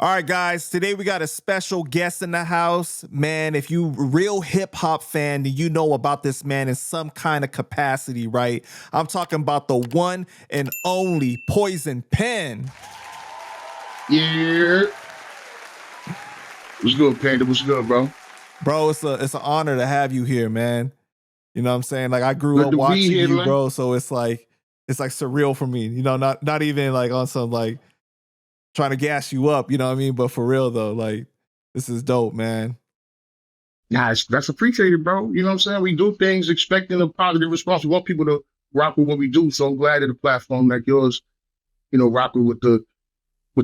All right, guys, today we got a special guest in the house. Man, if you real hip hop fan, then you know about this man in some kind of capacity, right? I'm talking about the one and only Poison Pen. Yeah. What's good, Panda? What's good, bro? Bro, it's an honor to have you here, man. You know what I'm saying? Like I grew Good up to be watching here, you, man. bro, so it's like surreal for me. You know, not even like on some like trying to gas you up, you know what I mean? But for real though, like this is dope, man. Nah, that's appreciated, bro. You know what I'm saying? We do things expecting a positive response. We want people to rock with what we do. So I'm glad that a platform like yours, you know, rocking with the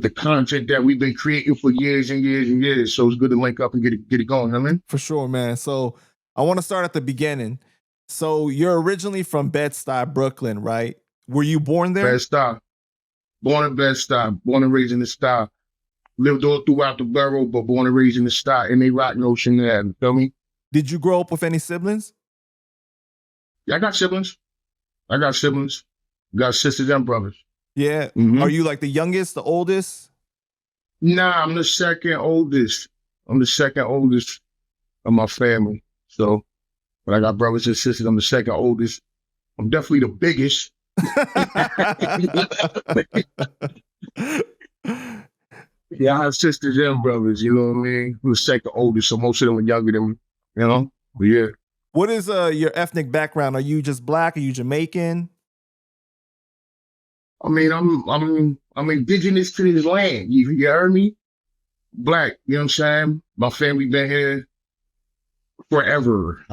content that we've been creating for years and years and years. So it's good to link up and get it going, you know what I mean? For sure, man. So I want to start at the beginning. So you're originally from Bed-Stuy, Brooklyn, right? Were you born there? Bed-Stuy. Born in Bed-Stuy. Born and raised in the Stuy. Lived all throughout the borough, but born and raised in the Stuy. And they rock Ocean there, you feel me? Did you grow up with any siblings? Yeah, I got siblings. Got sisters and brothers. Yeah. Mm-hmm. Are you like the youngest, the oldest? Nah, I'm the second oldest. I'm the second oldest of my family. So when I got brothers and sisters, I'm the second oldest. I'm definitely the biggest. Yeah, I have sisters and brothers, you know what I mean? I'm the second oldest, so most of them are younger than me, you know? But yeah. What is your ethnic background? Are you just black? Are you Jamaican? I mean, I'm indigenous to this land. You heard me? Black, you know what I'm saying? My family been here forever.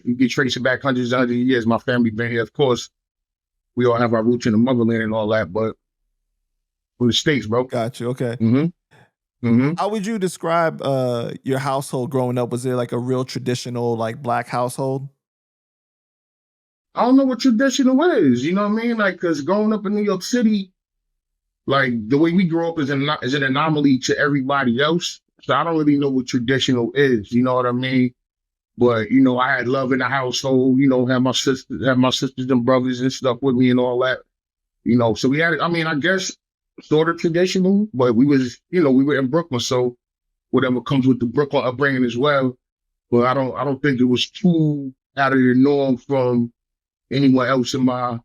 You can trace it back hundreds of years. My family been here. Of course, we all have our roots in the motherland and all that, but from the States, bro. Got you. Okay. Mm-hmm. Mm-hmm. How would you describe your household growing up? Was there like a real traditional like black household? I don't know what traditional is, you know what I mean? Like, cause growing up in New York City, like the way we grew up is an anomaly to everybody else. So I don't really know what traditional is, you know what I mean? But, you know, I had love in the household, you know, had my sisters and brothers and stuff with me and all that, you know. So we had, I mean, I guess sort of traditional, but we was, you know, we were in Brooklyn. So whatever comes with the Brooklyn upbringing as well. But I don't think it was too out of the norm from anyone else in my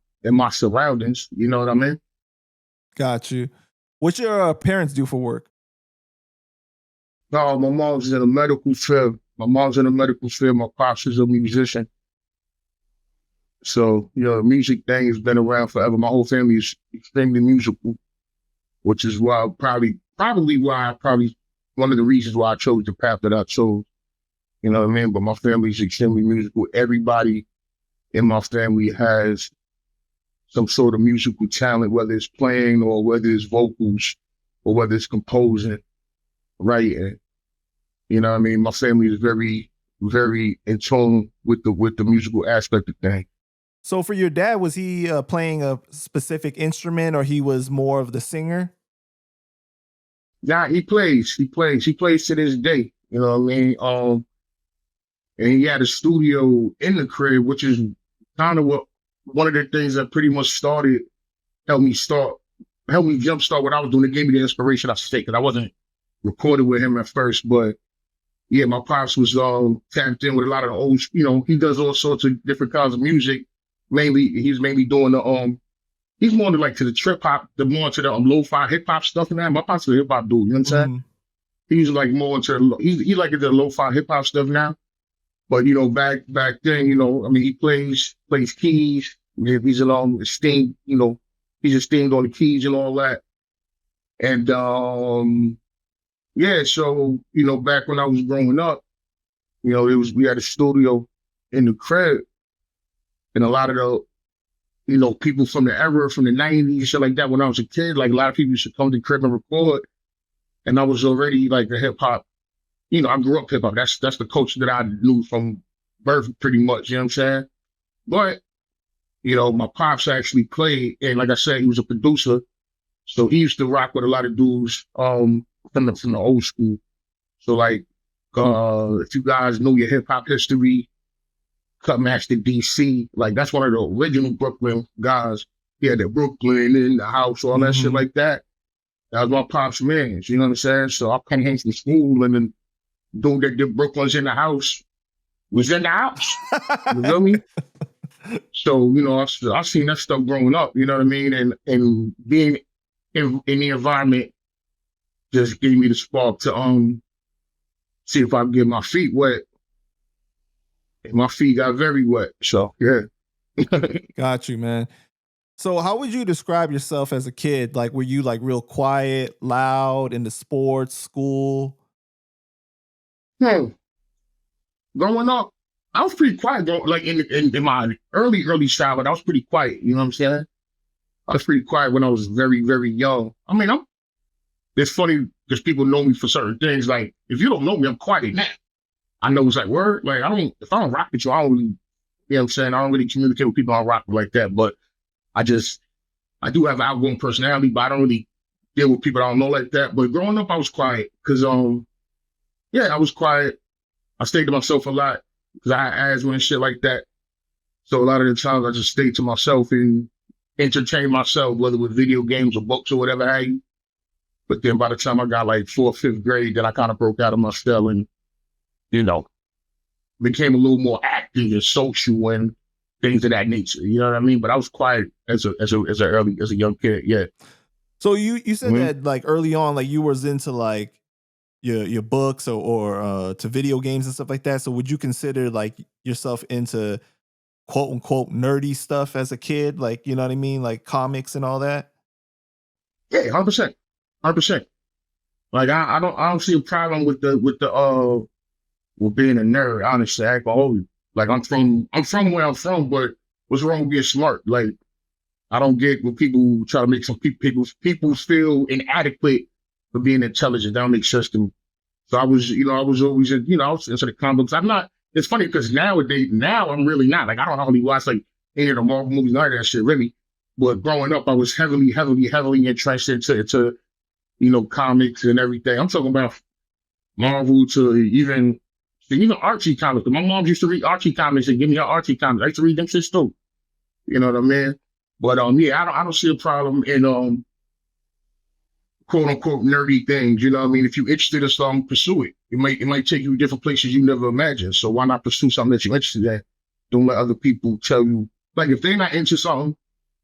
surroundings. You know what I mean? Got you. What your parents do for work? No, my mom's in the medical field. My pops is a musician. So, you know, the music thing has been around forever. My whole family is extremely musical, which is why probably one of the reasons why I chose the path that I chose. You know what I mean? But my family is extremely musical. Everybody in my family has some sort of musical talent, whether it's playing or whether it's vocals or whether it's composing, writing. You know what I mean? My family is very, very in tune with the musical aspect of things. So for your dad, was he playing a specific instrument or he was more of the singer? Yeah, he plays to this day. You know what I mean? And he had a studio in the crib, which is kind of one of the things that pretty much helped me jumpstart what I was doing. It gave me the inspiration, I say, because I wasn't recording with him at first. But yeah, my pops was tapped in with a lot of the old, you know, he does all sorts of different kinds of music. He's mainly doing the he's more to the trip hop, more to the lo-fi hip hop stuff and that. My pops is a hip hop dude, you know what I'm saying? He's like more into he like the lo-fi hip hop stuff now. But you know, back then, you know, I mean, he plays keys. He's esteemed, you know, he's esteemed on the keys and all that. And yeah, so you know, back when I was growing up, you know, we had a studio in the crib, and a lot of the, you know, people from the era, from the 90s, shit like that. When I was a kid, like a lot of people used to come to the crib and record, and I was already like a hip hop. You know, I grew up hip hop. That's the culture that I knew from birth, pretty much. You know what I'm saying? But you know, my pops actually played, and like I said, he was a producer, so he used to rock with a lot of dudes from the old school. So like, if you guys know your hip hop history, Cutmaster DC, like that's one of the original Brooklyn guys. He had the Brooklyn in the house, all that shit like that. That was my pops' man. You know what I'm saying? So I come home from school and then dude that did Brooklyn's in the house was in the house. You feel me? So, you know, I've seen that stuff growing up, you know what I mean? And being in the environment just gave me the spark to see if I can get my feet wet. And my feet got very wet. So yeah. Got you, man. So how would you describe yourself as a kid? Like, were you like real quiet, loud, into sports, school? Hmm. Growing up, I was pretty quiet. Like in my early childhood, I was pretty quiet. You know what I'm saying? I was pretty quiet when I was very, very young. I mean, it's funny because people know me for certain things. Like, if you don't know me, I'm quiet now. I know it's like, word, like, if I don't rock with you, I don't really, you know what I'm saying? I don't really communicate with people I rock with like that. But I do have an outgoing personality, but I don't really deal with people I don't know like that. But growing up, I was quiet because, yeah, I was quiet. I stayed to myself a lot because I had asthma and shit like that. So a lot of the times I just stayed to myself and entertained myself, whether with video games or books or whatever have you. But then by the time I got like 4th, 5th grade, then I kind of broke out of my shell and, you know, became a little more active and social and things of that nature. You know what I mean? But I was quiet as a young kid. Yeah. So you said that like early on, like you was into like your books or to video games and stuff like that. So would you consider like yourself into quote unquote nerdy stuff as a kid? Like, you know what I mean? Like comics and all that? Yeah, 100%. 100%. Like I don't see a problem with being a nerd, honestly. I ain't gonna hold you. Like I'm from where I'm from, but what's wrong with being smart? Like I don't get when people try to make some people feel inadequate for being intelligent. That don't make sense to me. So I was always I was into the comics. I'm not. It's funny because now I'm really not. Like I don't hardly watch like any of the Marvel movies, none of that shit really. But growing up, I was heavily interested into comics and everything. I'm talking about Marvel to even Archie comics. My mom used to read Archie comics and give me her Archie comics. I used to read them shit too. You know what I mean? But yeah, I don't see a problem in quote unquote nerdy things. You know what I mean? If you're interested in something, pursue it. It might take you to different places you never imagined. So why not pursue something that you're interested in? Don't let other people tell you. Like if they're not into something,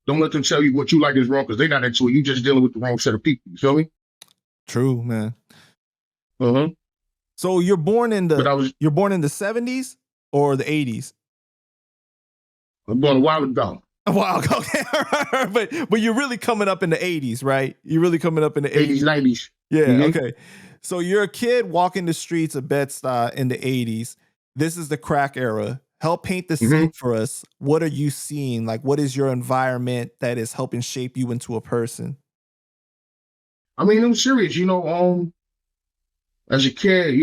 don't let them tell you what you like is wrong because they're not into it. You're just dealing with the wrong set of people. You feel me? True, man. Uh-huh. So you're born in the 70s or the 80s? I'm born a while ago. Wow, okay. but you're really coming up in the 80s, right? You're really coming up in the 80s, 90s. Yeah, okay. So you're a kid walking the streets of Bed-Stuy in the 80s. This is the crack era. Help paint the scene for us. What are you seeing? Like, what is your environment that is helping shape you into a person? I mean, I'm serious. As a kid,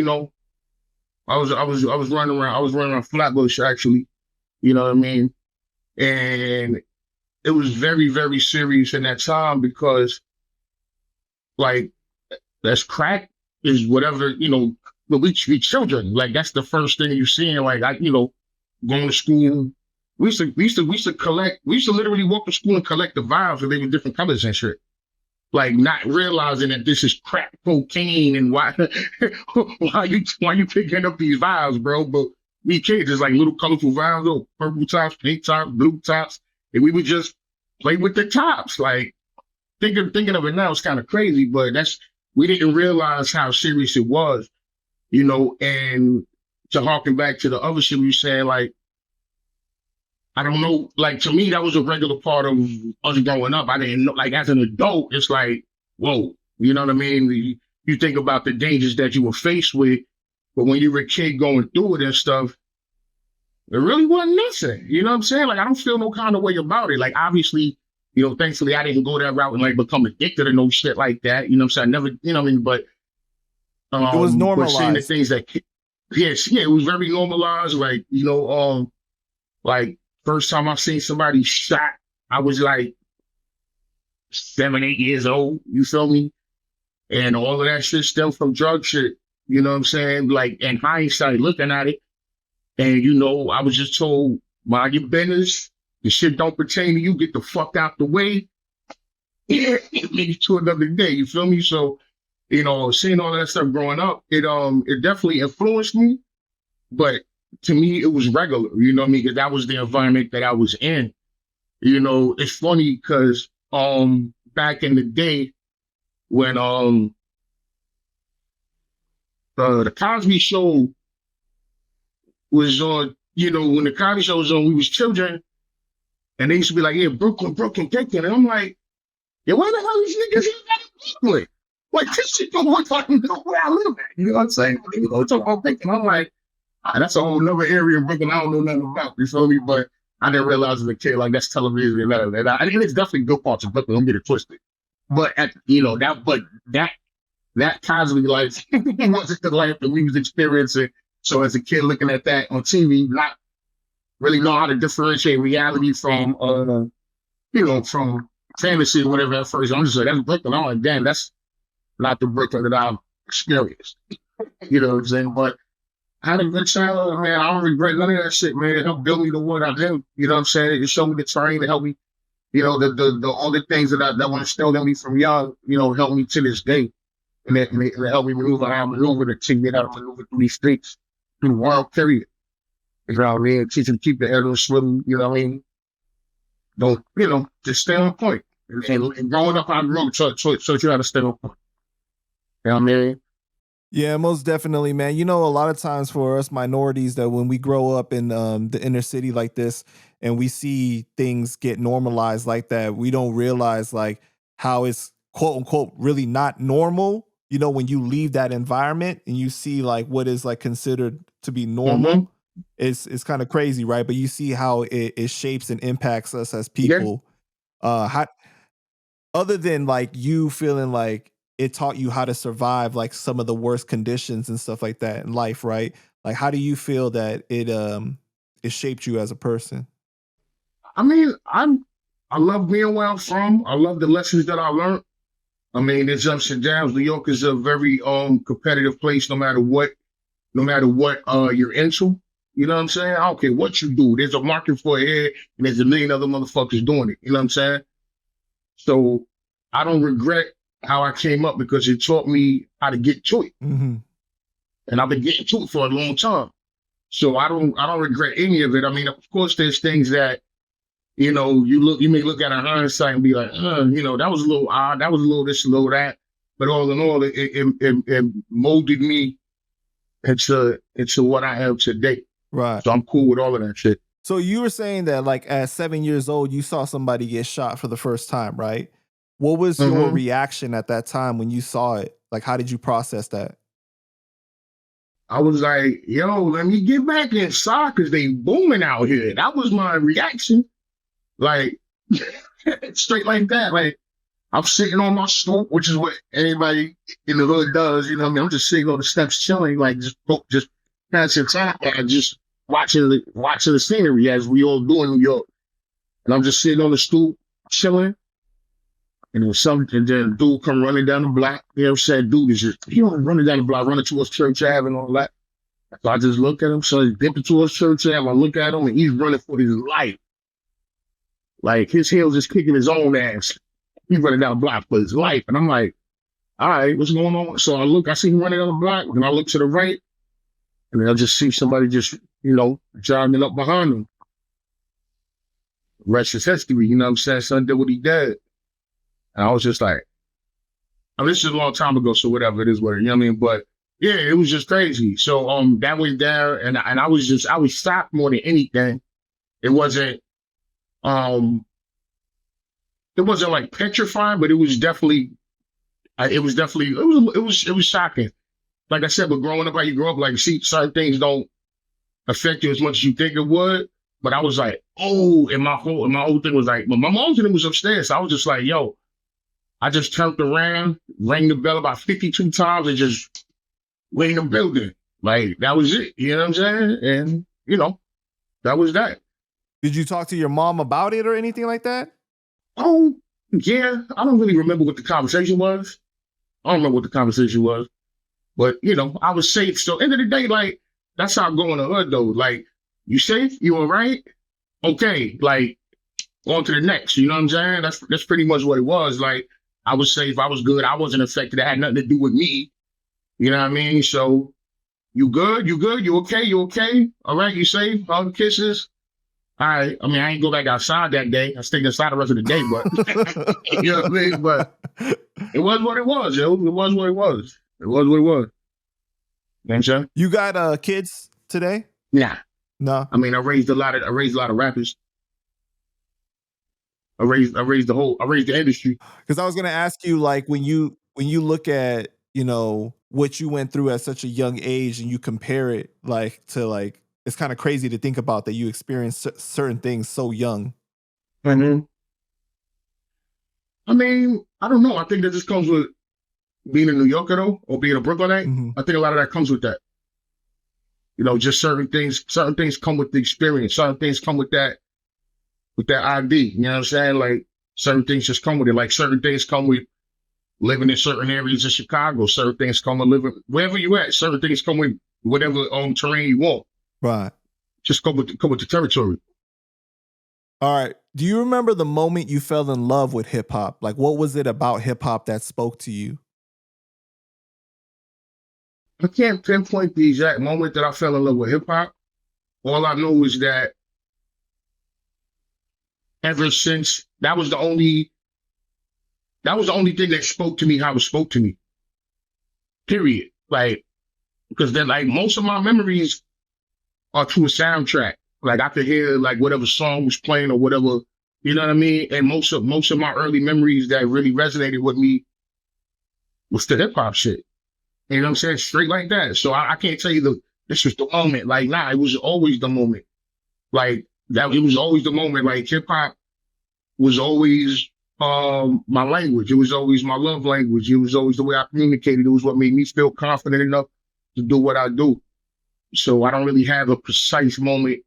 I was running around. I was running around Flatbush actually. You know what I mean? And it was very, very serious in that time because, like, that's crack is whatever we children. Like that's the first thing you're seeing. Like going to school. We used to collect. We used to literally walk to school and collect the vials, and they were different colors and shit. Like not realizing that this is crack cocaine and why you picking up these vials, bro? But we kids is like little colorful vials, purple tops, pink tops, blue tops, and we would just play with the tops. Like thinking of it now, it's kind of crazy, but we didn't realize how serious it was, and to harken back to the other shit we were saying, like, I don't know, like to me, that was a regular part of us growing up. I didn't know, like as an adult, it's like, whoa, you know what I mean? You think about the dangers that you were faced with, but when you were a kid going through it and stuff, it really wasn't nothing. You know what I'm saying? Like, I don't feel no kind of way about it. Like, obviously, thankfully I didn't go that route and like become addicted to no shit like that. You know what I'm saying? I never, you know what I mean? But it was normalized. Seeing the things that, it was very normalized. Like, like first time I seen somebody shot, I was like 7, 8 years old. You feel me? And all of that shit stemmed from drug shit. You know what I'm saying? Like in hindsight, looking at it, and I was just told, mind your business. The shit don't pertain to you. Get the fuck out the way. Yeah, maybe to another day. You feel me? So, seeing all that stuff growing up, it definitely influenced me. But to me, it was regular. You know what I mean? Because that was the environment that I was in. It's funny because back in the day when the Cosby Show was on, when the Cosby Show was on, we was children, and they used to be like, "Yeah, Brooklyn, Brooklyn, Brooklyn," and I'm like, "Yeah, why the hell these niggas ain't got in Brooklyn? Like this shit don't look like where I live at." You know what I'm saying? Talk about Brooklyn. I'm like, that's a whole other area of Brooklyn I don't know nothing about. You feel me? But I didn't realize as a kid, like that's television and that. And it's definitely good parts of Brooklyn. Don't get it twisted. But that Cosby life wasn't the life that we was experiencing. So as a kid looking at that on TV, not really know how to differentiate reality from from fantasy or whatever at first. I'm just like, that's Brooklyn. I'm like, damn, that's not the Brooklyn that I've experienced. You know what I'm saying? But I had a good childhood, man. I don't regret none of that shit, man. It helped build me to what I do. You know what I'm saying? It showed me the terrain. It helped me, the all the things that were instilled in me from young, helped me to this day. And it helped me maneuver how I maneuver to teach me how to maneuver through these streets, through the world, period. You know what I mean? Teach them to keep the head on the swivel, you know what I mean? Don't, just stay on point. And growing up, I grew up, so you how to stay on point. You know what I mean? Yeah, most definitely, man. A lot of times for us minorities that when we grow up in the inner city like this and we see things get normalized like that, we don't realize like how it's quote unquote really not normal. When you leave that environment and you see like what is like considered to be normal, it's kind of crazy, right? But you see how it shapes and impacts us as people. How, other than like you feeling like it taught you how to survive like some of the worst conditions and stuff like that in life, right? Like, how do you feel that it shaped you as a person? I mean, I love being where I'm from. I love the lessons that I learned. I mean, there's ups and downs. New York is a very competitive place, no matter what you're into. You know what I'm saying? I don't care what you do. There's a market for it here, and there's a million other motherfuckers doing it. You know what I'm saying? So I don't regret how I came up because it taught me how to get to it. Mm-hmm. And I've been getting to it for a long time. So I don't regret any of it. I mean, of course, there's things that, you may look at in hindsight and be like, that was a little odd. That was a little this, a little that. But all in all, it molded me into what I am today. Right. So I'm cool with all of that shit. So you were saying that like at 7 years old, you saw somebody get shot for the first time, right? What was your reaction at that time when you saw it? Like, how did you process that? I was like, yo, let me get back inside because they booming out here. That was my reaction. Like, straight like that. Like, I'm sitting on my stoop, which is what anybody in the hood does. You know what I mean? I'm just sitting on the steps chilling, like just passing time and just watching the scenery as we all do in New York. And I'm just sitting on the stoop chilling. And then a dude come running down the block. You know what I'm saying? Dude is just, he don't running down the block, running towards Church Ave and all that. So I just look at him. So he's dipping towards Church Ave. I look at him and he's running for his life. Like his heels is kicking his own ass. He's running down the block for his life. And I'm like, all right, what's going on? So I see him running down the block. And I look to the right. And then I just see somebody just, jogging up behind him. Rest is history, you know what I'm saying? Son did what he did. And I was just like, this is a long time ago, so whatever it is, you know what I mean? But yeah, it was just crazy. So that was there, and I was shocked more than anything. It wasn't like petrifying, but it was definitely shocking. Like I said, but growing up how you grow up, like see certain things don't affect you as much as you think it would. But I was like, oh, and my whole thing was like, but my mom's was upstairs. So I was just like, yo, I just turned around, rang the bell about 52 times and just went in the building. Like, that was it. You know what I'm saying? And, that was that. Did you talk to your mom about it or anything like that? Oh, yeah. I don't really remember what the conversation was. But, I was safe. So, end of the day, like, that's how I'm going to hood, though. Like, you safe? You all right? Okay. Like, on to the next. You know what I'm saying? That's pretty much what it was. Like, I would say if I was good, I wasn't affected. It had nothing to do with me. You know what I mean? So you good? You good? You okay? You okay? All right, you safe? All the kisses? All right. I mean, I ain't go back outside that day. I stayed inside the rest of the day, but you know what I mean? But it was what it was, yo. It was what it was. It was what it was. You know what I'm saying? You got kids today? Nah. No. I mean, I raised a lot of rappers. I raised the industry. Because I was gonna ask you, like, when you look at, you know, what you went through at such a young age and you compare it like to like, it's kind of crazy to think about that you experienced certain things so young. Mm-hmm. I mean, I don't know. I think that just comes with being a New Yorker though, or being a Brooklynite. Mm-hmm. I think a lot of that comes with that. You know, just certain things come with the experience. Certain things come with that ID. You know what I'm saying? Like, certain things just come with it. Like, certain things come with living in certain areas of Chicago. Certain things come with living wherever you at. Certain things come with whatever terrain you want. Right. Just come with the territory. All right. Do you remember the moment you fell in love with hip hop? Like, what was it about hip hop that spoke to you? I can't pinpoint the exact moment that I fell in love with hip hop. All I know is that ever since, that was the only thing that spoke to me how it spoke to me. Period. Like, because then, like, most of my memories are through a soundtrack. Like, I could hear like whatever song was playing or whatever, you know what I mean? And most of my early memories that really resonated with me was the hip hop shit. You know what I'm saying? Straight like that. So I can't tell you this was the moment. Like, nah, it was always the moment. Like, that, it was always the moment. Like, hip hop was always my language. It was always my love language. It was always the way I communicated. It was what made me feel confident enough to do what I do. So I don't really have a precise moment,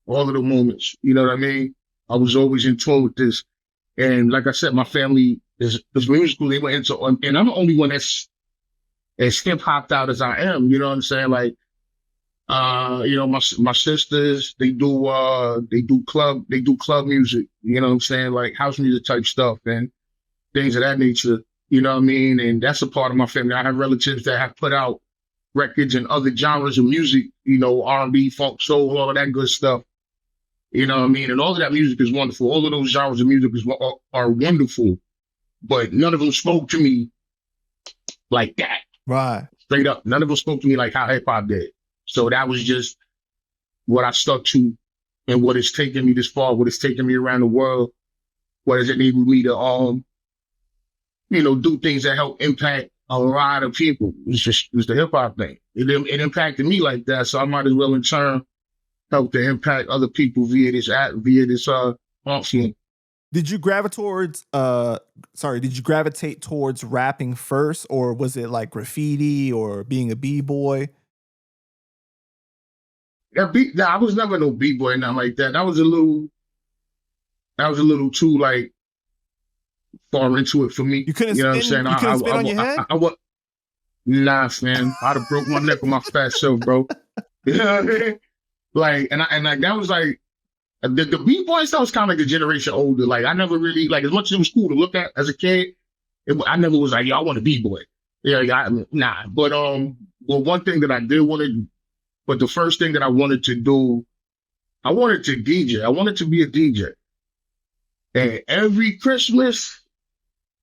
all of the moments. You know what I mean? I was always in tune with this. And like I said, my family is musical. They went into, and I'm the only one that's as hip hopped out as I am. You know what I'm saying? Like, you know, my sisters, they do club music. You know what I'm saying? Like house music type stuff and things of that nature. You know what I mean? And that's a part of my family. I have relatives that have put out records and other genres of music, you know, R&B, funk, soul, all of that good stuff. You know what I mean? And all of that music is wonderful. All of those genres of music are wonderful, but none of them spoke to me like that. Right. Straight up. None of them spoke to me like how hip hop did. So that was just what I stuck to and what it's taken me this far, what it's taken me around the world, what has enabled me to, you know, do things that help impact a lot of people. It was the hip hop thing. It impacted me like that. So I might as well in turn help to impact other people via this art form. Did you gravitate towards rapping first, or was it like graffiti or being a b-boy? I was never no b-boy, nothing like that. That was a little too like far into it for me. You couldn't know spin, what I'm saying? You couldn't spin on your head? Nah, man. I'd have broke my neck with my fat self, bro. You know what I mean? Like, and like that was like the b-boy stuff was kind of like the generation older. Like, I never really, like, as much as it was cool to look at as a kid, I never was like, yo, I want a b-boy. Yeah, nah. But one thing that I did want to, but the first thing that I wanted to do, I wanted to DJ. I wanted to be a DJ. And every Christmas,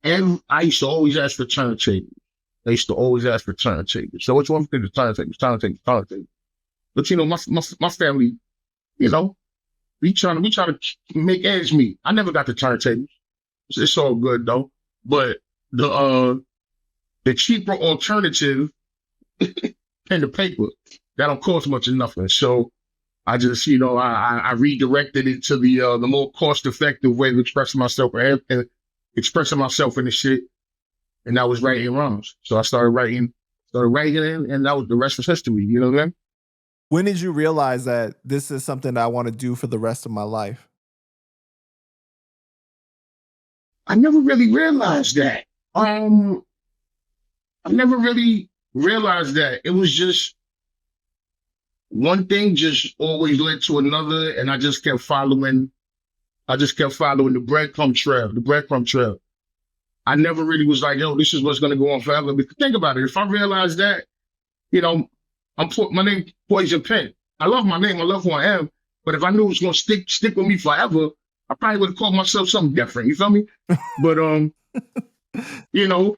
I used to always ask for turntables. So which one thing? The turntables. But you know, my family, you know, we trying to make ends meet. I never got the turntables. It's all good though. But the cheaper alternative pen to paper, that don't cost much of nothing. So I just, you know, I redirected it to the more cost effective way of expressing myself and expressing myself in the shit. And I was writing rhymes. So I started writing, and that was the rest was history. You know what I mean? When did you realize that this is something that I want to do for the rest of my life? I never really realized that. I never really realized that. It was just one thing just always led to another, and I just kept following I just kept following the breadcrumb trail. I never really was like, yo, this is what's gonna go on forever. Because think about it. If I realized that, you know, my name Poison Pen. I love my name. I love who I am. But if I knew it was gonna stick with me forever, I probably would have called myself something different. You feel me? But you know,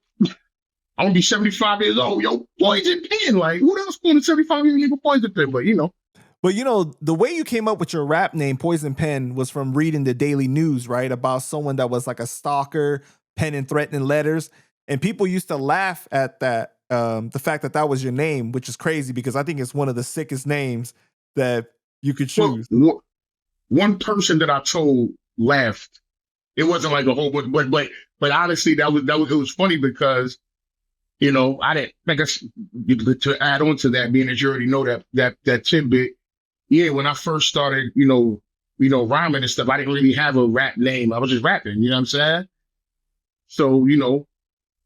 I'm gonna be 75 years old. Yo, Poison Pen. Like, who else going to 75 years old Poison Pen? But you know. But you know, the way you came up with your rap name, Poison Pen, was from reading the Daily News, right? About someone that was like a stalker, penning threatening letters. And people used to laugh at that, the fact that that was your name, which is crazy because I think it's one of the sickest names that you could choose. Well, one person that I told laughed. It wasn't like a whole bunch, but honestly, it was funny because, you know, I didn't, I guess, to add on to that, being that you already know that tidbit. Yeah, when I first started, you know, rhyming and stuff, I didn't really have a rap name. I was just rapping, you know what I'm saying? So, you know,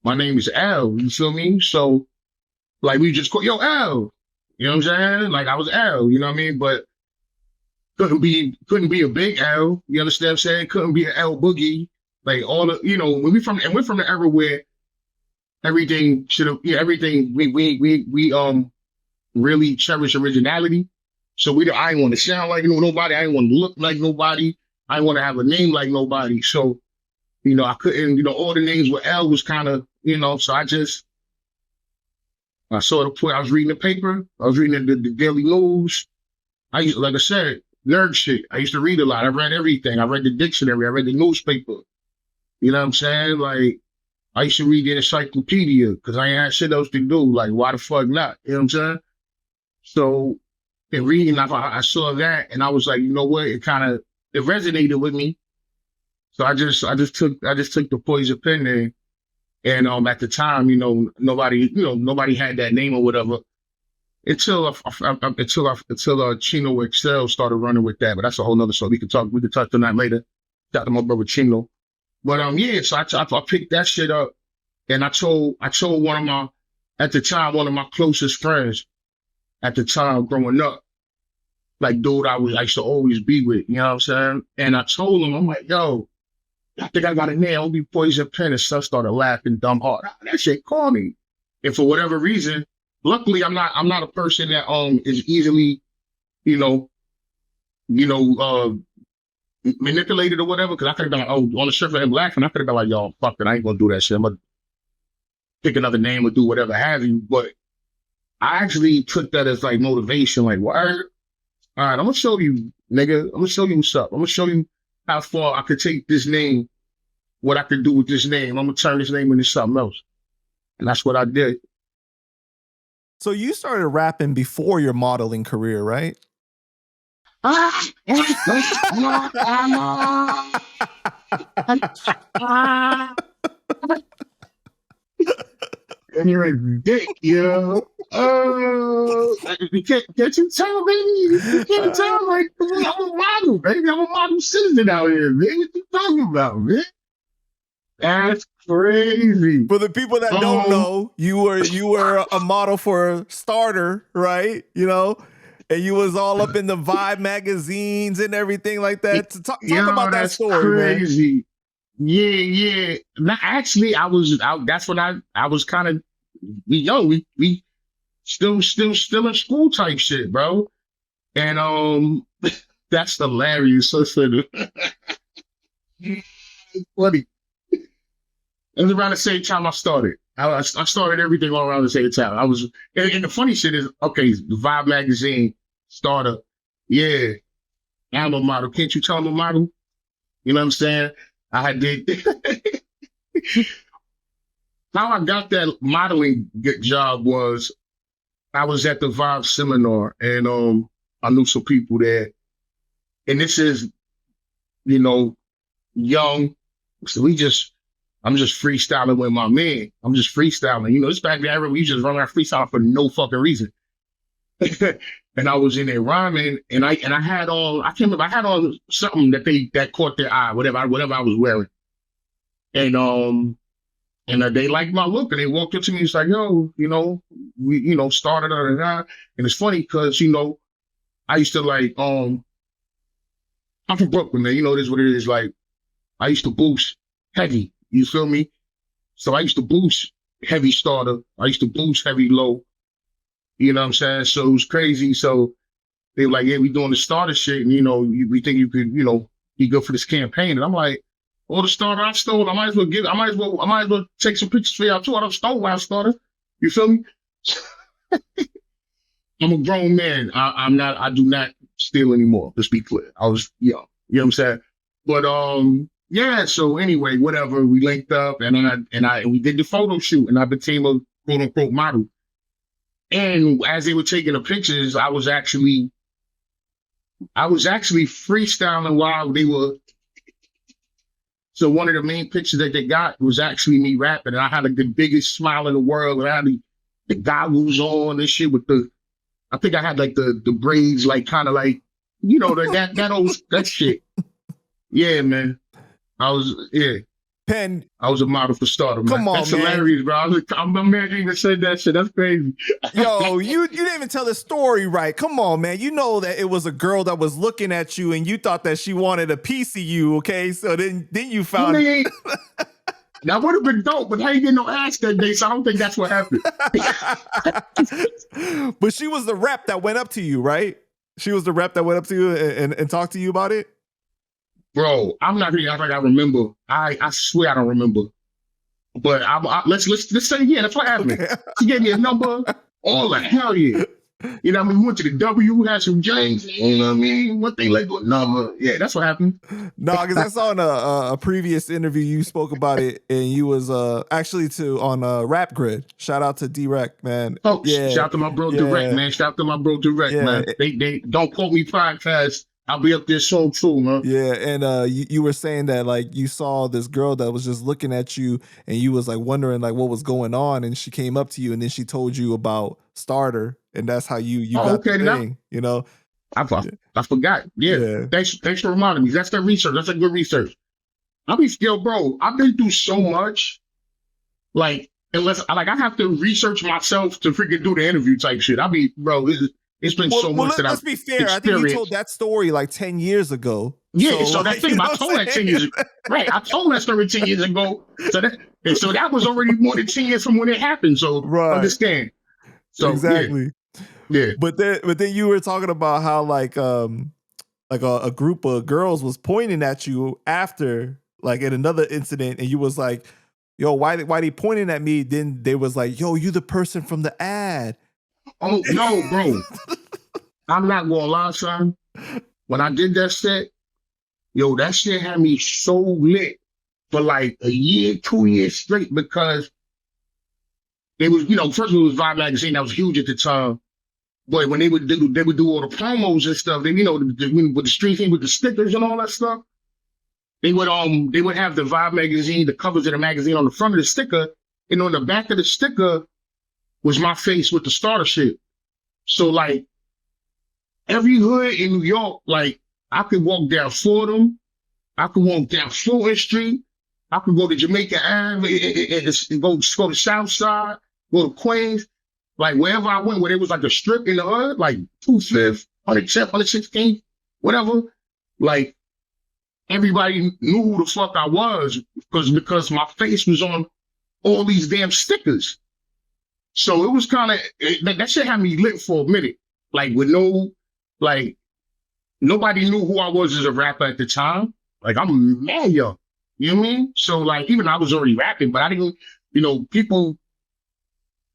my name is L, you feel me? So, like, we just call, yo, L, you know what I'm saying? Like, I was L, you know what I mean? But couldn't be a big L, you understand what I'm saying? Couldn't be an L Boogie. Like, all the, you know, we're from the era where everything we really cherish originality. So I didn't want to sound like nobody. I didn't want to look like nobody. I didn't want to have a name like nobody. So, you know, I couldn't, you know, all the names with L was kind of, you know, so I saw the point. I was reading the paper. I was reading the Daily News. Like I said, nerd shit. I used to read a lot. I read everything. I read the dictionary. I read the newspaper. You know what I'm saying? Like, I used to read the encyclopedia because I ain't had shit else to do. Like, why the fuck not? You know what I'm saying? So, in reading, I saw that, and I was like, you know what? It resonated with me. So I just took the Poison Pen name, and at the time, you know, nobody had that name or whatever until Chino XL started running with that. But that's a whole nother story. We could touch on that later. Shout out to my brother Chino. But yeah, so I picked that shit up, and I told one of my closest friends at the time growing up, like, dude, I used to always be with, you know what I'm saying? And I told him, I'm like, yo, I think I got a name. I'll be Poison Pen. And son started laughing dumb hard. That shit corny. And for whatever reason, luckily I'm not a person that is easily, manipulated or whatever. Because I could have been like, oh, on the surface of him laughing, I could have been like, yo, fuck it, I ain't gonna do that shit. I'm gonna pick another name or do whatever have you. But I actually took that as like motivation, like, word. All right, I'm gonna show you, nigga. I'm gonna show you what's up. I'm gonna show you how far I could take this name, what I could do with this name. I'm gonna turn this name into something else. And that's what I did. So you started rapping before your modeling career, right? And you're a dick, yo. Can't you tell, baby? You can't tell, like, I'm a model, baby. I'm a model citizen out here, man. What you talking about, man? That's crazy. For the people that don't know, you were a model for Starter, right? You know, and you was all up in the Vibe magazines and everything like that. Talk about that story, crazy. Man. Yeah. Actually, that's when I was kind of we still in school type shit, bro. And that's hilarious. So funny. It was around the same time I started. I started everything all around the same time. And the funny shit is, okay, the Vibe magazine, Starter, yeah, I'm a model. Can't you tell I'm a model? You know what I'm saying? I did. How I got that modeling job was I was at the Vibe seminar, and I knew some people there. And this is, young. So I'm just freestyling with my man. I'm just freestyling. This back then, we just run around freestyling for no fucking reason. And I was in there rhyming, and I had on, I can't remember, I had on something that caught their eye, whatever I was wearing. And they liked my look, and they walked up to me. It's like, yo, we, started, and it's funny because, I used to like, I'm from Brooklyn, man. You know, this is what it is. Like, I used to boost heavy. You feel me? So I used to boost heavy starter. I used to boost heavy low. You know what I'm saying? So it was crazy. So they were like, yeah, we doing the starter shit. And, you know, we think you could, you know, be good for this campaign. And I'm like, oh, the starter I stole. I might as well take some pictures for y'all too. I don't stole my starter. You feel me? I'm a grown man. I do not steal anymore. Let's be clear. I was young. You know what I'm saying? But, yeah, so anyway, whatever, we linked up and we did the photo shoot and I became a quote unquote model. And as they were taking the pictures, I was actually freestyling while they were. So one of the main pictures that they got was actually me rapping, and I had the biggest smile in the world. And I had the goggles on and shit I think I had like the braids, like kind of like, you know, that shit. Yeah, man. I was a model for starter, man. Come on, that's man. hilarious, bro. I'm a man even said that shit. That's crazy. Yo, you didn't even tell the story right. Come on, man. You know that it was a girl that was looking at you and you thought that she wanted a piece of you, okay? So then you found... That would have been dope, but I ain't getting no ass that day, so I don't think that's what happened. But she was the rep that went up to you, right? She was the rep that went up to you and talked to you about it? Bro, I'm not really, I think I remember. I swear I don't remember. But let's say again, that's what happened. Okay. She gave me a number. All the hell yeah. You know what I mean? We went to the W, had some drinks. You know what I mean? What they like with number. Yeah, that's what happened. No, because I saw in a previous interview you spoke about it, and you was actually on Rap Grid. Shout out to D-Rec, man. Oh, yeah. Shout out to my bro Direct, man. Shout out to my bro Direct, man. They don't quote me podcast. I'll be up there so too, man. Yeah, and you were saying that like you saw this girl that was just looking at you, and you was like wondering like what was going on, and she came up to you, and then she told you about Starter, and that's how you got the thing, you know. I forgot. Yeah. Thanks for reminding me. That's the research. That's a good research. Bro, I've been through so much. Like, I have to research myself to freaking do the interview type shit. Bro, it's been so much that let's be fair. I think you told that story like 10 years ago. Yeah, so that thing, I told that 10 years ago. Right, I told that story 10 years ago. So that was already more than 10 years from when it happened. So understand. So exactly. Yeah. But then you were talking about how like a group of girls was pointing at you after like in another incident, and you was like, yo, why they pointing at me? Then they was like, yo, you the person from the ad. Oh, no, bro. I'm not gonna lie, son. When I did that set, yo, that shit had me so lit for like a year, 2 years straight, because they was, you know, first of all, it was Vibe Magazine, that was huge at the time. But when they would do all the promos and stuff, they, you know, with the street thing with the stickers and all that stuff, they would have the Vibe Magazine, the covers of the magazine on the front of the sticker, and on the back of the sticker was my face with the starter shit. So like every hood in New York, like I could walk down Fordham, I could walk down Fulton Street, I could go to Jamaica Ave and go to South Side, go to Queens, like wherever I went, where there was like a strip in the hood, like 2/5, 110th, 116th, whatever. Like everybody knew who the fuck I was because my face was on all these damn stickers. So it was kind of, that shit had me lit for a minute. Like with nobody knew who I was as a rapper at the time. Like I'm mad young, you know what I mean? So like, even I was already rapping, but I didn't, you know,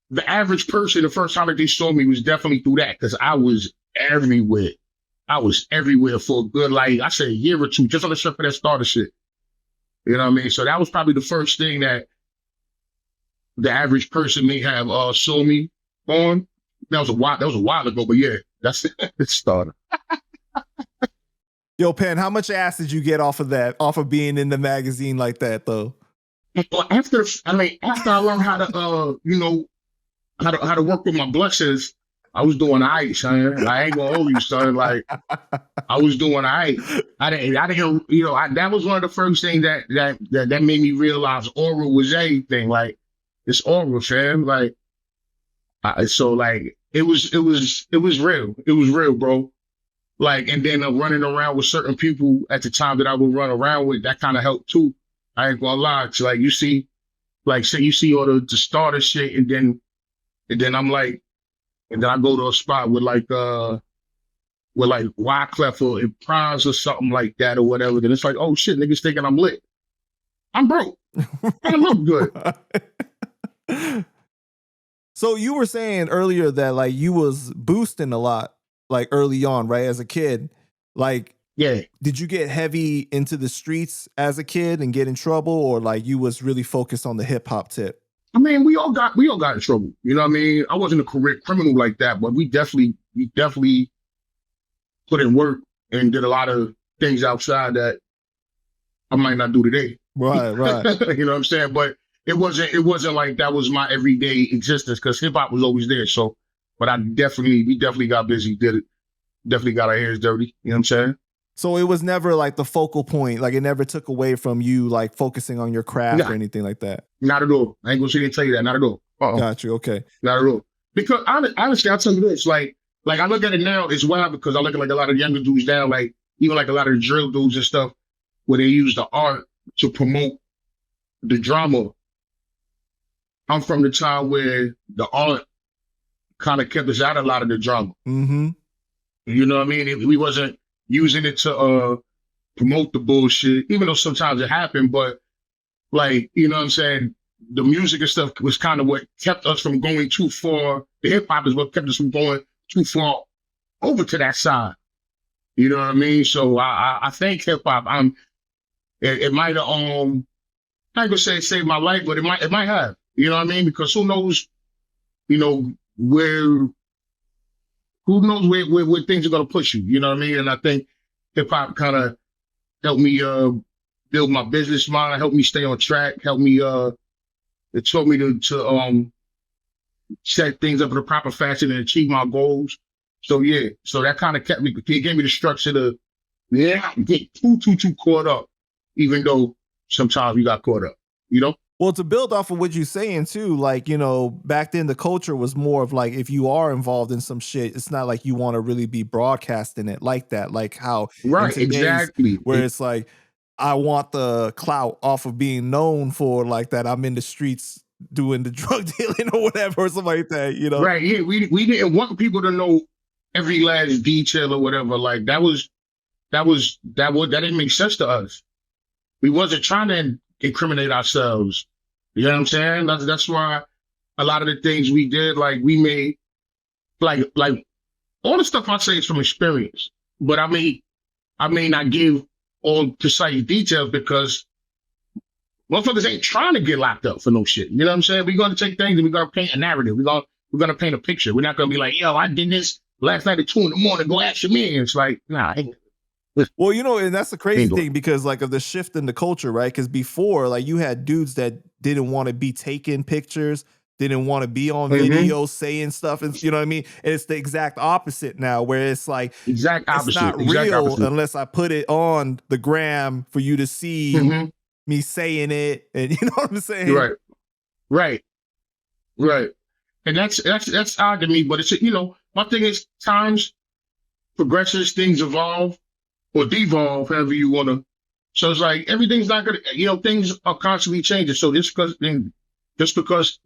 the average person, the first time that they saw me was definitely through that, because I was everywhere. I was everywhere for a good, like I said, a year or two, just on the strip of that starter shit. You know what I mean? So that was probably the first thing that the average person may have saw me on. That was a while ago, but yeah, that's it. It's starter. Yo, Pen, how much ass did you get off of being in the magazine like that, though? Well, after I learned how to how to work with my blushes, I was doing all right, son. I ain't gonna hold you, son. Like I was doing all right. I didn't, you know, that was one of the first things that made me realize oral was everything. Like it's oral, fam. Like so, like it was real. It was real, bro. Like, and then running around with certain people at the time that I would run around with, that kind of helped too. I ain't gonna lie. It's like you see, like say you see all the starter shit, and then I'm like, and then I go to a spot with like Wyclef or Prize or something like that or whatever. Then it's like, oh shit, niggas thinking I'm lit. I'm broke. I look good. So you were saying earlier that like you was boosting a lot, like early on, right? As a kid, like, yeah. Did you get heavy into the streets as a kid and get in trouble, or like you was really focused on the hip hop tip? I mean, we all got in trouble. You know what I mean? I wasn't a career criminal like that, but we definitely put in work and did a lot of things outside that I might not do today. Right. You know what I'm saying? But it wasn't like that was my everyday existence, because hip hop was always there. So, but we definitely got busy, did it. Definitely got our hands dirty. You know what I'm saying? So it was never like the focal point. Like it never took away from you like focusing on your craft or anything like that. Not at all. I ain't gonna sit and tell you that. Not at all. Got you. Okay. Not at all. Because honestly, I'll tell you this. Like I look at it now, it's wild because I look at like a lot of younger dudes now, like even like a lot of the drill dudes and stuff, where they use the art to promote the drama. I'm from the time where the art kind of kept us out of a lot of the drama. Mm-hmm. You know what I mean? We wasn't using it to promote the bullshit, even though sometimes it happened, but like, you know what I'm saying? The music and stuff was kind of what kept us from going too far. The hip hop is what kept us from going too far over to that side. You know what I mean? So I think hip hop, it might have, I ain't gonna say saved my life, but it might have, you know what I mean? Because who knows, you know, where things are gonna push you, you know what I mean? And I think hip hop kind of helped me build my business mind, helped me stay on track, helped me it taught me to set things up in a proper fashion and achieve my goals. So yeah, so that kind of it gave me the structure to get too caught up, even though sometimes we got caught up, you know? Well, to build off of what you're saying too, like, you know, back then the culture was more of like, if you are involved in some shit, it's not like you want to really be broadcasting it like that, like how right, exactly, where it's like, I want the clout off of being known for like that I'm in the streets doing the drug dealing or whatever, or something like that, you know? Right, yeah, we didn't want people to know every last detail or whatever. Like that didn't make sense to us. We wasn't trying to incriminate ourselves. You know what I'm saying? That's why a lot of the things we did, like we made, like all the stuff I say is from experience. But I may not give all precise details because motherfuckers ain't trying to get locked up for no shit. You know what I'm saying? We're gonna take things and we're gonna paint a narrative. We're gonna paint a picture. We're not gonna be like, yo, I did this last night at 2 a.m. Go ask your man. It's like, nah. Well, you know, and that's the crazy thing because like of the shift in the culture, right? Because before, like you had dudes that didn't want to be taking pictures, didn't want to be on video saying stuff, and you know what I mean? And it's the exact opposite now, where it's like it's not real unless I put it on the gram for you to see me saying it, and you know what I'm saying? Right. And that's odd to me, but it's, you know, my thing is times progresses, things evolve or devolve, however you want to. So it's like everything's not gonna, you know, things are constantly changing. So just because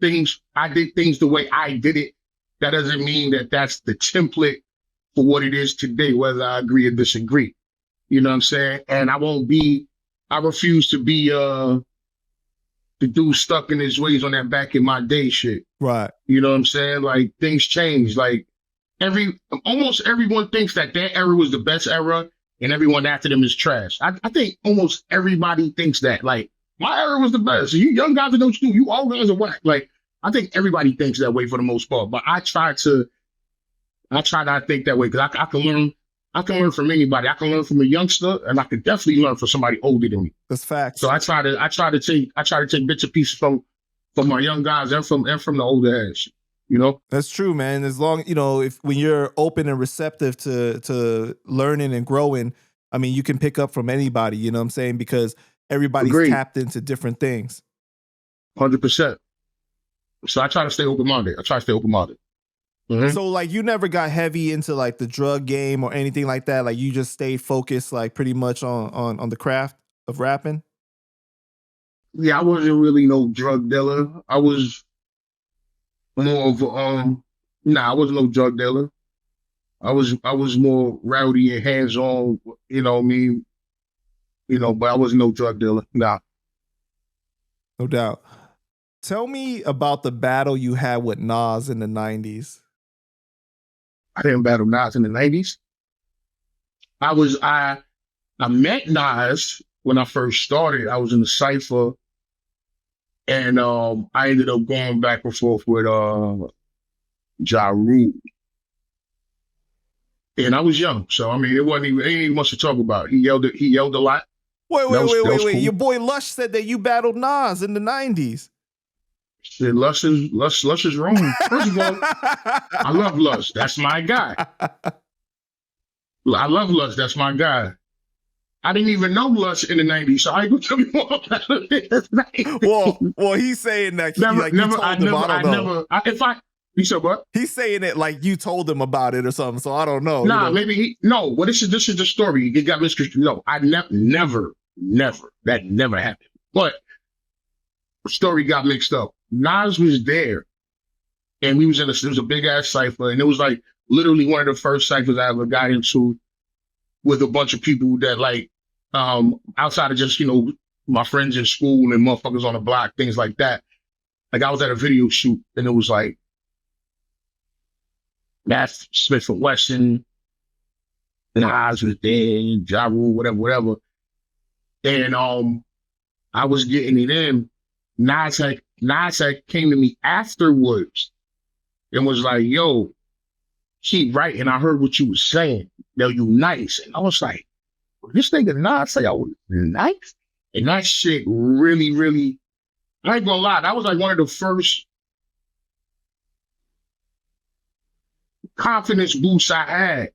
I did things the way I did it, that doesn't mean that that's the template for what it is today, whether I agree or disagree. You know what I'm saying? And I refuse to be the dude stuck in his ways on that back in my day shit. Right. You know what I'm saying? Like things change. Like almost everyone thinks that their era was the best era and everyone after them is trash. I think almost everybody thinks that. Like, my era was the best. So you young guys that don't do, you all guys are whack. Like, I think everybody thinks that way for the most part. But I try not to think that way because I can learn from anybody. I can learn from a youngster, and I can definitely learn from somebody older than me. That's facts. So I try to take bits and pieces from my young guys and from the older heads. You know, that's true, man. As long, you know, when you're open and receptive to learning and growing, I mean, you can pick up from anybody, you know what I'm saying? Because everybody's tapped into different things. 100%. So I try to stay open-minded. Mhm. So like you never got heavy into like the drug game or anything like that. Like you just stayed focused like pretty much on the craft of rapping. Yeah, I wasn't really no drug dealer. I was more of nah, I wasn't no drug dealer. I was more rowdy and hands on, you know what I mean? But I wasn't no drug dealer. Nah. No doubt. Tell me about the battle you had with Nas in the 90s. I didn't battle Nas in the 90s. I met Nas when I first started. I was in the cypher, and I ended up going back and forth with Ja Rule. And I was young, so I mean it ain't even much to talk about. He yelled a lot. Wait. Cool. Your boy Lush said that you battled Nas in the 90s. Shit, Lush is wrong. First of all, I love Lush. That's my guy. I love Lush. That's my guy. I didn't even know Lush in the 90s, so I go tell me more about it. Well, he's saying that You said what? He's saying it like you told him about it or something, so I don't know. Nah, maybe no. Well, this is the story. It got misconstrued. No, I never, that never happened. But the story got mixed up. Nas was there, and it was a big ass cipher, and it was like literally one of the first ciphers I ever got into with a bunch of people that like outside of just my friends in school and motherfuckers on the block, things like that. Like I was at a video shoot, and it was like that's Smith and Wesson, Nas was there, Ja Rule, whatever. And I was getting it in. Nas had came to me afterwards and was like, yo, keep writing. I heard what you was saying. Yo, you nice. And I was like, this nigga Nas say I was nice? And that shit really, really, I ain't gonna lie, that was like one of the first confidence boosts I had.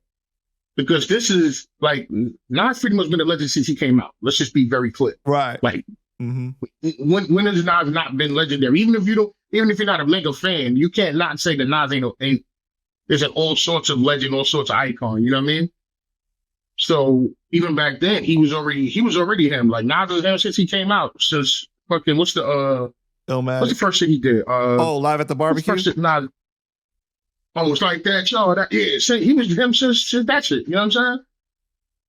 Because this is like, Nas pretty much been a legend since he came out. Let's just be very clear. Right. Like, when has Nas not been legendary? Even if you're not a mega fan, you can't not say that Nas ain't there's all sorts of legend, all sorts of icon. You know what I mean? So even back then, he was already him. Like Nas was him since he came out. Since fucking what's the first shit he did? Live at the barbecue. It's like that, y'all. He was him since that shit. You know what I'm saying?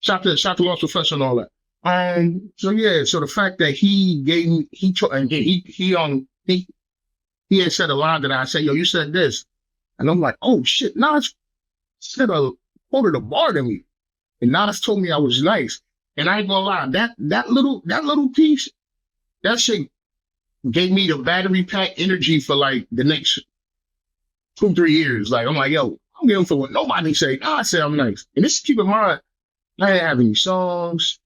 Shot the Lost Professor and all that. So the fact that he had said a line that I said, yo, you said this. And I'm like, oh shit, Nas said quoted a bar to me. And Nas told me I was nice. And I ain't gonna lie, that little piece, that shit gave me the battery pack energy for like the next 2-3 years. Like I'm like, yo, I'm getting for what nobody say. I say I'm nice. And this keep in mind, I didn't have any songs.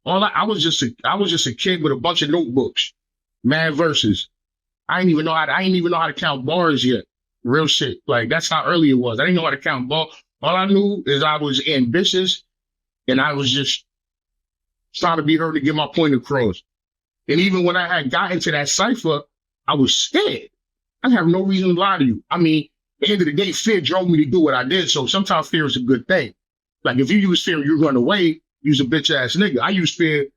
I was just a kid with a bunch of notebooks, mad verses. I didn't even know how to count bars yet. Real shit. Like that's how early it was. I didn't know how to count bars. All I knew is I was ambitious, and I was just trying to be heard to get my point across. And even when I had got into that cipher, I was scared. I have no reason to lie to you. I mean, at the end of the day, fear drove me to do what I did. So sometimes fear is a good thing. Like if you use fear and you run away, use a bitch ass nigga. I use fear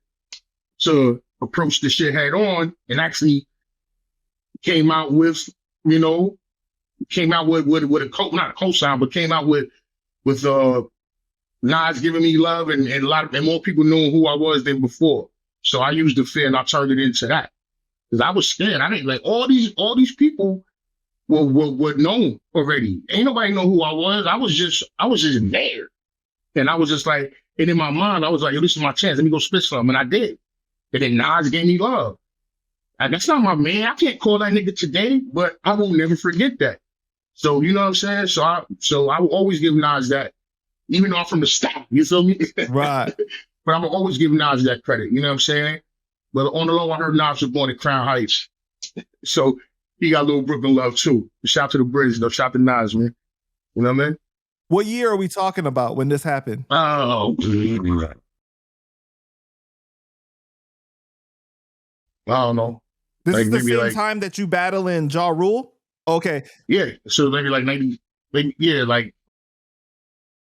to approach the shit head on and actually came out with a not a cosign, but came out with Nas giving me love and more people knowing who I was than before. So I used the fear and I turned it into that. Because I was scared. I didn't like all these people were known already. Ain't nobody know who I was. I was just there. And I was just like, and in my mind, I was like, yo, this is my chance. Let me go spit something. And I did. And then Nas gave me love. And that's not my man. I can't call that nigga today, but I will never forget that. So, you know what I'm saying? So I will always give Nas that, even though I'm from the South, you feel me? Right. But I'm going to always give Nas that credit. You know what I'm saying? But on the low, I heard Nas was born in Crown Heights. So he got a little Brooklyn love too. Shout to the British, though. Shout to Nas, man. You know what I mean? What year are we talking about when this happened? Oh, I don't know. This is the same time that you battle in Ja Rule? Okay. Yeah. So maybe like 90, yeah, like,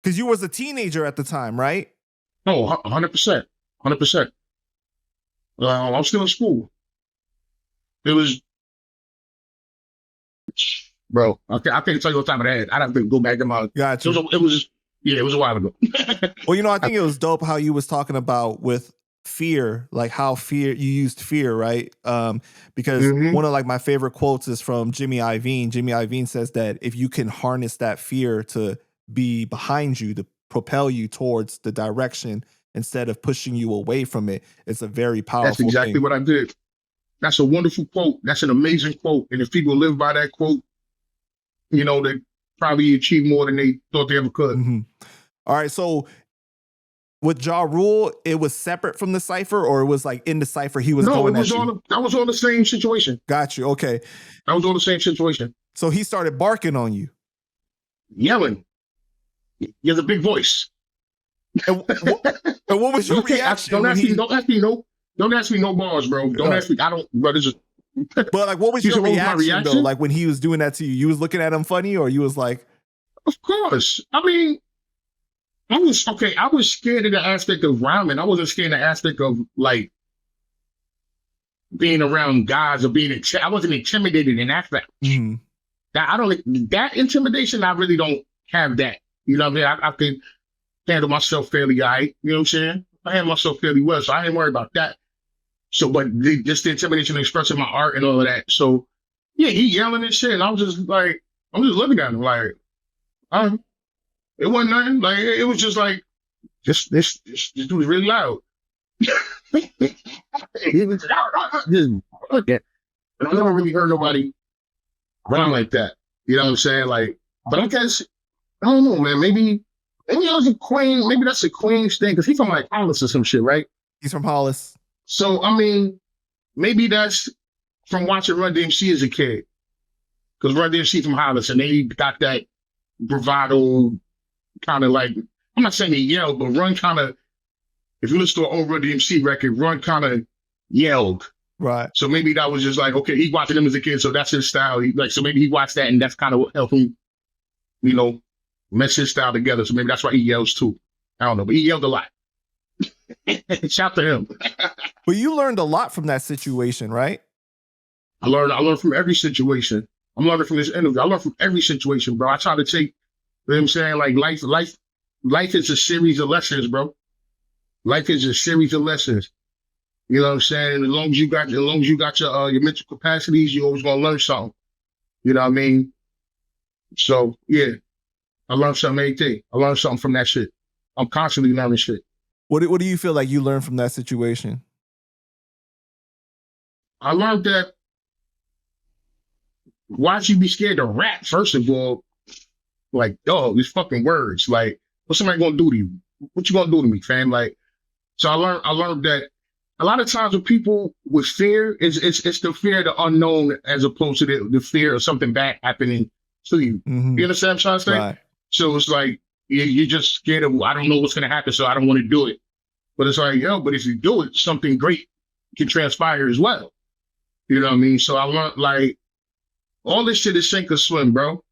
Because you was a teenager at the time, right? no, 100%, 100%. I'm still in school. It was, bro. I can't tell you what time it had. I'd have to go back to my. Gotcha. Yeah, it was a while ago. Well, I think it was dope how you was talking about with fear, like how you used fear, right? Because one of like my favorite quotes is from Jimmy Iovine. Jimmy Iovine says that if you can harness that fear to be behind you, to propel you towards the direction instead of pushing you away from it, it's a very powerful That's exactly thing. what I did. That's a wonderful quote. That's an amazing quote. And if people live by that quote, they probably achieve more than they thought they ever could. Mm-hmm. All right. So with Ja Rule, it was separate from the cipher, or it was like in the cipher he was going at you? That was all the same situation. Got you. Okay. That was all the same situation. So he started barking on you. Yelling. He has a big voice. And what was your reaction? Don't ask me no bars, bro. Don't ask me. I don't, bro. This is. But like, what was your reaction though? Like when he was doing that to you, you was looking at him funny, or you was like, of course. I mean, I was scared of the aspect of rhyming. I wasn't scared of the aspect of like being around guys or I wasn't intimidated in that fact. Mm-hmm. That intimidation, I really don't have that. You know what I mean? I can handle myself fairly all right. You know what I'm saying? I handle myself fairly well, so I ain't worried about that. So, but just the intimidation of expressing my art and all of that. So, yeah, he yelling and shit, and I'm just looking at him like, it wasn't nothing. Like, it was just like, this dude was really loud. He was loud. And I never really heard nobody rhyme like that. You know what I'm saying? Like, but I guess, I don't know, man. Maybe that was a Queen. Maybe that's a Queen's thing, because he's from like Hollis or some shit, right? He's from Hollis. So, I mean, maybe that's from watching Run DMC as a kid. Because Run DMC from Hollis, and they got that bravado kind of like, I'm not saying he yelled, but Run kind of, if you listen to an old Run DMC record, Run kind of yelled. Right. So maybe that was just like, okay, he watching him as a kid, so that's his style. So maybe he watched that, and that's kind of what helped him, mess his style together. So maybe that's why he yells too. I don't know, but he yelled a lot. Shout to him. But you learned a lot from that situation, right? I learned from every situation. I'm learning from this interview. I learned from every situation, bro. I try to take, you know what I'm saying? Like life is a series of lessons, bro. Life is a series of lessons. You know what I'm saying? As long as you got your mental capacities, you're always gonna learn something. You know what I mean? So yeah, I learned something every day. I learned something from that shit. I'm constantly learning shit. What do you feel like you learned from that situation? I learned that why should you be scared to rap, first of all? Like, dog, these fucking words. Like, what's somebody gonna do to you? What you gonna do to me, fam? Like, so I learned that a lot of times with people with fear, it's the fear of the unknown as opposed to the fear of something bad happening to you. Mm-hmm. You understand what I'm trying to say? Right. So it's like, you're just scared of, I don't know what's going to happen, so I don't want to do it. But it's like, but if you do it, something great can transpire as well. You know what I mean? So I learned, like, all this shit is sink or swim, bro.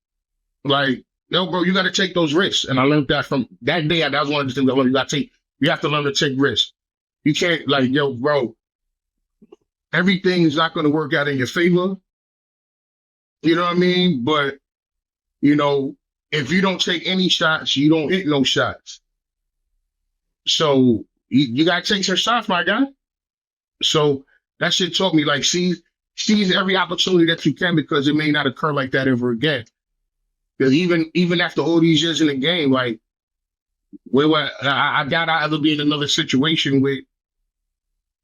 Like, bro, you got to take those risks. And I learned that from that day. That was one of the things I learned. You have to learn to take risks. You can't, like, bro, everything is not going to work out in your favor. You know what I mean? But, if you don't take any shots, you don't hit no shots. So you got to take some shots, my guy. So that shit taught me, like, seize every opportunity that you can, because it may not occur like that ever again. Because even after all these years in the game, like, I doubt I'll ever be in another situation with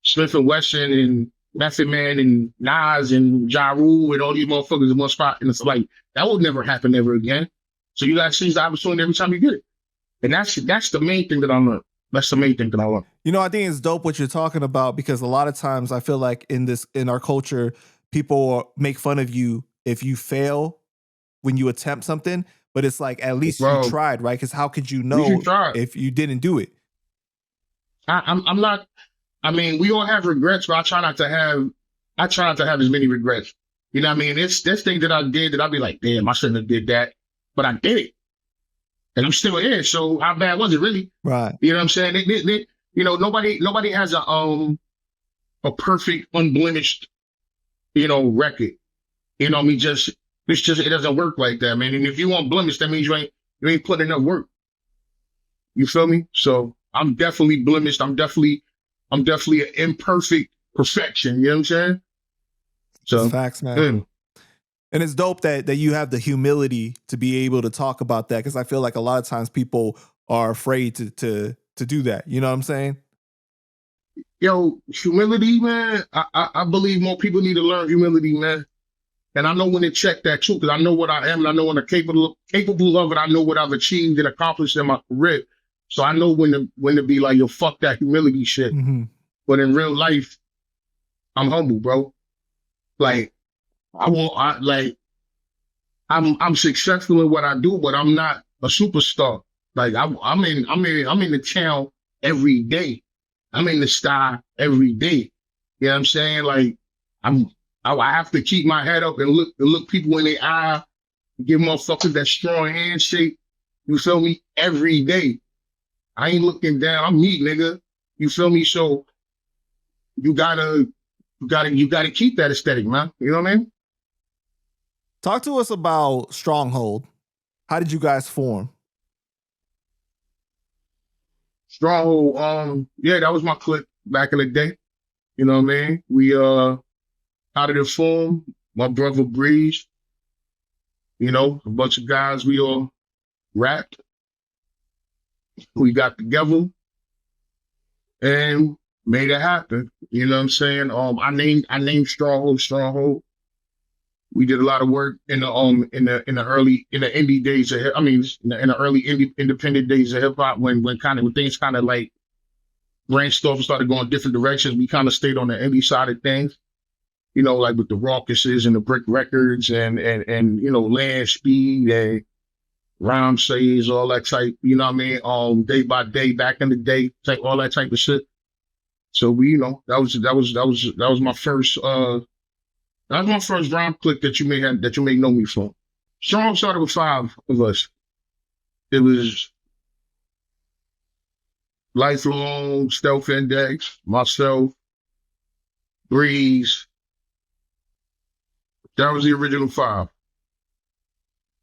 Smith and Wesson and Method Man and Nas and Ja Rule and all these motherfuckers in one spot. And it's like, that will never happen ever again. So you got to seize the opportunity every time you get it. And that's the main thing that I learned. That's the main thing that I learned. I think it's dope what you're talking about, because a lot of times I feel like in our culture, people make fun of you if you fail when you attempt something, but it's like, at least you tried, right? Because how could you know if you didn't do it? I'm not, I mean, we all have regrets, but I try not to have as many regrets. You know what I mean? It's this thing that I did that I'd be like, damn, I shouldn't have did that. but I did it. And I'm still here. So how bad was it really? Right. You know what I'm saying? You know, nobody has a perfect, unblemished, record. You know what I mean? It doesn't work like that, man. And if you want blemish, that means you ain't putting enough work. You feel me? So I'm definitely blemished. I'm definitely an imperfect perfection. You know what I'm saying? So it's facts, man. And it's dope that you have the humility to be able to talk about that, because I feel like a lot of times people are afraid to do that. You know what I'm saying? Yo, humility, man. I believe more people need to learn humility, man. And I know when to check that too, because I know what I am, and I know when I'm capable of it. I know what I've achieved and accomplished in my career. So I know when to be like, yo, fuck that humility shit. Mm-hmm. But in real life, I'm humble, bro. Like I'm successful in what I do, but I'm not a superstar. Like I'm in the town every day. I'm in the sky every day. You know what I'm saying? Like I have to keep my head up and look people in the eye, give motherfuckers that strong handshake. You feel me? Every day. I ain't looking down. I'm me, nigga. You feel me? So you gotta keep that aesthetic, man. You know what I mean? Talk to us about Stronghold. How did you guys form? Stronghold, yeah, that was my clique back in the day. You know what I mean? We out of the form, my brother Breeze, a bunch of guys, we all rapped. We got together and made it happen. You know what I'm saying? I named Stronghold. We did a lot of work in the indie days of in the early independent days of hip hop when things kind of like branched off and started going different directions. We kind of stayed on the indie side of things, like with the Rawkuses and the Brick Records and Land Speed and Rhyme Says, all that type, you know what I mean? Day by Day, back in the day, type, all that type of shit. So we, that was my first rhyme click that you may know me from. Strong started with 5 of us. It was Lifelong, Stealth Index, myself, Breeze. That was the original 5.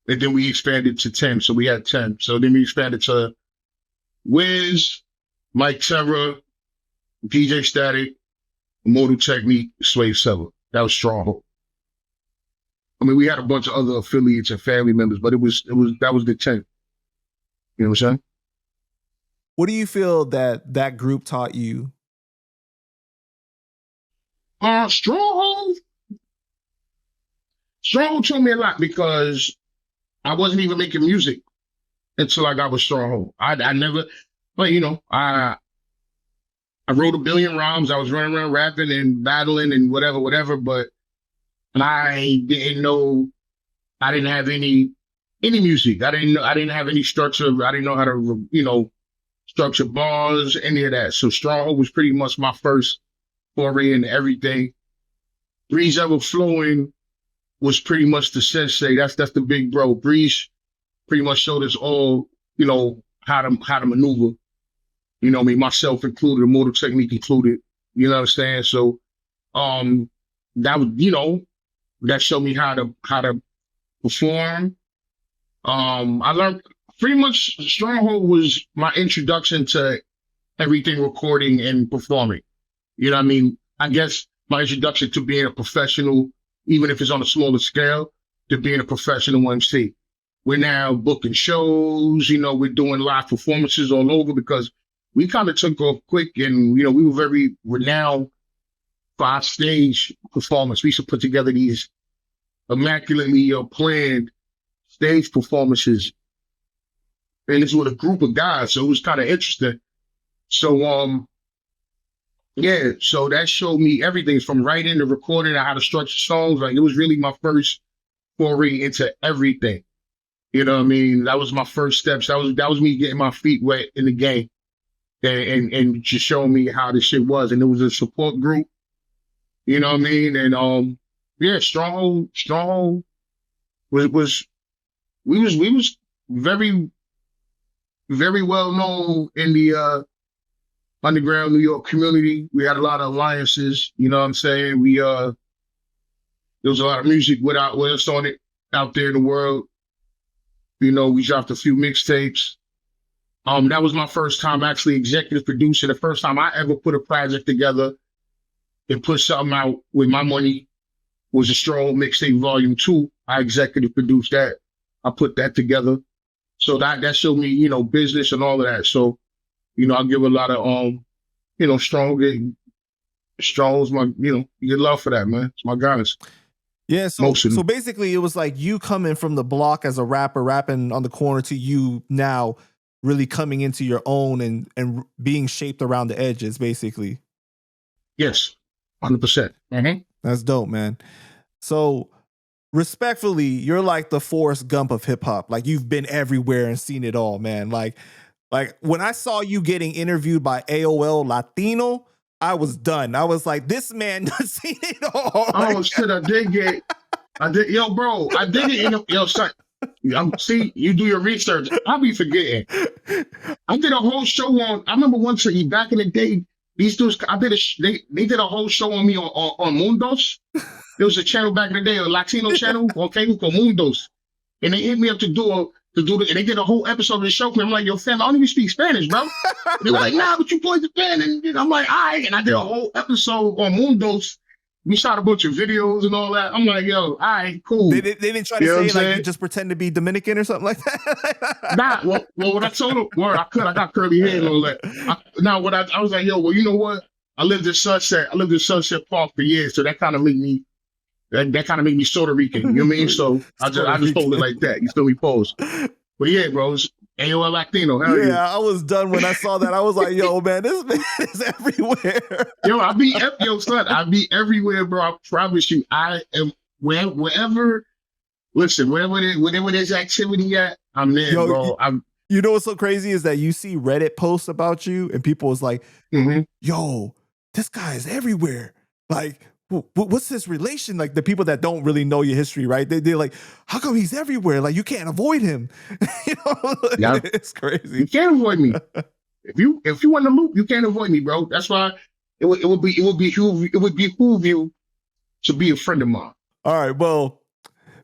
And then we expanded to 10. So we had 10. So then we expanded to Wiz, Mike Terra, DJ Static, Immortal Technique, Slave Seller. That was Stronghold. I mean, we had a bunch of other affiliates and family members, but that was the 10. You know what I'm saying? What do you feel that group taught you? Stronghold taught me a lot because I wasn't even making music until I got with Stronghold. I never, but I wrote a billion rhymes. I was running around rapping and battling and whatever, but I didn't know, I didn't have any music. I didn't have any structure. I didn't know how to, structure bars, any of that. So Stronghold was pretty much my first foray into everything. Breeze Ever Flowing was pretty much the sensei. That's the big bro. Breeze pretty much showed us all, how to maneuver. You know what I mean? Myself included, Immortal Technique included. You know what I'm saying? So that was, that showed me how to perform. I learned pretty much Stronghold was my introduction to everything recording and performing. You know what I mean? I guess my introduction to being a professional, even if it's on a smaller scale, to being a professional MC. We're now booking shows, we're doing live performances all over because we kind of took off quick and, we were very renowned for our stage performance. We used to put together these immaculately planned stage performances. And it's with a group of guys, so it was kind of interesting. So, yeah, so that showed me everything from writing to recording and how to structure songs. Like, it was really my first foray into everything. You know what I mean? That was my first steps. That was me getting my feet wet in the game and just showing me how this shit was. And it was a support group. You know what I mean? And yeah, Stronghold was we was very, very well known in the underground New York community. We had a lot of alliances, you know what I'm saying? There was a lot of music with us on it out there in the world. You know, we dropped a few mixtapes. That was my first time actually executive producing. The first time I ever put a project together and put something out with my money was a Stronghold mixtape volume 2. I executive produced that. I put that together. So that showed me, you know, business and all of that. So, you know, I give a lot of you know, Strong's my, you know, you get love for that, man. It's my guys. Yeah, so basically it was like you coming from the block as a rapper, rapping on the corner, to you now really coming into your own and being shaped around the edges, basically. Yes, 100%. Mm-hmm. That's dope, man. So respectfully, you're like the Forrest Gump of hip hop. Like, you've been everywhere and seen it all, man. Like when I saw you getting interviewed by AOL Latino, I was done. I was like, this man done seen it all. Oh shit, I did, yo, bro, I did it yo, son. See, you do your research. I'll be forgetting. I did a whole show I remember once back in the day, these dudes, they did a whole show on me on Mundos. There was a channel back in the day, a Latino channel on cable called Mundos. And they hit me up to do and they did a whole episode of the show. I'm like, yo, fam, I don't even speak Spanish, bro. They were like, nah, but you play the band. And I'm like, all right. And I did a whole episode on Mundos. We shot a bunch of videos and all that. I'm like, yo, all right, cool. They didn't try to say like you just pretend to be Dominican or something like that? Nah, well, what I told them, I got curly hair and all that. I was like, yo, well, you know what? I lived in Sunset Park for years, so that kind of made me Puerto Rican. You know what I mean? So I just hold it like that. You feel me? Pose. But yeah, bro, it's AOL Latino. Hell yeah, I was done when I saw that. I was like, yo, man, this man is everywhere. Yo, son, I be everywhere, bro. I promise you. I am wherever there's activity at, I'm there, yo, bro. You know what's so crazy is that you see Reddit posts about you and people is like, yo, this guy is everywhere. Like, what's his relation? Like, the people that don't really know your history, right? They're like, how come he's everywhere? Like, you can't avoid him. You know, yeah. It's crazy. You can't avoid me. If you want to loop, you can't avoid me, bro. That's why it would behoove you to be a friend of mine. All right, well,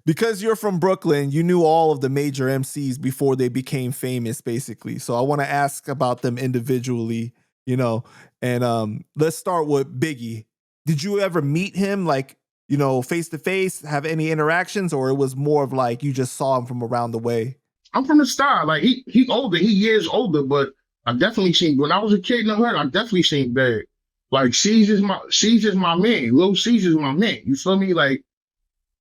because you're from Brooklyn, you knew all of the major MCs before they became famous, basically. So I want to ask about them individually, you know, and let's start with Biggie. Did you ever meet him, like, you know, face to face, have any interactions, or it was more of like you just saw him from around the way? I'm from the Star. Like, he older, he years older, but I definitely seen, when I was a kid in the hood, I definitely seen Big. Like, Caesar's my man. Lil Caesar's my man. You feel me? Like,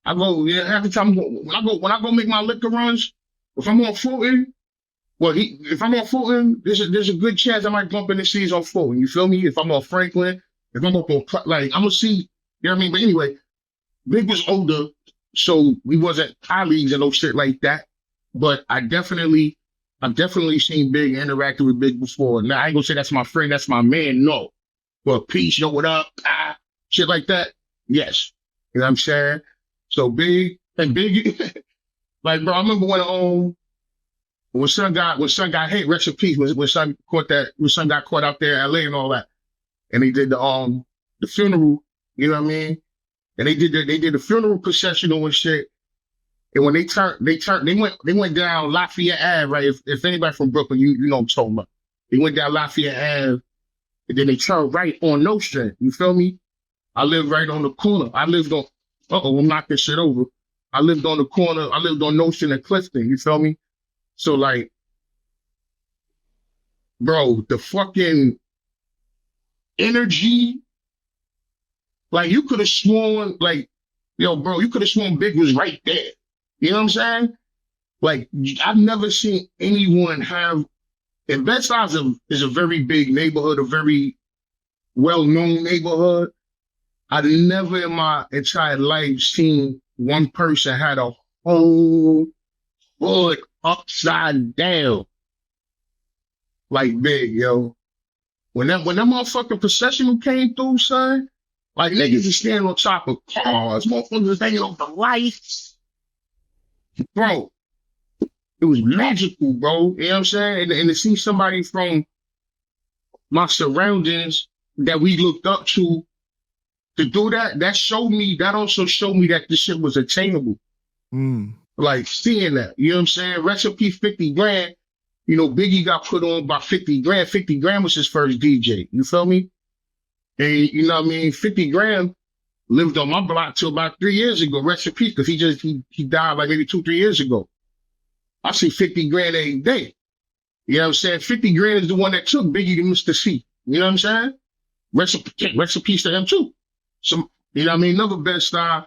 I go, every time when I go make my liquor runs, if I'm on Fulton, if I'm on Fulton, there's a good chance I might bump into Caesar on Fulton. You feel me? If I'm on Franklin, if I'm up on, like, I'm gonna see, you know what I mean? But anyway, Big was older, so we wasn't colleagues and no shit like that. But I've definitely seen Big, interacted with Big before. Now, I ain't gonna say that's my friend, that's my man, no. But peace, yo, what up? Shit like that, yes. You know what I'm saying? So Big, like, bro, I remember when son got hit, rest in peace, when son got caught out there in LA and all that. And they did the funeral, you know what I mean? And they did the funeral processional and shit. And when they went down Lafayette Ave, right? If anybody from Brooklyn, you know what I'm talking about. They went down Lafayette Ave, and then they turned right on Nostrand. You feel me? I lived right on the corner. I'm knocking shit over. I lived on the corner. I lived on Nostrand and Clifton. You feel me? So, like, bro, the fucking energy, like, you could have sworn, like, yo, bro, you could have sworn Big was right there. You know what I'm saying? Like, I've never seen anyone have, and Bed-Stuy is a very big neighborhood, a very well-known neighborhood. I've never in my entire life seen one person had a whole foot upside down like Big, yo. When that motherfucking processional came through, son, like, niggas is standing on top of cars, motherfuckers is hanging off the lights. Bro, it was magical, bro. You know what I'm saying? And to see somebody from my surroundings that we looked up to do that, that also showed me that this shit was attainable. Like seeing that, you know what I'm saying? Recipe 50 grand, you know, Biggie got put on by 50 grand. 50 grand was his first DJ. You feel me? And you know what I mean? 50 grand lived on my block till about 3 years ago. Rest in peace, because he died like maybe 2-3 years ago. I see 50 grand every day. You know what I'm saying? 50 grand is the one that took Biggie to Mr. C. You know what I'm saying? Rest in peace to him too. Some, you know what I mean? Another Bed-Stuy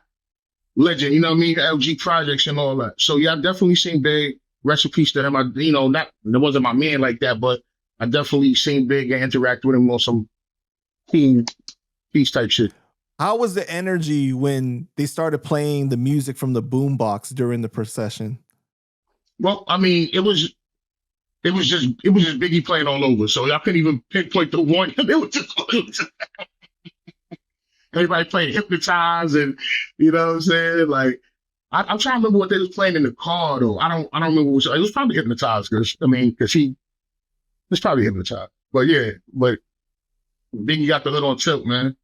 legend, you know what I mean? LG projects and all that. So yeah, I've definitely seen Big. Rest in peace to him. That wasn't my man like that, but I definitely seen Big and interact with him on some peace type shit. How was the energy when they started playing the music from the boombox during the procession? Well, I mean, it was just Biggie playing all over. So I couldn't even pinpoint the one. It was just everybody playing Hypnotize, and you know what I'm saying? Like, I'm trying to remember what they was playing in the car though. I don't remember what it was probably Hypnotize, because he was probably Hypnotized. But yeah, but Biggie got the hood on tilt, man.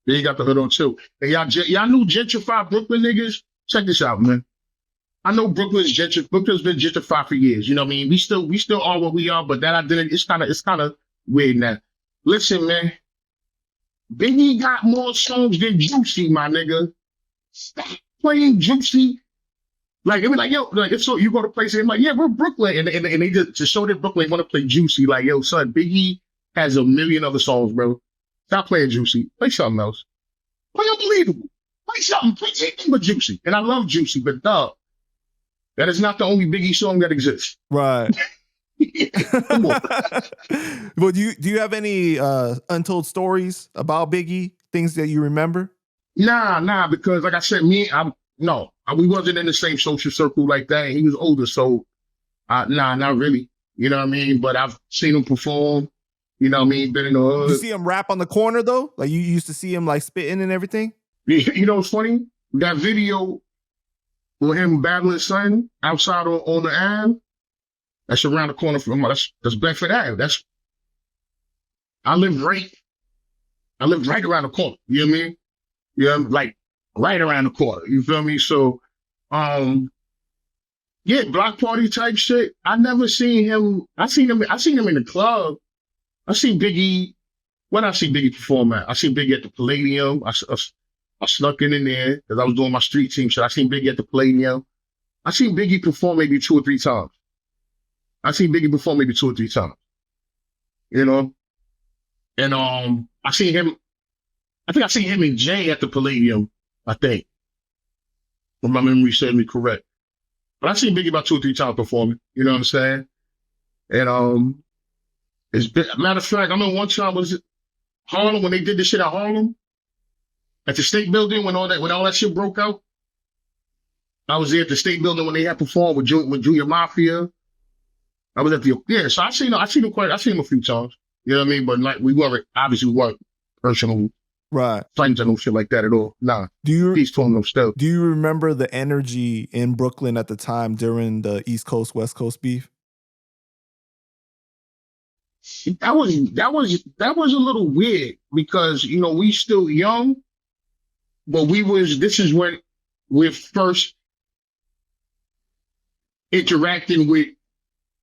Biggie got the hood on tilt. And y'all knew gentrified Brooklyn niggas? Check this out, man. I know Brooklyn's been gentrified for years. You know what I mean? We still are what we are, but that identity, it's kind of weird now. Listen, man. Biggie got more songs than Juicy, my nigga. Stop playing Juicy. Like, I mean, like, yo, like, so you go to places, and like, yeah, we're Brooklyn. And they just, to show that Brooklyn want to play Juicy, like, yo, son, Biggie has a million other songs, bro. Stop playing Juicy. Play something else. Play Unbelievable. Play something. Play anything but Juicy. And I love Juicy, but dog, that is not the only Biggie song that exists. Right. Come on. Well, do you have any untold stories about Biggie? Things that you remember? Nah, because like I said, we wasn't in the same social circle like that. He was older, so not really. You know what I mean? But I've seen him perform. You know what I mean? Been in the hood. You see him rap on the corner though? Like you used to see him like spitting and everything? You know what's funny? That video with him battling son outside on the Ave, that's around the corner from that's Bedford Ave. I live right around the corner. You know what I mean? Yeah, like right around the corner. You feel me? So yeah, block party type shit. I never seen him. I seen him in the club. I seen Biggie. When I see Biggie perform at, I seen Biggie at the Palladium. I snuck in there because I was doing my street team shit. I seen Biggie at the Palladium. I seen Biggie perform maybe 2 or 3 times. You know? And I think I seen him and Jay at the Palladium, I think. If my memory serves me correct. But I seen Biggie about 2 or 3 times performing. You know what I'm saying? And matter of fact, I remember one time was it Harlem when they did this shit at Harlem at the State Building when all that shit broke out. I was there at the State Building when they had performed with Junior Mafia. I was at so I seen him a few times. You know what I mean? But like we weren't personal friends and no shit like that at all. Nah. Peace to him, no still. Do you remember the energy in Brooklyn at the time during the East Coast West Coast beef? That was a little weird because, you know, we still young, but this is when we're first interacting with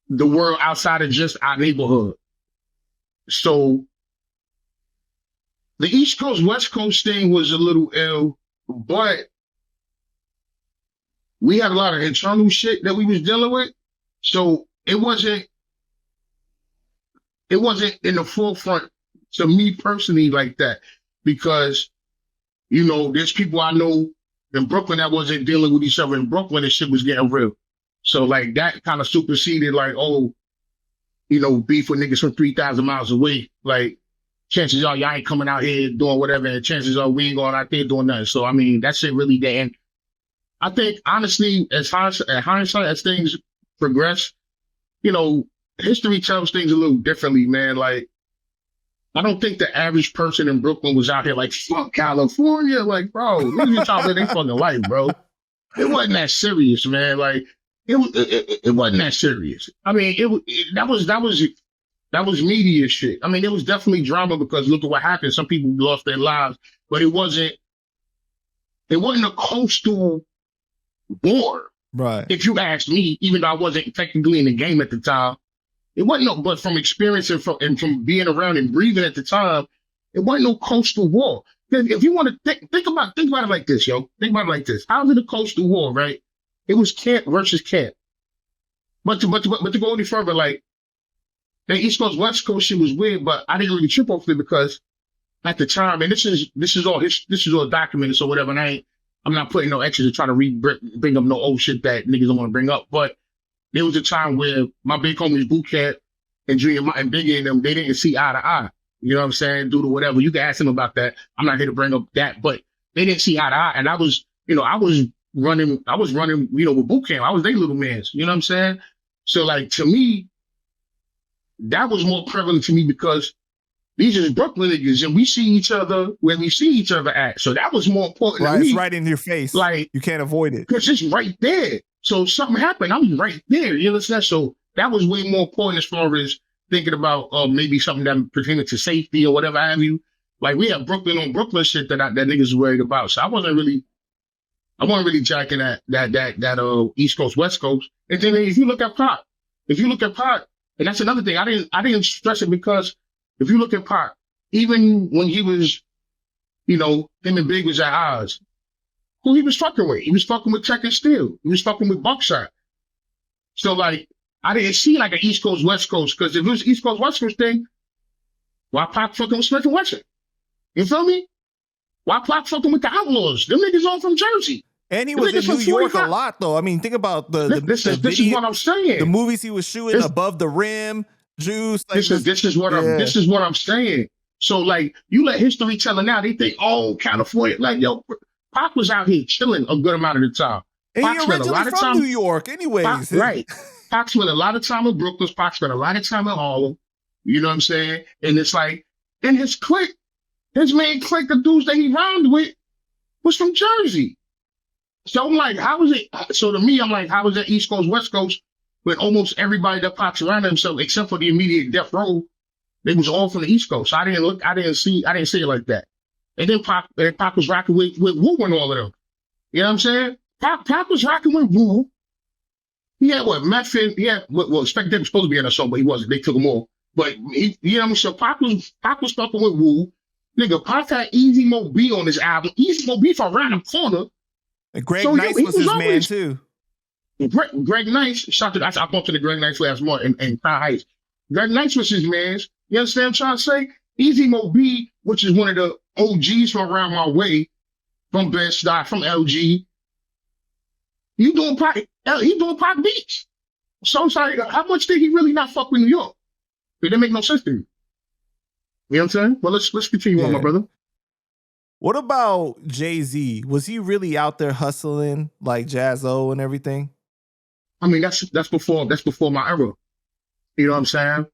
the world outside of just our neighborhood. So the East Coast, West Coast thing was a little ill, but we had a lot of internal shit that we was dealing with. So it wasn't in the forefront to me personally like that because, you know, there's people I know in Brooklyn that wasn't dealing with each other in Brooklyn and shit was getting real. So like that kind of superseded like, oh, you know, beef with niggas from 3,000 miles away. Like chances are y'all ain't coming out here doing whatever and chances are we ain't going out there doing nothing. So, I mean, that shit really did. And I think honestly, as hindsight, as things progress, you know, history tells things a little differently, man. Like, I don't think the average person in Brooklyn was out here like, fuck California. Like, bro, niggas trying to live their fucking life, bro. It wasn't that serious, man. Like, it wasn't that serious. I mean, that was media shit. I mean, it was definitely drama because look at what happened. Some people lost their lives, but it wasn't a coastal war. Right. If you ask me, even though I wasn't technically in the game at the time, it wasn't no, but from experience and from being around and breathing at the time, it wasn't no coastal war. If you want to think about it like this, yo. Think about it like this. How's it a coastal war, right? It was camp versus camp. But to go any further, like the East Coast West Coast shit was weird, but I didn't really trip off it because at the time, and this is all documented, so whatever. And I'm not putting no extras to try to bring up no old shit that niggas don't want to bring up. But there was a time where my big homies Boot Camp and Junior and Biggie and them, they didn't see eye to eye. You know what I'm saying? Due to whatever. You can ask them about that. I'm not here to bring up that, but they didn't see eye to eye. And I was running, with Boot Camp. I was their little mans. You know what I'm saying? So like to me, that was more prevalent to me because these are Brooklyn niggas, and we see each other when we see each other at. So that was more important to me. It's right in your face. Like, you can't avoid it. Because it's right there. So something happened, I'm right there. You understand? So that was way more important as far as thinking about maybe something that pertained to safety or whatever have you. Like, we have Brooklyn on Brooklyn shit that niggas was worried about. So I wasn't really jacking that East Coast, West Coast. And then if you look at Pac, and that's another thing, I didn't stress it because if you look at Pac, even when he was, him and Big was at odds, who he was fucking with? He was fucking with Tech and Steel. He was fucking with Buckshot. So like, I didn't see like an East Coast, West Coast, because if it was East Coast, West Coast thing, why Pac fucking with Smith and Wesson? You feel me? Why Pac fucking with the Outlaws? Them niggas all from Jersey. And he was in New York a lot, though. I mean, think about this is what I'm saying. The movies he was shooting, Above the Rim, Juice. Like this is what I'm saying. So like, you let history tell now, they think, oh, California, like yo, Pac was out here chilling a good amount of the time. And he originally from New York, anyways. Right. Pac spent a lot of time in Brooklyn. Pac spent a lot of time in Harlem. You know what I'm saying? And it's like, and his main clique of dudes that he rhymed with was from Jersey. So I'm like, how is it? So to me, I'm like, how is that East Coast, West Coast, when almost everybody that Pac surrounded himself, except for the immediate death row, they was all from the East Coast. So I didn't see it like that. And then Pac was rocking with Wu and all of them. You know what I'm saying? Pac was rocking with Wu. He had what, Method? Well, Spec Dip was supposed to be in a song, but he wasn't. They took him off. But you know what I mean? So Pac was fucking with Wu. Nigga, Pac had Easy Mo B on his album. Easy Mo B from around the corner. And Greg Nice was his man too. Greg Nice, I bumped to the Greg Nice last month in Crown Heights. Greg Nice was his man. You understand what I'm trying to say? Easy Mo B, which is one of the OGs from around my way, from Bed-Stuy, from LG. He doing Pac beats. So I'm sorry, how much did he really not fuck with New York? It didn't make no sense to me. You know what I'm saying? Well, let's continue on, my brother. What about Jay-Z? Was he really out there hustling like Jaz-O and everything? I mean, that's before my era. You know what I'm saying?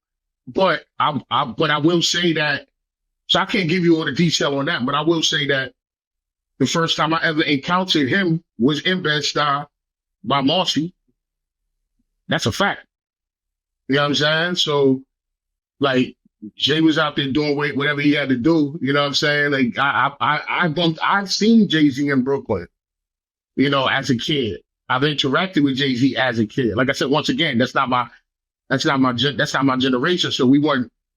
But I will say that, so I can't give you all the detail on that, but I will say that the first time I ever encountered him was in Bed-Stuy by Marcy. That's a fact. You know what I'm saying? So, like, Jay was out there doing whatever he had to do. You know what I'm saying? Like, I've seen Jay-Z in Brooklyn, as a kid. I've interacted with Jay-Z as a kid. Like I said, once again, that's not my generation. So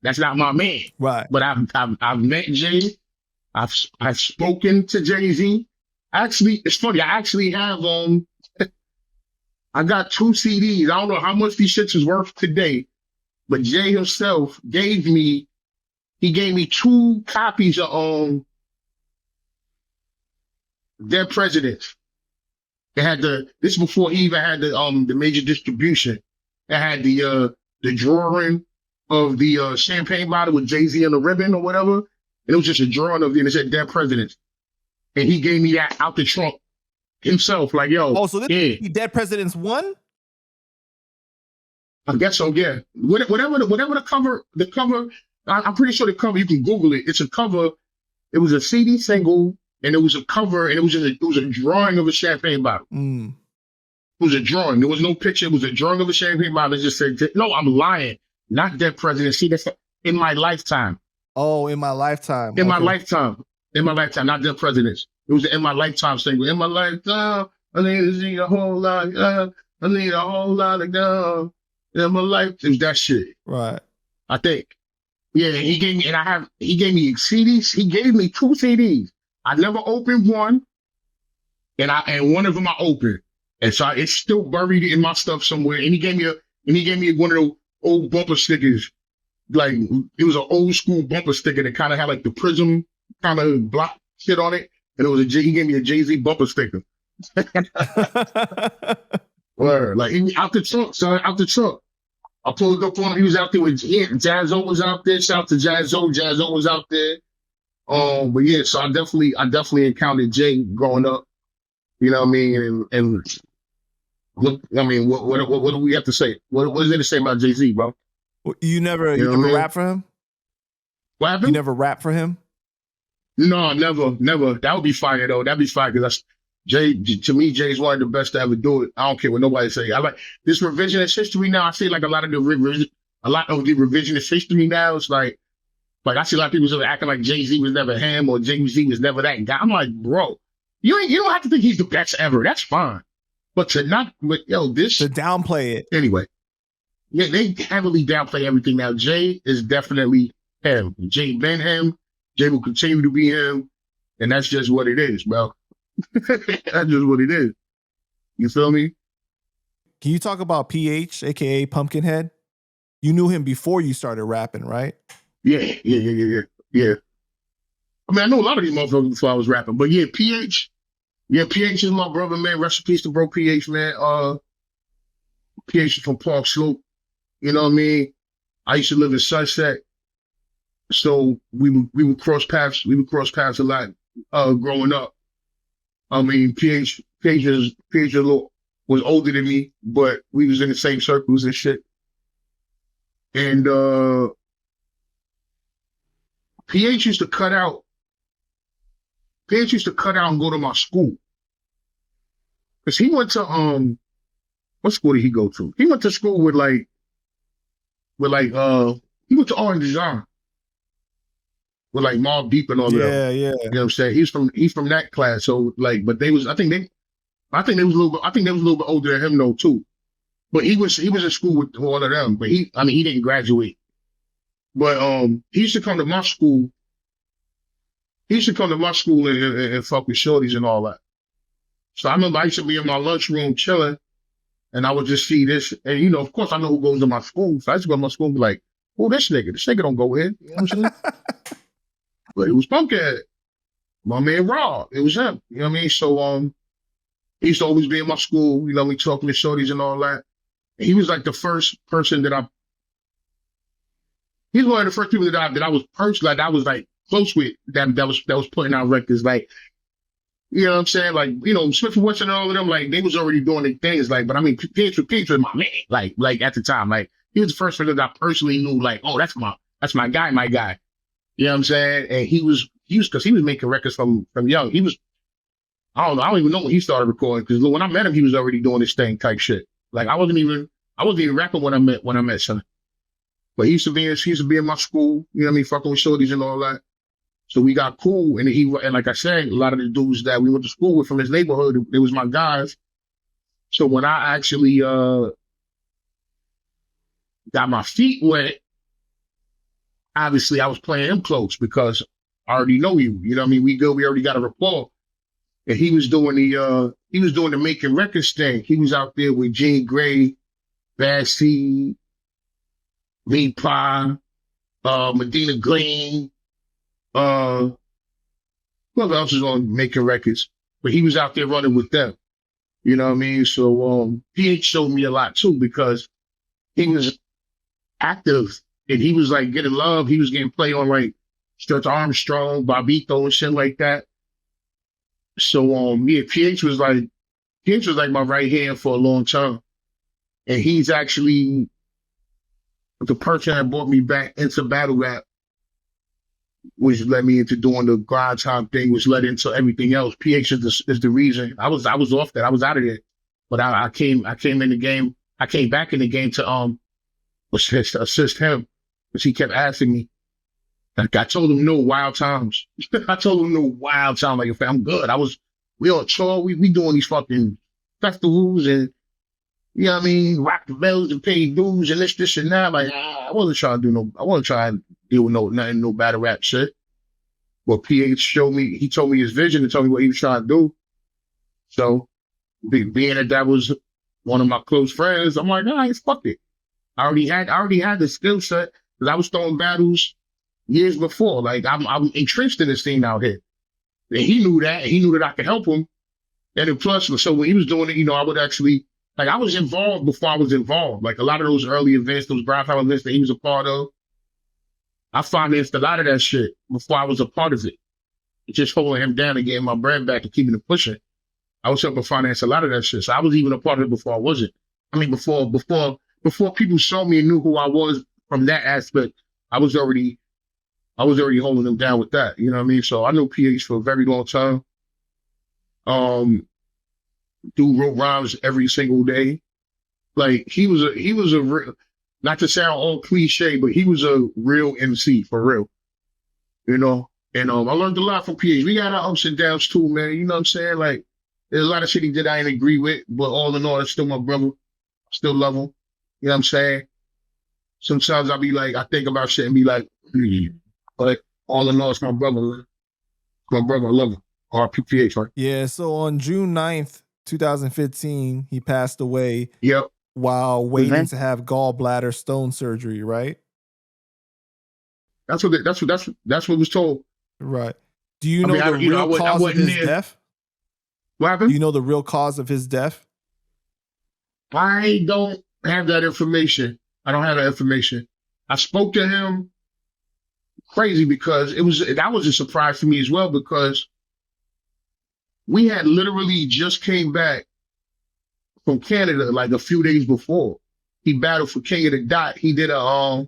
that's not my man. Right. But I've met Jay. I've spoken to Jay-Z. Actually, it's funny. I actually have, I got 2 CDs. I don't know how much these shits is worth today, but Jay himself gave me 2 copies of, Dead Presidents. They had this before he even had the major distribution. It had the drawing of the champagne bottle with Jay-Z and the ribbon or whatever. And it was just a drawing of it, and it said Dead Presidents. And he gave me that out the trunk himself, like, yo. Oh, so this is Dead Presidents 1? I guess so, yeah. Whatever the cover, I'm pretty sure the cover, you can Google it. It's a cover. It was a CD single, and it was a cover, and it was a drawing of a champagne bottle. Mm. was a drawing. There was no picture. It was a drawing of a champagne bottle. It just said, no, I'm lying. Not dead president. See, that's in my lifetime. Oh, in my lifetime. In my lifetime. In my lifetime, not dead presidents. It was an in my lifetime single. In my lifetime, I need to see a whole lot. I need a whole lot of love. In my life, it was that shit. Right. I think. Yeah, he gave me, he gave me CDs. He gave me 2 CDs. I never opened one, and one of them I opened, and so it's still buried in my stuff somewhere. And he gave me one of those old bumper stickers, like it was an old school bumper sticker that kind of had like the prism kind of block shit on it, and he gave me a Jay-Z bumper sticker. Word, like out the trunk, son, out the trunk. I pulled up on him. He was out there with Jazzo was out there. Shout out to Jazzo. Jazzo was out there. But yeah, so I definitely encountered Jay growing up. You know what I mean? And look, I mean, what do we have to say? What is there to say about Jay-Z, bro? You never rap for him? What happened? You never rap for him? No, never. That would be fire though. That'd be fire because to me, Jay's one of the best to ever do it. I don't care what nobody say. I like this revisionist history now. I see like a lot of the revisionist history now. It's like I see a lot of people sort of acting like Jay-Z was never him or Jay-Z was never that guy. I'm like, bro, you don't have to think he's the best ever. That's fine. But to downplay it. Anyway. Yeah, they heavily downplay everything now. Jay is definitely him. Jay been him. Jay will continue to be him. And that's just what it is, bro. That's just what it is. You feel me? Can you talk about PH, aka Pumpkinhead? You knew him before you started rapping, right? Yeah. I mean, I know a lot of these motherfuckers before I was rapping, but yeah, PH. Yeah, PH is my brother, man. Rest in peace to bro PH, man. PH is from Park Slope. You know what I mean? I used to live in Sunset. So we would cross paths. We would cross paths a lot growing up. I mean, PH was older than me, but we was in the same circles and shit. And PH used to cut out and go to my school. Cause he went to what school did he go to? He went to school he went to art and design. With like Mobb Deep and all that. Yeah. You know what I'm saying? He's from that class. So like, but they was I think they was a little bit older than him though too. But he was in school with all of them. But he didn't graduate. But he used to come to my school. He used to come to my school and fuck with shorties and all that. So I remember I used to be in my lunchroom chilling, and I would just see this. And you know, of course, I know who goes to my school. So I used to go to my school and be like, "Oh, this nigga don't go here." You know what I'm saying? But it was Pumpkinhead. My man Rob. It was him. You know what I mean? So he used to always be in my school, you know, we talking to shorties and all that. And he was like the first person he's one of the first people that I was personally, like I was like close with that was putting out records. Like, you know what I'm saying? Like, you know, Smith and Wesson and all of them, like they was already doing their things. Like, but I mean, Peach was my man. Like at the time, like he was the first person that I personally knew, like, oh, that's my guy. You know what I'm saying? And he was because he was making records from young. He was, I don't even know when he started recording, because when I met him, he was already doing this thing type shit. Like I wasn't even rapping when I met son. But he used to be in my school, you know what I mean, fucking with shorties and all that. So we got cool, and like I said, a lot of the dudes that we went to school with from his neighborhood, they was my guys. So when I actually got my feet wet, obviously I was playing him close because I already know you. You know what I mean? We already got a rapport. And he was doing the making records thing. He was out there with Gene Gray, Bad Seed, Lee Pie, Medina Green, whoever else was on making records. But he was out there running with them. You know what I mean? So PH showed me a lot too, because he was active and he was like getting love. He was getting play on like Stretch Armstrong, Bobito and shit like that. So yeah, PH was like my right hand for a long time. And he's actually the person that brought me back into battle rap, which led me into doing the grind time thing, which led into everything else. PH is the reason. I was off that. I was out of there. But I came in the game. I came back in the game to assist him, because he kept asking me. Like, I told him no wild times. I told him no wild time. Like, if I'm good, we on tour. We doing these fucking festivals and, you know what I mean, rock the bells and pay dues and this and that. Like, I wasn't trying to deal with no battle rap shit. But PH showed me, he told me his vision and told me what he was trying to do. So, being that was one of my close friends, I'm like, all right, fuck it. I already had the skill set, because I was throwing battles years before. Like, I'm entrenched in the scene out here. And he knew that. He knew that I could help him. And then plus, so when he was doing it, I would actually, like, I was involved before I was involved. Like, a lot of those early events, those grind power events that he was a part of, I financed a lot of that shit before I was a part of it. Just holding him down and getting my brand back and keeping it pushing. I was helping finance a lot of that shit. So I was even a part of it before I wasn't. I mean, before people saw me and knew who I was from that aspect, I was already holding them down with that. You know what I mean? So I knew PH for a very long time. Dude wrote rhymes every single day. Like, he was a real, not to sound all cliche, but he was a real MC for real. And I learned a lot from PH. We got our ups and downs too, man. You know what I'm saying? Like, there's a lot of shit he did I didn't agree with, but all in all, it's still my brother. Still love him. You know what I'm saying? Sometimes I'll be like, I think about shit and be like, but all in all, it's my brother. Man. My brother, I love him. RPPH, right? Yeah, so on June 9th, 2015, he passed away. Yep. While waiting to have gallbladder stone surgery, right? That's what was told. Right. Do you know the real cause of his death? What happened? Do you know the real cause of his death? I don't have that information. I don't have that information. I spoke to him crazy because that was a surprise to me as well, because we had literally just came back from Canada like a few days before. He battled for King of the Dot. He did I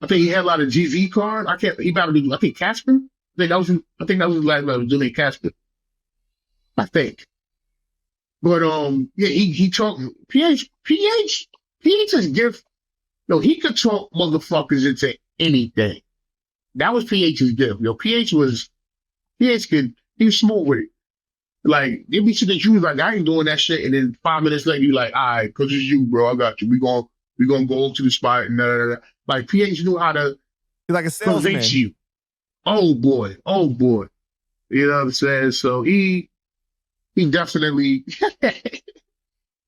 think he had a lot of GZ card. He battled, I think, Casper. I think that was his last battle, doing Casper. I think. But yeah, he talked PH's gift. No, he could talk motherfuckers into anything. That was PH's gift. PH was smooth with it. Like, there'd be shit that you was like, I ain't doing that shit, and then 5 minutes later, you like, all right, cause it's you, bro. I got you. We gonna go to the spot and like, PH knew how to like a salesman. Convince you. Oh boy. You know what I'm saying? So he definitely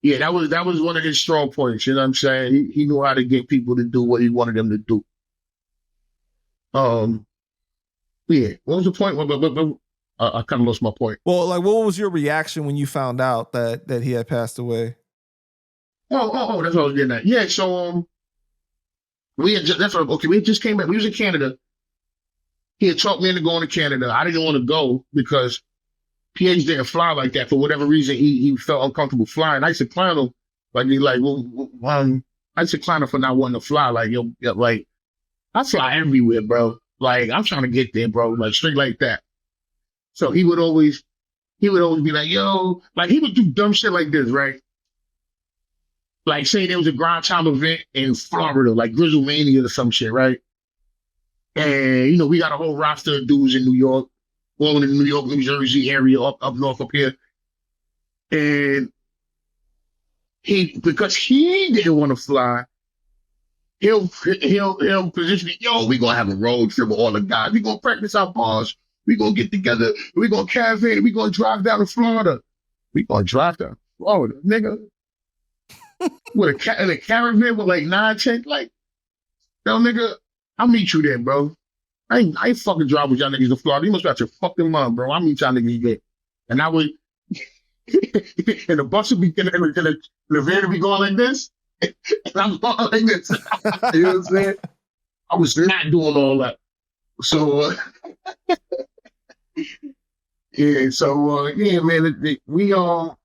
yeah, that was one of his strong points, you know what I'm saying? He knew how to get people to do what he wanted them to do. Yeah, what was the point? I kind of lost my point. Well, like, what was your reaction when you found out that he had passed away? Oh, that's what I was getting at. Yeah, so we had just came back. We was in Canada. He had talked me into going to Canada. I didn't want to go because PH didn't fly like that for whatever reason. He felt uncomfortable flying. I used to clown him, I used to clown him for not wanting to fly. Like, like, I fly everywhere, bro. Like, I'm trying to get there, bro. Like, straight like that. So he would always be like, yo, like, he would do dumb shit like this, right? Like, say there was a grind time event in Florida, like Grizzlemania or some shit, right? And, we got a whole roster of dudes in New York, all in the New York, New Jersey area, up north up here. And because he didn't want to fly, he'll position it, yo, we gonna have a road trip with all the guys. We gonna practice our bars. We gonna get together. We gonna caravan. We gonna drive down to Florida. We gonna drive down to Florida, nigga. With a caravan with like 9, 10, like, yo, nigga, I'll meet you there, bro. I ain't fucking drive with y'all niggas to Florida. You must be out your fucking mind, bro. I'll meet y'all niggas there. And I would, and the bus would be, and the van would be going like this. And I'm going like this. You know what I'm saying? I was not doing all that. So, yeah, so, yeah, man, we all,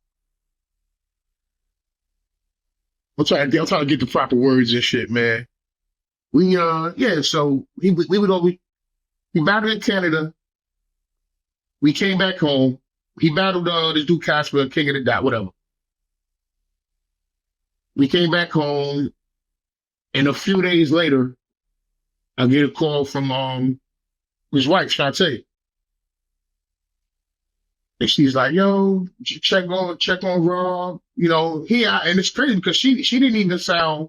I'm trying to get the proper words and shit, man. We, yeah, so we battled in Canada. We came back home. He battled this dude Casper, King of the Dot, whatever. we came back home, and a few days later, I get a call from his wife, Shantae. And she's like, yo, check on Rob. You know, and it's crazy because she didn't even sound,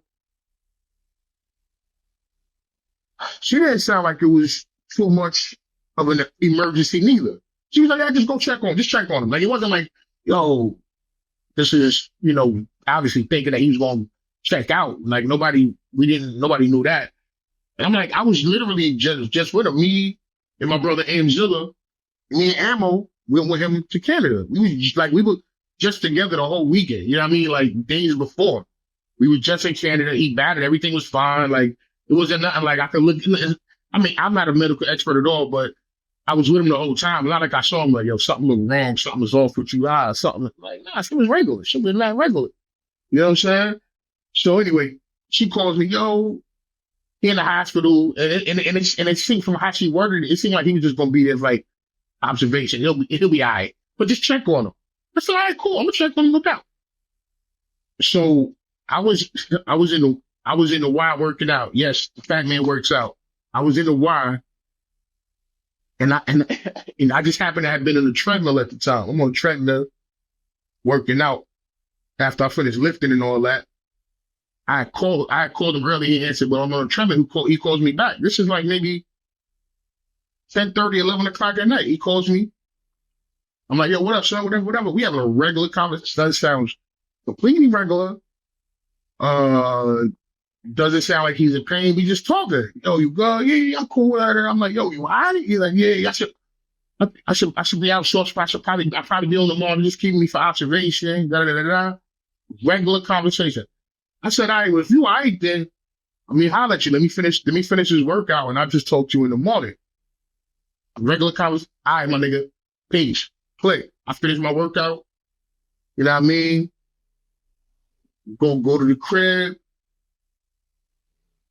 she didn't sound like it was too much of an emergency neither. She was like, yeah, just check on him. Like, it wasn't like, yo, this is, obviously thinking that he was going to check out. Like, nobody knew that. And I'm like, I was literally just with him, me and my brother Amzilla, me and Ammo went with him to Canada. We were just together the whole weekend. You know what I mean? Like, days before. We were just in Canada. He batted. Everything was fine. Like, it wasn't nothing like I could look. I mean, I'm not a medical expert at all, but I was with him the whole time. Not like I saw him like, yo, something looked wrong. Something was off with you eyes. Something like, nah, she was regular. She was not regular. You know what I'm saying? So anyway, she calls me, yo, he in the hospital. And it seemed from how she worded it, it seemed like he was just going to be there for like observation. He'll be all right. But just check on him. I said, all right, cool. I'm going to check on him, look out. So I was in the Y working out. Yes, the fat man works out. I was in the Y, and I just happened to have been on the treadmill at the time. I'm on the treadmill working out. After I finished lifting and all that, I called him early. He answered, "Well, I'm on the treadmill." He calls me back. This is like maybe 10:30, 11 o'clock at night. He calls me. I'm like, yo, what up, son? Whatever. We having a regular conversation. That sounds completely regular. Doesn't sound like he's in pain. We just talking. Yo, you go? Yeah, I'm cool with her. I'm like, yo, you all right? He's like, yeah, I should be out short. I'll probably be on the morning, just keeping me for observation. Regular conversation. I said, all right, well, if you all right, then holler at you. Let me finish this workout, and I'll just talk to you in the morning. Regular conversation. All right, my nigga. Peace. Click. I finished my workout. You know what I mean? Go to the crib.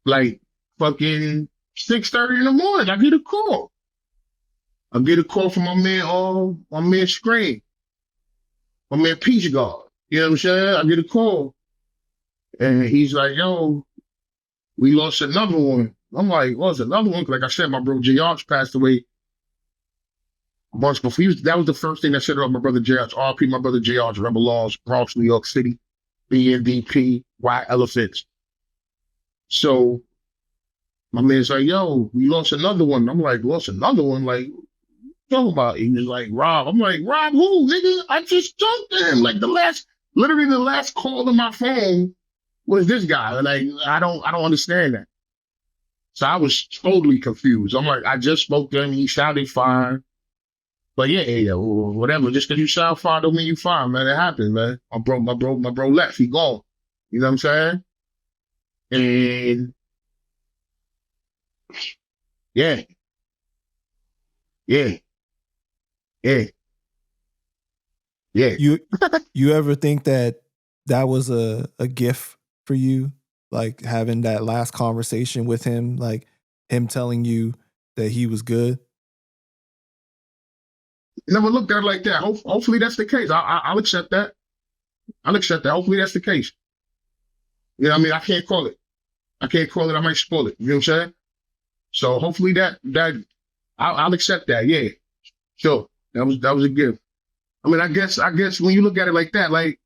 Like fucking 6:30 in the morning. I get a call. From my man Screen. My man Peach Guard. You know what I'm saying? I get a call. And he's like, yo, we lost another one. I'm like, lost another one? Like I said, my bro JR's passed away a bunch before. That was the first thing I said about my brother JR's. RP, my brother JR's Rebel Laws, Bronx, New York City, BNDP, White Elephants. So my man's like, yo, we lost another one. I'm like, lost another one? Like, what you talking about? He was like, Rob. I'm like, Rob who, nigga? I just talked to him. Like literally the last call on my phone was this guy. Like, I don't understand that. So I was totally confused. I'm like, I just spoke to him. He sounded fine. But yeah, whatever. Just because you sound fine don't mean you fine, man. It happened, man. My bro left. He gone. You know what I'm saying? And yeah. You ever think that was a gift for you? Like having that last conversation with him, like him telling you that he was good? Never looked at it like that. Hopefully that's the case. I'll accept that. Hopefully that's the case. You know what I mean? I can't call it. I might spoil it. You know what I'm saying? So hopefully that I'll accept that. Yeah, sure. That was a gift. I mean, I guess when you look at it like that, like,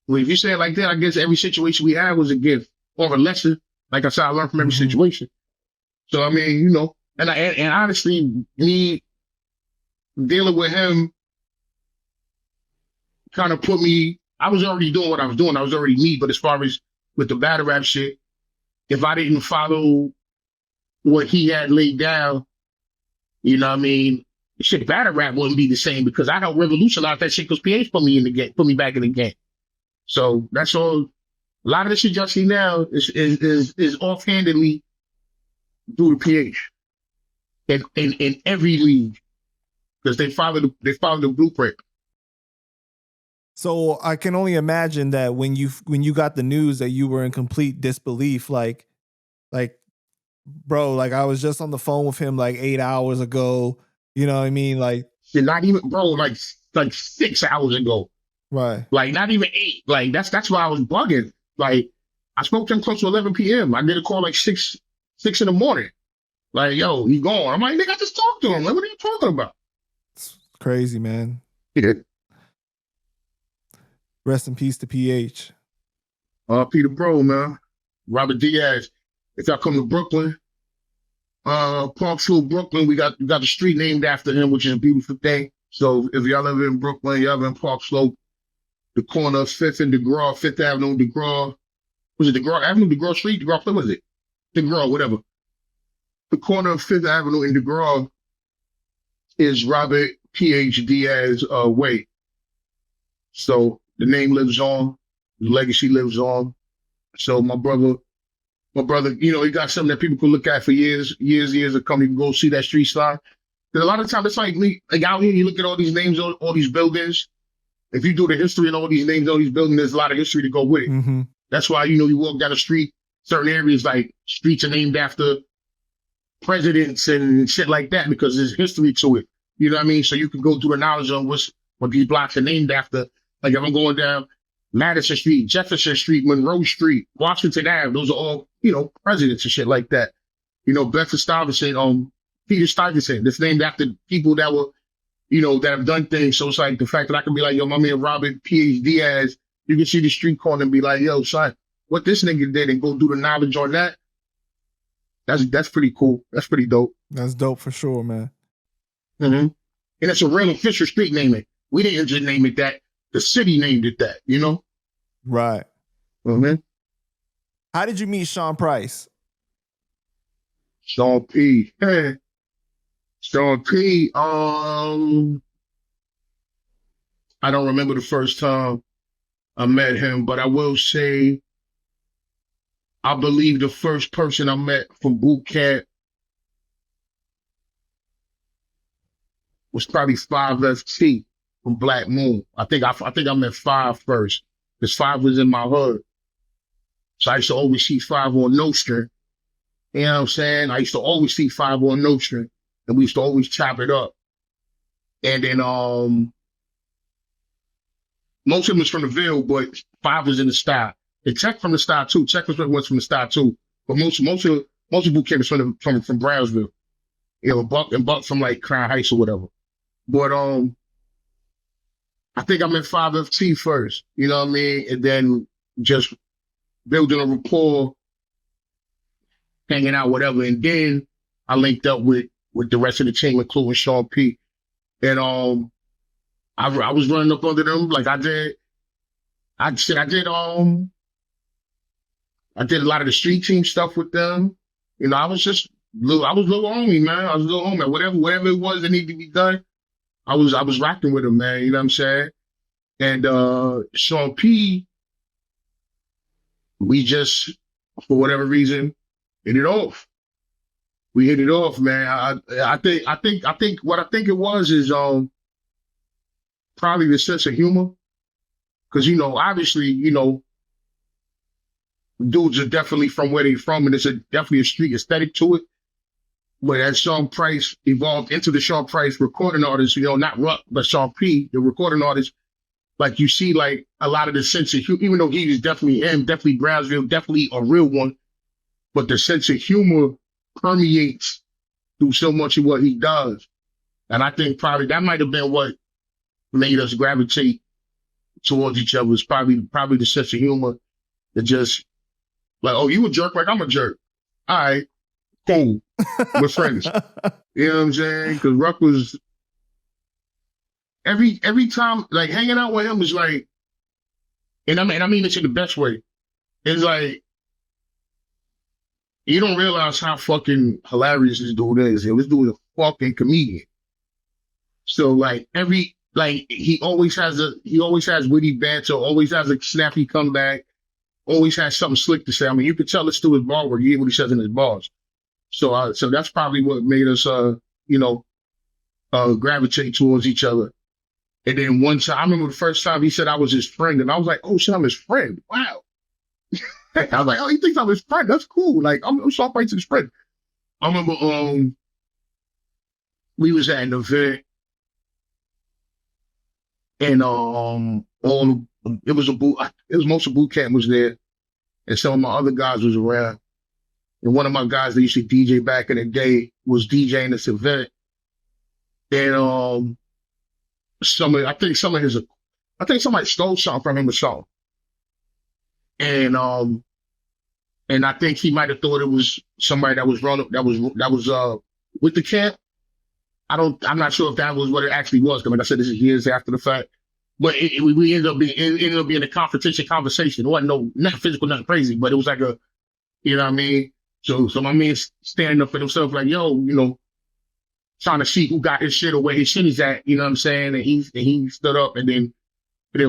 well, if you say it like that, I guess every situation we had was a gift or a lesson. Like I said, I learned from every situation. So I mean, and honestly, me dealing with him kind of put me. I was already doing what I was doing. I was already me. But as far as with the battle rap shit, if I didn't follow what he had laid down, you know what I mean? Shit, battle rap wouldn't be the same because I helped revolutionize that shit because PH put me back in the game. So that's all. A lot of the shit y'all see now is offhandedly due to PH in every league because they follow the blueprint. So I can only imagine that when you got the news that you were in complete disbelief, like, bro, like I was just on the phone with him like 8 hours ago. You know what I mean? Like, not even, bro, like 6 hours ago. Right. Like not even 8. Like that's why I was bugging. Like, I spoke to him close to 11 p.m. I did a call like 6 in the morning. Like, yo, he gone. I'm like, nigga, I just talked to him. Like, what are you talking about? It's crazy, man. Yeah. Rest in peace to PH. Peter Bro, man. Robert Diaz. If y'all come to Brooklyn, Park Slope, Brooklyn, we got the street named after him, which is a beautiful thing. So if y'all live in Brooklyn, y'all live in Park Slope, the corner of 5th and DeGraw, 5th Avenue, DeGraw. Was it DeGraw Avenue, DeGraw Street? DeGraw, what was it? DeGraw, whatever. The corner of 5th Avenue in DeGraw is Robert P.H. Diaz way. So the name lives on, the legacy lives on. So my brother, you know, he got something that people could look at for years to come. You can go see that street sign. Because a lot of times it's like me, like out here, you look at all these names, all these buildings. If you do the history and all these names, all these buildings, there's a lot of history to go with it. Mm-hmm. That's why, you know, you walk down the street, certain areas like streets are named after presidents and shit like that because there's history to it. You know what I mean? So you can go through the knowledge on what these blocks are named after. Like if I'm going down Madison Street, Jefferson Street, Monroe Street, Washington Ave, those are all, you know, presidents and shit like that. You know, Bedford-Stuyvesant, Peter Stuyvesant, that's named after people that were, you know, that have done things. So it's like the fact that I can be like, yo, my man Robert P.H. Diaz, you can see the street corner and be like, yo, son, what this nigga did and go do the knowledge on that. That's pretty cool. That's pretty dope. That's dope for sure, man. Mm-hmm. And it's a real official street naming. We didn't just name it that. The city named it that, you know? Right. Mm-hmm. How did you meet Sean Price? Sean P. Hey. Sean P. I don't remember the first time I met him, but I will say I believe the first person I met from boot camp was probably 5FT from Black Moon. I think I met 5 first, because 5 was in my hood. So I used to always see 5 on No String. You know what I'm saying? I used to always see 5 on No String, and we used to always chop it up. And then most of them was from the Ville, but 5 was in the style. And Tech from the style too. Tech was from the style too. But most of boot camp was from Brownsville. You know, Buck from like Crown Heights or whatever. But I think I met 5FT first, you know what I mean? And then just building a rapport, hanging out, whatever. And then I linked up with the rest of the team, including Sean P. And I was running up under them like I did a lot of the street team stuff with them. You know, I was little homie, man. I was little homie. Whatever it was that needed to be done, I was rocking with him, man. You know what I'm saying? And Sean P, we just, for whatever reason, hit it off. We hit it off, man. I think what I think it was is probably the sense of humor. Cause you know, obviously, you know, dudes are definitely from where they're from, and it's definitely a street aesthetic to it. But as Sean Price evolved into the Sean Price recording artist, you know, not Ruck, but Sean P, the recording artist, like you see like a lot of the sense of humor, even though he was definitely him, definitely Brownsville, definitely a real one, but the sense of humor permeates through so much of what he does. And I think probably that might have been what made us gravitate towards each other, was probably the sense of humor that just like, oh, you a jerk, like I'm a jerk. All right, cool. We're friends. You know what I'm saying? Because Ruck was every time, like hanging out with him was like, and I mean this in the best way. It's like you don't realize how fucking hilarious this dude is. This dude is a fucking comedian. So like he always has witty banter, always has a snappy comeback, always has something slick to say. I mean, you could tell it's through his bar work. You hear what he says in his bars. So that's probably what made us, gravitate towards each other. And then one time, I remember the first time he said I was his friend, and I was like, oh shit, I'm his friend. Wow. I was like, oh, he thinks I'm his friend. That's cool. Like, I'm Sean Price's friend. I remember we was at an event, and it was most of boot camp was there. and some of my other guys was around. And one of my guys that used to DJ back in the day was DJing this event. And I think somebody stole something from him or something. And I think he might have thought it was somebody that was with the camp. I'm not sure if that was what it actually was. Because like I said, this is years after the fact. But we ended up being a confrontation conversation. It wasn't nothing physical, nothing crazy, but it was like you know what I mean? So my man standing up for himself, like, yo, you know, trying to see who got his shit or where his shit is at, you know what I'm saying? And he stood up, and then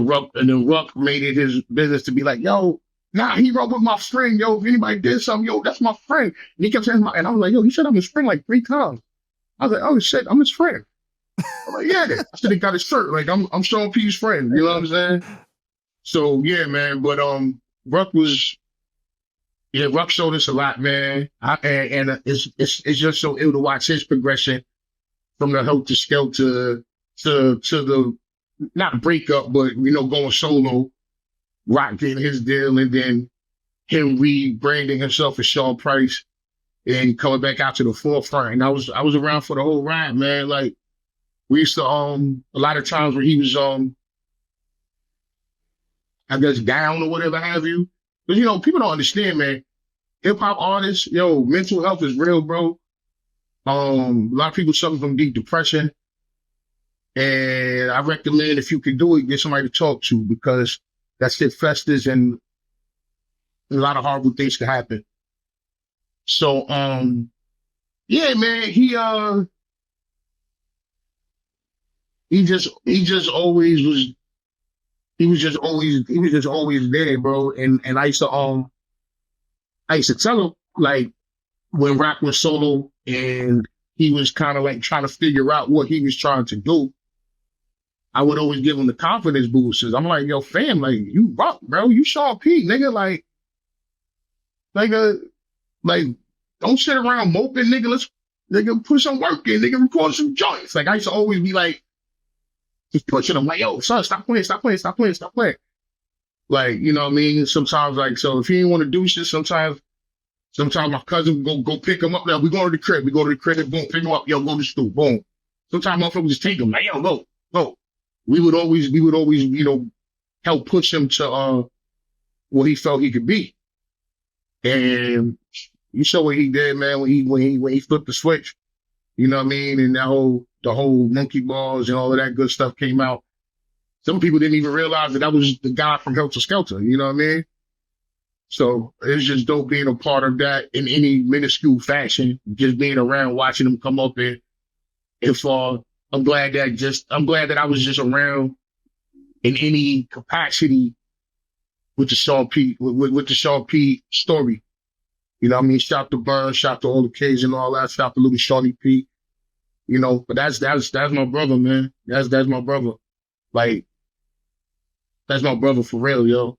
Ruck made it his business to be like, yo, nah, he rode with my friend, yo. If anybody did something, yo, that's my friend. And he kept saying, and I was like, yo, he said I'm his friend like 3 times. I was like, oh shit, I'm his friend. I'm like, yeah, I should have got his shirt. Like, I'm Sean P's friend, you know what I'm saying? So yeah, man. But Ruck showed us a lot, man. And it's just so ill to watch his progression from the Helter Skelter to the not breakup, but you know, going solo, Rock getting his deal, and then him rebranding himself as Sean Price and coming back out to the forefront. And I was around for the whole ride, man. Like, we used to a lot of times when he was I guess down or whatever have you. But you know, people don't understand, man. Hip hop artists, yo, mental health is real, bro. A lot of people suffer from deep depression. And I recommend, if you can do it, get somebody to talk to, because that shit festers and a lot of horrible things can happen. So yeah, man, he just always was there, bro. And I used to tell him, like, when Rock was solo and he was kind of like trying to figure out what he was trying to do, I would always give him the confidence boosters. I'm like, yo, fam, like, you Rock, bro, you Sean P, nigga, like, don't sit around moping, nigga. Let's, nigga, put some work in, nigga, record some joints. Like, I used to always be like, just pushing him, like, yo, son, stop playing. Like, you know what I mean? Sometimes, like, so if he didn't want to do shit, sometimes my cousin would go pick him up. Now we go to the crib, boom, pick him up, yo, go to the stool, boom. Sometimes motherfuckers just take him, like, yo, go. We would always, you know, help push him to what he felt he could be. And you saw what he did, man, when he flipped the switch. You know what I mean? And the whole monkey balls and all of that good stuff came out. Some people didn't even realize that was the guy from Helter Skelter. You know what I mean? So it's just dope being a part of that in any minuscule fashion. Just being around, watching them come up and fall. I'm glad that I was just around in any capacity with the Sean P story. You know what I mean? Shout to Burn, shout to all the kids and all that, shout to little Shawnee P. You know, but that's my brother, man. That's my brother. Like, that's my brother for real, yo.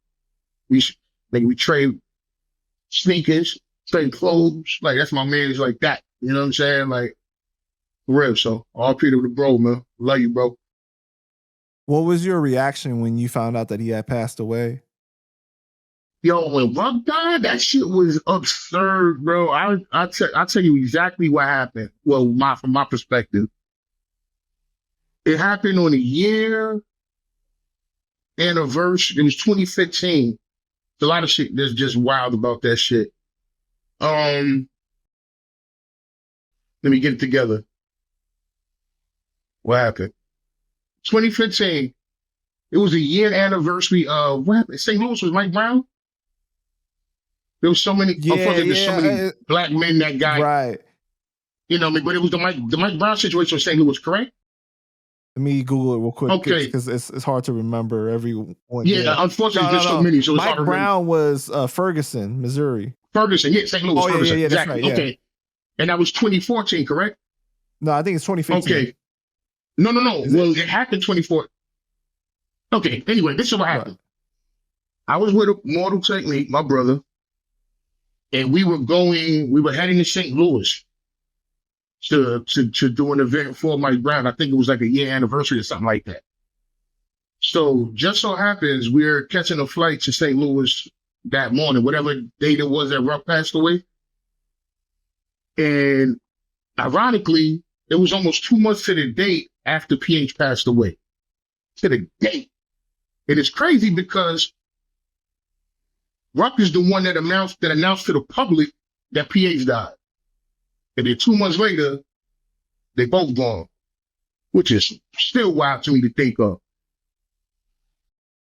We trade sneakers, trade clothes. Like, that's my man. It's like that. You know what I'm saying? Like, for real. So, all Peter with the bro, man. Love you, bro. What was your reaction when you found out that he had passed away? Yo, when Ruck died, that shit was absurd, bro. I'll tell you exactly what happened. Well, from my perspective. It happened on a year anniversary. It was 2015. There's a lot of shit that's just wild about that shit. Let me get it together. What happened? 2015. It was a year anniversary of what happened? St. Louis was Mike Brown. There was so many, so many black men that got, right. You know what I mean? But it was the Mike Brown situation in St. Louis, correct? Let me Google it real quick. Okay. Because it's hard to remember everyone. Yeah, unfortunately, there's so many. So Mike Brown was Ferguson, Missouri. Ferguson, St. Louis. Oh, Ferguson. Yeah, exactly. That's right, okay. And that was 2014, correct? No, I think it's 2015. Okay. No. Well, it happened 2014. Okay, anyway, this is what happened. Right. I was with Immortal Technique, my brother, and we were heading to St. Louis to do an event for Mike Brown. I think it was like a year anniversary or something like that. So just so happens we're catching a flight to St. Louis that morning, whatever date it was that Ruff passed away. And ironically, it was almost 2 months to the date after PH passed away. To the date. It is crazy because Ruff is the one that announced to the public that PH died. And then 2 months later, they both gone, which is still wild to me to think of.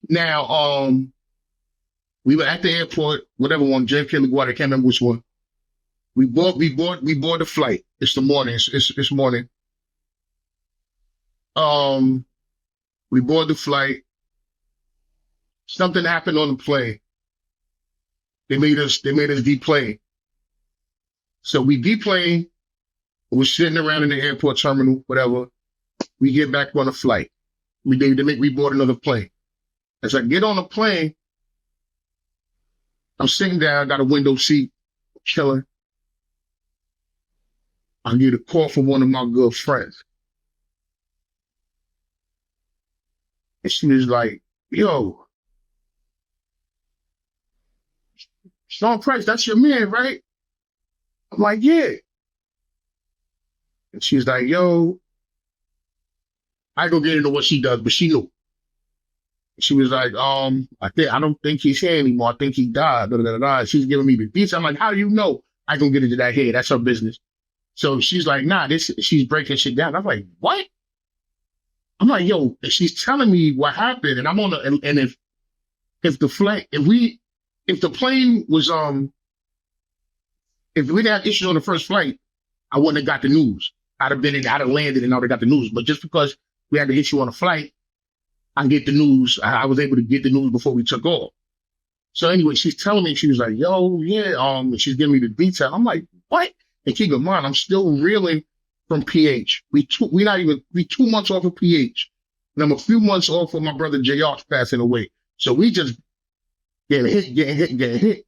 Now, we were at the airport, whatever one, JFK LaGuardia, I can't remember which one. We board the flight. It's the morning. It's morning. We board the flight. Something happened on the plane. They made us deplane. So we deplane. We're sitting around in the airport terminal, whatever. We get back on the flight. We board another plane. As I get on the plane, I'm sitting down, got a window seat, chilling. I get a call from one of my good friends. And she was like, yo, Sean Price, that's your man, right? I'm like, yeah. And she's like, yo, I go get into what she does, but she knew. She was like, I don't think he's here anymore. I think he died. Da, da, da, da. She's giving me the details. I'm like, how do you know? I gonna get into that here. That's her business. So she's like, nah, she's breaking shit down. I'm like, what? I'm like, yo, she's telling me what happened, and I'm on the, and if the plane was, if we had issues on the first flight, I wouldn't have got the news. I'd have landed and I would have got the news. But just because we had the issue on the flight, I get the news. I was able to get the news before we took off. So anyway, she's telling me, she was like, yo, yeah, she's giving me the detail. I'm like, what? And keep in mind, I'm still reeling from PH. We 2 months off of PH. And I'm a few months off of my brother JR passing away. So we just getting hit.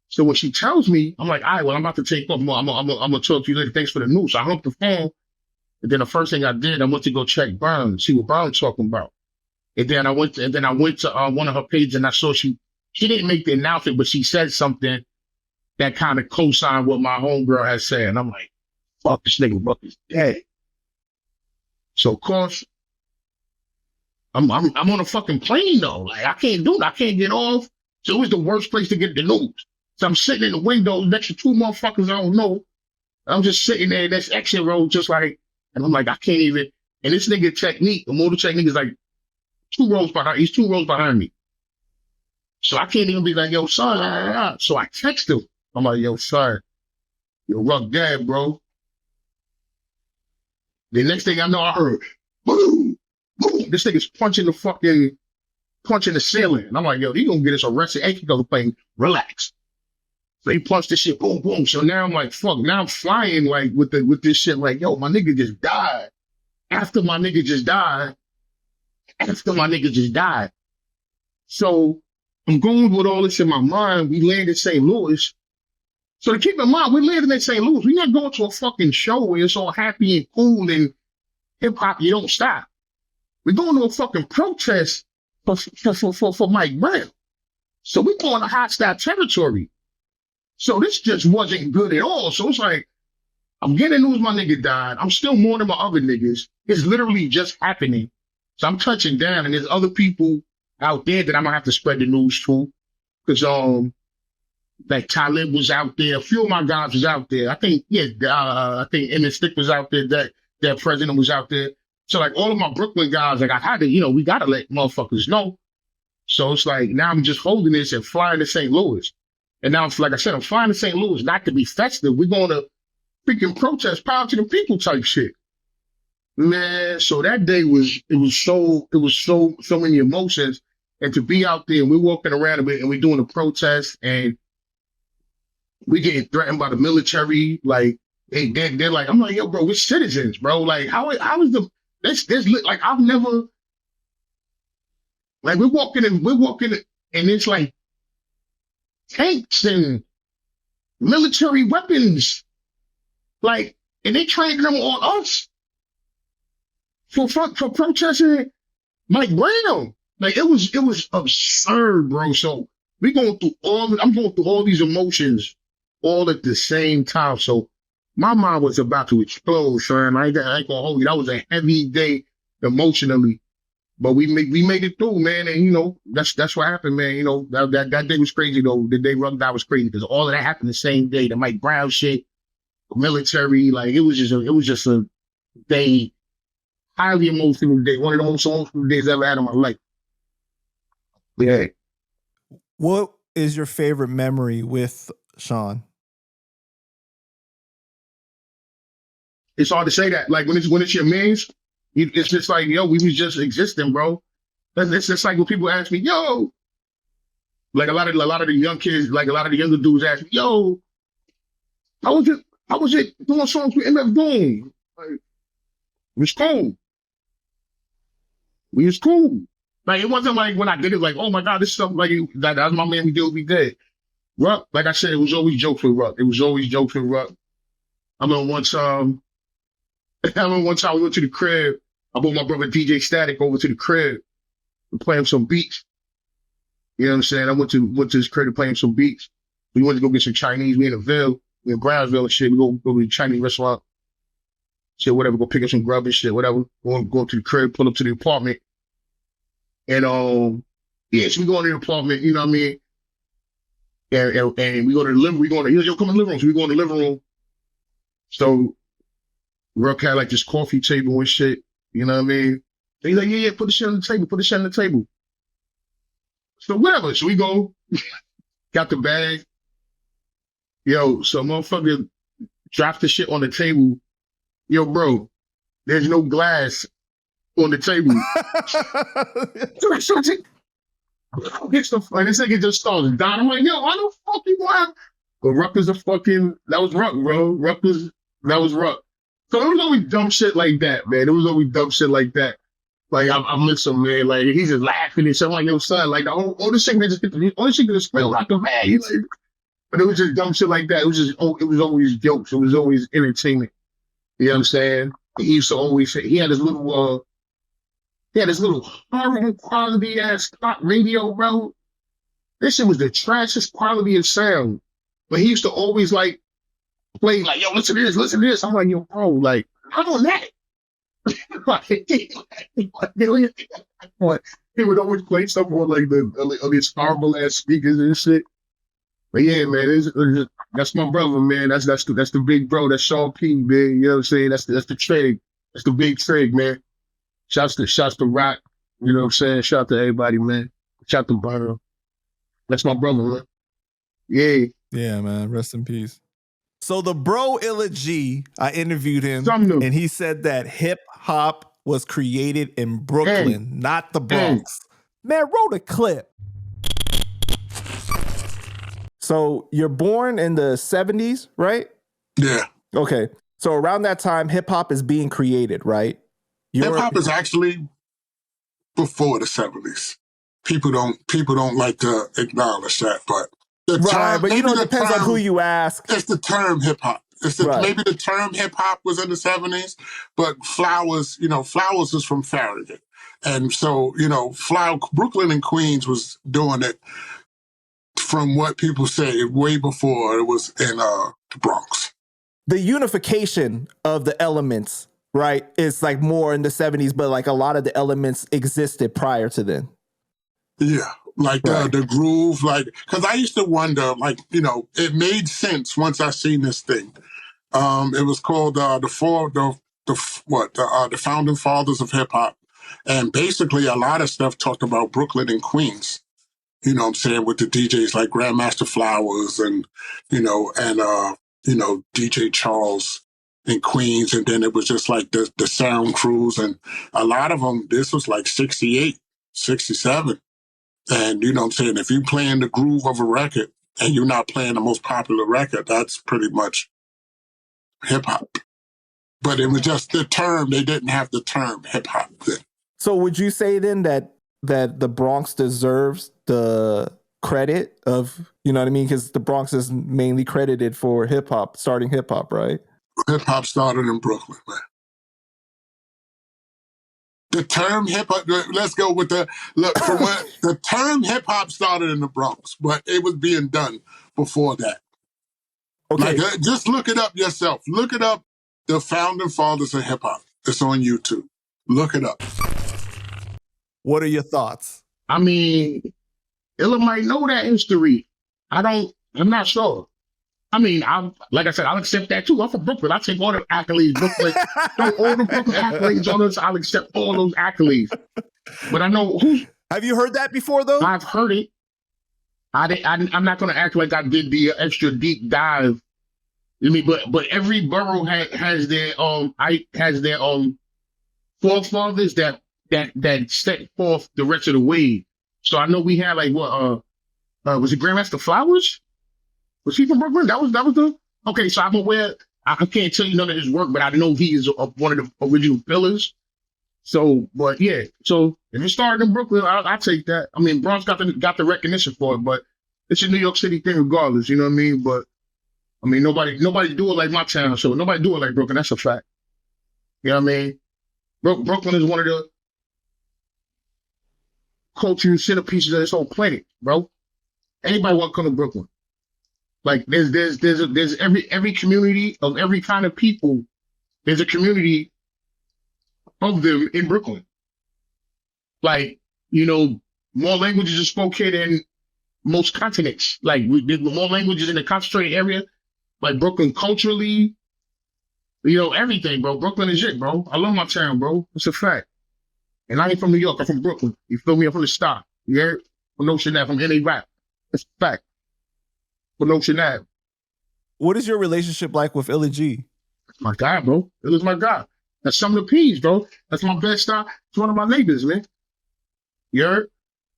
So when she tells me, I'm like, all right, well, I'm about to take off. I'm gonna talk to you later. Thanks for the news. So I hung up the phone. And then the first thing I did, I went to go check Burns, see what Burns talking about. And then I went to one of her pages and I saw she didn't make the announcement, but she said something that kind of co-signed what my homegirl had said. And I'm like, fuck, this nigga Ruck is dead. So of course, I'm on a fucking plane though. Like I can't get off. So it was the worst place to get the news. So I'm sitting in the window next to 2 motherfuckers I don't know. I'm just sitting there, that's exit road, just like, and I'm like, I can't even. And this nigga Technique, Immortal Technique is like 2 rows behind. He's 2 rows behind me. So I can't even be like, yo, son. So I text him. I'm like, yo, son, yo, Ruck dead, bro. The next thing I know, I heard, boom, boom. This nigga's punching the ceiling. And I'm like, yo, he gonna get us arrested. Hey, he goes playing, relax. So he punched this shit, boom, boom. So now I'm like, fuck, now I'm flying like with this shit, like, yo, my nigga just died. After my nigga just died. So I'm going with all this in my mind. We landed in St. Louis. So to keep in mind, we landed in St. Louis. We're not going to a fucking show where it's all happy and cool and hip hop, you don't stop. We're going to a fucking protest for Mike Brown. So we're going to hostile territory. So this just wasn't good at all. So it's like, I'm getting news my nigga died. I'm still mourning my other niggas. It's literally just happening. So I'm touching down, and there's other people out there that I'm gonna have to spread the news to. Cause like Talib was out there, a few of my guys was out there. I think Eminem Stick was out there, that president was out there. So like all of my Brooklyn guys, like I had to, we gotta let motherfuckers know. So it's like now I'm just holding this and flying to St. Louis. And now, like I said, I'm flying to St. Louis, not to be festive. We're going to freaking protest, power to the people type shit. Man, so that day was so many emotions. And to be out there and we're walking around and we're doing a protest and we getting threatened by the military, like they're like, I'm like, yo, bro, we're citizens, bro. Like, how is this like I've never, like we're walking and it's like tanks and military weapons, like, and they trained them on us for protesting Mike Brown. Like it was absurd, bro. So I'm going through all these emotions all at the same time. So my mind was about to explode, son. I ain't gonna hold you. That was a heavy day emotionally. But we made it through, man. And you know, that's what happened, man. You know, that day was crazy though. The day Ruck died was crazy because all of that happened the same day. The Mike Brown shit, the military, like it was just a day, highly emotional day. One of the most emotional days I ever had in my life. Yeah. What is your favorite memory with Sean? It's hard to say that. Like when it's your man's, it's just like, yo, we was just existing, bro. It's just like when people ask me, yo, like a lot of the young kids, like a lot of the younger dudes ask me, yo, how was it doing songs with MF Doom? Like, it was cool. We was cool. Like it wasn't like when I did it, like, oh my God, this stuff like that was my man, we did what we did. Ruck, like I said, it was always jokes with Ruck. It was always jokes with Ruck. I remember one time we went to the crib. I brought my brother DJ Static over to the crib to play him some beats. You know what I'm saying? I went to his crib to play him some beats. We went to go get some Chinese. We in the Ville. We in Brownsville and shit. We go to the Chinese restaurant. Shit, whatever. Go pick up some grub and shit, whatever. Go to the crib, pull up to the apartment. And yeah, so we go in the apartment, you know what I mean? And we go to the living room. Yo, come in the living room. So we go in the living room. So Ruck had like this coffee table and shit. You know what I mean? So he's like, yeah, put the shit on the table. So whatever. So we go, got the bag. Yo, so motherfucker dropped the shit on the table. Yo, bro, there's no glass on the table. And this nigga just starts dying. I'm like, yo, why the fuck you want? But Ruck is that was Ruck, bro. That was Ruck. So there was always dumb shit like that, man. There was always dumb shit like that. Like I miss him, man. Like he's just laughing and shit. I'm like, yo, son, like all this shit just smell like a man. Like, but it was just dumb shit like that. It was always jokes. It was always entertainment. You know what I'm saying? He used to always say he had this little horrible quality ass spot radio, bro. This shit was the trashiest quality of sound. But he used to always like play like, yo, listen to this. I'm like, yo, bro, like, how on that? He would always play something on like on these horrible ass speakers and shit. But yeah, man, that's my brother, man. That's the big bro. That's Sean P, man. You know what I'm saying? That's the trig. That's the big trig, man. Shouts to Rock. You know what I'm saying? Shout to everybody, man. Shout to Burner. That's my brother, man. Yeah. Yeah, man. Rest in peace. So the bro Illa G, I interviewed him, and he said that hip hop was created in Brooklyn, not the Bronx. Man, roll a clip. So you're born in the 70s, right? Yeah. Okay. So around that time, hip hop is being created, right? Hip hop is actually before the 70s. People don't like to acknowledge that, but but you know, it depends on who you ask. It's the term hip hop. Maybe the term hip hop was in the 70s, but Flowers is from Farragut. And so, Brooklyn and Queens was doing it from what people say way before it was in the Bronx. The unification of the elements, right, is like more in the 70s, but like a lot of the elements existed prior to then. Yeah. Like the groove, like, because I used to wonder, like, it made sense once I seen this thing. It was called the Founding Fathers of Hip Hop, and basically a lot of stuff talked about Brooklyn and Queens. You know what I'm saying, with the DJs like Grandmaster Flowers and DJ Charles in Queens, and then it was just like the sound crews, and a lot of them. This was like 68, 67. And you know what I'm saying? If you're playing the groove of a record and you're not playing the most popular record, that's pretty much hip hop. But it was just the term. They didn't have the term hip hop then. So would you say then that the Bronx deserves the credit of, you know what I mean? Because the Bronx is mainly credited for hip hop, starting hip hop, right? Hip hop started in Brooklyn, man. The term hip hop, let's go with look, from when the term hip hop started in the Bronx, but it was being done before that. Okay. Like, just look it up yourself. Look it up, the founding fathers of hip hop. It's on YouTube. Look it up. What are your thoughts? I mean, Illa might know that history. I'm not sure. I mean, like I said, I'll accept that too. I'm from Brooklyn. I take all the accolades. Brooklyn, all the Brooklyn accolades on us. I'll accept all those accolades. But I know who's. Have you heard that before, though? I've heard it. I'm not going to act like I did the extra deep dive. I mean, but every borough has their forefathers that set forth the rest of the way. So I know we had like what was it Grandmaster Flowers? Was he from Brooklyn? That was the okay. So I'm aware. I can't tell you none of his work, but I know he is one of the original pillars. So, but yeah. So if it started in Brooklyn, I take that. I mean, Bronx got the recognition for it, but it's a New York City thing regardless. You know what I mean? But I mean, nobody do it like my town. So nobody do it like Brooklyn. That's a fact. You know what I mean? Brooklyn is one of the cultural centerpieces of this whole planet, bro. Anybody want to come to Brooklyn? Like there's every community of every kind of people. There's a community of them in Brooklyn. Like, you know, more languages are spoken in most continents. Like there's more languages in the concentrated area. Like Brooklyn culturally, you know, everything, bro. Brooklyn is it, bro. I love my town, bro. It's a fact. And I ain't from New York. I'm from Brooklyn. You feel me? I'm from the Star. You heard? From Ocean Ave. From NA Rap. It's a fact. From Ocean Ave. What is your relationship like with Illa G? My guy, bro. Illa's my guy. That's some of the P's, bro. That's my Bed-Stuy. It's one of my neighbors, man. You heard?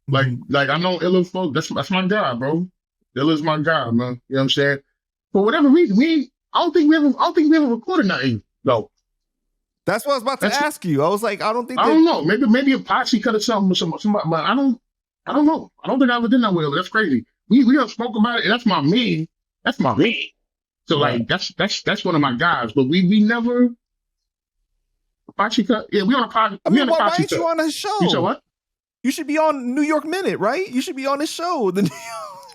Like I know Illa folks. That's my guy, bro. Illa's my guy, man. You know what I'm saying? For whatever reason, I don't think we ever recorded nothing, though. That's what I was about to ask you. I was like, I don't know. Maybe a posse cut or something with somebody, but I don't know. I don't think I ever did that with Illa. That's crazy. We have spoke about it, and that's my man. That's my man. So like that's one of my guys. But we never posse cut. Yeah, we on a posse. I mean, why ain't you on his show? You said what? You should be on New York Minute, right? You should be on his show.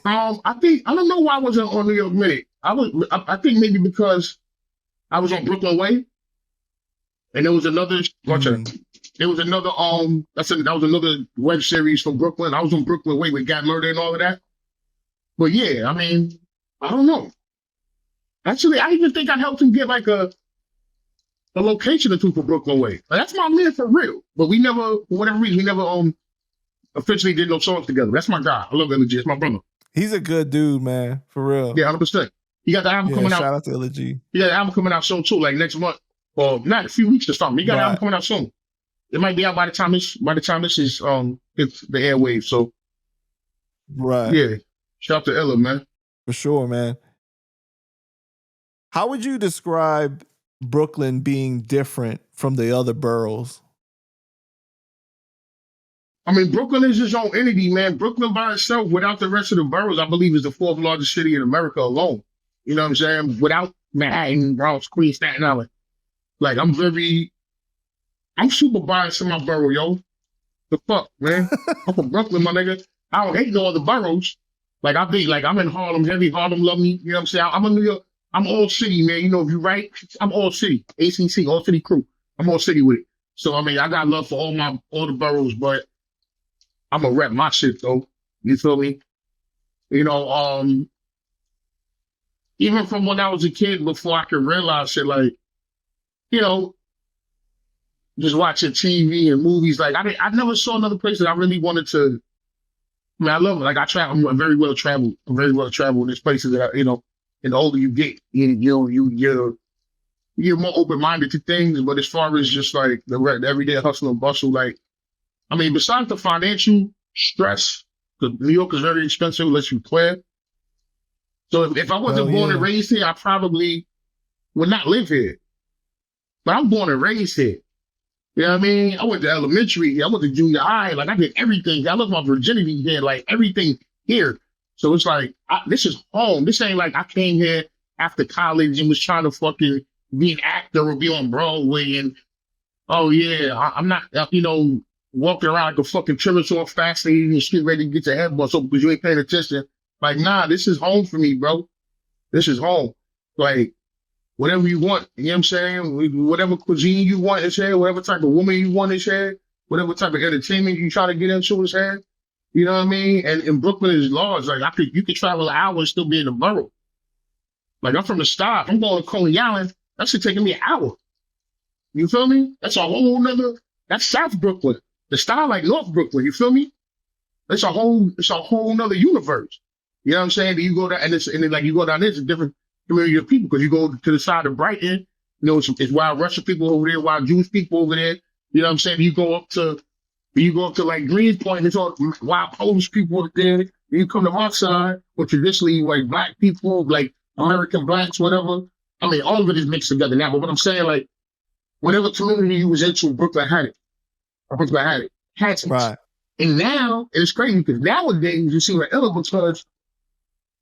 I don't know why I wasn't on New York Minute. I think maybe because I was on Brooklyn Way, and there was another. There was another that was another web series from Brooklyn. I was on Brooklyn Way with Got Murder and all of that. But yeah, I mean, I don't know. Actually, I even think I helped him get like a location or two for Brooklyn Way. Like, that's my man for real. But we never, for whatever reason, we never officially did no songs together. That's my guy. I love Illa G. It's my brother. He's a good dude, man. For real. Yeah, 100%. He got the album coming out. Shout out to Illa G. He got the album coming out soon too, like next month. Or not a few weeks or something. He got the album coming out soon. It might be out by the time this is hits the airwaves. So yeah. Shout out to Illa, man. For sure, man. How would you describe Brooklyn being different from the other boroughs? I mean, Brooklyn is its own entity, man. Brooklyn by itself, without the rest of the boroughs, I believe is the fourth largest city in America alone. You know what I'm saying? Without Manhattan, Bronx, Queens, Staten Island. Like, I'm super biased in my borough, yo. The fuck, man? I'm from Brooklyn, my nigga. I don't hate no other boroughs. Like, I'm in Harlem heavy. Harlem love me. You know what I'm saying? I'm a New York. I'm all city, man. You know, if you right, I'm all city. ACC, all city crew. I'm all city with it. So, I mean, I got love for all the boroughs, but I'm gonna rep my shit, though. You feel me? You know, even from when I was a kid, before I could realize shit, like, you know, just watching TV and movies, like, I never saw another place that I really wanted to. I mean, I love it. Like, I'm very well traveled. I'm very well traveled. There's places that, you know, and the older you get, you're more open-minded to things. But as far as just like the everyday hustle and bustle, like, I mean, besides the financial stress, because New York is very expensive unless you clear. So if I wasn't born and raised here, I probably would not live here. But I'm born and raised here. You know what I mean? I went to elementary here. I went to junior high. Like, I did everything. I lost my virginity here. Like, everything here. So it's like, this is home. This ain't like I came here after college and was trying to fucking be an actor or be on Broadway. And Oh yeah, I'm not, walking around like a fucking Tyrannosaur fascinating in the street ready to get your head bust open because you ain't paying attention. Like, nah, this is home for me, bro. This is home. Like, whatever you want, you know what I'm saying? Whatever cuisine you want is here, whatever type of woman you want is here, whatever type of entertainment you try to get into is here. You know what I mean? And in Brooklyn is large. Like, you could travel an hour and still be in the borough. Like, I'm from the Stop. I'm going to Coney Island. That should take me an hour. You feel me? That's a whole nother, that's South Brooklyn. The style like North Brooklyn, you feel me? It's a whole nother universe. You know what I'm saying? Then you go down, and then like you go down there, it's a different community of people because you go to the side of Brighton, it's wild Russian people over there, wild Jewish people over there. You know what I'm saying? You go up to like Greenpoint, it's all wild Polish people up there. Then you come to our side, where traditionally like black people, like American blacks, whatever. I mean, all of it is mixed together now. But what I'm saying, like, whatever community you was into, Brooklyn had it. Brooklyn had it. Had it. Right. And now, it's crazy because nowadays, you see what else because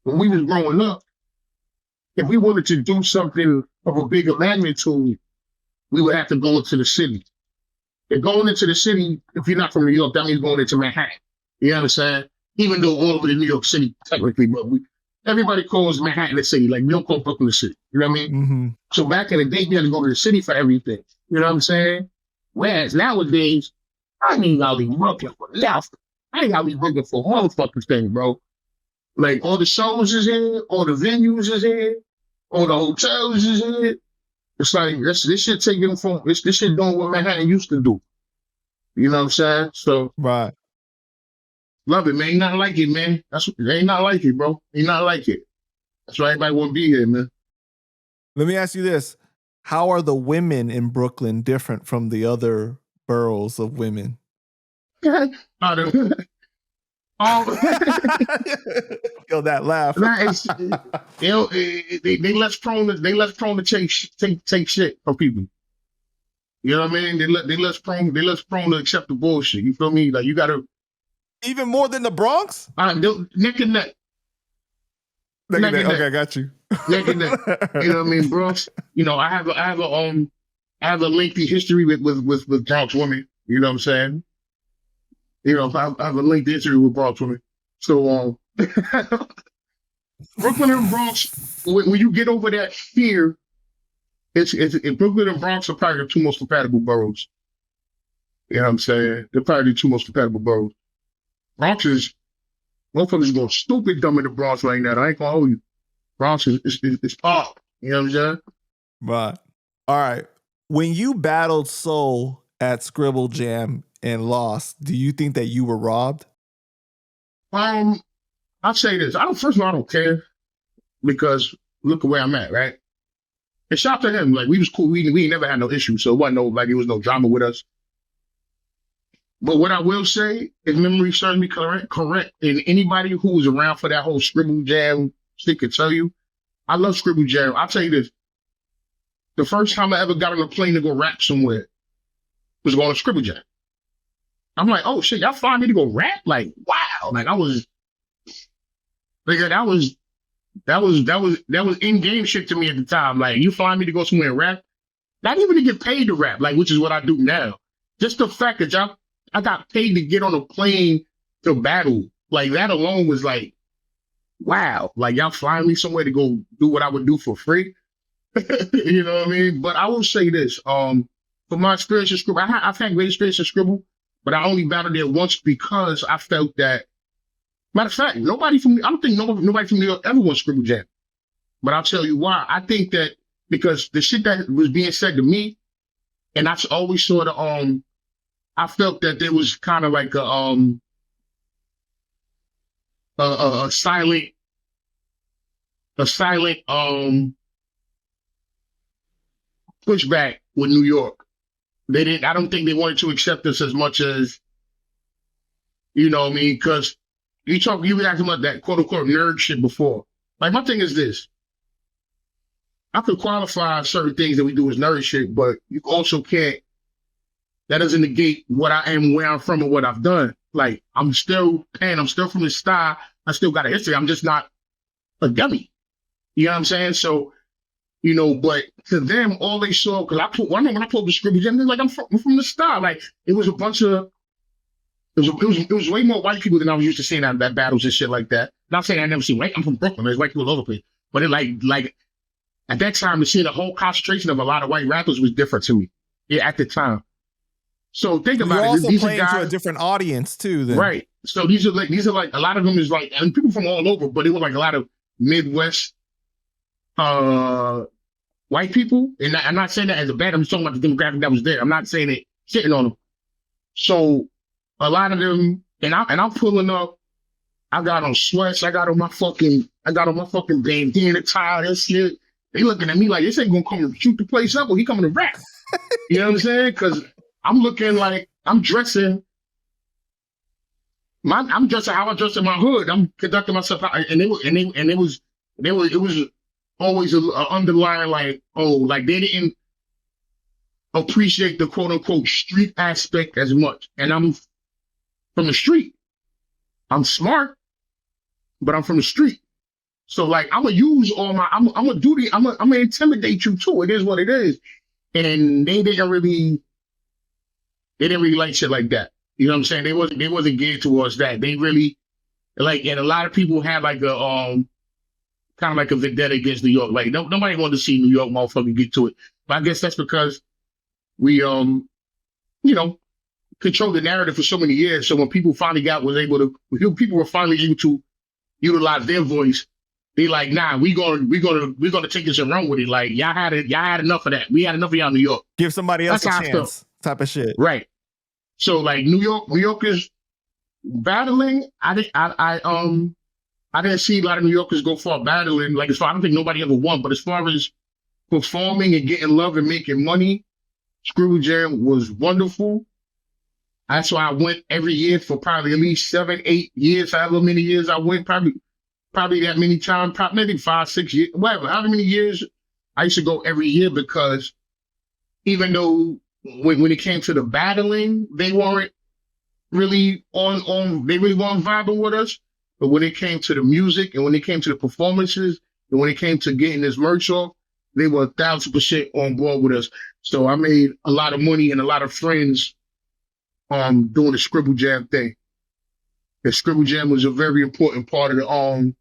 when we was growing up, if we wanted to do something of a bigger magnitude, we would have to go into the city. And going into the city, if you're not from New York, that means going into Manhattan. You know what I'm saying? Even though all over the New York City, technically, but everybody calls Manhattan the city. Like, we don't call Brooklyn the city. You know what I mean? Mm-hmm. So back in the day, you had to go to the city for everything. You know what I'm saying? Whereas nowadays, I ain't gotta be working for nothing. I ain't gotta be working for all fucking thing, bro. Like, all the shows is here, all the venues is here, all the hotels is here. It's like, this shit taking from, this shit doing what Manhattan used to do. You know what I'm saying? So, Right. love it, man. Ain't nothing like it, man. Ain't not like it, bro. Ain't not like it. That's why everybody want to be here, man. Let me ask you this. How are the women in Brooklyn different from the other boroughs of women? Yo, that laugh. They less prone to take shit from people. You know what I mean? They less prone to accept the bullshit. You feel me? Like, you gotta even more than the Bronx? Neck and neck. Okay, I got you. Neck and neck. You know what I mean, Bronx? I have a lengthy history with Bronx women. You know what I'm saying? I have a lengthy history with Bronx women. So, Brooklyn and Bronx, when you get over that fear, it's Brooklyn and Bronx are probably the two most compatible boroughs. You know what I'm saying? They're probably the two most compatible boroughs. Bronx is, motherfuckers going stupid dumb in the Bronx right now. I ain't gonna hold you. Bronx is pop. You know what I'm saying? Right. All right. When you battled Soul at Scribble Jam and lost, do you think that you were robbed? I'll say this. First of all, I don't care because look at where I'm at, right? And shout to him. Like, we was cool. We ain't never had no issue. So it wasn't it was no drama with us. But what I will say, if memory serves me correct, and anybody who was around for that whole Scribble Jam shit could tell you, I love Scribble Jam. I'll tell you this. The first time I ever got on a plane to go rap somewhere was going to Scribble Jam. I'm like, oh shit, y'all flying me to go rap? Like, wow. Like, that was in-game shit to me at the time. Like, you flying me to go somewhere and rap? Not even to get paid to rap, like, which is what I do now. Just the fact that I got paid to get on a plane to battle. Like, that alone was like, wow. Like, y'all flying me somewhere to go do what I would do for free? You know what I mean? But I will say this. For my experience in Scribble, I've had great experience in Scribble, but I only battled there once because I felt that, matter of fact, I don't think nobody from New York ever won Scribble Jam. But I'll tell you why. I think that because the shit that was being said to me, and I always sort of, I felt that there was kind of like a silent pushback with New York. I don't think they wanted to accept us as much as, you know what I mean? Because you were talking about that quote unquote nerd shit before. Like, my thing is this. I could qualify certain things that we do as nerd shit, but you also can't, that doesn't negate what I am, where I'm from, and what I've done. Like, I'm still from the style. I still got a history. I'm just not a dummy. You know what I'm saying? So, You know, but to them, all they saw, because I put one thing when I put the Scribble Jam, they're like, I'm from the start. Like, it was a bunch of, it was way more white people than I was used to seeing at battles and shit like that. Not saying I never seen white. I'm from Brooklyn. There's white people all over the place. But it like at that time, to see the whole concentration of a lot of white rappers was different to me. Yeah, at the time. So think about it. Also These playing are guys, to a different audience too. Then. right? So these are like a lot of them is like, and people from all over, but it was like a lot of Midwest white people. And I'm not saying that as a bad. I'm just talking about the demographic that was there. I'm not saying it shitting on them. So a lot of them, and I'm pulling up. I got on sweats. I got on my fucking bandana tie. That shit. They looking at me like this ain't gonna come and shoot the place up, or he coming to rap. You know what I'm saying? Because I'm looking like I'm dressing. I'm dressing how I dress in my hood. I'm conducting myself, and it was always an underlying like, oh, like they didn't appreciate the quote unquote street aspect as much. And I'm from the street. I'm smart, but I'm from the street. So like I'm gonna use all my I'm gonna intimidate you too. It is what it is. And they didn't really like shit like that. You know what I'm saying? They wasn't geared towards that. They really like, and a lot of people had like a kind of like a vendetta against New York. Like nobody wanted to see New York motherfucker get to it. But I guess that's because we you know, controlled the narrative for so many years. So when people finally people were finally able to utilize their voice, they like, nah, we're gonna take this and run with it. Like y'all had enough of that. We had enough of y'all in New York. Give somebody else a chance. Type of shit. Right. So like New Yorkers battling. I didn't see a lot of New Yorkers go far battling. Like I don't think nobody ever won. But as far as performing and getting love and making money, Scribble Jam was wonderful. That's why I went every year for probably at least 7, 8 years, however many years I went, probably that many times, probably maybe 5, 6 years, whatever, however many years I used to go every year, because even though when it came to the battling, they weren't really they really weren't vibing with us. But when it came to the music and when it came to the performances and when it came to getting this merch off, they were 1,000% on board with us. So I made a lot of money and a lot of friends doing the Scribble Jam thing. The Scribble Jam was a very important part of the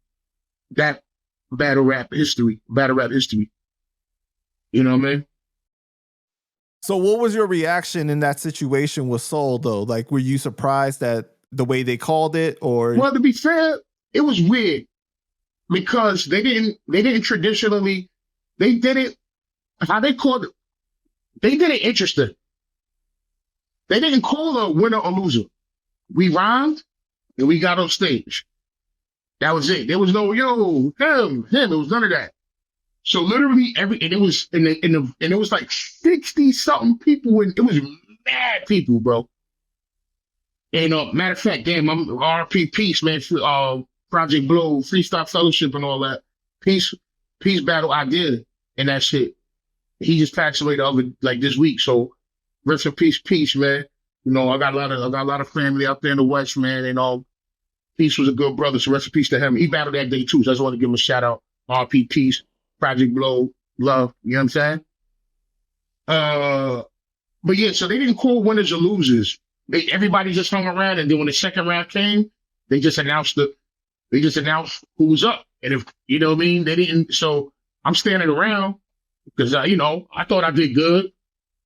that battle rap history. You know what I mean? So what was your reaction in that situation with Soul though? Like, were you surprised at the way they called it, or? Well, to be fair, it was weird because they didn't traditionally, they did it, how they called it, they did it interesting. They didn't call a winner or loser. We rhymed and we got on stage. That was it. There was no, yo, him. It was none of that. So literally and it was like 60 something people, and it was mad people, bro. And matter of fact, damn, I'm RP Peace, man, Project Blow, Freestyle Fellowship and all that. Peace battle I did and that shit. He just passed away this week. So rest in peace, man. You know, I got a lot of family out there in the West, man, and Peace was a good brother, so rest in peace to him. He battled that day too, so I just want to give him a shout out. RP Peace, Project Blow, love, you know what I'm saying? But yeah, so they didn't call winners or losers. Everybody just hung around, and then when the second round came, they just announced who was up. And if, you know what I mean, they didn't, so I'm standing around because, I thought I did good.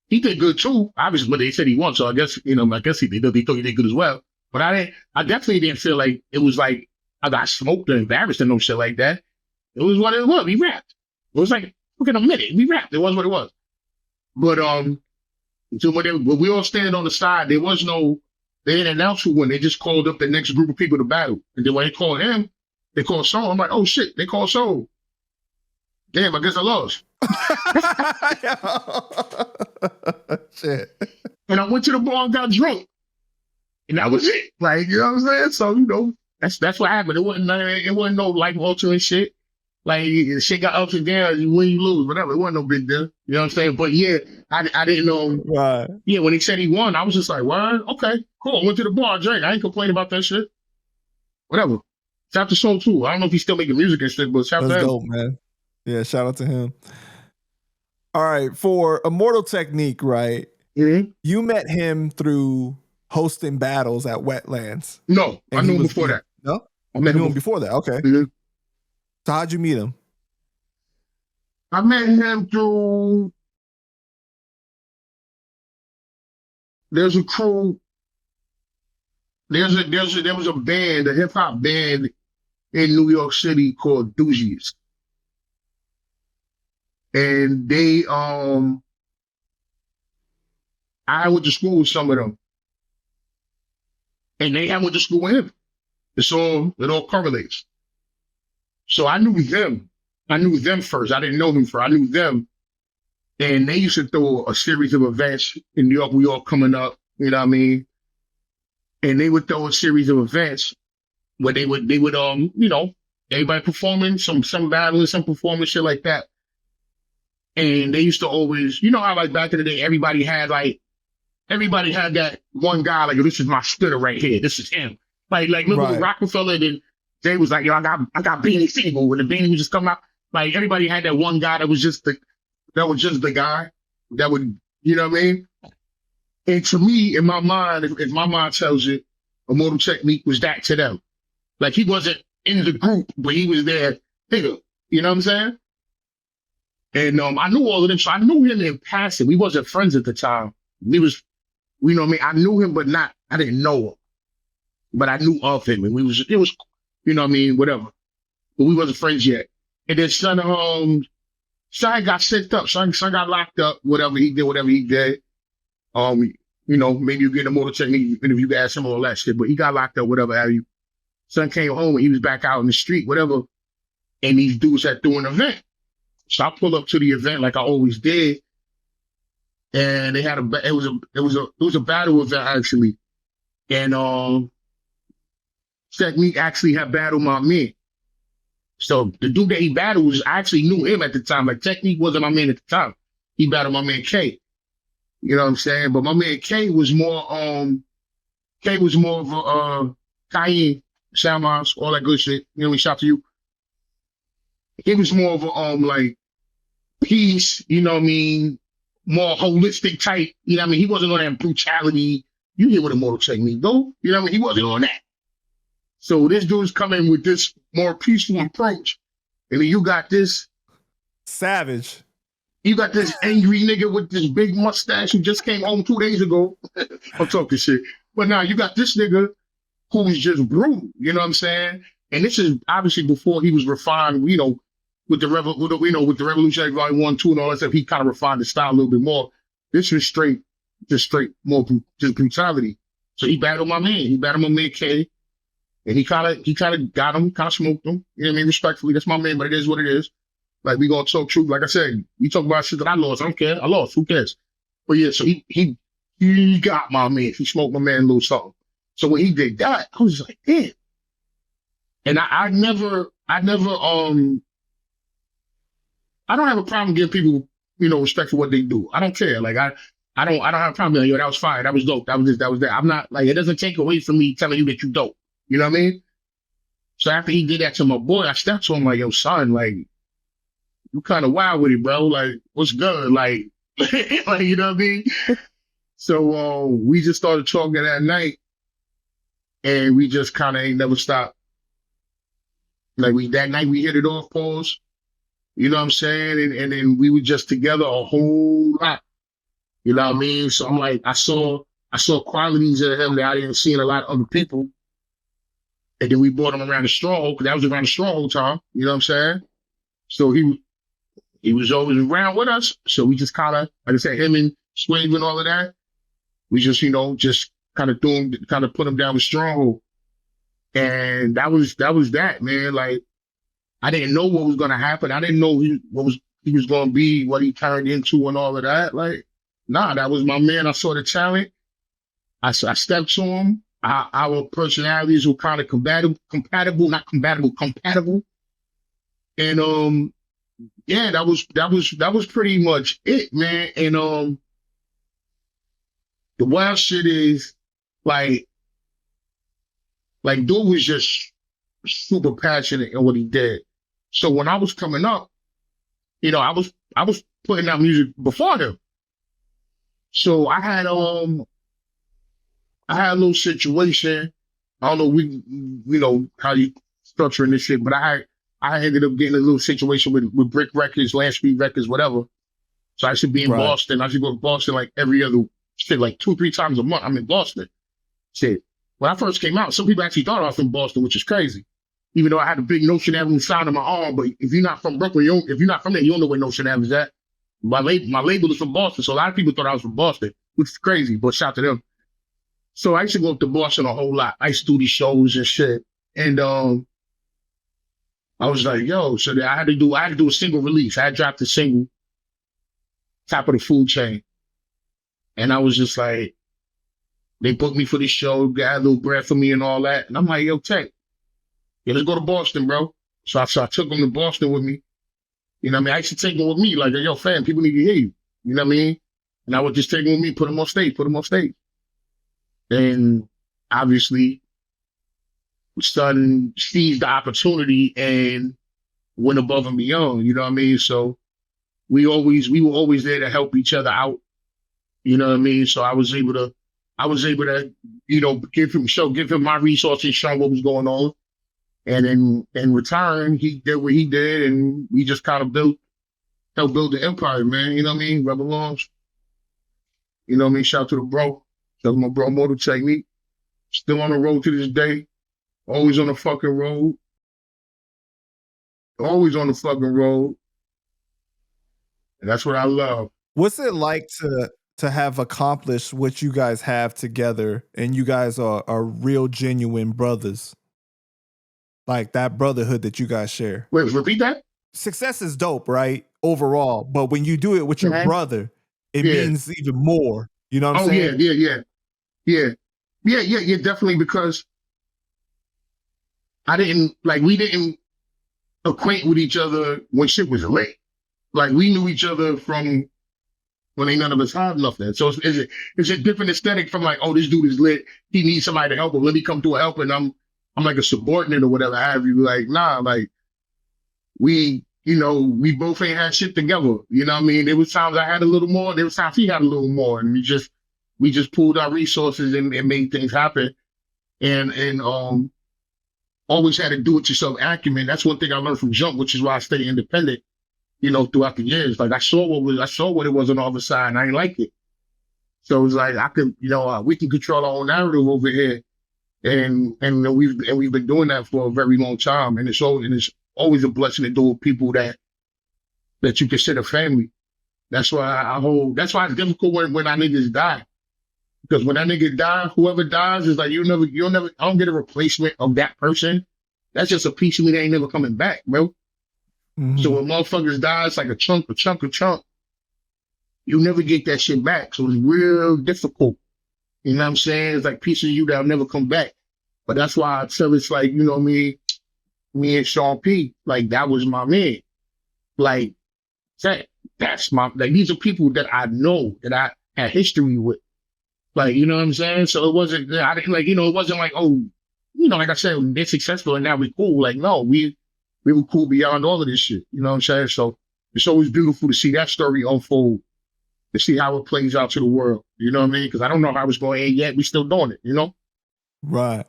He did good too, obviously, but they said he won, so I guess, they thought he did good as well. But I definitely didn't feel like it was like I got smoked or embarrassed or no shit like that. It was what it was. We rapped. It was like, look at a minute. We rapped. It was what it was. But so when we all stand on the side, they didn't announce who won. They just called up the next group of people to battle. And then when they called him, they called Soul. I'm like, oh shit, they called Soul. Damn, I guess I lost. Shit. And I went to the bar and got drunk. And that was it. Like, you know what I'm saying? So, that's what happened. It wasn't no life altering shit. Like, shit got ups and downs. You win, you lose, whatever. It wasn't no big deal. You know what I'm saying? But yeah, I didn't know. Right. Yeah, when he said he won, I was just like, what? Okay, cool. I went to the bar, drank. I ain't complaining about that shit. Whatever. Shout out to Soul too. I don't know if he's still making music and shit, but shout out to him. Dope, man. Yeah, shout out to him. All right, for Immortal Technique, right? Mm-hmm. You met him through hosting battles at Wetlands. No, I And knew him before that. No? I met You knew him before that. Okay. Mm-hmm. So how'd you meet him? I met him through, there's a crew, there was a band, a hip hop band in New York City called Doogies. And they, I went to school with some of them. And I went to school with him. It all correlates. So I knew them. I knew them first. I didn't know them first. I knew them. And they used to throw a series of events in New York. We all coming up, you know what I mean? And they would throw a series of events where they would, you know, everybody performing, some battling, some performing, shit like that. And they used to always, you know how like back in the day, everybody had that one guy, like, this is my spitter right here. This is him. Like remember Right. the Rockefeller, and then Jay was like, yo, I got Beanie Siegel. When the Beanie would just come out, like everybody had that one guy that was just the guy that would, you know what I mean? And to me, in my mind, if my mind tells it, Immortal Technique was that to them. Like he wasn't in the group, but he was there, nigga. You know what I'm saying? And I knew all of them, so I knew him in passing. We wasn't friends at the time. We was, you know what I mean? I knew him, but I didn't know him. But I knew of him, and it was, you know what I mean, whatever. But we wasn't friends yet. And then son got sent up. Son got locked up, whatever he did. You know, maybe you get a Immortal Technique interview, you can ask him all that shit, but he got locked up, whatever have you. Son came home and he was back out in the street, whatever. And these dudes had threw an event. So I pulled up to the event like I always did. And they had it was a battle event actually. And Technique actually had battled my man. So the dude that he battled was, I actually knew him at the time. Like Technique wasn't my man at the time. He battled my man K. You know what I'm saying? But my man K was more of a Cayenne, Sound Moms, all that good shit. You know what I mean? Shout to you. He was more of a like peace, you know what I mean? More holistic type, you know what I mean? He wasn't on that brutality. You hear what Immortal Technique go, you know what I mean? He wasn't on that. So this dude's coming with this more peaceful approach. And then you got this Savage. You got this angry nigga with this big mustache who just came home 2 days ago. I'm talking shit. But now you got this nigga who's just brutal, you know what I'm saying? And this is obviously before he was refined, you know, with the Revolutionary Volume 1, 2 and all that stuff. He kind of refined the style a little bit more. This was straight more just brutality. So he battled my man. He battled my man K. And he kind of got him, kind of smoked him. You know what I mean? Respectfully, that's my man, but it is what it is. Like, we gonna talk truth. Like I said, we talk about shit that I lost. I don't care. I lost. Who cares? But yeah, so he got my man. He smoked my man a little something. So when he did that, I was like, damn. And I never, I don't have a problem giving people, you know, respect for what they do. I don't care. Like, I don't have a problem. Like, yo, that was fire. That was dope. That was this. That was that. I'm not, like, it doesn't take away from me telling you that you dope. You know what I mean? So after he did that to my boy, I stepped to him like, yo, son, like, you kind of wild with it, bro. Like, what's good? Like, like, you know what I mean? So we just started talking that night, and we just kind of ain't never stopped. Like, that night we hit it off, pause. You know what I'm saying? And then we were just together a whole lot. You know what I mean? So I'm like, I saw qualities of him that I didn't see in a lot of other people. And then we brought him around the Stronghold, because that was around the Stronghold time. You know what I'm saying? So he was always around with us. So we just kind of, like I said, him and Swave and all of that, we just, you know, just kind of put him down with Stronghold. And that was that, man. Like, I didn't know what was going to happen. I didn't know he was going to be, what he turned into and all of that. Like, nah, that was my man. I saw the talent. I stepped to him. Our personalities were kind of compatible. And, yeah, that was pretty much it, man. And, the wild shit is, like, dude was just super passionate in what he did. So when I was coming up, you know, I was putting out music before them. So I had a little situation. I don't know how you structuring this shit, but I ended up getting a little situation with Brick Records, Land Street Records, whatever. So I should be in Boston. I should go to Boston like every other shit, like 2-3 times a month. I'm in Boston. Shit. When I first came out, some people actually thought I was from Boston, which is crazy. Even though I had a big Notion Avenue sign on my arm, but if you're not from Brooklyn, if you're not from there, you don't know where Notion Avenue is at. My label is from Boston, so a lot of people thought I was from Boston, which is crazy, but shout to them. So I used to go up to Boston a whole lot. I used to do these shows and shit. And I was like, yo, so I had to do a single release. I had dropped a single, top of the food chain. And I was just like, they booked me for this show, got a little bread for me and all that. And I'm like, yo, Tech, yeah, let's go to Boston, bro. So I took them to Boston with me. You know what I mean? I used to take them with me, like, yo, fam, people need to hear you. You know what I mean? And I would just take them with me, put them on stage. And obviously, we started to seize the opportunity and went above and beyond, you know what I mean? So we were always there to help each other out. You know what I mean? So I was able to, give him my resources, show him what was going on. And in return, he did what he did, and we just kind of helped build the empire, man. You know what I mean? Rebel Arms. You know what I mean? Shout out to the bro. Shout out to my bro, Immortal Technique. Still on the road to this day. Always on the fucking road. Always on the fucking road. And that's what I love. What's it like to have accomplished what you guys have together, and you guys are real genuine brothers? Like that brotherhood that you guys share. Wait, repeat that? Success is dope, right? Overall. But when you do it with your brother, it means even more. You know what I'm saying? Yeah, definitely, because we didn't acquaint with each other when shit was lit. Like, we knew each other from when ain't none of us had nothing. So it's a different aesthetic from like, oh, this dude is lit. He needs somebody to help him. Let me come to a help, and I'm like a subordinate or whatever have you. Like, nah, like we both ain't had shit together. You know what I mean? There was times I had a little more, there was times he had a little more, and we just pulled our resources and made things happen. And always had a do-it-yourself acumen. That's one thing I learned from Jump, which is why I stay independent, throughout the years. Like I saw what it was on the other side, and I ain't like it. So it was like, I could, we can control our own narrative over here. And we've been doing that for a very long time. And it's always a blessing to do with people that you consider family. That's why it's difficult when our niggas die. Because when that nigga die, whoever dies is like, you'll never, I don't get a replacement of that person. That's just a piece of me that ain't never coming back, bro. Mm-hmm. So when motherfuckers die, it's like a chunk. You'll never get that shit back. So it's real difficult. You know what I'm saying? It's like piece of you that'll never come back. But that's why I tell it's like, you know what I mean? Me and Sean P, like that was my man. Like that's my, like these are people that I know, that I had history with. Like, you know what I'm saying? So it wasn't, I didn't like, it wasn't like, oh, like I said, they're successful and now we're cool. Like, no, we were cool beyond all of this shit. You know what I'm saying? So it's always beautiful to see that story unfold, to see how it plays out to the world. You know what I mean? Because I don't know how it's going to end yet. We still doing it, Right.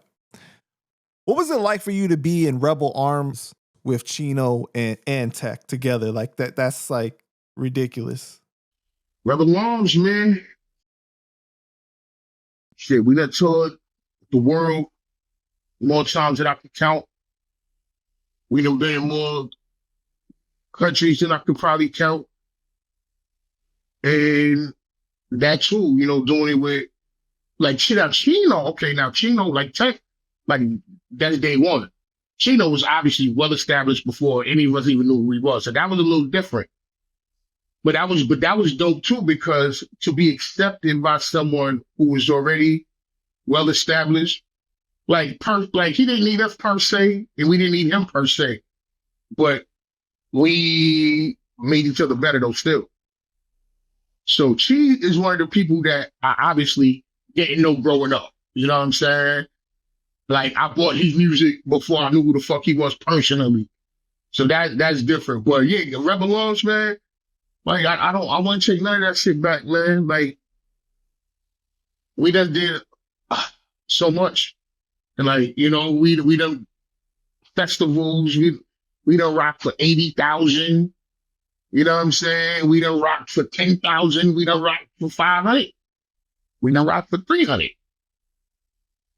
What was it like for you to be in Rebel Arms with Chino and Tech together? Like that's like ridiculous. Rebel Arms, man. Shit, we done toured the world more times than I can count. We done been in more countries than I could probably count. And that too, doing it with like shit out Chino. Okay, now Chino, like Tech, like that's day one. Chino was obviously well established before any of us even knew who he was. So that was a little different. But that was dope too, because to be accepted by someone who was already well established, like he didn't need us per se, and we didn't need him per se. But we made each other better though still. So Chi is one of the people that I obviously didn't know growing up. You know what I'm saying? Like I bought his music before I knew who the fuck he was personally. So that's different. But yeah, the Rebel Arms, man, Like, I want to take none of that shit back, man. Like, we done did so much. And like, you know, we done festivals, we done rock for 80,000. You know what I'm saying? We done rock for 10,000. We done rock for 500. We done rock for 300.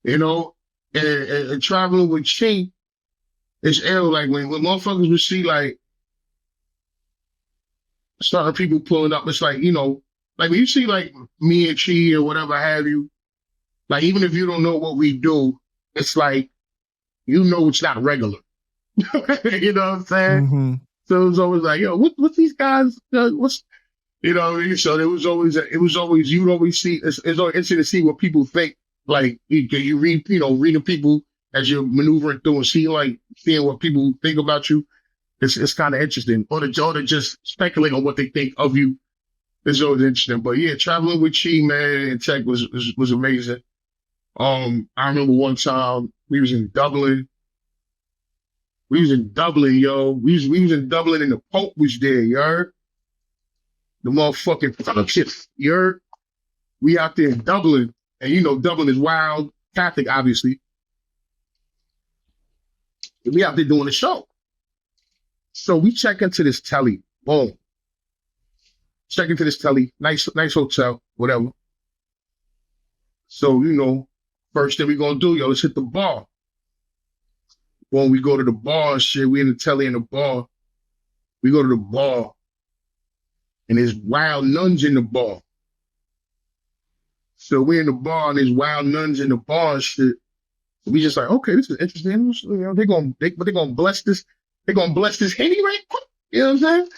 You know, and traveling with Chi is ill. Like when motherfuckers would see like starting people pulling up, it's like, you know, like when you see like me and Chi or whatever have you, like even if you don't know what we do, it's like, you know, it's not regular. You know what I'm saying? Mm-hmm. So it was always like, yo, what these guys, what's, you know, so it was always, you'd always see, it's always interesting to see what people think. Like, you read, you know, reading people as you're maneuvering through and seeing what people think about you. It's kind of interesting. Or to just speculate on what they think of you is always interesting. But yeah, traveling with Chi, man, in Tech was amazing. I remember one time we was in Dublin. We was in Dublin, yo. We was in Dublin and the Pope was there, you heard? The motherfucking fellowship, you heard? We out there in Dublin, and you know Dublin is wild, Catholic, obviously. And we out there doing a show. So we check into this telly, boom. Check into this telly, nice hotel, whatever. So, you know, first thing we gonna do, yo, let's hit the bar. When we go to the bar and shit, we in the telly in the bar. We go to the bar, and there's wild nuns in the bar. So we in the bar, and there's wild nuns in the bar and shit. We just like, okay, this is interesting. You know, they're gonna bless this. They're gonna bless this Henny right quick. You know what I'm saying?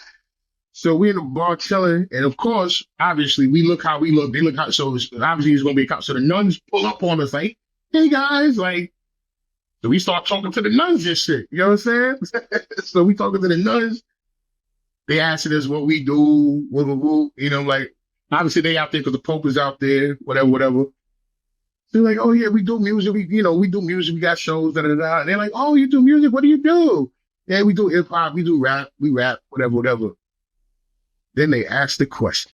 So we in the bar chilling, and of course, obviously, we look how we look. They look how. So obviously, it's gonna be a cop. So the nuns pull up on us like, hey guys, like. So we start talking to the nuns and shit. You know what I'm saying? So we talking to the nuns. They asking us what we do, you know, like, obviously they out there because the Pope is out there, whatever. They're like, oh yeah, we do music. We do music. We got shows, da. And they're like, oh, you do music? What do you do? Yeah, we do hip hop. We do rap. We rap, whatever. Then they ask the question.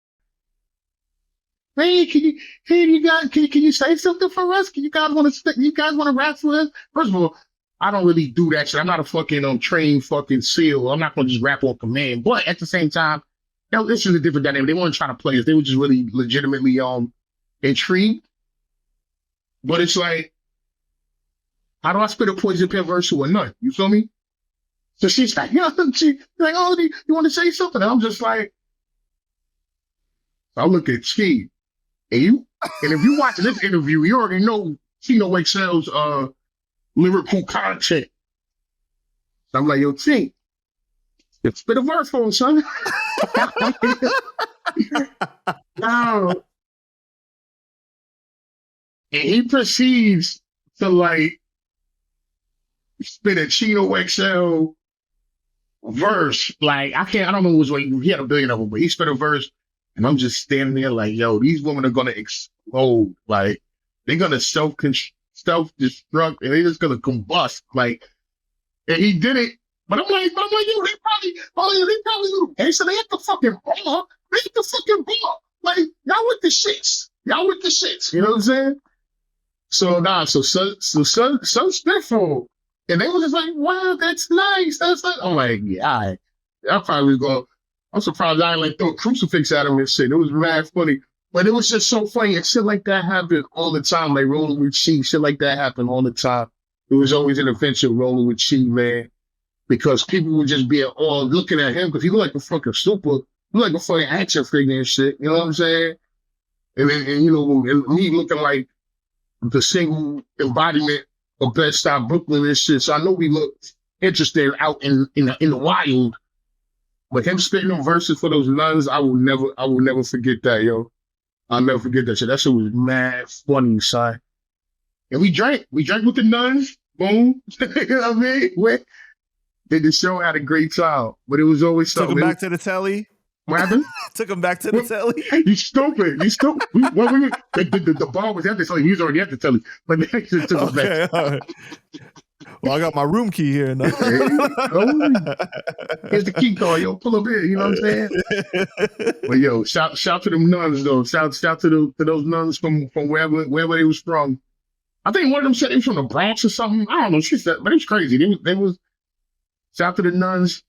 Hey, can you say something for us? You guys want to rap for us? First of all, I don't really do that shit. I'm not a fucking trained fucking SEAL. I'm not gonna just rap on command. But at the same time, you know, this is a different dynamic. They weren't trying to play us. They were just really legitimately intrigued. But it's like, how do I spit a poison pen verse to a nut? You feel me? So she's like, you know, she's like, oh, you want to say something? And I'm just like, I look at Chi. And if you watch this interview, you already know Chino XL's lyrical content. So I'm like, yo, Chi, spit a verse for him, son. Now, and he proceeds to like spit a Chino XL verse. Like, I don't remember what he had a billion of them, but he spit a verse. And I'm just standing there like, yo, these women are gonna explode. Like, they're gonna self-destruct, and they're just gonna combust. Like, and he did it. But I'm like, yo, they probably, hey, so they at the fucking bar. They at the fucking bar. Like, y'all with the shits. You know what I'm saying? So spitful. And they were just like, wow, that's nice. That's like, I'm like, yeah, I'll probably go. I'm surprised I ain't like throw a crucifix at him and shit. It was mad funny. But it was just so funny. And shit like that happened all the time. Like rolling with Chi, shit like that happened all the time. It was always an adventure rolling with Chi, man. Because people would just be all looking at him because he looked like a fucking like a fucking action figure and shit. You know what I'm saying? And you know, and me looking like the single embodiment of Bed-Stuy Brooklyn and shit. So I know we looked interested out in the wild. But him spitting them verses for those nuns, I will never forget that, yo. I'll never forget that shit. That shit was mad funny, son. And we drank with the nuns, boom. You know what I mean? Did the show, had a great time. But it was always something. Took him back to the telly. What happened? Took him back to the telly. You stupid. The bar was at the telly. He was already at the telly. But they just took him back. All right. Well, I got my room key here. No. Hey, here's the key card. Yo, pull up here. You know what I'm saying? But yo, shout to them nuns though. Shout to those nuns from wherever they was from. I think one of them said they was from the Bronx or something. I don't know. She said, but it's crazy. They was shout to the nuns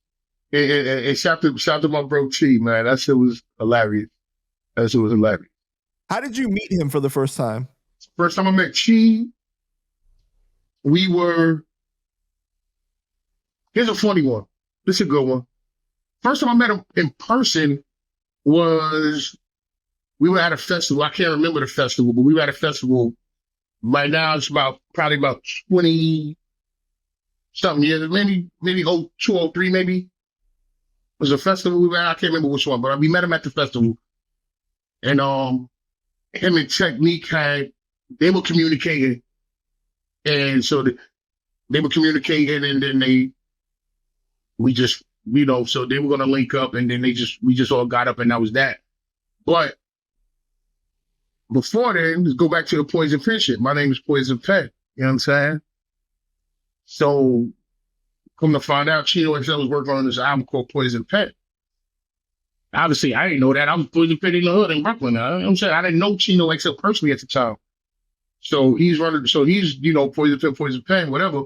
and shout to my bro Chi, man. That shit was hilarious. How did you meet him for the first time? First time I met Chi, here's a funny one. This is a good one. First time I met him in person was, we were at a festival. I can't remember the festival, but we were at a festival. Right now it's probably about 20 something years, maybe 203 maybe. It was a festival we were at. I can't remember which one, but we met him at the festival. And him and Technique they were communicating. And so they were communicating, and then we just, so they were going to link up, and then we just all got up, and that was that. But before then, let's go back to the Poison Pen shit. My name is Poison Pen. You know what I'm saying? So, come to find out, Chino XL was working on this album called Poison Pen. Obviously, I didn't know that. I was Poison Pen in the hood in Brooklyn. You know what I'm saying? I didn't know Chino XL personally at the time. So he's Poison Pen, whatever.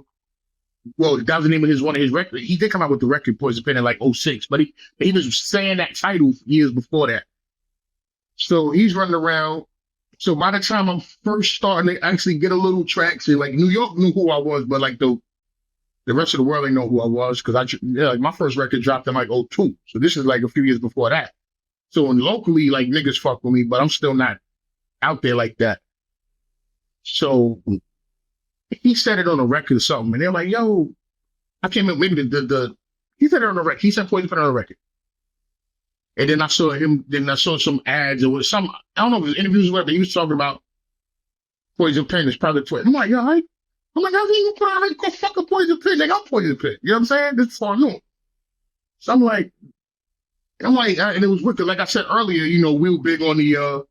Well, that was the name of one of his records. He did come out with the record Poison Pen in like 06, but he was saying that title years before that. So he's running around. So by the time I'm first starting to actually get a little traction, like New York knew who I was, but like the rest of the world didn't know who I was, because like my first record dropped in like 02. So this is like a few years before that. So locally, like niggas fuck with me, but I'm still not out there like that. So he said it on a record or something, and they're like, yo, I can't remember, maybe he said it on a record. He said Poison Pen on a record. And then I saw some ads, or some, I don't know if it was interviews or whatever, but he was talking about Poison Pen. It's probably Twitter. I'm like, yo, how do you put out like fucking Poison Pen? They got Poison Pen. You know what I'm saying? This is all new. So I'm like, and it was wicked. Like I said earlier, we were big on the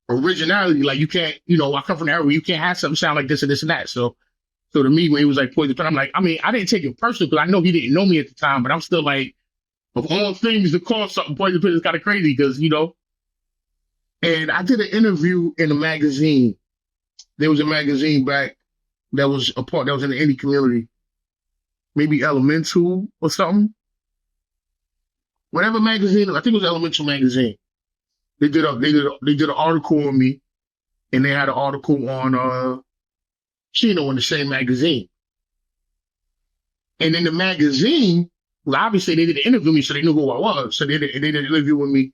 originality. Like you can't, I come from the area where you can't have something sound like this and this and that. So to me, when he was like Poison Pen, I'm like, I mean, I didn't take it personally because I know he didn't know me at the time, but I'm still like, of all things to call something Poison Pen is kind of crazy because, And I did an interview in a magazine. There was a magazine back that was in the indie community, maybe Elemental or something. Whatever magazine, I think it was Elemental magazine. They did an article on me, and they had an article on Chino in the same magazine. And in the magazine, well, obviously they didn't interview me, so they knew who I was. So they did an interview with me.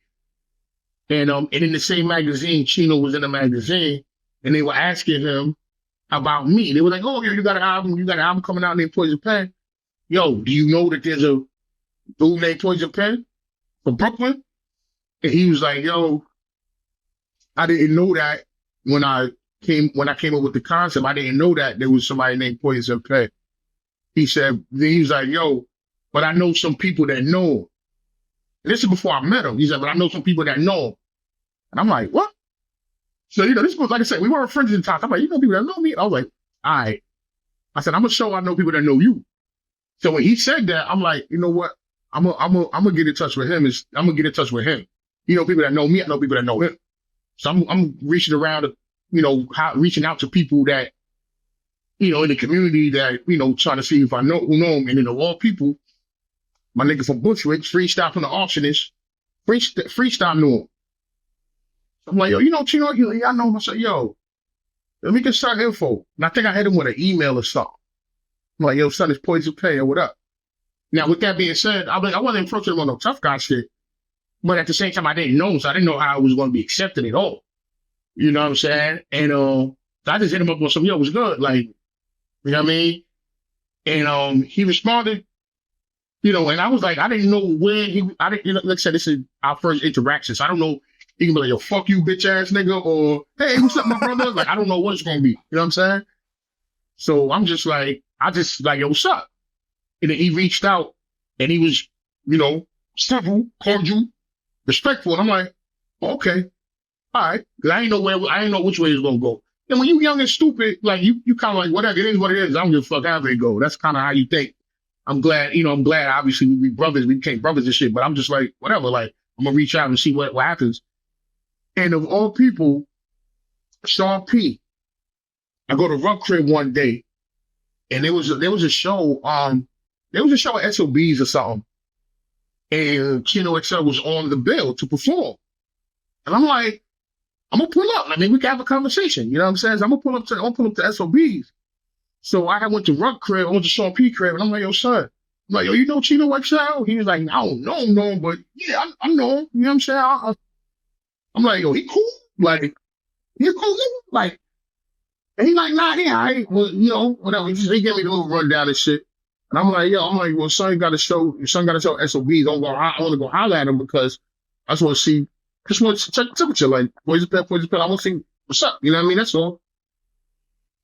And in the same magazine, Chino was in the magazine, and they were asking him about me. They were like, "Oh, you got an album coming out named Poison Pen. Yo, do you know that there's a dude named Poison Pen from Brooklyn?" And he was like, "Yo, I didn't know that when I came up with the concept. I didn't know that there was somebody named Poison Pen." He said, then he was like, "Yo, but I know some people that know him." And this is before I met him. He said, "But I know some people that know him." And I'm like, "What?" So, this was, like I said, we weren't friends at the time. I'm like, "You know people that know me?" And I was like, "All right." I said, "I'm going to show I know people that know you." So when he said that, I'm like, you know what? I'm gonna get in touch with him. I'm going to get in touch with him. People that know me, I know people that know him. So I'm reaching around, reaching out to people that, in the community that, trying to see if I know who know him. And then of all people, my nigga from Bushwick, Freestyle from the Auctionist, Freestyle knew him. So I'm like, "Yo, Chino, I know him." I said, "Yo, let me get some info." And I think I had him with an email or something. I'm like, "Yo, son, it's Poison Pen, or what up?" Now, with that being said, I wasn't approaching him on no tough guy shit. But at the same time, I didn't know him, so I didn't know how I was going to be accepted at all. You know what I'm saying? And I just hit him up on some, "Yo, what's good?" Like, you know what I mean? And he responded, and I was like, I didn't know where like I said, this is our first interaction. So I don't know. He can be like, "Yo, fuck you, bitch ass nigga," or, "Hey, what's up, my brother?" Like, I don't know what it's going to be. You know what I'm saying? So I'm just like, "Yo, what's up?" And then he reached out, and he was, civil, cordial, respectful. And I'm like, "Okay, all right." Because I didn't know which way it was going to go. And when you young and stupid, like you kind of like, whatever, it is what it is. I don't give a fuck how they go. That's kind of how you think. I'm glad, obviously we brothers, we became brothers and shit, but I'm just like, whatever, like, I'm gonna reach out and see what happens. And of all people, Sean P. I go to Rough Crib one day, and there was a show, at SOBs or something, and Chino XL was on the bill to perform. And I'm like, I'm gonna pull up. I mean, we can have a conversation. You know what I'm saying? So I'm gonna pull up to SOBs. So I went to Rough Crib, I went to Sean P. Crib, and I'm like, yo, son. I'm like, yo, you know Chino XL? He was like, I don't know him, but yeah, I know him. You know what I'm saying? I'm like, yo, he cool? Like, he a cool nigga? Like, and he like, nah, yeah, I ain't, well, whatever. He gave me the little rundown and shit. And I'm like, well, son, you got to show SOBs. I want to go holler at him because I just want to check the temperature. Like, poison pill. I want to see what's up. You know what I mean? That's all.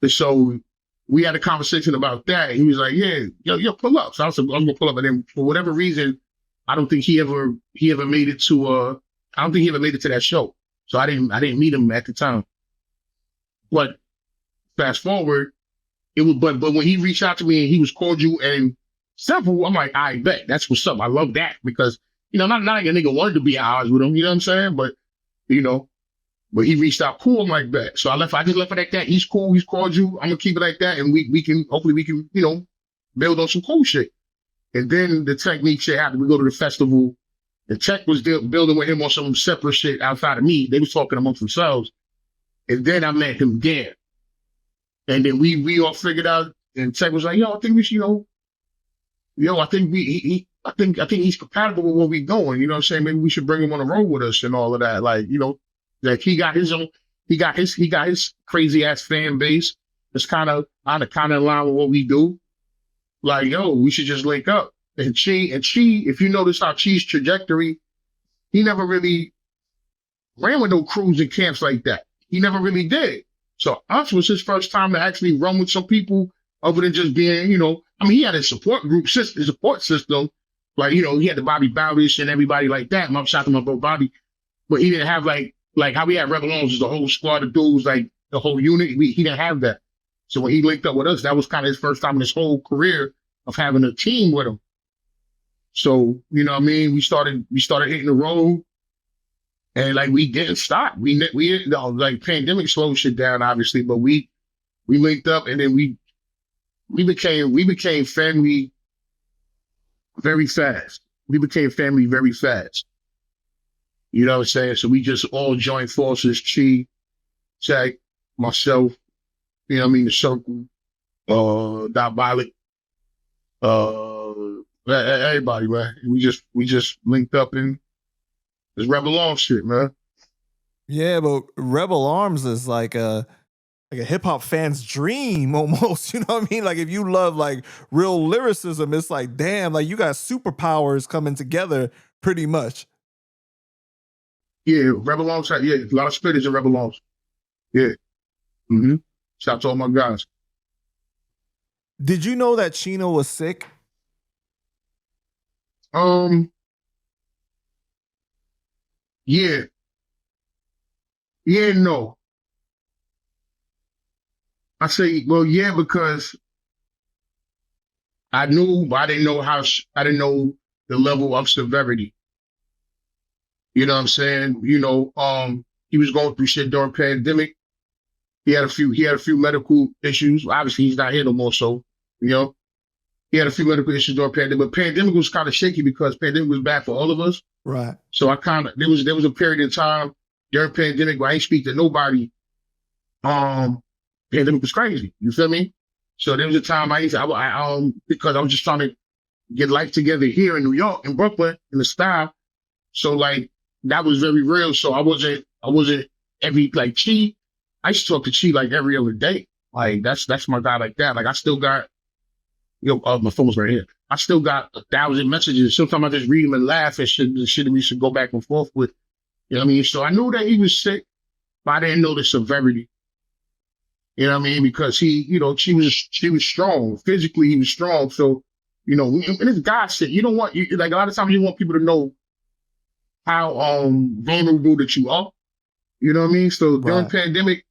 And so we had a conversation about that. And he was like, yeah, yo, pull up. So I said, I'm going to pull up. And then for whatever reason, I don't think he ever made it to, that show. So I didn't meet him at the time. But fast forward, but when he reached out to me and he was cordial and simple, I'm like, I bet that's what's up. I love that because, not like a nigga wanted to be at odds with him, you know what I'm saying? But, but he reached out cool, I'm like, bet. So I just left it like that. He's cool, he's cordial. I'm gonna keep it like that. And hopefully we can, build on some cool shit. And then the Technique shit happened. We go to the festival. The Tech was building with him on some separate shit outside of me. They was talking amongst themselves. And then I met him there. And then we all figured out, and Tech was like, yo, I think we should, I think he's compatible with where we going. You know what I'm saying? Maybe we should bring him on the road with us and all of that. Like, like he got his crazy ass fan base. It's kind of in line with what we do. Like, yo, we should just link up. And Chi, if you notice how Chi's trajectory, he never really ran with no crews and camps like that. He never really did. So us was his first time to actually run with some people other than just being, he had a support system. Like, he had the Bobby Bowdish and everybody like that. And I'm shout out to my bro Bobby. But he didn't have like how we had Rebel Arms, the whole squad of dudes, like the whole unit. He didn't have that. So when he linked up with us, that was kind of his first time in his whole career of having a team with him. So, you know what I mean? We started hitting the road. And like we didn't stop. We like pandemic slowed shit down, obviously, but we linked up and then we became family very fast. We became family very fast. You know what I'm saying? So we just all joined forces, Chi, Tech, myself, you know what I mean, the Circle, Dot Violet, everybody, man. We just linked up and it's Rebel Arms shit, man. Yeah, but Rebel Arms is like a hip hop fan's dream almost. You know what I mean? Like if you love like real lyricism, it's like, damn, like you got superpowers coming together pretty much. Yeah, Rebel Arms, a lot of spitters in Rebel Arms. Yeah. Mm-hmm. Shout out to all my guys. Did you know that Chino was sick? Yeah. Yeah, no. I say, well, yeah, because I knew, but I didn't know the level of severity. You know what I'm saying? He was going through shit during pandemic. He had a few medical issues. Obviously, he's not here no more, so, he had a few medical issues during pandemic. But pandemic was kind of shaky because pandemic was bad for all of us. Right. So there was a period of time during pandemic where I ain't speak to nobody. Pandemic was crazy. You feel me? So there was a time because I was just trying to get life together here in New York, in Brooklyn, in the style. So like that was very real. So I wasn't every like Chi. I used to talk to Chi like every other day. Like that's my guy like that. Like I still got, my phone's right here. I still got 1,000 messages. Sometimes I just read them and laugh and shit that we should go back and forth with. You know what I mean? So I knew that he was sick, but I didn't know the severity. You know what I mean? Because she was strong. Physically, he was strong. So, and this guy said, like a lot of times you want people to know how vulnerable that you are. You know what I mean? So during pandemic,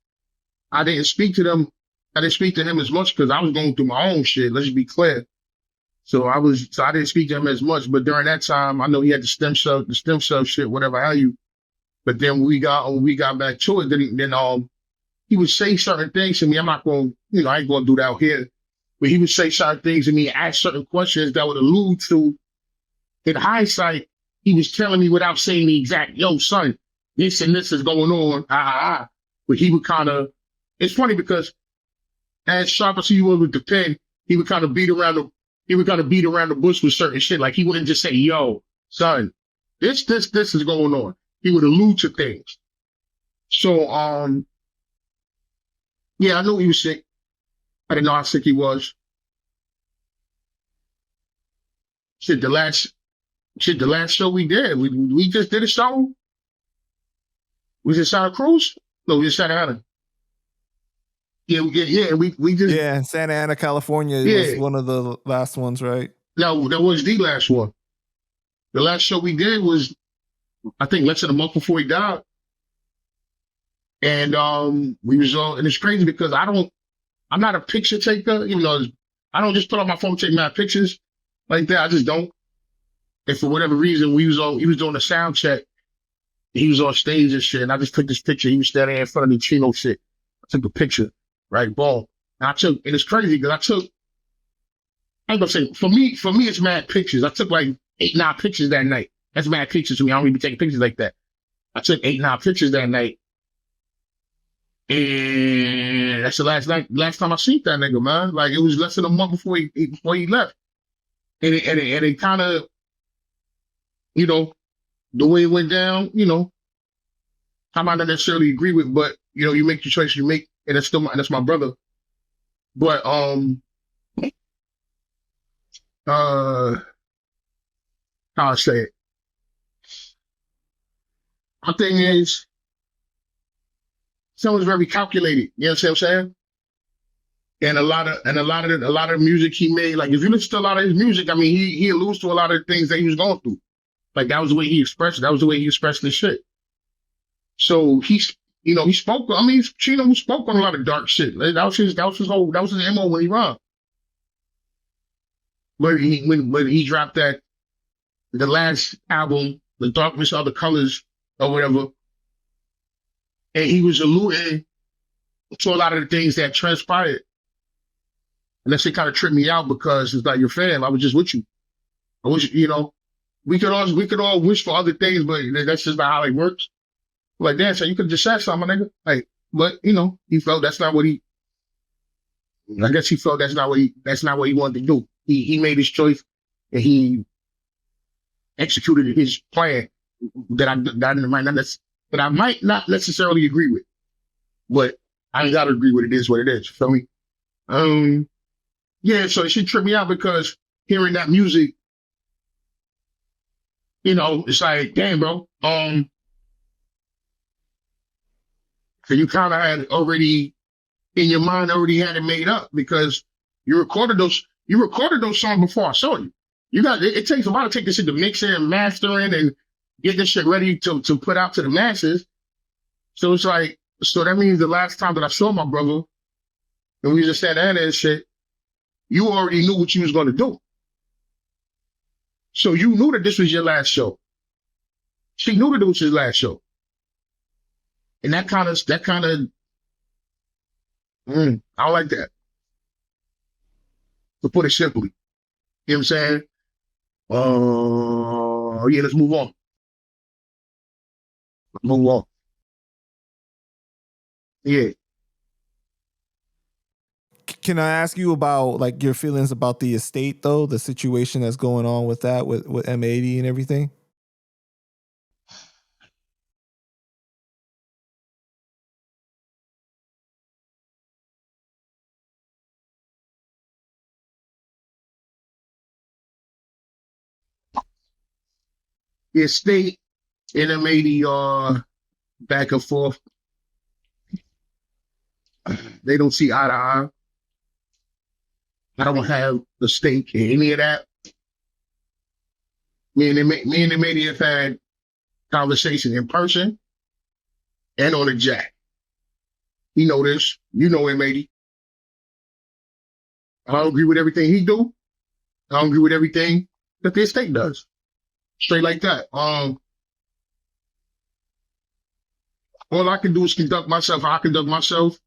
I didn't speak to them. I didn't speak to him as much because I was going through my own shit. Let's just be clear. So I didn't speak to him as much. But during that time, I know he had the stem cell shit, whatever have you. But then when we got back to it, then he would say certain things to me. I'm not going, I ain't going to do that out here. But he would say certain things to me, ask certain questions that would allude to, in hindsight, he was telling me without saying the exact, yo, son, this and this is going on, But he would kind of, it's funny because as sharp as he was with the pen, he would kind of beat around the bush with certain shit. Like he wouldn't just say, yo, son, this is going on. He would allude to things. So, yeah, I knew he was sick. I didn't know how sick he was. Shit, the last show we did, we just did a show. Was it Santa Cruz? No, we did Santa Ana. Yeah, we just Santa Ana, California was one of the last ones, right? No, that was the last one. The last show we did was, I think, less than a month before he died. And we was all, and it's crazy because I'm not a picture taker, even though I don't just put on my phone and take my pictures like that. I just don't. And for whatever reason, he was doing a sound check. He was on stage and shit, and I just took this picture. He was standing in front of the Chino shit. I took a picture, right, ball. And it's crazy because I ain't gonna say, for me, it's mad pictures. I took like 8, 9 pictures that night. That's mad pictures to me. I don't even be taking pictures like that. I took 8, 9 pictures that night. And that's the last time I seen that nigga, man. Like, it was less than a month before he left. And it kind of, the way it went down, I might not necessarily agree with, but, you make your choice you make, and that's my brother. But, how I say it. My thing is, someone's very calculated. You know what I'm saying? And a lot of the music he made, like if you listen to a lot of his music, I mean, he alludes to a lot of the things that he was going through. Like that was the way he expressed it. That was the way he expressed this shit. So he spoke. I mean, Chino spoke on a lot of dark shit. That was his MO when he rhymed. But when he dropped the last album, The Darkness of the Colors or whatever, and he was alluding to a lot of the things that transpired. And that shit kind of tripped me out because it's like, you're fam, I was just with you. I wish, we could all wish for other things, but that's just not how it works. Like, damn, so you could have just said something, nigga. Like, but he felt that's not what he wanted to do. He made his choice and he executed his plan that I might not necessarily agree with. But I ain't gotta agree with it. It is what it is. Feel me? So it should trip me out because hearing that music, it's like, damn, bro. So you kind of had already in your mind had it made up because you recorded those songs before I saw you. It takes a while to take this shit to mixing and mastering and get this shit ready to put out to the masses. So it's like, so that means the last time that I saw my brother and we just sat down and shit, you already knew what you was going to do. So you knew that this was your last show. She knew that it was his last show. And that kind of, I don't like that. To put it simply. You know what I'm saying? Let's move on. Yeah. Can I ask you about like your feelings about the estate though, the situation that's going on with that, with M80 and everything? The estate and M80 are back and forth. They don't see eye to eye. I don't have a stake in any of that. Me and the media have had conversations in person and on the jack. He know this. You know him, matey. I don't agree with everything he do. I don't agree with everything that the estate does. Straight like that. All I can do is conduct myself how I conduct myself.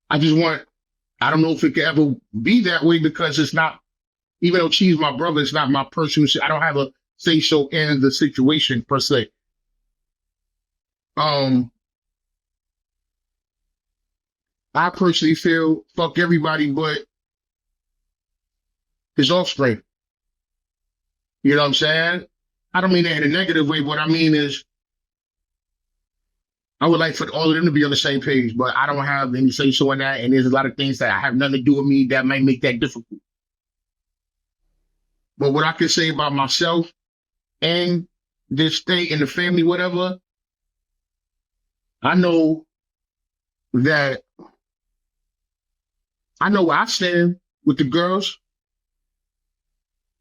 I don't know if it could ever be that way because it's not, even though Chi's my brother, it's not my personal shit. I don't have a say-so in the situation per se. I personally feel fuck everybody but his offspring. You know what I'm saying? I don't mean that in a negative way. What I mean is, I would like for all of them to be on the same page, but I don't have any say-so in that, and there's a lot of things that have nothing to do with me that might make that difficult. But what I can say about myself and this state and the family, whatever, I know that I know where I stand with the girls.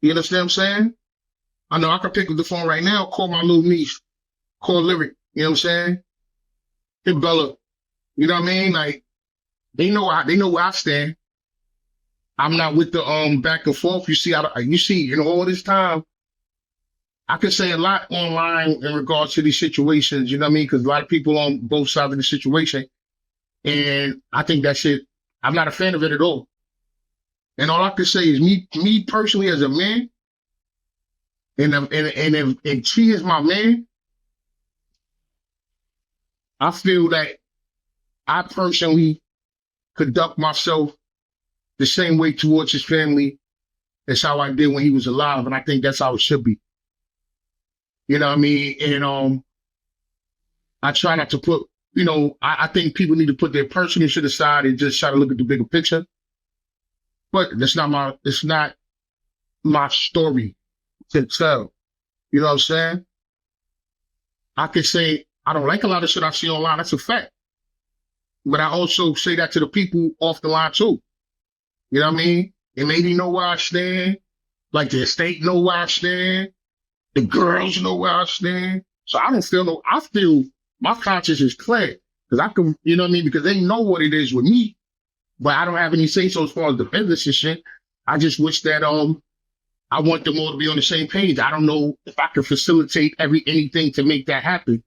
You understand what I'm saying? I know I can pick up the phone right now, call my little niece, call Lyric, you know what I'm saying? Hey, Bella, you know what I mean? Like, they know where I stand. I'm not with the back and forth. You see, all this time, I could say a lot online in regards to these situations, you know what I mean? Because a lot of people on both sides of the situation. And I think that shit, I'm not a fan of it at all. And all I can say is me personally as a man, and she is my man, I feel that I personally conduct myself the same way towards his family as how I did when he was alive. And I think that's how it should be. You know what I mean? And I try not to put, I think people need to put their personal shit aside and just try to look at the bigger picture. But it's not my story to tell. You know what I'm saying? I could say I don't like a lot of shit I see online. That's a fact. But I also say that to the people off the line too. You know what I mean? It made me know where I stand. Like the estate know where I stand. The girls know where I stand. So I feel my conscience is clear. Because I can, you know what I mean? Because they know what it is with me. But I don't have any say so as far as the business and shit. I just wish that I want them all to be on the same page. I don't know if I can facilitate anything to make that happen.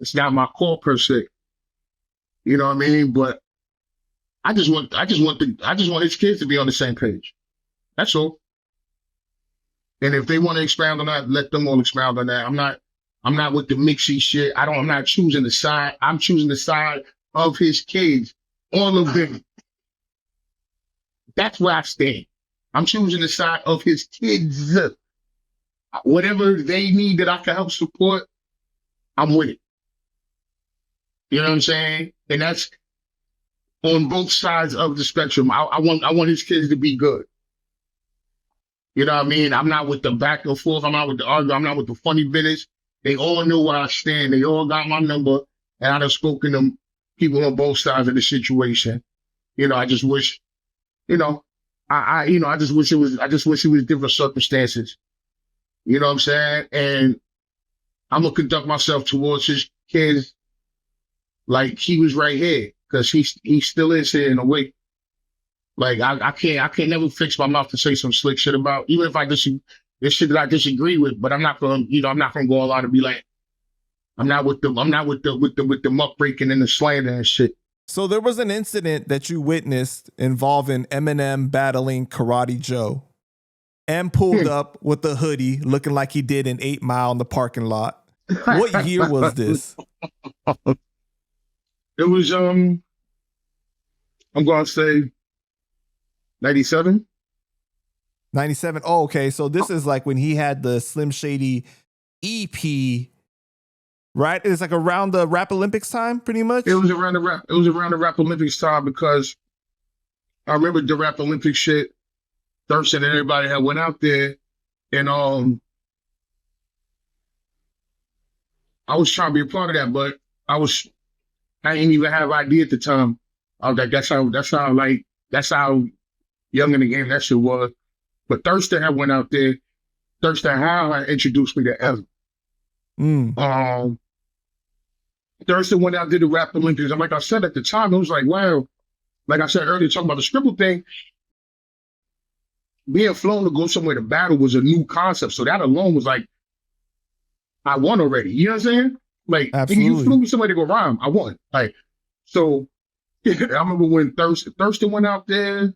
It's not my call per se. You know what I mean? But I just want his kids to be on the same page. That's all. And if they want to expound on that, let them all expound on that. I'm not with the mixy shit. I'm not choosing the side. I'm choosing the side of his kids. All of them. That's where I stand. I'm choosing the side of his kids. Whatever they need that I can help support, I'm with it. You know what I'm saying? And that's on both sides of the spectrum. I want his kids to be good. You know what I mean? I'm not with the back and forth. I'm not with the argument. I'm not with the funny business. They all know where I stand. They all got my number. And I've spoken to people on both sides of the situation. I just wish, I just wish it was different circumstances. You know what I'm saying? And I'm going to conduct myself towards his kids like he was right here, because he still is here in a way. Like I can't never fix my mouth to say some slick shit about, even if there's shit that I disagree with, but I'm not gonna go all out and be like, I'm not with the muck breaking and the slander and shit. So there was an incident that you witnessed involving Eminem battling Karate Joe. M pulled up with a hoodie looking like he did in 8 Mile in the parking lot. What year was this? It was, I'm going to say 97. 97. Oh, okay. So this is like when he had the Slim Shady EP, right? It's like around the Rap Olympics time, pretty much. It was around the Rap Olympics time, because I remember the Rap Olympics shit. Thurston and everybody had went out there, and I was trying to be a part of that, but I didn't even have an idea at the time. I was like, that's how young in the game that shit was. But Thurston had went out there. Thurston Howe had introduced me to Evan. And Thursday went out, did the Rap Olympics. And like I said at the time, it was like, wow. Like I said earlier, talking about the Scribble thing, being flown to go somewhere to battle was a new concept. So that alone was like, I won already. You know what I'm saying? Like, you flew me somewhere to go rhyme. I won. Like, so I remember when Thursday went out there.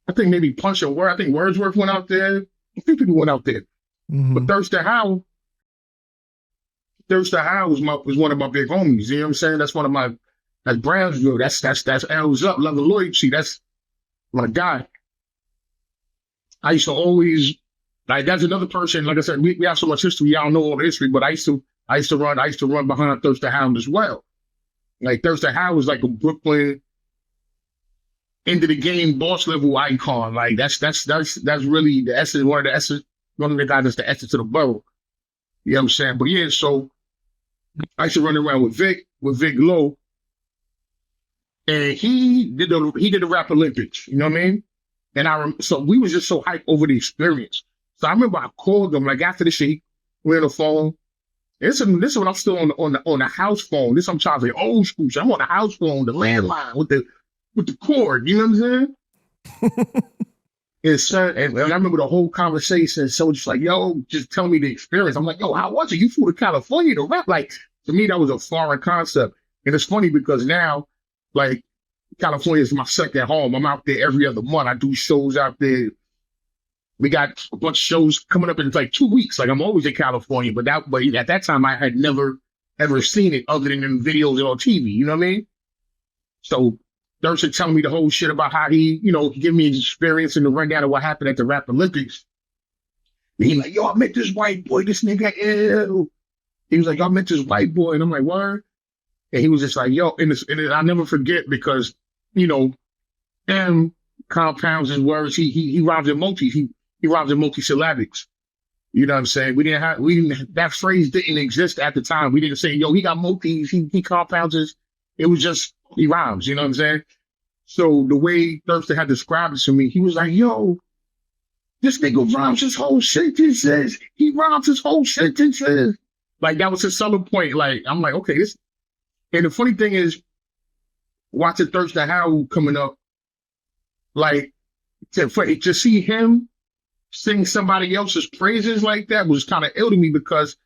I think maybe Punch and Word. I think Wordsworth went out there. A few people went out there. Mm-hmm. But Thursday Howe was one of my big homies. You know what I'm saying? That's one of my, that's Brownsville. That's L's Up, Love and Loyalty. That's my guy. I used to always, like, that's another person. Like I said, we have so much history. I don't know all the history, but I used to run behind Thursday Hound as well. Like, Thursday Hound was like a Brooklyn into the game boss level icon. Like, that's really the essence, one of the guys that's the essence of the borough. You know what I'm saying? But yeah, so I used to run around with Vic Lowe, and he did the Rap Olympics. You know what I mean? And so we was just so hyped over the experience. So I remember I called him, like, after the shit, we're on the phone. This is when I'm still on the house phone. This I'm charging old school shit. I'm on the house phone, the landline with the cord. You know what I'm saying? And I remember the whole conversation. So just like, yo, just tell me the experience. I'm like, yo, how was it? You flew to California to rap? Like, to me, that was a foreign concept. And it's funny because now, like, California is my second home. I'm out there every other month. I do shows out there. We got a bunch of shows coming up in like 2 weeks. Like, I'm always in California, but at that time I had never ever seen it other than in videos and on TV. You know what I mean? So Thursday telling me the whole shit about how he, give me his experience and the rundown of what happened at the Rap Olympics. And he like, yo, I met this white boy, this nigga, ew. He was like, I met this white boy, and I'm like, word? And he was just like, yo, and I'll never forget because, M compounds his words. He rhymes in he rhymes in multisyllabics. You know what I'm saying? That phrase didn't exist at the time. We didn't say, yo, he got multis, he compounds his, it was just, he rhymes, you know what I'm saying? So the way Thursday had described it to me, he was like, yo, this nigga rhymes his whole sentences. He rhymes his whole sentences. Like, that was his selling point. Like, I'm like, okay, this. And the funny thing is, watching Thursday Howe coming up, like, to see him sing somebody else's praises like that was kind of ill to me because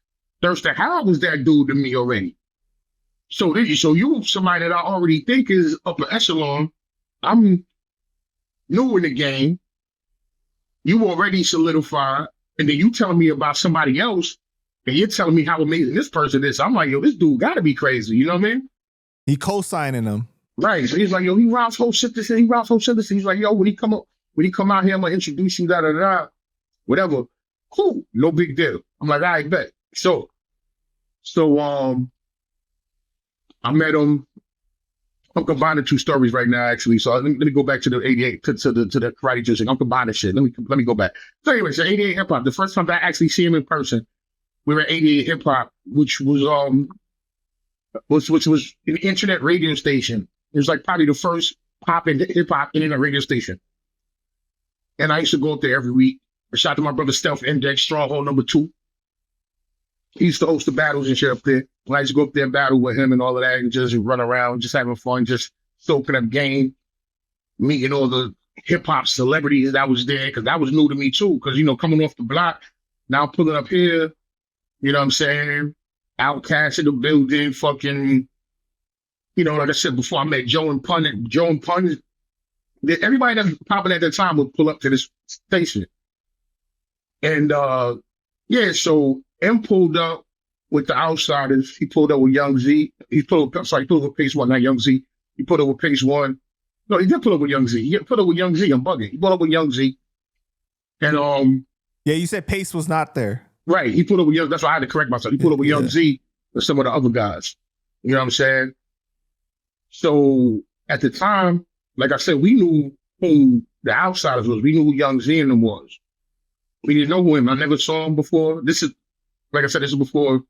Thursday Howe was that dude to me already. So you somebody that I already think is upper echelon. I'm new in the game. You already solidified, and then you telling me about somebody else, and you're telling me how amazing this person is. I'm like, yo, this dude got to be crazy. You know what I mean? He co-signing him. Right. So he's like, yo, he rhymes whole shit. He rhymes whole shit. He's like, yo, when he come out here, I'm gonna introduce you, whatever. Cool, no big deal. I'm like, all right, bet. So I met him. I'm combining two stories right now, actually. So let me go back to the 88 to the karate jiu-jitsu. I'm combining shit. Let me go back. So anyway, so 88 hip hop. The first time I actually see him in person, we were at 88 hip hop, which was an internet radio station. It was like probably the first pop in hip hop internet radio station. And I used to go up there every week. I shot to my brother Stealth Index, Stronghold #2. He used to host the battles and shit up there. I used to go up there and battle with him and all of that and just run around, just having fun, just soaking up game, meeting all the hip hop celebrities that was there, because that was new to me too. Because, coming off the block, now pulling up here, you know what I'm saying? Outkast in the building, fucking, like I said before, I met Joe and Pun. Everybody that was popping at that time would pull up to this station. And so M pulled up with the Outsiders. He pulled up with Young Z. He pulled up with Pace One, not Young Z. He pulled up with Pace One. No, he did pull up with Young Z. He pulled up with Young Z. I'm bugging. He pulled up with Young Z. And yeah, you said Pace was not there. Right. He pulled up with Young. That's why I had to correct myself. He pulled up with Young Z and some of the other guys. You know what I'm saying? So at the time, like I said, we knew who the Outsiders was. We knew who Young Z and them was. We didn't know him. I never saw him before. This is, like I said, this is before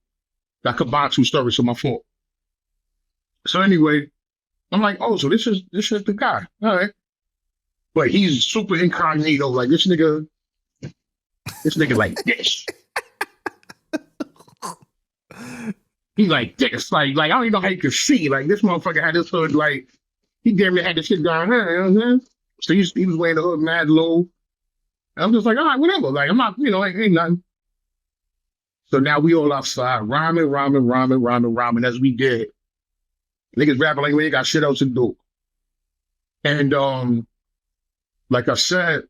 I combined two stories, so my fault. So anyway, I'm like, oh, so this is the guy. All right. But he's super incognito. Like, this nigga like this. He like this, like I don't even know how you could see. Like this motherfucker had this hood, like he damn near had the shit down here. You know what I'm saying? So he was wearing the hood mad low. I'm just like, all right, whatever. Like I'm not, ain't nothing. So now we all outside, rhyming as we did. Niggas rapping like we ain't got shit else to do. And like I said,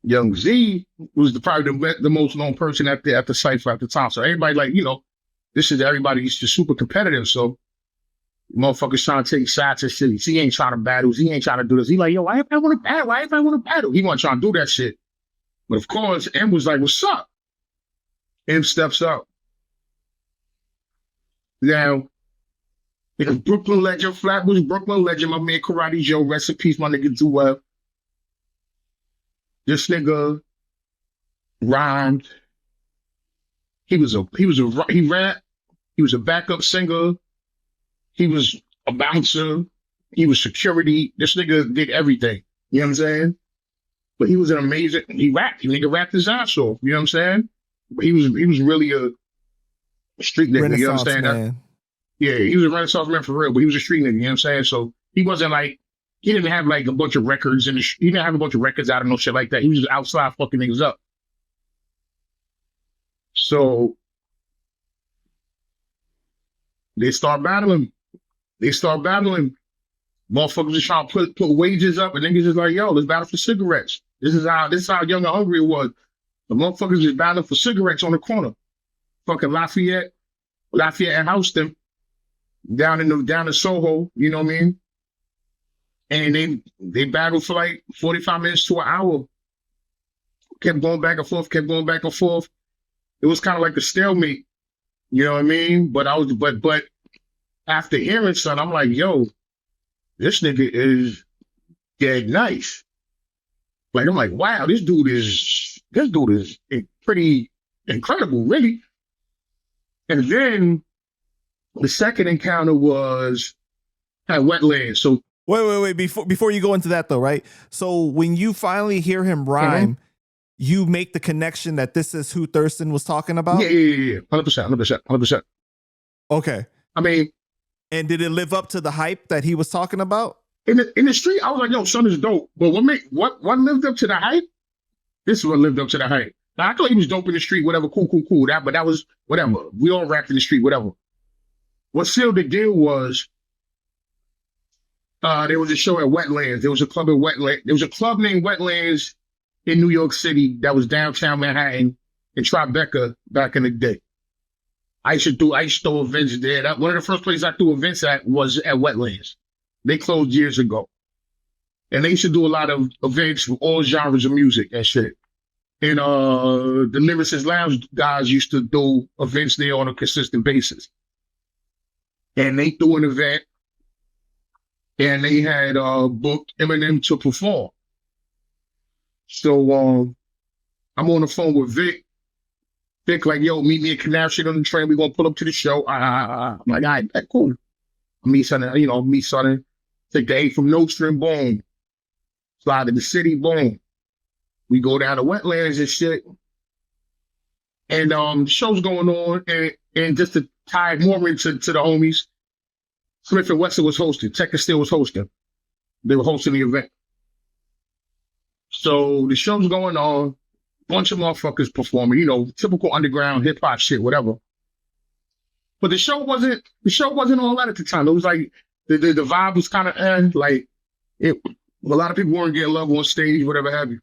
Young Z was probably the most known person at the cypher at the time. So everybody like, this is everybody. He's just super competitive. So motherfuckers trying to take shots and shit. He ain't trying to battle. He ain't trying to do this. He like, yo, why if I want to battle? Why if I want to battle? He wasn't trying to do that shit. But of course, M was like, what's up? M steps up. Now, it's Brooklyn legend, Flatbush Brooklyn legend, my man Karate Joe, rest in peace, my nigga Do. This nigga rhymed. He rapped. He was a backup singer. He was a bouncer. He was security. This nigga did everything. You know what I'm saying? But he was an amazing. He rapped. He nigga rapped his ass off. You know what I'm saying? But he was really a street nigga. You know what I'm saying? Man. Yeah, he was a Renaissance man for real. But he was a street nigga. You know what I'm saying? So he wasn't like. He didn't have like a bunch of records he didn't have a bunch of records out of no shit like that. He was just outside fucking niggas up. So they start battling. Motherfuckers just trying to put wages up, and niggas just like, yo, let's battle for cigarettes. This is how Young and Hungry it was. The motherfuckers just battling for cigarettes on the corner. Fucking Lafayette and Houston, down in Soho, you know what I mean? And they battled for like 45 minutes to an hour. Kept going back and forth. It was kind of like a stalemate. You know what I mean? But after hearing something, I'm like, yo, this nigga is dead nice. Like, I'm like, wow, this dude is pretty incredible, really. And then the second encounter was at Wetlands. So Wait. Before you go into that though, right? So when you finally hear him rhyme, you make the connection that this is who Thurston was talking about? Yeah. 100%. Okay. I mean, and did it live up to the hype that he was talking about? In the street, I was like, yo, son is dope. But what lived up to the hype? This is what lived up to the hype. Now, I thought he was dope in the street, whatever, cool. But that was whatever. We all rapped in the street, whatever. What sealed the deal was there was a show at Wetlands. There was a club at Wetlands. There was a club named Wetlands in New York City that was downtown Manhattan in Tribeca back in the day. I used to throw events there. One of the first places I threw events at was at Wetlands. They closed years ago. And they used to do a lot of events with all genres of music and shit. And the Lyricist Lounge guys used to do events there on a consistent basis. And they threw an event, and they had booked Eminem to perform. So I'm on the phone with Vic. Vic like, yo, meet me at Canal Street on the train. We're going to pull up to the show. I'm like, all right, cool. Meet something. Take the 8 from Nostrum, boom. Slide to the city, boom. We go down to Wetlands and shit. And the show's going on. And just to tie more into the homies, Smith and Wesson was hosting. Tech and Steel was hosting. They were hosting the event. So the show's going on. Bunch of motherfuckers performing, typical underground hip hop shit, whatever. But the show wasn't all that at the time. It was like the vibe was kind of a lot of people weren't getting love on stage, whatever have you.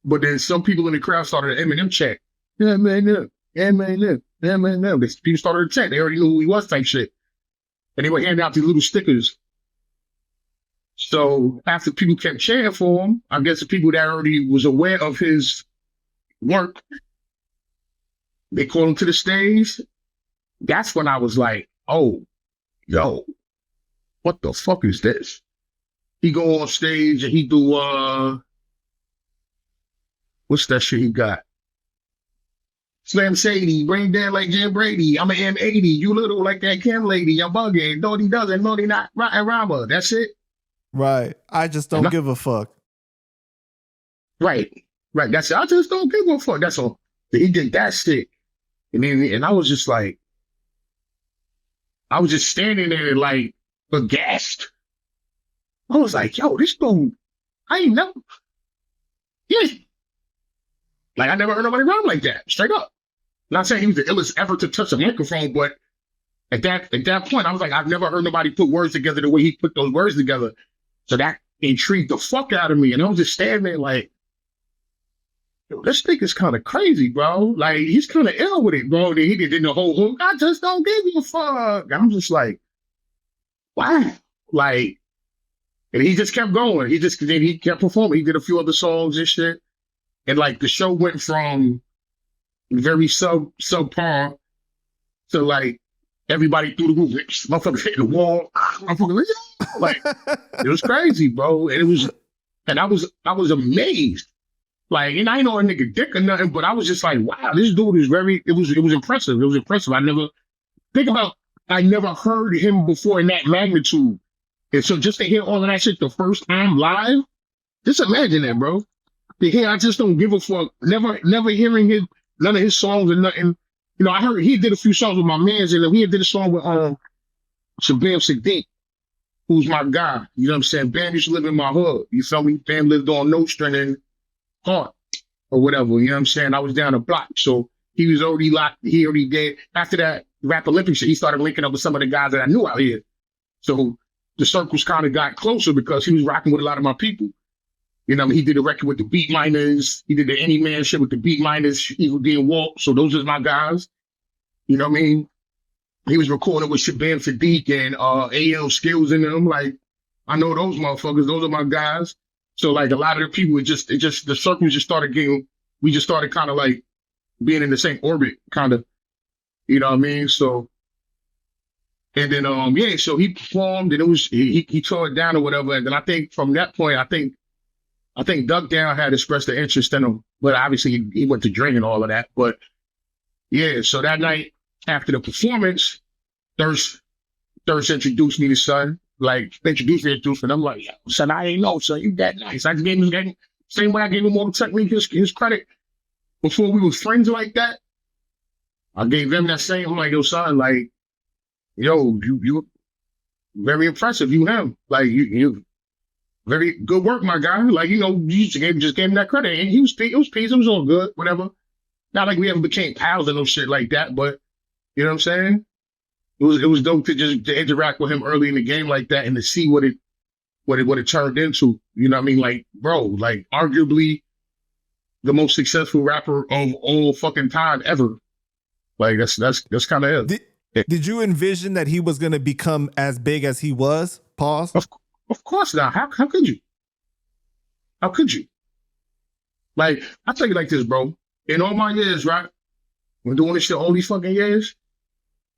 But then some people in the crowd started an Eminem chant. Yeah, man, Eminem. People started to chant. They already knew who he was, type shit. And they were handing out these little stickers. So after people kept chanting for him, I guess the people that already was aware of his work, they called him to the stage. That's when I was like, oh, yo, what the fuck is this? He go on stage and he do, what's that shit he got? Slim Shady, brain dead like Jim Brady. I'm an M80. You little like that Kim lady. I'm bugging. No, he doesn't. No, he not. Rotten Rama. That's it. Right. I just don't give a fuck. Right. That's it. I just don't give a fuck. That's all. He did that shit. And I was just like, I was just standing there like aghast. I was like, yo, this dude, I ain't never, yeah. Like I never heard nobody rhyme like that, straight up. Not saying he was the illest ever to touch a microphone, but at that point, I was like, I've never heard nobody put words together the way he put those words together. So that intrigued the fuck out of me. And I was just standing there like, yo, this nigga's kind of crazy, bro. Like, he's kind of ill with it, bro. Then he did the whole hook. I just don't give a fuck. I'm just like, wow. Like, and he just kept going. Then he kept performing. He did a few other songs and shit. And like the show went from very subpar to like everybody through the roof. Motherfucker hit the wall. Motherfucker, like, it was crazy, bro. And I was amazed. Like, and I ain't know a nigga dick or nothing, but I was just like, wow, this dude is it was impressive. It was impressive. I never heard him before in that magnitude. And so just to hear all of that shit the first time live, just imagine that, bro. To hear I Just Don't Give a Fuck, never hearing none of his songs or nothing. You know, I heard he did a few songs with my mans, and he did a song with Shabam Sadiq, who's my guy. You know what I'm saying? Bam used to live in my hood. You feel me? Bam lived on No String and Hart or whatever. You know what I'm saying? I was down the block. So he was already locked. He already did. After that Rap Olympics shit, he started linking up with some of the guys that I knew out here. So the circles kind of got closer because he was rocking with a lot of my people. You know, he did a record with the Beat Miners. He did the Any Man shit with the Beat Miners, Evil D and Walt. So those are my guys. You know what I mean? He was recording with Shabam Sadiq and AL Skills in them. Like, I know those motherfuckers. Those are my guys. So like a lot of the people, the circles just started we just started kind of like being in the same orbit, kind of. You know what I mean? So, and then, so he performed and he tore it down or whatever. And then I think from that point, I think Duck Down had expressed the interest in him, but obviously he went to drink and all of that. But yeah, so that night after the performance, Thirst introduced me to Son. Like, introduced me to him. I'm like, yo, son, I ain't know, son, you that nice. I gave him that same way I gave him Immortal Technique his credit before we were friends like that. I gave him that same. I'm like, yo, son, like, yo, you very impressive. You him, like you. Very good work, my guy. Like, you know, you just gave him that credit. And it was peace. It was all good, whatever. Not like we ever became pals or no shit like that, but you know what I'm saying? It was dope to interact with him early in the game like that and to see what it turned into. You know what I mean? Like, bro, like arguably the most successful rapper of all fucking time ever. Like that's kind of it. Did you envision that he was going to become as big as he was? Pause. Of course not. How could you? How could you? Like, I'll tell you like this, bro. In all my years, right? When doing this shit all these fucking years,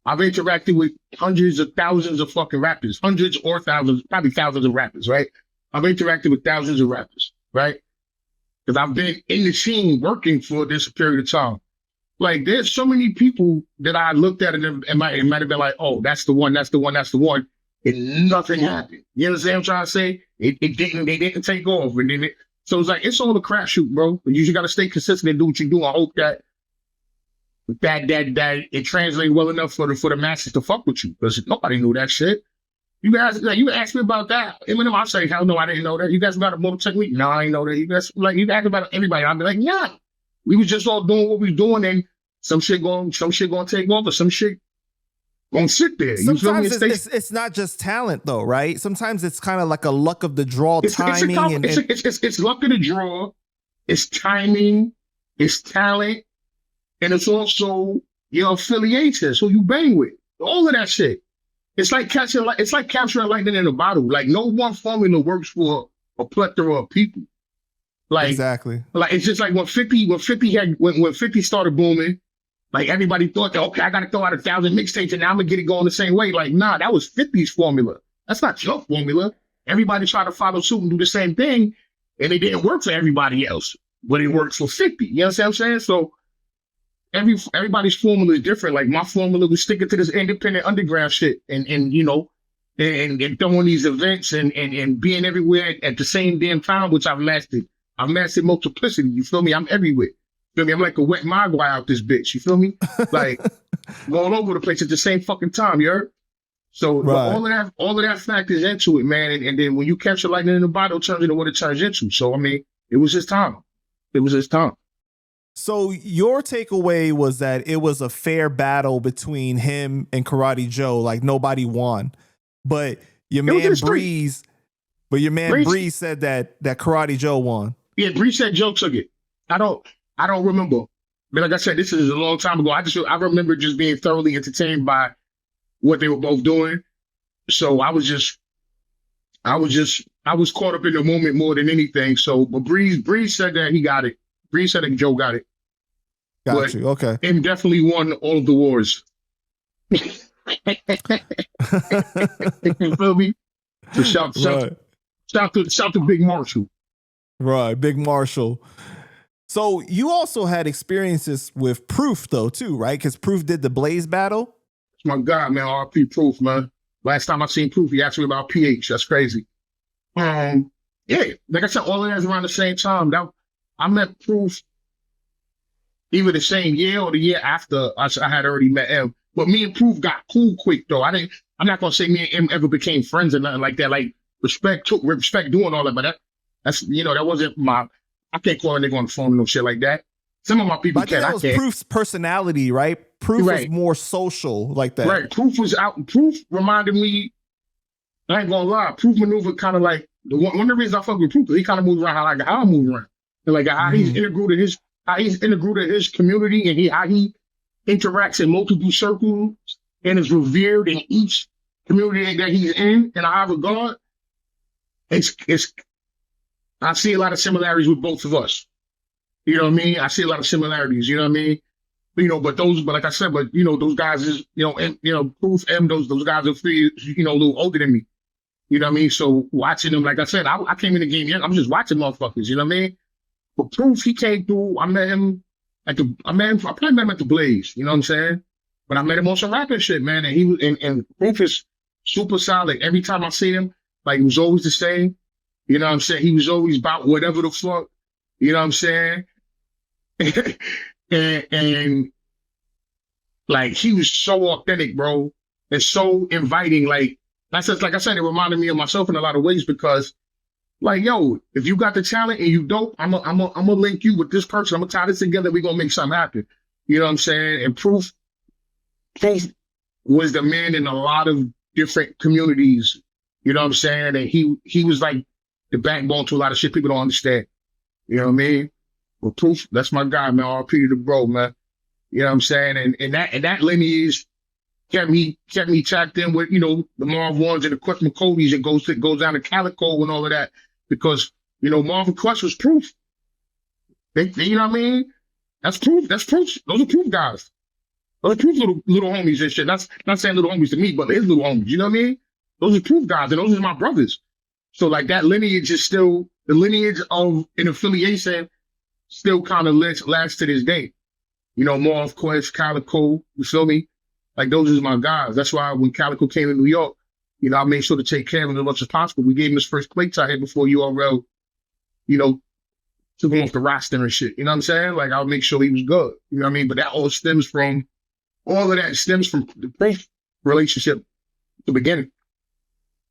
I've interacted with hundreds of thousands of fucking rappers. Hundreds or thousands, probably thousands of rappers, right? I've interacted with thousands of rappers, right? Because I've been in the scene working for this period of time. Like, there's so many people that I looked at and it might have been like, oh, that's the one. And nothing happened. You understand what I'm trying to say? They didn't take off. And then so it's like, it's all a crapshoot, bro. You just got to stay consistent and do what you do. I hope that it translates well enough for the masses to fuck with you. Because nobody knew that shit. You guys, like, you asked me about that. Eminem, I say, hell no, I didn't know that. You guys about Immortal Technique? No, I didn't know that. You guys, like, you asked about everybody. I'd be like, yeah. We was just all doing what we was doing, and some shit gonna take off, or some shit gonna sit there. Sometimes it's not just talent, though, right? Sometimes it's kind of like a luck of the draw, timing. It's luck of the draw. It's timing. It's talent, and it's also your affiliation, so you bang with all of that shit. It's like capturing lightning in a bottle. Like, no one formula works for a plethora of people. Like, exactly. Like, it's just like when 50 started booming, like, everybody thought that, okay, I got to throw out 1,000 mixtapes and now I'm going to get it going the same way. Like, nah, that was 50's formula. That's not your formula. Everybody tried to follow suit and do the same thing, and it didn't work for everybody else, but it works for 50. You know what I'm saying? So everybody's formula is different. Like, my formula was sticking to this independent underground shit and you know, and throwing these events and being everywhere at the same damn time, which I've mastered multiplicity. You feel me? I'm everywhere. Feel me? I'm like a wet mogwai out this bitch. You feel me? Like going over the place at the same fucking time. You heard? So but all of that factors into it, man. And then when you capture lightning in the bottle, it turns into what it turns into. So I mean, it was his time. It was his time. So your takeaway was that it was a fair battle between him and Karate Joe, like nobody won. But your man Breeze, Breeze said that Karate Joe won. Yeah, Breeze said Joe took it. I don't remember. But like I said, this is a long time ago. I remember just being thoroughly entertained by what they were both doing. So I was caught up in the moment more than anything. So, but Breeze said that he got it. Breeze said that Joe got it. Got you. Okay. Him definitely won all of the wars. You feel me? So shout to Big Marshall. Right, Big Marshall. So you also had experiences with Proof though too, right? Because Proof did the Blaze battle. My God, man, RP Proof, man. Last time I seen Proof, he asked me about PH. That's crazy. Yeah, like I said, all of that's around the same time. I met Proof either the same year or the year after I had already met him. But me and Proof got cool quick though. I'm not gonna say me and him ever became friends or nothing like that. Like respect doing all that, but that's that wasn't I can't call a nigga on the phone and no shit like that. Some of my people can't. That was Proof's personality, right? Proof was more social like that. Right. Proof was out. Proof reminded me, I ain't gonna lie, Proof maneuvered kind of like, one of the reasons I fuck with Proof, he kind of moves around how I move around. And like how he's integral to his community and how he interacts in multiple circles and is revered in each community that he's in a high regard. I see a lot of similarities with both of us. You know what I mean? I see a lot of similarities, you know what I mean? But like I said, those guys is, Proof M, those guys are a little older than me. You know what I mean? So watching them, like I said, I came in the game young. I'm just watching motherfuckers, you know what I mean? But Proof, he came through. I probably met him at the Blaze, you know what I'm saying? But I met him on some rapping shit, man. And he was, and Proof is super solid. Every time I see him, like, he was always the same. You know what I'm saying? He was always about whatever the fuck. You know what I'm saying? and like, he was so authentic, bro, and so inviting. Like I said, it reminded me of myself in a lot of ways because, like, yo, if you got the talent and you don't, I'm gonna link you with this person. I'm gonna tie this together. We're gonna make something happen. You know what I'm saying? And Proof was the man in a lot of different communities. You know what I'm saying? And he was like the backbone to a lot of shit people don't understand. You know what I mean? Well, Proof, that's my guy, man. RP to the bro, man. You know what I'm saying? And that lineage kept me tapped in with, the Marv Ones and the Quest McCody's. It goes down to Calico and all of that. Because, Marv and Quest was Proof. They, you know what I mean? That's Proof. Those are Proof guys. Those are Proof little homies and shit. That's not saying little homies to me, but his little homies. You know what I mean? Those are Proof guys, and those are my brothers. So like that lineage is still the lineage of an affiliation. Still kind of lasts to this day. Marv, Quest, Calico, you feel me? Like, those are my guys. That's why when Calico came to New York, I made sure to take care of him as much as possible. We gave him his first plates out here before URL, took him off the roster and shit. You know what I'm saying? Like, I'll make sure he was good. You know what I mean? But all of that stems from the Proof relationship at the beginning.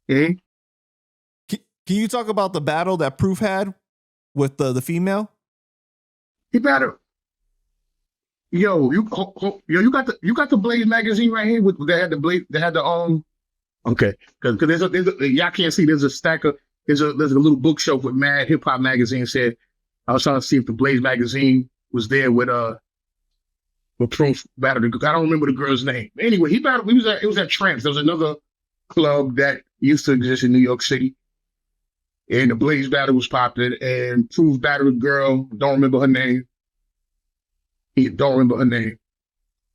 Mm-hmm. Can you talk about the battle that Proof had with the female? He battled. Yo, you got the Blaze magazine right here with they had the Blaze. They had the okay, because there's a y'all can't see. There's a stack of there's a little bookshelf with mad hip hop magazines. Said I was trying to see if the Blaze magazine was there with Proof battled. I don't remember the girl's name. Anyway, he battled. It was at Tramps. There was another club that used to exist in New York City, and the Blaze battle was popular. And Proof battled a girl. Don't remember her name.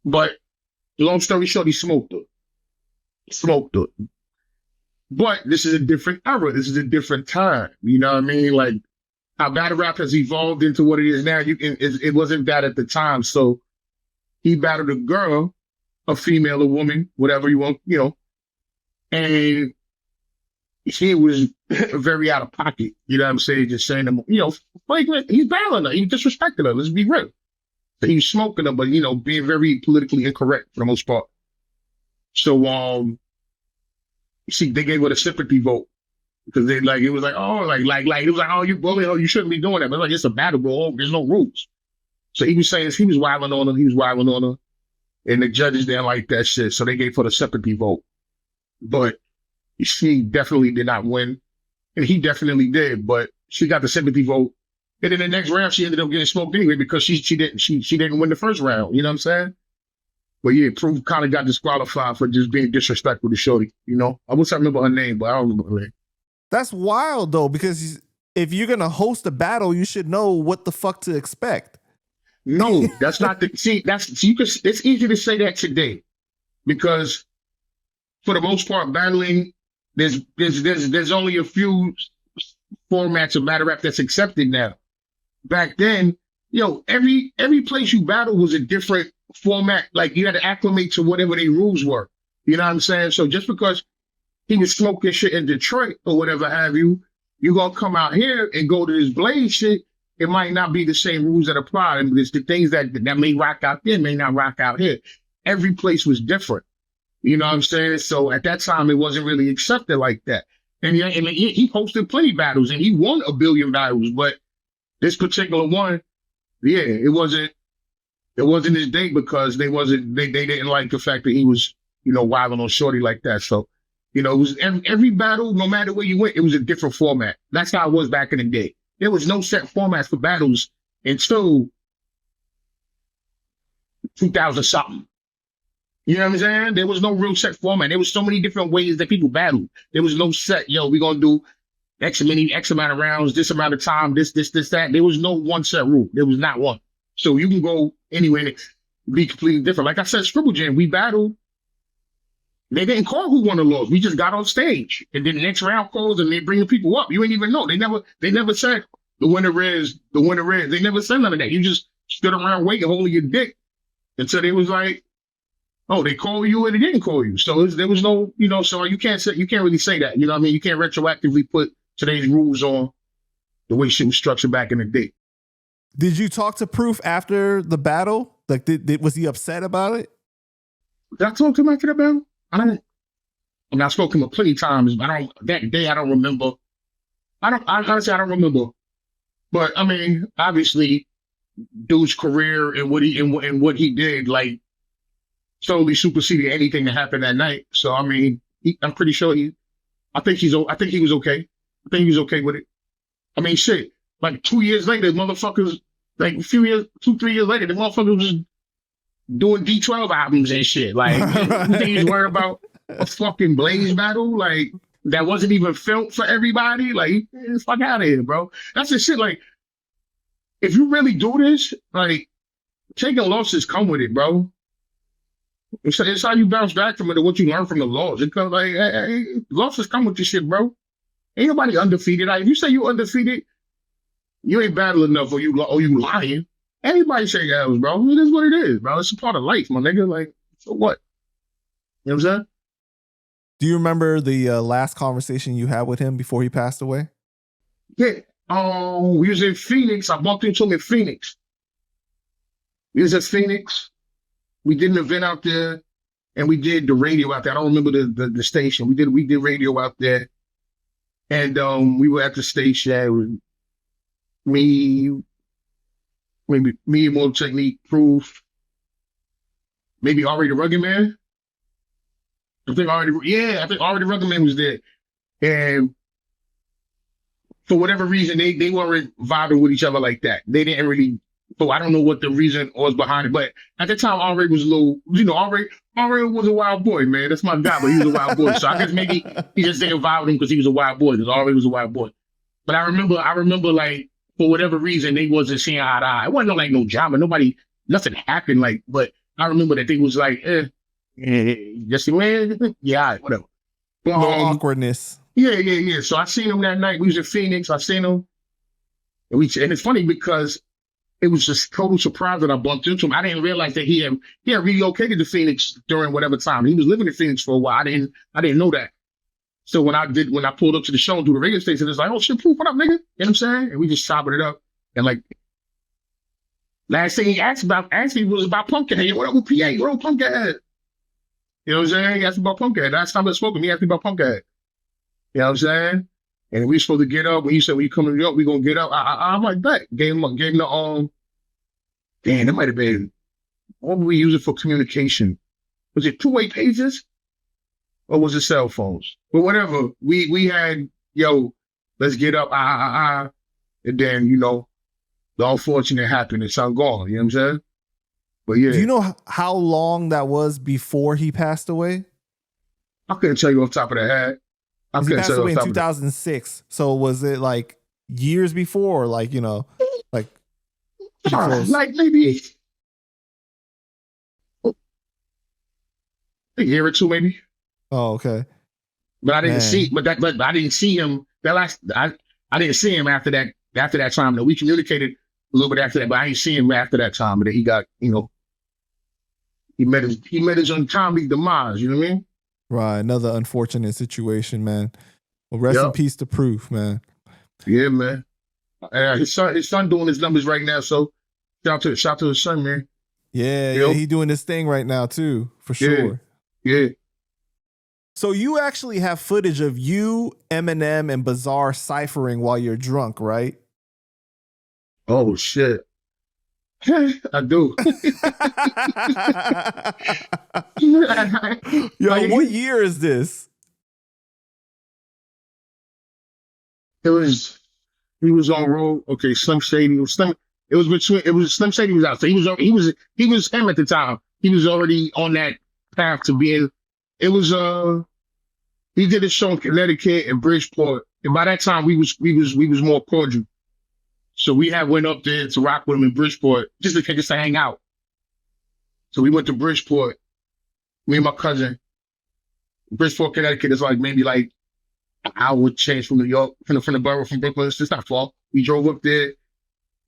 But long story short, he smoked her. But this is a different era. This is a different time. You know what I mean? Like, how battle rap has evolved into what it is now. It wasn't that at the time. So he battled a girl, a female, a woman, whatever you want, and she was very out of pocket. You know what I'm saying? Just saying, flagrant. He's battling her. He disrespected her. Let's be real. So he was smoking them, but, you know, being very politically incorrect for the most part. So, see, they gave her the sympathy vote. Because they it was like, oh, it was like, oh, you bully, oh, you shouldn't be doing that. But like, it's a battle, bro. There's no rules. So he was saying he was wilding on her. And the judges didn't like that shit. So they gave her the sympathy vote. But she definitely did not win. And he definitely did. But she got the sympathy vote. And in the next round, she ended up getting smoked anyway because she didn't win the first round. You know what I'm saying? But yeah, Proof kind of got disqualified for just being disrespectful to Shorty. You know, I wish I remember her name, but I don't remember her name. That's wild though, because if you're gonna host a battle, you should know what the fuck to expect. No, that's not the it's easy to say that today because for the most part, battling there's only a few formats of battle rap that's accepted now. Back then, every place you battle was a different format. Like you had to acclimate to whatever their rules were. You know what I'm saying? So just because he was smoking shit in Detroit or whatever have you, you're gonna come out here and go to this Blaze shit. It might not be the same rules that apply. And it's the things that may rock out there may not rock out here. Every place was different. You know what I'm saying? So at that time, it wasn't really accepted like that. And he hosted plenty battles and he won a billion battles. But this particular one, yeah, it wasn't his day because they didn't like the fact that he was, wilding on Shorty like that. So, it was every battle, no matter where you went, it was a different format. That's how it was back in the day. There was no set format for battles until 2000 something. You know what I'm saying? There was no real set format. There was so many different ways that people battled. There was no set, we're going to do X amount of rounds, this amount of time, this, that. There was no one set rule. There was not one. So you can go anywhere and be completely different. Like I said, Scribble Jam, we battled. They didn't call who won or lost. We just got on stage. And then the next round calls and they bring the people up. You ain't even know. They never said the winner is. They never said none of that. You just stood around waiting, holding your dick until they was like, oh, they call you or they didn't call you. So there was no, so you can't really say that. You know what I mean? You can't retroactively put today's rules on the way shit was structured back in the day. Did you talk to Proof after the battle? Like, was he upset about it? Did I talk to him after the battle? I spoke to him plenty of times, but that day I don't remember. Honestly, I don't remember. But I mean, obviously, dude's career and what he did, like, totally superseded anything that happened that night. So I mean, I'm pretty sure I think he was okay. I think he was okay with it. I mean, shit. Like 2 years later, motherfuckers, like 2-3 years later, the motherfuckers was doing D12 albums and shit. Like, you think he's worried about a fucking Blaze battle? Like, that wasn't even filmed for everybody? Like, fuck out of here, bro. That's the shit. Like, if you really do this, like, taking losses come with it, bro. It's how you bounce back from it or what you learn from the loss. It comes like, hey, losses come with this shit, bro. Ain't nobody undefeated. Like, if you say you undefeated, you ain't battle enough or you lying. Everybody shake L's, bro. It is what it is, bro. It's a part of life, my nigga. Like, so what? You know what I'm saying? Do you remember the last conversation you had with him before he passed away? Yeah. We was in Phoenix. I bumped into him in Phoenix. We was at Phoenix. We did an event out there, and we did the radio out there. I don't remember the station. We did radio out there, and we were at the station. Me, Immortal Technique, Proof, maybe Ari the Rugged Man. I think Ari the Rugged Man was there. And for whatever reason, they weren't vibing with each other like that. They didn't really, so I don't know what the reason was behind it. But at the time, Ari was a little, Ari was a wild boy, man. That's my guy, but he was a wild boy. So I guess maybe he just didn't vibe with him because he was a wild boy, because Ari was a wild boy. But I remember like, for whatever reason, they wasn't seeing eye to eye. It wasn't like no drama. Nothing happened. Like, but I remember that they was like, just man, yeah, whatever. But, no awkwardness. Yeah. So I seen him that night. We was in Phoenix. I seen him, and it's funny because it was just total surprise that I bumped into him. I didn't realize that he had relocated to Phoenix during whatever time he was living in Phoenix for a while. I didn't know that. So when I pulled up to the show and do the radio station, it's like, oh shit, Proof, what up, nigga? You know what I'm saying? And we just chopping it up. And like, Last thing he asked me was about Pumpkinhead. What up with PA? What up, Pumpkinhead? You know what I'm saying? He asked me about Pumpkinhead. Last time I spoke to him, he asked me about Pumpkinhead. You know what I'm saying? And we supposed to get up. When he said, when you come to New York, we gonna get up. I'm like, bet. Gave him the, damn, that might have been, what would we use it for communication? Was it two-way pages? Or was it cell phones? But whatever. We had, yo, let's get up, and then, you know, the unfortunate happened. It's all gone. You know what I'm saying? But yeah. Do you know how long that was before he passed away? I couldn't tell you off the top of the head. He passed away in 2006. So was it like years before, or like, you know, like like maybe a year or two, maybe. Oh, okay. But I didn't see. But I didn't see him. I didn't see him after that. After that time, that we communicated a little bit after that, but I didn't see him after that time. But he got, you know, he met his untimely demise. You know what I mean? Right. Another unfortunate situation, man. Well, rest in peace to Proof, man. Yeah, man. His son doing his numbers right now. So shout to his son, man. Yeah, he doing this thing right now too, for sure. Yeah. So you actually have footage of you, Eminem, and Bizarre ciphering while you're drunk, right? Oh shit. I do. Yo, what year is this? He was on road. Okay, Slim Shady. Slim Shady was out. So he was him at the time. He was already on that path to being. It was he did a show in Connecticut and Bridgeport, and by that time we was more cordial. So we went up there to rock with him in Bridgeport just to hang out. So we went to Bridgeport, me and my cousin. Bridgeport, Connecticut is like maybe like an hour change from New York, from the borough, from Brooklyn. It's just not far. We drove up there,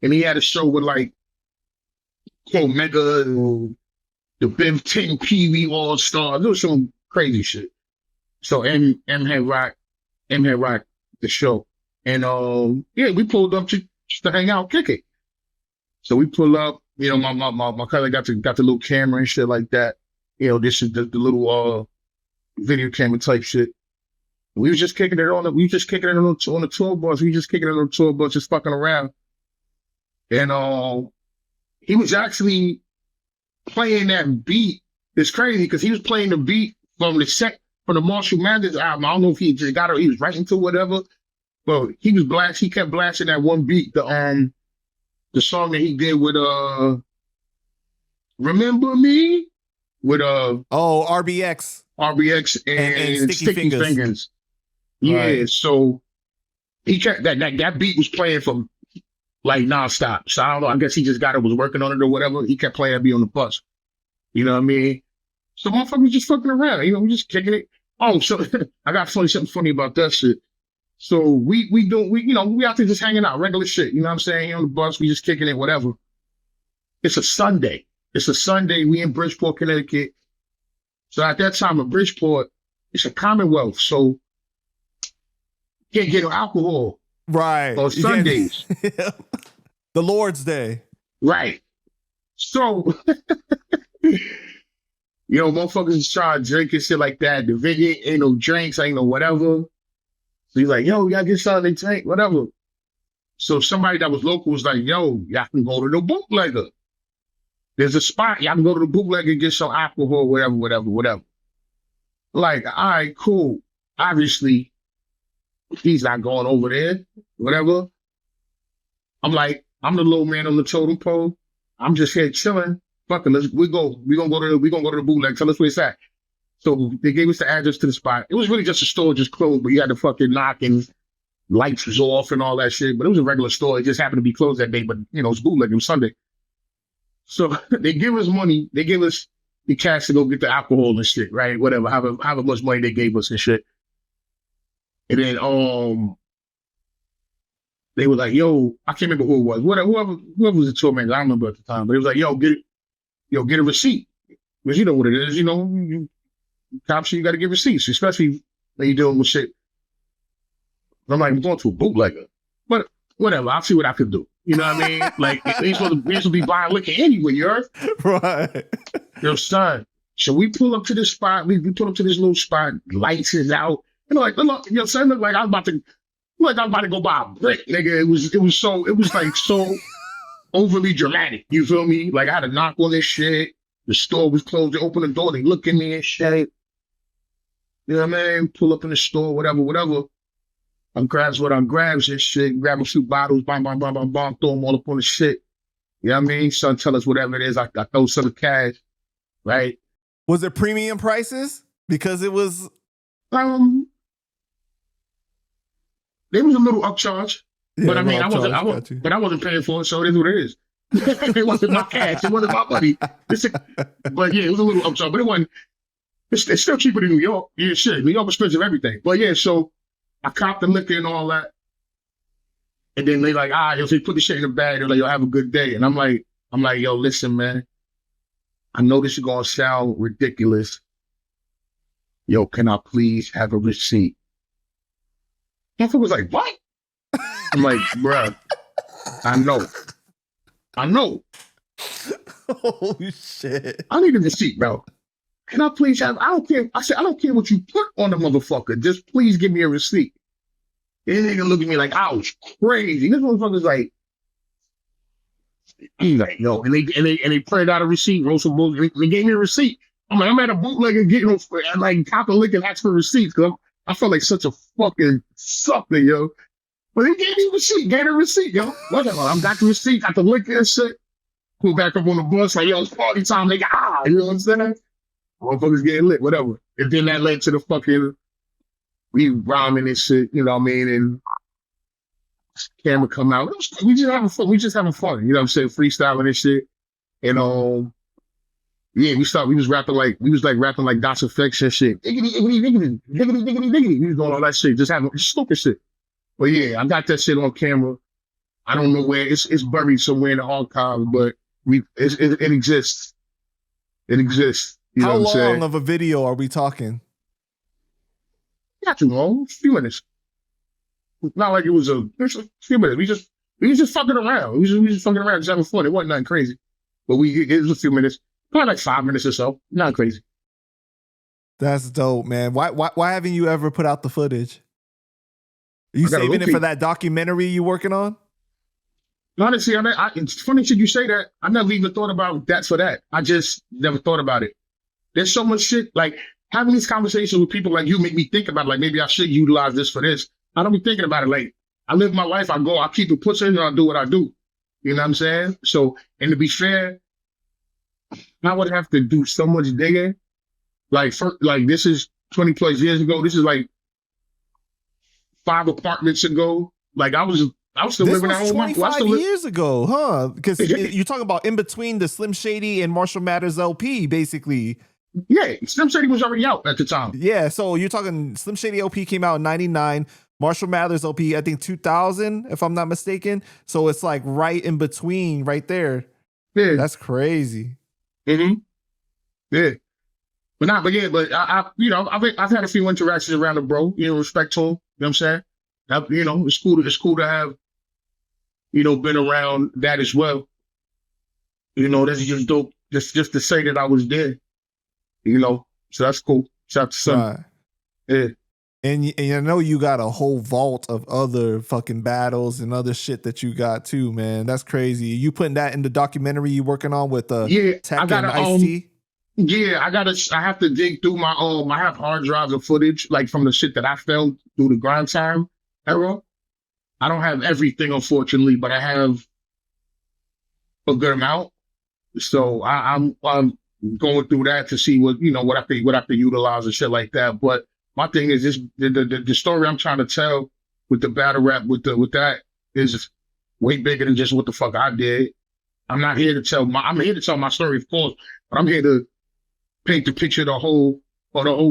and he had a show with like quote Mega, the Ben 10 Pee Wee All Stars. It was some crazy shit. So M had rock the show, and we pulled up just to hang out, kick it. So we pull up. You know, my cousin got the little camera and shit like that. You know, this is the little video camera type shit. We was just kicking it on the tour bus. We just kicking it on the tour bus, just fucking around. And he was actually playing that beat. It's crazy because he was playing the beat from the Marshall Mathers album. I don't know if he just got it, he was writing to whatever, but he kept blasting that one beat, the song that he did with Remember Me with RBX and Sticky Fingers. Yeah, right. So he kept that beat was playing from like nonstop. So I don't know. I guess he just was working on it or whatever. He kept playing that beat on the bus. You know what I mean? So motherfuckers just fucking around. You know, we just kicking it. Oh, so I got something funny about that shit. So we out there just hanging out, regular shit. You know what I'm saying? On the bus, we just kicking it, whatever. It's a Sunday. We in Bridgeport, Connecticut. So at that time in Bridgeport, it's a Commonwealth. So you can't get no alcohol. Right. On Sundays. The Lord's Day. Right. So, motherfuckers is trying to drink and shit like that. The video ain't no drinks, ain't no whatever. So he's like, yo, we gotta get something to drink, whatever. So somebody that was local was like, yo, y'all can go to the bootlegger. There's a spot, y'all can go to the bootlegger and get some alcohol, whatever. Like, all right, cool. Obviously, he's not going over there, whatever. I'm like, I'm the little man on the totem pole. I'm just here chilling. Fuck it, we gonna go to the bootleg. Tell us where it's at. So they gave us the address to the spot. It was really just a store, just closed, but you had to fucking knock and lights was off and all that shit. But it was a regular store. It just happened to be closed that day. But it's bootleg. It was Sunday. So they give us money. They give us the cash to go get the alcohol and shit, right? Whatever, however much money they gave us and shit. And then they were like, yo, I can't remember who it was. Whoever was the tour manager, I don't remember at the time. But it was like, yo, get a receipt. Because you know what it is, cops, you got to get receipts, especially when you're dealing with shit. I'm like, I'm going to a bootlegger. But whatever. I'll see what I can do. You know what I mean? Like, we ain't supposed to be buying liquor anyway, you heard? Right. Yo, son. So we pull up to this spot. We pull up to this little spot. Lights is out. You know, like, look, yo, son, look like I was about to go buy a brick, nigga. It was like so overly dramatic. You feel me? Like I had to knock on this shit. The store was closed. They open the door. They look at me and shit. You know what I mean? Pull up in the store, whatever. I grabs what I grabs and shit. Grab a few bottles, bam, throw them all up on the shit. You know what I mean? Son, tell us whatever it is. I throw some of the cash, right? Was it premium prices? Because it was... They was a little upcharge. Yeah, but I mean, I wasn't paying for it, so it is what it is. It wasn't my cash. It wasn't my money. But yeah, it was a little upcharge, but it wasn't. It's still cheaper than New York. Yeah, shit. New York was expensive everything. But yeah, so I copped the liquor and all that. And then they like, if they put the shit in the bag, they're like, yo, have a good day. And I'm like, yo, listen, man. I know this is gonna sound ridiculous. Yo, can I please have a receipt? Motherfucker was like, what? I'm like, bruh, I know. Holy shit. I need a receipt, bro. Can I please have, I don't care. I said, I don't care what you put on the motherfucker. Just please give me a receipt. And the nigga look at me like, I was crazy. This motherfucker's like, he's like, yo, and they printed out a receipt, wrote some books. They gave me a receipt. I'm like, I'm at a bootlegger getting like cop a lick and ask for receipts because I felt like such a fucking sucker, yo. But they gave me a receipt, gave a receipt, yo. Whatever, I got the receipt, got the liquor and shit. Pull back up on the bus, like, yo, it's party time, nigga. You know what I'm saying? Motherfuckers getting lit, whatever. And then that led to the fucking, we rhyming and shit, you know what I mean? And camera come out. We just having fun, you know what I'm saying? Freestyling and shit. And yeah, we was rapping like Dots Effects and shit. Diggity. We was doing all that shit, just stupid shit. But yeah, I got that shit on camera. I don't know where it's buried somewhere in the archives, but it exists. It exists. You know How what I'm saying? long of a video are we talking? Not too long, a few minutes. Not like it was a few minutes. We was just fucking around. We was just fucking around, just having fun. It wasn't nothing crazy. But it was a few minutes, probably like 5 minutes or so. Not crazy. That's dope, man. Why haven't you ever put out the footage? Are you saving it for that documentary you working on? Honestly, it's funny shit you say that. I never even thought about that for that. I just never thought about it. There's so much shit, like having these conversations with people like you make me think about it, like maybe I should utilize this for this. I don't be thinking about it. Like I live my life, I keep it pushing and I do what I do. You know what I'm saying? So, and to be fair, I would have to do so much digging. Like this is 20 plus years ago. This is like 5 apartments ago. Like I was still living at home. 25 years ago, huh? Because you're talking about in between the Slim Shady and Marshall Mathers LP, basically. Yeah, Slim Shady was already out at the time. Yeah, so you're talking Slim Shady LP came out in 99, Marshall Mathers LP, I think 2000, if I'm not mistaken. So it's like right in between, right there. Yeah. That's crazy. Mm-hmm. Yeah. But I've had a few interactions around the bro, respectful, you know what I'm saying? It's cool to have, been around that as well. That's just dope. Just to say that I was there, so that's cool. Shout out to Son. Right. Yeah. And I know you got a whole vault of other fucking battles and other shit that you got too, man. That's crazy. You putting that in the documentary you working on with Tech and Ice-T? Yeah, I have to dig through my I have hard drives of footage, like from the shit that I filmed through the grind time era. I don't have everything, unfortunately, but I have a good amount. So I'm going through that to see what I can utilize and shit like that. But my thing is this: the story I'm trying to tell with the battle rap with that is way bigger than just what the fuck I did. I'm here to tell my story, of course, but I'm here to paint the picture of the whole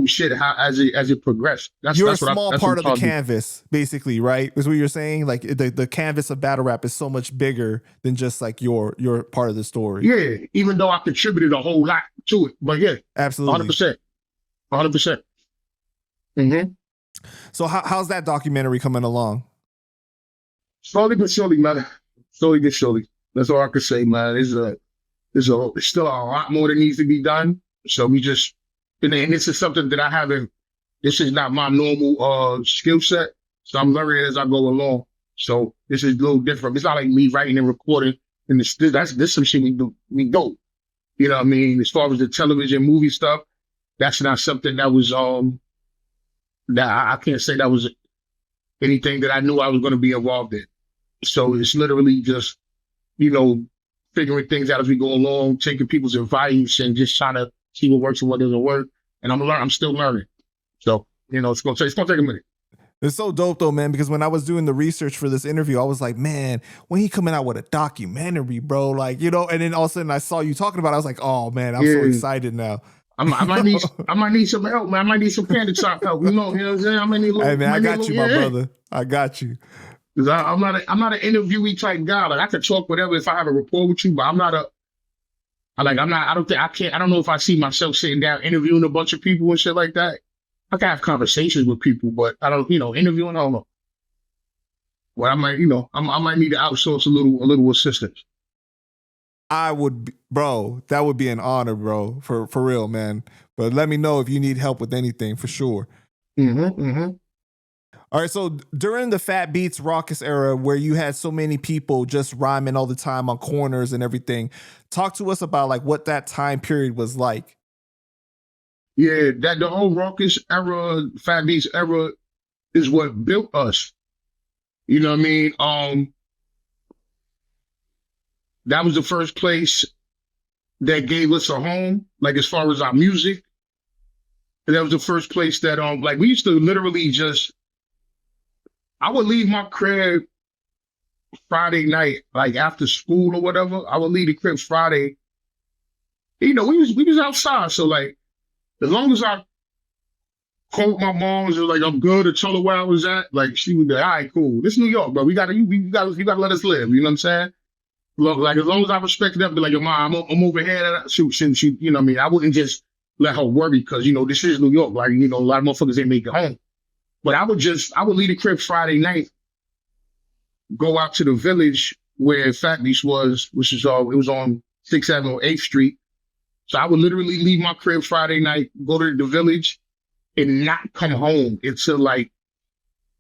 shit as it progressed. You're a small part of the canvas, basically, right? Is what you're saying? Like the canvas of battle rap is so much bigger than just like your part of the story. Yeah, even though I contributed a whole lot to it, but yeah, absolutely, 100%. Mm-hmm. So how's that documentary coming along? Slowly but surely, man. Slowly but surely. That's all I can say, man. There's still a lot more that needs to be done. So we just, and this is something that I haven't, this is not my normal skill set. So I'm learning as I go along. So this is a little different. It's not like me writing and recording. And this some shit we go. You know what I mean? As far as the television movie stuff, that's not something that was, that I can't say that was anything that I knew I was going to be involved in. So it's literally just, you know, figuring things out as we go along, taking people's advice and just trying to see what works and what doesn't work. And I'm still learning. So, you know, it's gonna take a minute. It's so dope though, man, because when I was doing the research for this interview, I was like, man, when he coming out with a documentary, bro, like, you know, and then all of a sudden I saw you talking about it, I was like, oh man, I'm so excited now. I might need some help, man. I might need some PANDA talk help. You know what I'm saying? I might need a little. Hey man, I got you, my brother. I got you. Cause I'm not an interviewee type guy. Like I can talk whatever if I have a rapport with you, but I don't know if I see myself sitting down interviewing a bunch of people and shit like that. I can have conversations with people, but I don't, you know, interviewing, I don't know. Well, I might need to outsource a little assistance. I would, bro, that would be an honor, bro, for real, man. But let me know if you need help with anything, for sure. All right, so during the Fat Beats Rawkus era, where you had so many people just rhyming all the time on corners and everything, talk to us about like what that time period was like. Yeah, that the whole Rawkus era, Fat Beats era, is what built us. You know what I mean? That was the first place that gave us a home, like as far as our music. And that was the first place that like we used to literally just. I would leave my crib Friday night, like after school or whatever. I would leave the crib Friday. You know, we was outside, so like as long as I called my mom and was like, I'm good, to tell her where I was at, like she would be like, all right, cool. This is New York, bro. You gotta let us live. You know what I'm saying? Look, like as long as I respected her, be like, yo, mom, I'm over here. She, you know what I mean? I wouldn't just let her worry because, you know, this is New York. Like, you know, a lot of motherfuckers ain't make it home. But I would leave the crib Friday night, go out to the village where Fat Beats was, which is it was on 6th Avenue or 8th Street. So I would literally leave my crib Friday night, go to the village, and not come home until like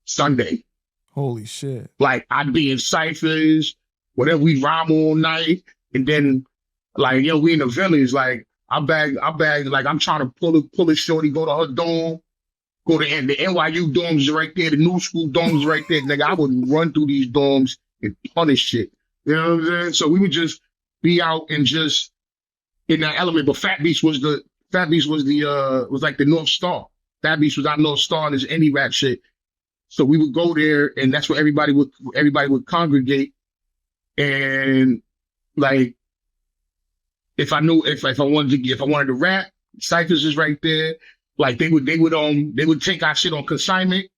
Sunday. Holy shit. Like I'd be in ciphers, whatever, we rhyme all night, and then like, yo, we in the village, like I bag, like I'm trying to pull a shorty, go to her dorm. Go to the NYU dorms right there, the new school dorms right there. Nigga, I would run through these dorms and punish shit. You know what I'm saying? So we would just be out and just in that element. But Fat Beats was like the North Star. Fat Beats was our North Star in this indie rap shit. So we would go there, and that's where everybody would congregate. And like, if I wanted to rap, Cyphers is right there. Like they would take our shit on consignment.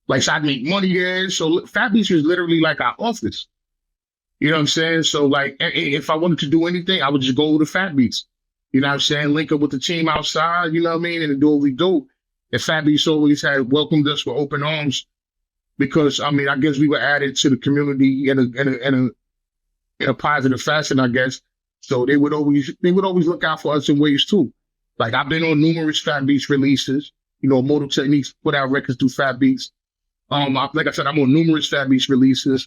Like so I'd make money there. So Fat Beats was literally like our office. You know what I'm saying? So like if I wanted to do anything, I would just go to Fat Beats. You know what I'm saying? Link up with the team outside, you know what I mean? And do what we do. And Fat Beats always had welcomed us with open arms because I mean I guess we were added to the community in a positive fashion, I guess. So they would always look out for us in ways too. Like I've been on numerous Fat Beats releases, you know, Immortal Techniques put out records through Fat Beats. Like I said, I'm on numerous Fat Beats releases.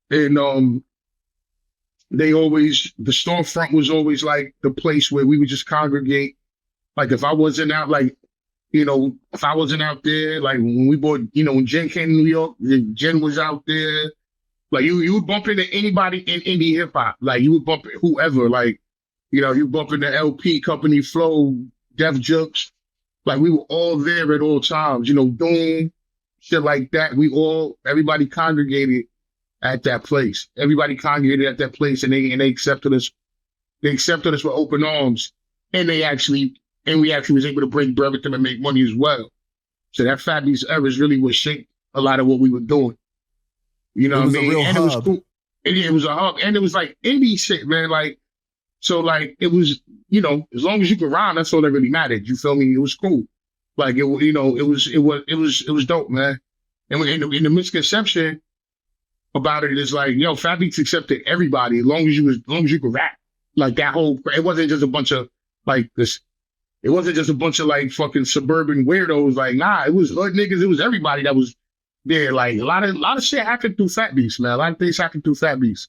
And the storefront was always like the place where we would just congregate. Like if I wasn't out, like, you know, if I wasn't out there, like when we bought, you know, when Jen came to New York, Jen was out there. Like you would bump into anybody in indie hip hop. Like you would bump whoever, like, you know, you bump into LP, Company Flow, Def Jux. Like we were all there at all times, you know, Doom, shit like that. Everybody congregated at that place. Everybody congregated at that place and they accepted us. They accepted us with open arms. And we actually was able to bring bread with them and make money as well. So that Fat Beats era is really what shaped a lot of what we were doing. You know what I mean? And it was cool. It was a hub. And it was like indie shit, man. Like, so like it was, you know, as long as you could rhyme, that's all that really mattered. You feel me? It was cool. Like it, you know, it was dope, man. And in the misconception, about it is like, yo, Fat Beats accepted everybody as long as you could rap. Like that whole, it wasn't just a bunch of like this. It wasn't just a bunch of like fucking suburban weirdos. Like, nah, it was hood niggas. It was everybody that was there. Like a lot of shit happened through Fat Beats, man. A lot of things happened through Fat Beats,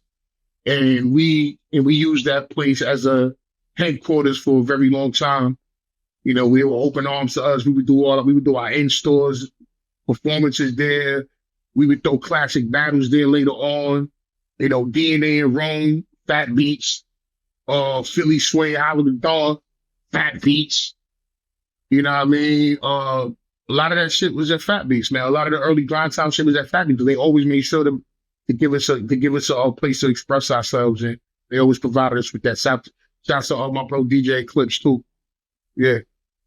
and we used that place as a headquarters for a very long time. You know, we were open arms to us. We would do our in stores performances there. We would throw classic battles there later on. You know, DNA and Rome, Fat Beats, Philly Sway, Howard the Dog, Fat Beats. You know what I mean? A lot of that shit was at Fat Beats, man. A lot of the early Grindtown shit was at Fat Beats. They always made sure to give us a place to express ourselves, and they always provided us with that. Shouts to all my bro DJ Clips too. Yeah.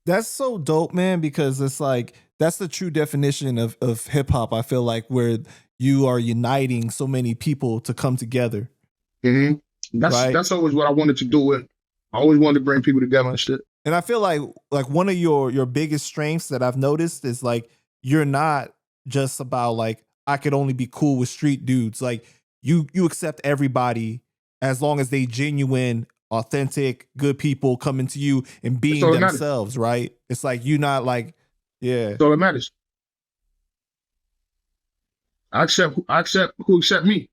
That's so dope, man, because it's like, that's the true definition of hip hop. I feel like where you are uniting so many people to come together. Mm-hmm. That's always what I wanted to do. I always wanted to bring people together and shit. And I feel like one of your biggest strengths that I've noticed is like, you're not just about like, I could only be cool with street dudes. Like you accept everybody as long as they genuine, authentic, good people coming to you and being themselves, right? It's like, you not like, yeah. That's all that matters. I accept who accept me.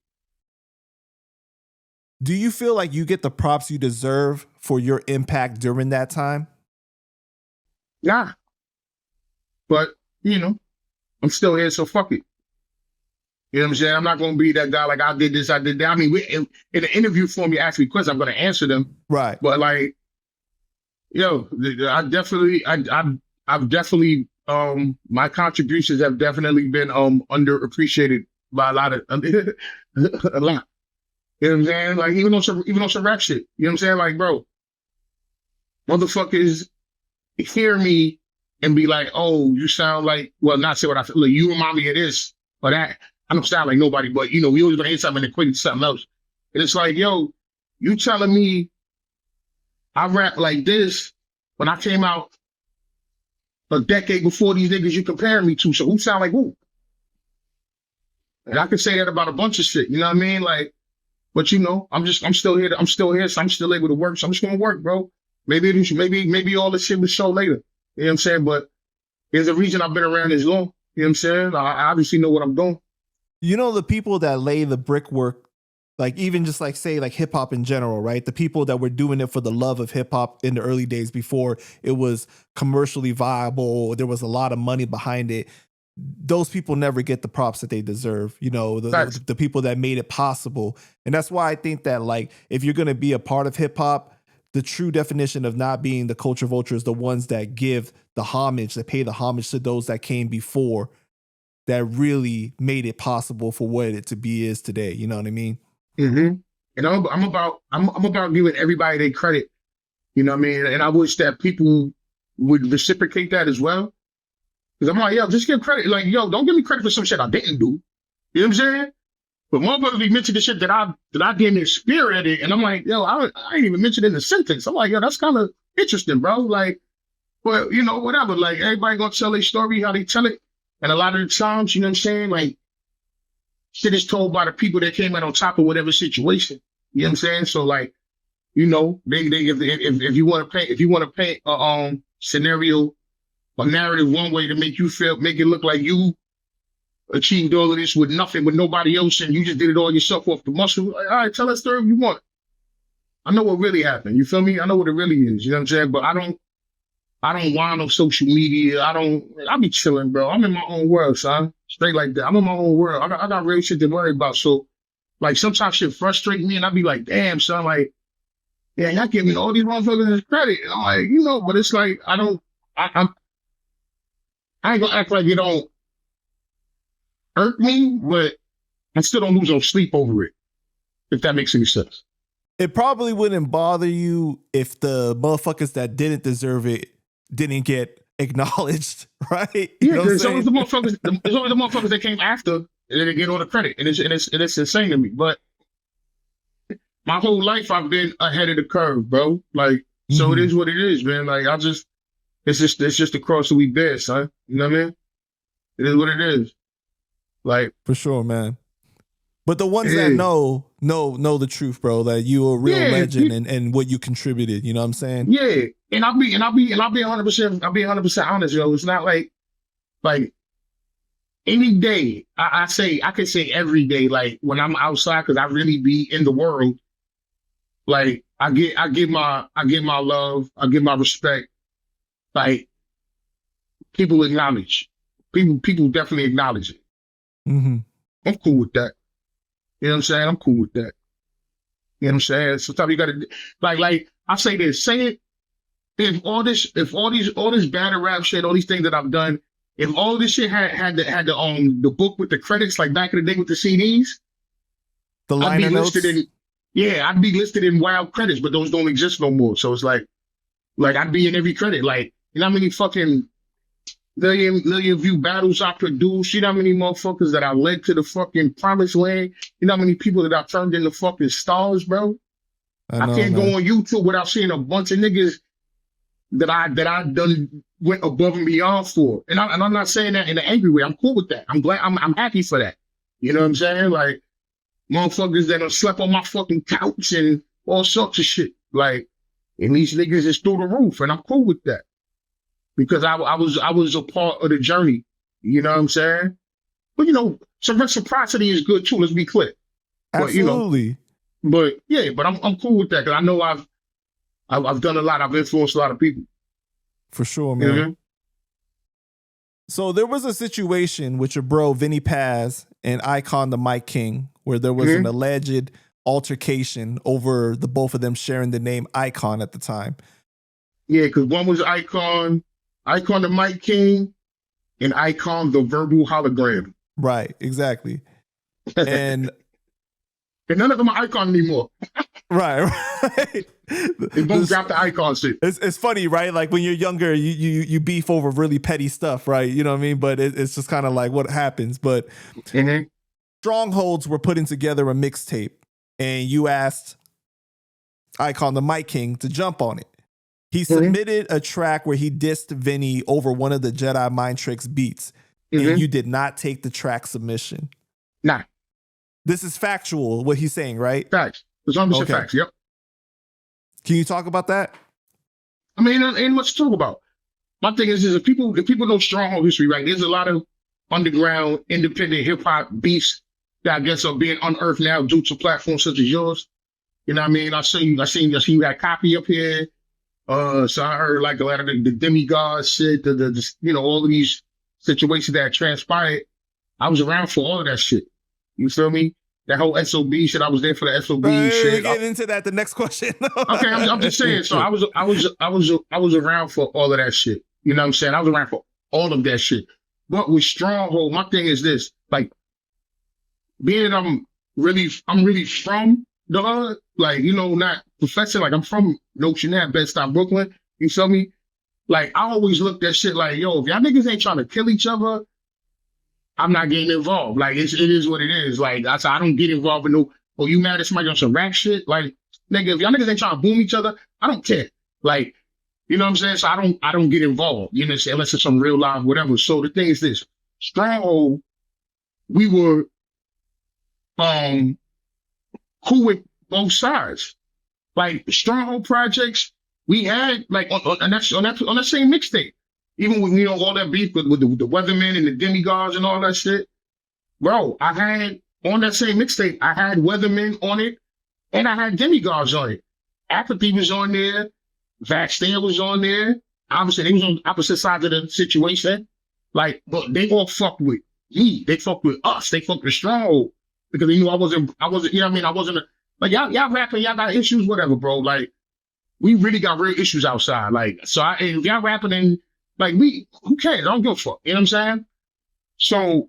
Do you feel like you get the props you deserve for your impact during that time? Nah. But, you know, I'm still here, so fuck it. You know what I'm saying? I'm not going to be that guy like, I did this, I did that. I mean, in the interview form, you ask me questions, I'm going to answer them. Right. But like, yo, I've definitely, my contributions have definitely been underappreciated by a lot. A lot. You know what I'm saying? Like even on some rap shit. You know what I'm saying? Like, bro, motherfuckers hear me and be like, oh, you sound like, well, not say what I feel. Like, you remind me of this or that. I don't sound like nobody, but you know, we always gonna hear something and equate it to something else. And it's like, yo, you telling me I rap like this when I came out a decade before these niggas you comparing me to. So who sound like who? And I can say that about a bunch of shit. You know what I mean? Like, but you know, I'm still here. So I'm still able to work. So I'm just gonna work, bro. Maybe all this shit will show later. You know what I'm saying? But there's a reason I've been around this long. You know what I'm saying? I obviously know what I'm doing. You know, the people that lay the brickwork, like even just like say like hip hop in general, right? The people that were doing it for the love of hip hop in the early days before it was commercially viable, there was a lot of money behind it. Those people never get the props that they deserve, you know, the people that made it possible. And that's why I think that like, if you're going to be a part of hip hop, the true definition of not being the culture vulture is the ones that give the homage, that pay the homage to those that came before, that really made it possible for what it to be is today. You know what I mean? Mm-hmm. And I'm about giving everybody their credit. You know what I mean? And I wish that people would reciprocate that as well. Because I'm like, yo, just give credit. Like, yo, don't give me credit for some shit I didn't do. You know what I'm saying? But motherfuckers be mentioning the shit that I didn't experience it. And I'm like, yo, I ain't even mentioned it in the sentence. I'm like, yo, that's kind of interesting, bro. Like, well, you know, whatever. Like, everybody gonna tell their story, how they tell it. And a lot of the times, you know what I'm saying? Like, shit is told by the people that came out on top of whatever situation. You know what I'm saying? So, like, you know, if you want to paint a scenario, a narrative one way to make it look like you achieved all of this with nothing, with nobody else, and you just did it all yourself off the muscle. Like, all right, tell that story if you want. I know what really happened. You feel me? I know what it really is. You know what I'm saying? But I don't whine on social media. I be chilling, bro. I'm in my own world, son. Straight like that. I'm in my own world. I got real shit to worry about. So, like, sometimes shit frustrates me, and I be like, damn, son, like, yeah, y'all giving all these motherfuckers credit. And I'm like, you know, but it's like, I ain't gonna act like it don't hurt me, but I still don't lose no sleep over it, if that makes any sense. It probably wouldn't bother you if the motherfuckers that didn't deserve it didn't get acknowledged, right? Yeah, you know there's always the motherfuckers that came after and they get all the credit, and it's insane to me. But my whole life I've been ahead of the curve, bro. Like, so it is what it is, man. Like, it's just the cross that we bear, son. You know what I mean? It is what it is. Like, for sure, man. But the ones that know the truth, bro, that you a real legend and what you contributed. You know what I'm saying? Yeah, and I'll be 100%. I'll be 100% honest, yo. It's not like any day. I can say every day, like when I'm outside, because I really be in the world. Like I give my love, I give my respect. Like people acknowledge, people definitely acknowledge it. Mm-hmm. I'm cool with that. You know what I'm saying? I'm cool with that. You know what I'm saying? Sometimes you gotta like I say this, say it. If all this battle rap shit, all these things that I've done, if all this shit had the book with the credits, like back in the day with the CDs, the liner notes. I'd be listed in wild credits, but those don't exist no more. So it's like I'd be in every credit. Like, you know how many fucking million view battles I produced? You know how many motherfuckers that I led to the fucking promised land? You know how many people that I turned into fucking stars, bro? I can't go on YouTube without seeing a bunch of niggas that I done went above and beyond for. And I'm not saying that in an angry way. I'm cool with that. I'm glad. I'm happy for that. You know what I'm saying? Like, motherfuckers that have slept on my fucking couch and all sorts of shit. Like, and these niggas is through the roof, and I'm cool with that. Because I was a part of the journey. You know what I'm saying? But, you know, some reciprocity is good too, let's be clear. Absolutely. But I'm cool with that, because I know I've done a lot. I've influenced a lot of people. For sure, man. Mm-hmm. So there was a situation with your bro Vinny Paz and Icon the Mic King, where there was an alleged altercation over the both of them sharing the name Icon at the time. Yeah, because one was Icon the Mic King, and Icon the Verbal Hologram. Right, exactly. And none of them are Icon anymore. Right. They both got the Icon shit. It's funny, right? Like when you're younger, you beef over really petty stuff, right? You know what I mean? But it's just kind of like what happens. But Strongholds were putting together a mixtape, and you asked Icon the Mic King to jump on it. He submitted a track where he dissed Vinny over one of the Jedi Mind Tricks beats, and you did not take the track submission. Nah. This is factual, what he's saying, right? Facts. It's 100% facts, yep. Can you talk about that? I mean, ain't much to talk about. My thing is if people know Stronghold history, right, there's a lot of underground, independent hip-hop beats that I guess are being unearthed now due to platforms such as yours. You know what I mean? I seen you got Copy up here. So I heard like a lot of the demigod shit, the you know, all of these situations that transpired. I was around for all of that shit. You feel me? That whole SOB shit, I was there for the SOB shit. We'll get into that the next question. Okay, I'm just saying. So I was around for all of that shit. You know what I'm saying? I was around for all of that shit. But with Stronghold, my thing is this: like, being that I'm really from the hood, like, you know, not professor, like I'm from Notion at Bed-Stuy, Brooklyn. You feel me? Like, I always looked at shit like, yo, if y'all niggas ain't trying to kill each other, I'm not getting involved. Like, it is what it is. Like, I don't get involved in no, oh, you mad at somebody on some rap shit? Like, nigga, if y'all niggas ain't trying to boom each other, I don't care. Like, you know what I'm saying? So I don't get involved, you know what I'm saying, unless it's some real live, whatever. So the thing is this: Stronghold, we were cool with both sides. Like, Stronghold projects, we had like on that same mixtape. Even with, you know, all that beef with the Weathermen and the demigods and all that shit. Bro, I had, on that same mixtape, I had Weathermen on it, and I had demigods on it. Apathy was on there. Vaxtail was on there. Obviously, they was on opposite sides of the situation. Like, but they all fucked with me. They fucked with us. They fucked with Stronghold. Because they knew I wasn't, you know what I mean? I wasn't, like, y'all rapping, y'all got issues, whatever, bro. Like, we really got real issues outside. Like, so if y'all rapping and, like, who cares? I don't give a fuck. You know what I'm saying? So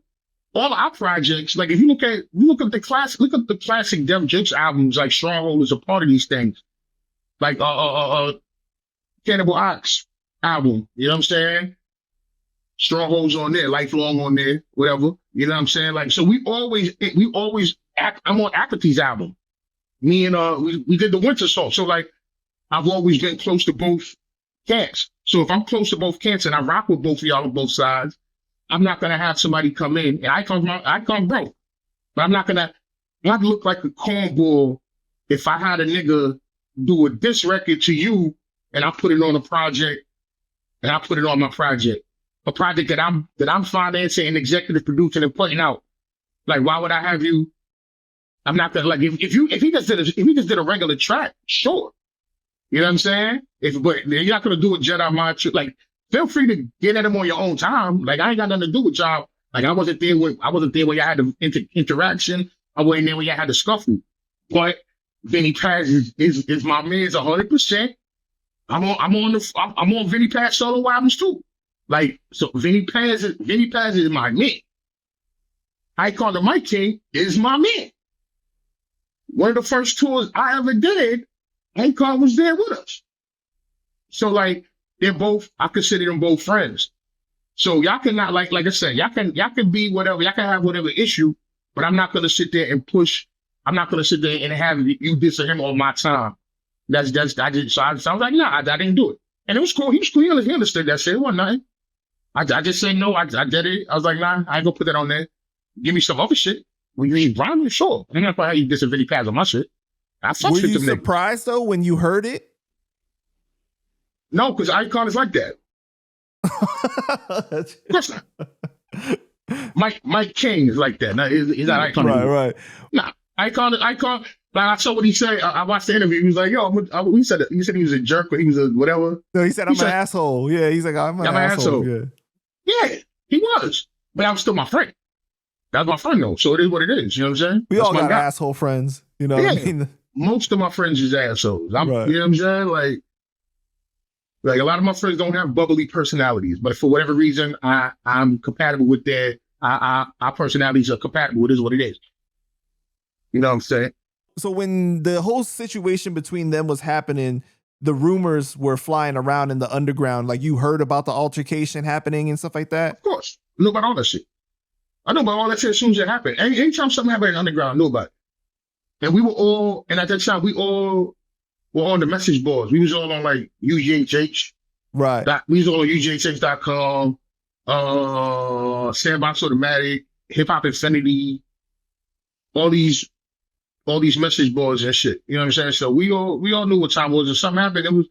all our projects, like, if you look at the classic Def Jux albums, like Stronghold is a part of these things. Like Cannibal Ox album, you know what I'm saying? Stronghold's on there, Lifelong on there, whatever. You know what I'm saying? Like, so we always I'm on Apathy's album. Me and we did the Winter Song. So like, I've always been close to both cats. So if I'm close to both cats and I rock with both of y'all on both sides, I'm not gonna have somebody come in and I come broke. But I'm not gonna I'd look like a cornball if I had a nigga do a diss record to you and I put it on a project and I put it on my project. A project that I'm financing and executive producing and putting out. Like, why would I have you? I'm not gonna like if he just did a regular track, sure. You know what I'm saying? But you're not gonna do a Jedi mind trick. Like, feel free to get at him on your own time. Like, I ain't got nothing to do with y'all. Like, I wasn't there when y'all had the interaction. I wasn't there when y'all had the scuffle. But Vinny Paz is my man's 100%. I'm on Vinny Paz solo albums too. Like, so Vinny Paz is my man. Icon the Mike King is my man. One of the first tours I ever did, Icon was there with us. So like, I consider them both friends. So y'all cannot, like I said, y'all can be whatever, y'all can have whatever issue, but I'm not gonna sit there and push. I'm not gonna sit there and have you diss him on my time. I was like, nah, I didn't do it. And it was cool. He was cool. He understood that shit. It wasn't nothing. I just said no. I did it. I was like, nah, I ain't gonna put that on there. Give me some other shit. When you need rhyming, sure. I'm not gonna have you diss a Vinny Paz on my shit. I fucks with them niggas. Were you surprised though when you heard it? No, because Icon is like that. Of course not. Mike King is like that. No, he's not Icon. Right. Nah, Icon. Like I saw what he said. I watched the interview. He was like, "Yo, he said he was a jerk, or he was a whatever." No, he said, "I'm an asshole." Yeah, he's like, "I'm an asshole." Yeah, he was, but I was still my friend. That was my friend though, so it is what it is. You know what I'm saying? We all got asshole friends. You know what I mean? Most of my friends is assholes. You know what I'm saying? Like a lot of my friends don't have bubbly personalities, but for whatever reason, I'm compatible with our personalities are compatible. It is what it is. You know what I'm saying? So when the whole situation between them was happening, the rumors were flying around in the underground. Like, you heard about the altercation happening and stuff like that? Of course. I know about all that shit. I know about all that shit as soon as it happened. Anytime something happened in the underground, I knew about it. And at that time, we all were on the message boards. We was all on like UGHH. Right. We was all on UGHH.com, Sandbox Automatic, Hip Hop Infinity, all these message boards and shit. You know what I'm saying? So we all knew what time it was. If something happened,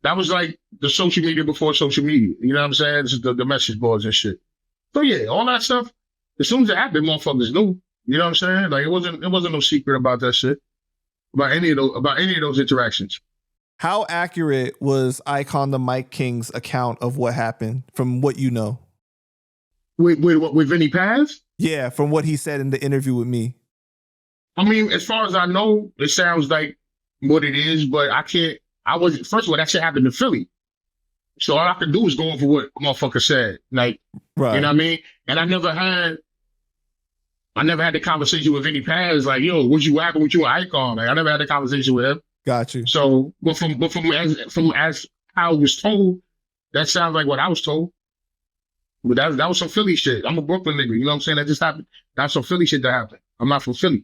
that was like the social media before social media. You know what I'm saying? This is the message boards and shit. So yeah, all that stuff. As soon as it happened, motherfuckers knew. You know what I'm saying? Like, it wasn't no secret about that shit. About any of those interactions. How accurate was Icon the Mike King's account of what happened, from what you know? With Vinny Paz? Yeah, from what he said in the interview with me. I mean, as far as I know, it sounds like what it is, but first of all, that shit happened in Philly. So all I could do is go over what motherfucker said. Like, right. You know what I mean? And I never had the conversation with Vinny Paz, like, yo, what happened with you and Icon? Like, I never had a conversation with him. Got you. So, but from as how it was told, that sounds like what I was told. But that was some Philly shit. I'm a Brooklyn nigga, you know what I'm saying? That just happened. That's some Philly shit that happened. I'm not from Philly.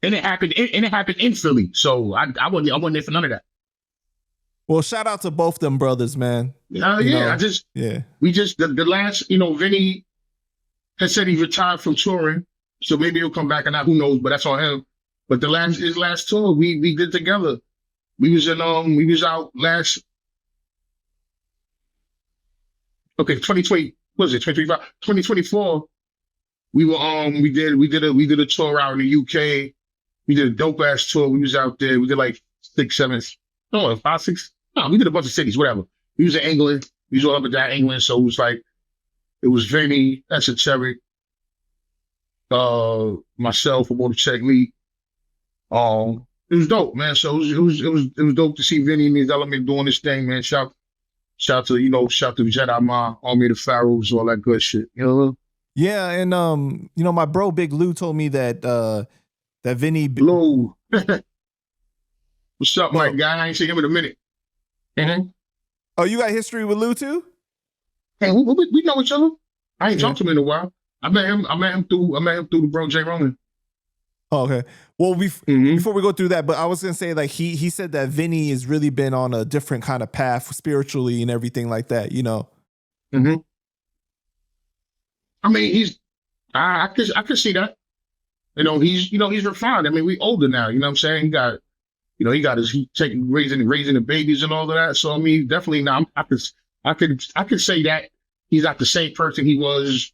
And it happened in Philly. So I wasn't there for none of that. Well, shout out to both them brothers, man. We just, the last, Vinny has said he retired from touring, so maybe he'll come back or not, who knows, but that's on him. But his last tour, we did together. We was out last, 2020, what was it, 2025? 2024, we did a tour out in the UK. We did a dope ass tour. We was out there. We did like 5, 6. No, we did a bunch of cities, whatever. We was in England. We was all up and down England. So it was Vinny, Esoteric, myself, Immortal Technique. It was dope, man. So it was dope to see Vinny and his element doing this thing, man. Shout to Jedi Ma, Army of the Pharaohs, all that good shit. You know? Yeah, and my bro Big Lou told me that Vinny Lou. What's up, my guy? I ain't seen him in a minute. Mm-hmm. Oh, you got history with Lou too? Hey, we know each other. I ain't talked to him in a while. I met him through the bro Jay Roman. Oh, okay. Well, before we go through that, but I was gonna say, like, he said that Vinny has really been on a different kind of path spiritually and everything like that, you know. Mm-hmm. I mean, I could see that. He's refined. I mean, we older now. You know what I'm saying? He got he taking raising the babies and all of that. So I mean, definitely now I could say that he's not the same person he was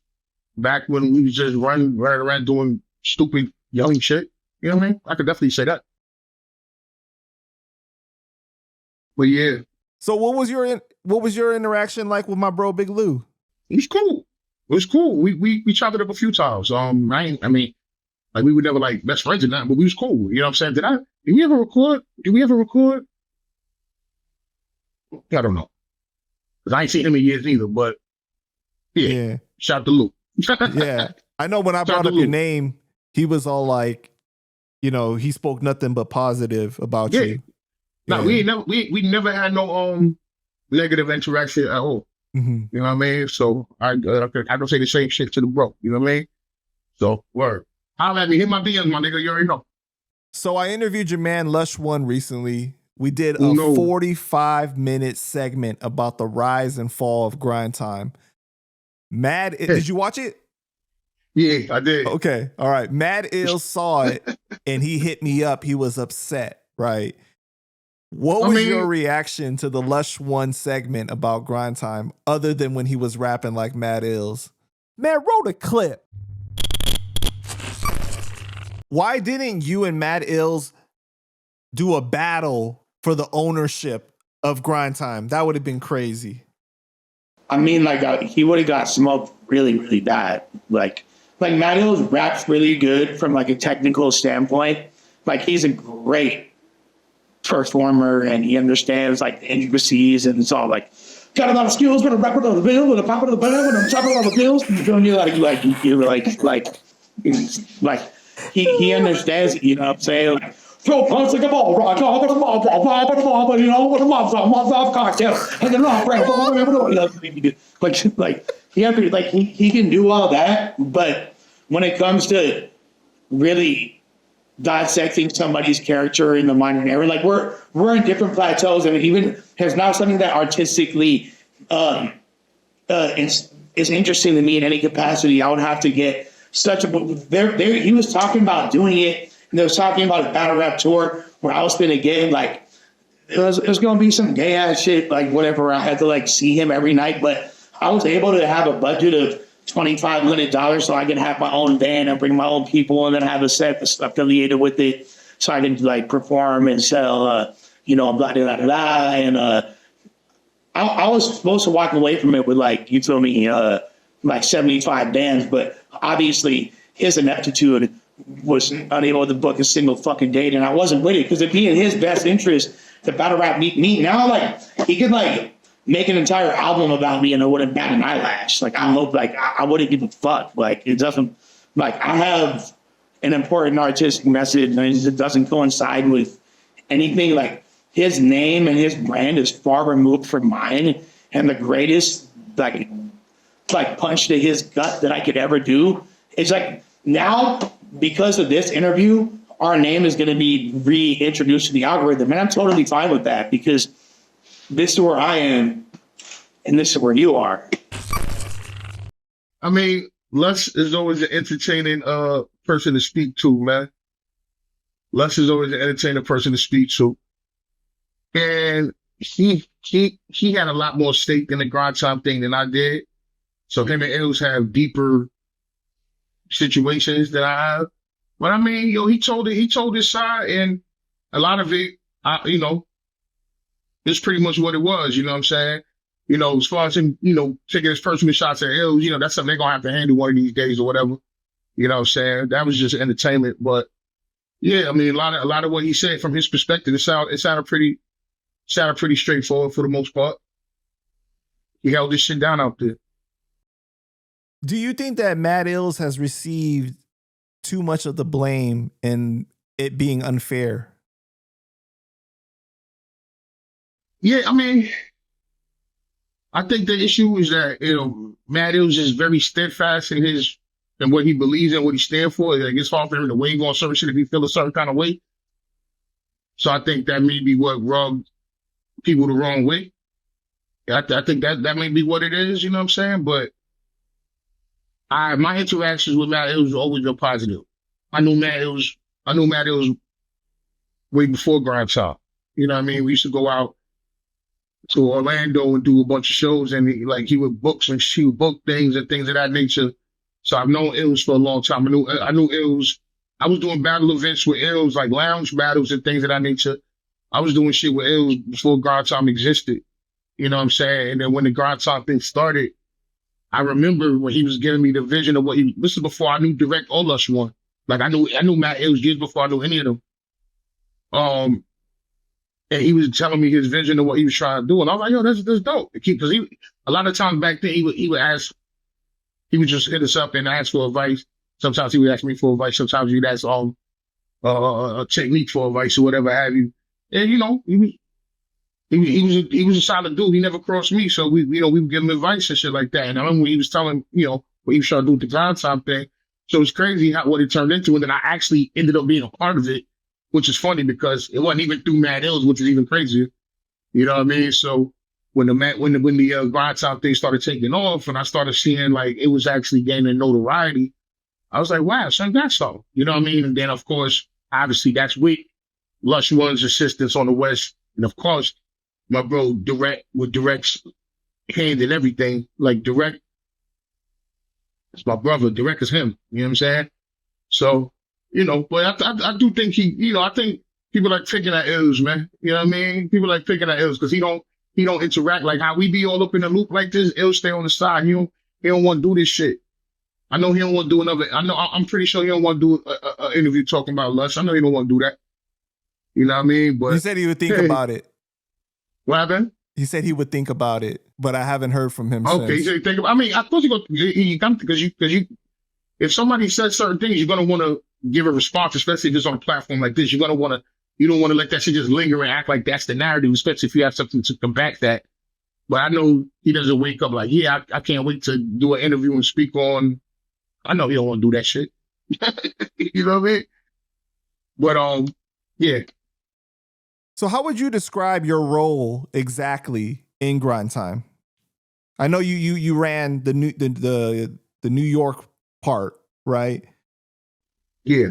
back when we was just running around doing stupid young shit. You know what I mean? I could definitely say that. But yeah. So what was your interaction like with my bro Big Lou? He's cool. It was cool. We chopped it up a few times. I mean, like we were never like best friends or nothing, but we was cool. You know what I'm saying? Did we ever record? I don't know. Because I ain't seen him in years either, but yeah. Shout out to Lou. Yeah. I know when I brought up your name, he was all like, he spoke nothing but positive about you. No, we never had no negative interaction at all. Mm-hmm. You know what I mean? So I don't say the same shit to the bro. You know what I mean? So word. Holla at me, hit my DMs, my nigga. You already know. So I interviewed your man Lush One recently. We did a 45-minute segment about the rise and fall of grind time. Did you watch it? Yeah, I did. Okay, all right. Mad Ill saw it and he hit me up. He was upset, right? What was your reaction to the Lush One segment about grind time, other than when he was rapping like Mad Ills? Man, roll the clip. Why didn't you and Mad Ills do a battle for the ownership of grind time? That would have been crazy. I mean, like he would have got smoked really, really bad. Like Mad Ills raps really good from like a technical standpoint. Like he's a great performer and he understands like the intricacies and it's all like got a lot of skills, but a rapper on the bill, with a pop of the bell, and I'm chopping on the bills. And you're like he understands it, you know what I'm saying? Like, throw punch like a ball rock, with a ball, with a mob cocktail, and then he can do all that, but when it comes to really dissecting somebody's character in the minor era, like we're in different plateaus, and even there's not something that artistically is interesting to me in any capacity. I would have to get such a he was talking about doing it, and they was talking about a battle rap tour where I was gonna get like it was gonna be some gay ass shit, like whatever. I had to like see him every night, but I was able to have a budget of $2,500 so I can have my own van and bring my own people and then have a set that's affiliated with it so I can like perform and sell, blah, blah, blah, blah. And I was supposed to walk away from it with like, you feel me, like 75 bands, but obviously his ineptitude was unable to book a single fucking date, and I wasn't with it because it'd be in his best interest to battle rap me. Now, like, he could like make an entire album about me and it wouldn't bat an eyelash. Like, I hope, like, I wouldn't give a fuck. Like, it doesn't, like, I have an important artistic message and it doesn't coincide with anything. Like, his name and his brand is far removed from mine, and the greatest, like punch to his gut that I could ever do is like, now, because of this interview, our name is going to be reintroduced to the algorithm. And I'm totally fine with that because this is where I am and this is where you are. I mean, Lush is always an entertaining person to speak to, man. Lush is always an entertaining person to speak to. And he had a lot more stake in the grind time thing than I did. So him and Ills have deeper situations that I have. But I mean, he told his side, and a lot of it, it's pretty much what it was, you know what I'm saying? As far as him, taking his personal shots at Ills, that's something they're gonna have to handle one of these days or whatever. You know what I'm saying? That was just entertainment. But yeah, I mean, a lot of what he said from his perspective, it sounded pretty straightforward for the most part. He held this shit down out there. Do you think that Mad Ills has received too much of the blame and it being unfair? Yeah, I mean, I think the issue is that, Mad Ills is very steadfast in what he believes and what he stands for. Like, it's hard for him to wave on certain shit if he feels a certain kind of way. So I think that may be what rubbed people the wrong way. I think that may be what it is, you know what I'm saying? But My interactions with Matt Ills always been positive. I knew Matt Ills way before Grind Time. You know what I mean? We used to go out to Orlando and do a bunch of shows, and he would book she would book things and things of that nature. So I've known Ills for a long time. I knew Ills. I was doing battle events with Ills, like lounge battles and things of that nature. I was doing shit with Ills before Grind Time existed. You know what I'm saying? And then when the Grind Time thing started, I remember when he was giving me the vision of this is before I knew Direct or Lush One. Like I knew Matt Ills years before I knew any of them. And he was telling me his vision of what he was trying to do. And I was like, yo, that's dope. Because a lot of times back then, he would just hit us up and ask for advice. Sometimes he would ask me for advice. Sometimes he'd ask a technique for advice or whatever have you. And, you know, he was a solid dude. He never crossed me. So we would give him advice and shit like that. And I remember when he was telling, you know, what he was trying to do with the Grind Time thing. So it's crazy what it turned into. And then I actually ended up being a part of it, which is funny because it wasn't even through Matt Ills, which is even crazier. You know what I mean? So when the Grind Time thing started taking off and I started seeing like it was actually gaining notoriety, I was like, wow, son, got something. You know what I mean? And then of course, obviously that's with Lush One's assistance on the West. And of course, my bro Direct with Direct's hand and everything. Like Direct, it's my brother. Direct is him. You know what I'm saying? So, you know, but I do think I think people like picking at Ills, man. You know what I mean? People like picking at Ills because he don't interact like how we be all up in the loop like this. Ills stay on the side. He don't want to do this shit. I know he don't want to do another. I'm pretty sure he don't want to do an interview talking about Lush. I know he don't want to do that. You know what I mean? But he said he would think about it. What happened? He said he would think about it, but I haven't heard from him. Okay, since. he said think about. I mean, I thought you come because you. If somebody says certain things, you're gonna want to give a response, especially if it's on a platform like this. You don't want to let that shit just linger and act like that's the narrative, especially if you have something to combat that. But I know he doesn't wake up like, yeah, I can't wait to do an interview and speak on. I know he don't want to do that shit. You know what I mean? But yeah. So how would you describe your role exactly in Grind Time? I know you ran the New York part, right? Yeah.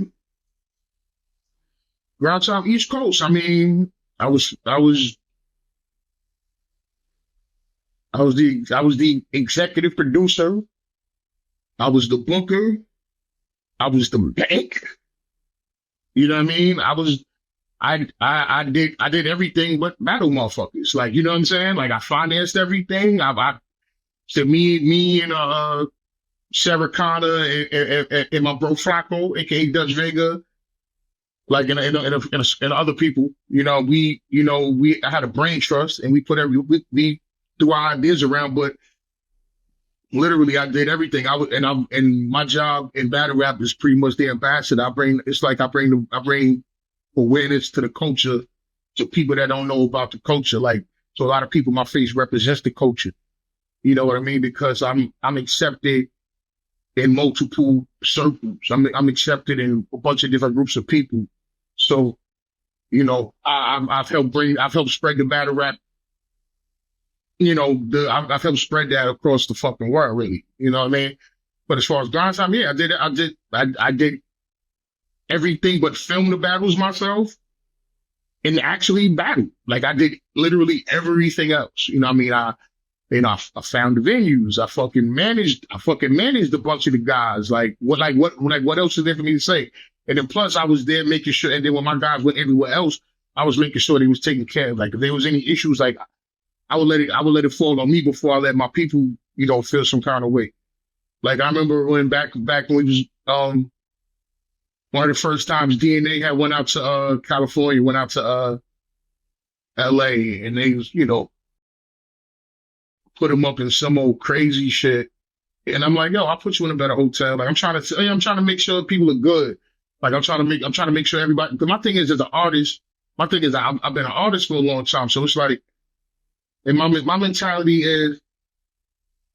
Grind Time East Coast. I mean, I was the executive producer. I was the booker. I was the bank. You know what I mean? I did everything but battle motherfuckers. Like, you know what I'm saying? Like I financed everything. So me and Sarah Connor and my bro Flacco, aka Dutch Vega, like and other people, I had a brain trust and we threw our ideas around, but literally I did everything. And my job in battle rap is pretty much the ambassador. I bring awareness to the culture to people that don't know about the culture. Like, so a lot of people, my face represents the culture. You know what I mean? Because I'm accepted in multiple circles. I'm accepted in a bunch of different groups of people. So, I've helped spread the battle rap. I've helped spread that across the fucking world, really. You know what I mean? But as far as Grind Time, yeah, I did everything but film the battles myself and actually battle. Like I did literally everything else. You know what I mean? I found the venues. I fucking managed a bunch of the guys. Like what else is there for me to say? And then plus I was there making sure, and then when my guys went everywhere else, I was making sure they was taken care of. Like if there was any issues, like I would let it fall on me before I let my people, feel some kind of way. Like I remember when back when we was one of the first times DNA had went out to California, went out to LA, and they was, put them up in some old crazy shit. And I'm like, yo, I'll put you in a better hotel. Like I'm trying to make sure people are good. Like I'm trying to make sure everybody, because my thing is as an artist, I've been an artist for a long time. So it's like, and my mentality is,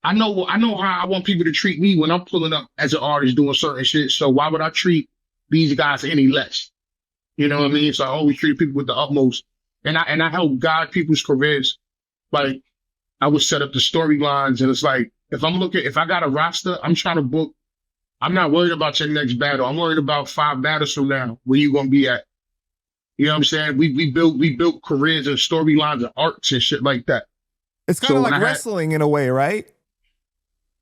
I know how I want people to treat me when I'm pulling up as an artist doing certain shit. So why would I treat these guys any less? You know what I mean? So I always treat people with the utmost, and I help guide people's careers. Like I would set up the storylines, and it's like if I got a roster, I'm trying to book. I'm not worried about your next battle. I'm worried about 5 battles from now. Where you gonna be at? You know what I'm saying? We built careers and storylines and arcs and shit like that. It's kind of like wrestling in a way, right?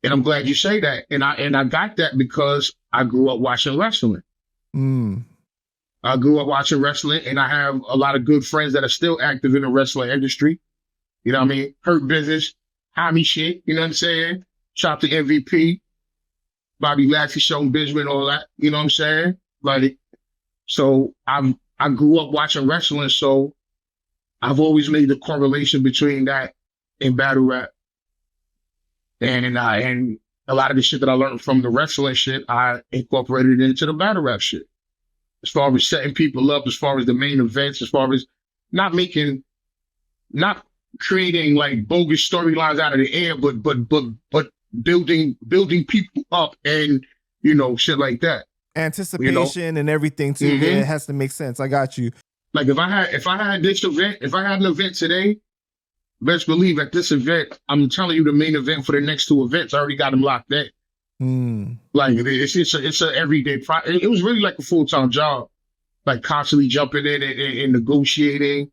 And I'm glad you say that. And I got that because I grew up watching wrestling. I grew up watching wrestling, and I have a lot of good friends that are still active in the wrestling industry. You know what I mean? Hurt Business, Hami shit, you know what I'm saying? Shout out to MVP, Bobby Lashley, Sean Benjamin, all that, you know what I'm saying? Like, so I grew up watching wrestling, so I've always made the correlation between that and battle rap. And a lot of the shit that I learned from the wrestling shit, I incorporated into the battle rap shit. As far as setting people up, as far as the main events, as far as not creating like bogus storylines out of the air, but building people up and, you know, shit like that. Anticipation and everything too. Yeah, it has to make sense. I got you. Like if I had this event, if I had an event today, best believe at this event, I'm telling you the main event for the next 2 events, I already got them locked in. Like it's a everyday it was really like a full-time job, like constantly jumping in and negotiating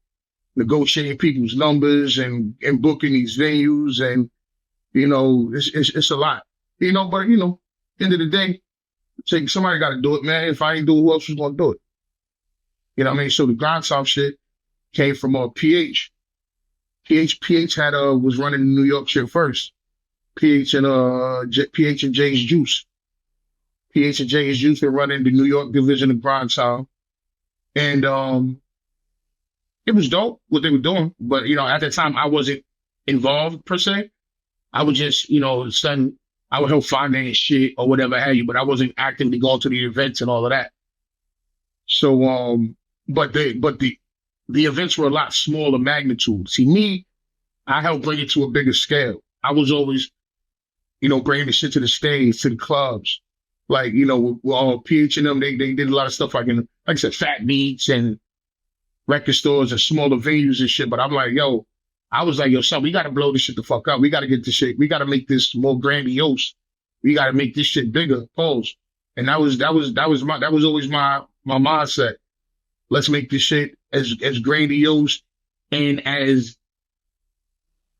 people's numbers and booking these venues, and you know it's a lot, you know. But you know, end of the day, somebody got to do it, man. If I ain't do it, who else was gonna do it? You know what I mean? So the grindstone shit came from PH. PH had was running the New York shit first. PH and Jay's Juice. PH and Jay's Juice were running the New York division of grindstone, and it was dope what they were doing. But you know, at that time, I wasn't involved per se. I was just, you know, I would help finance shit or whatever have you, but I wasn't actively going to the events and all of that. So, but the events were a lot smaller magnitude. See, me, I helped bring it to a bigger scale. I was always, you know, bringing the shit to the stage, to the clubs. Like, you know, with all PH and them, they did a lot of stuff like I said, Fat Beats and record stores and smaller venues and shit. But I'm like, I was like, son, we got to blow this shit the fuck up. We got to get this shit. We got to make this more grandiose. We got to make this shit bigger. Pause. And that was always my mindset. Let's make this shit as grandiose and as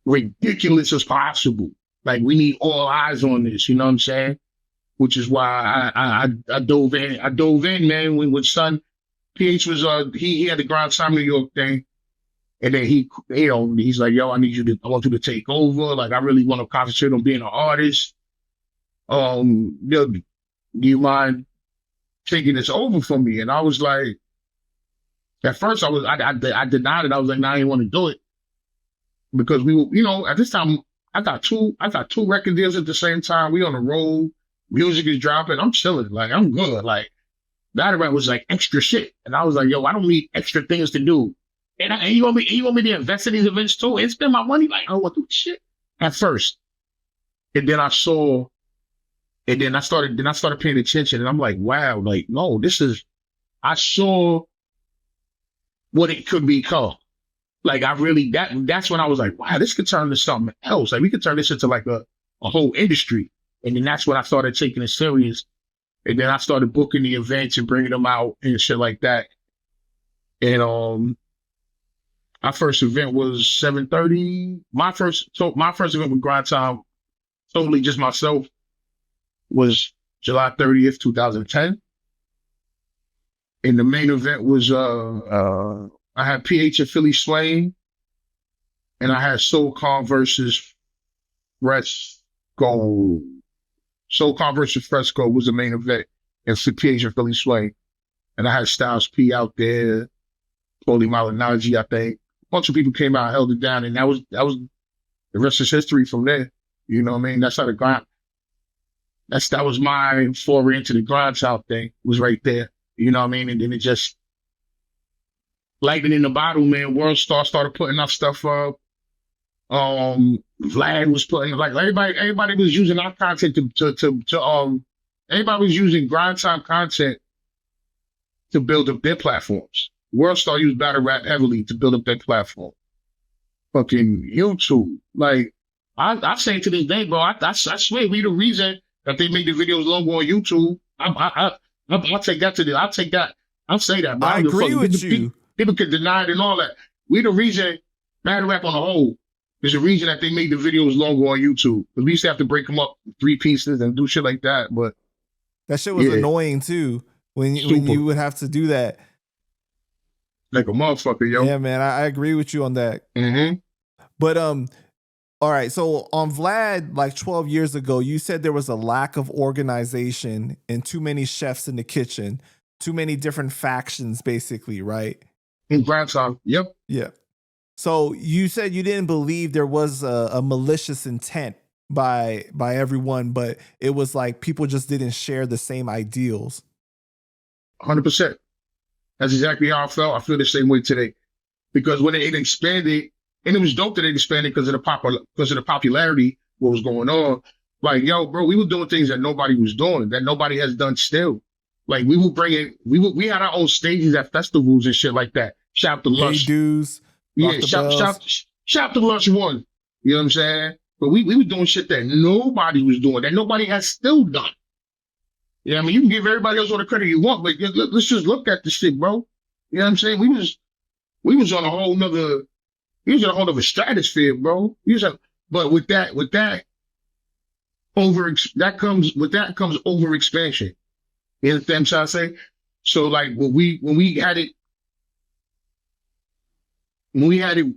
ridiculous as possible. Like, we need all eyes on this, you know what I'm saying? Which is why I dove in. I dove in, man, when son PH was he had the Grind Time New York thing. And then he's like, I want you to take over. Like, I really want to concentrate on being an artist. Do you mind taking this over for me? And I was like, at first I denied it. I was like, I didn't want to do it. Because we were, you know, at this time, I got two record deals at the same time. We on the road, music is dropping. I'm chilling, like I'm good. Like that event was like extra shit, and I was like, I don't need extra things to do. And you want me to invest in these events too and spend my money? Like I don't want to do shit at first, and then I started paying attention, and I'm like, wow, like no, I saw what it could become. Like that's when I was like, wow, this could turn into something else. Like we could turn this into like a whole industry. And then that's when I started taking it serious. And then I started booking the events and bringing them out and shit like that. And our first event was 7:30. My first event with Grind Time, totally just myself, was July 30th, 2010. And the main event was I had PH and Philly Swain, and I had Soul Calm versus Fresco. Soul Calm versus Fresco was the main event, and for PH and Philly Swain. And I had Styles P out there, Poli Malinaji, I think. A bunch of people came out and held it down, and that was the rest is history from there. You know what I mean? That's how the grind. That was my foray into the grind out thing. Was right there. You know what I mean? And then it just lightning in the bottle, man. World Star started putting up stuff up. Vlad was putting like everybody was using our content to everybody was using Grind Time content to build up their platforms. World Star used battle rap heavily to build up their platform. Fucking YouTube, like I say to this day, bro, I swear we the reason that they make the videos longer on YouTube. I'll take that I'll take that. I'll say that. But I agree with you. People can deny it and all that. We the reason battle rap on the whole is the reason that they make the videos longer on YouTube. Because we used to have to break them up 3 pieces and do shit like that. But that shit was annoying too when you would have to do that. Like a motherfucker, yo. Yeah, man, I agree with you on that. Mm-hmm. But all right, so on Vlad, like 12 years ago, you said there was a lack of organization and too many chefs in the kitchen, too many different factions, basically, right? In Grand time, yep. Yeah. So you said you didn't believe there was a malicious intent by everyone, but it was like people just didn't share the same ideals. 100%. That's exactly how I felt. I feel the same way today. Because when it expanded, and it was dope that it expanded because of the popularity, what was going on. Like, yo, bro, we were doing things that nobody was doing, that nobody has done still. Like, we had our own stages at festivals and shit like that. Shout to Lush. Hey, dudes. Yeah, shout to Lush One. You know what I'm saying? But we were doing shit that nobody was doing, that nobody has still done. Yeah, I mean, you can give everybody else all the credit you want, but let's just look at the shit, bro. You know what I'm saying? We was on a whole nother, stratosphere, bro. But with that comes overexpansion. You know what I'm trying to say? So like when we had it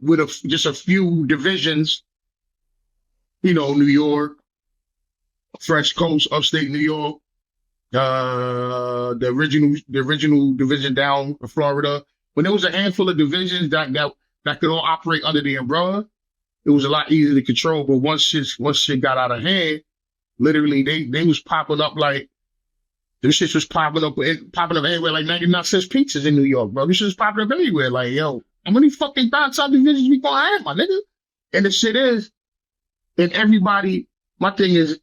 with just a few divisions, you know, New York, Fresh Coast, upstate New York, the original division down in Florida. When there was a handful of divisions that could all operate under the umbrella, it was a lot easier to control. But once shit got out of hand, literally they was popping up like this shit was popping up everywhere like 99-cent pizzas in New York, bro. This shit was popping up everywhere. Like, yo, how many fucking downtown divisions we gonna have, my nigga? And the shit is, and my thing is,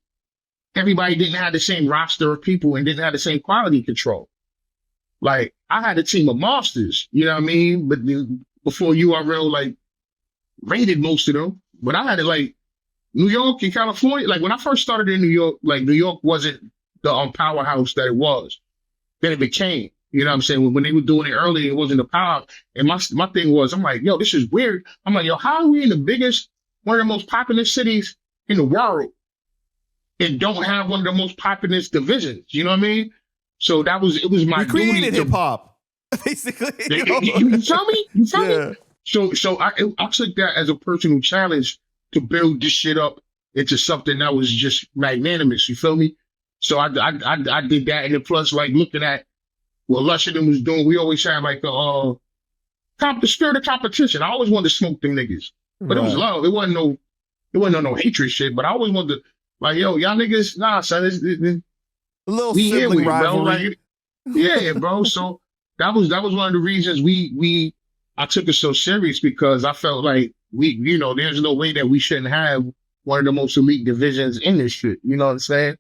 everybody didn't have the same roster of people and didn't have the same quality control. Like, I had a team of monsters, you know what I mean? But before URL, like, rated most of them. But I had it like New York and California. Like, when I first started in New York, like, New York wasn't the powerhouse that it was. Then it became, you know what I'm saying? When they were doing it early, it wasn't the power. And my thing was, I'm like, yo, this is weird. I'm like, yo, how are we in one of the most populous cities in the world and don't have one of the most populous divisions? You know what I mean? So it was my duty. We created hip hop, basically. You feel me? You feel me? So I took that as a personal challenge to build this shit up into something that was just magnanimous. You feel me? So I did that, and then plus like looking at what Lush and them was doing, we always had like the spirit of competition. I always wanted to smoke them niggas, but it was love. It wasn't no hatred shit. But I always wanted to like, yo, y'all niggas, nah, son, a little sibling rivalry. Bro. Like, yeah, bro. So that was one of the reasons I took it so serious, because I felt like there's no way that we shouldn't have one of the most elite divisions in this shit. You know what I'm saying?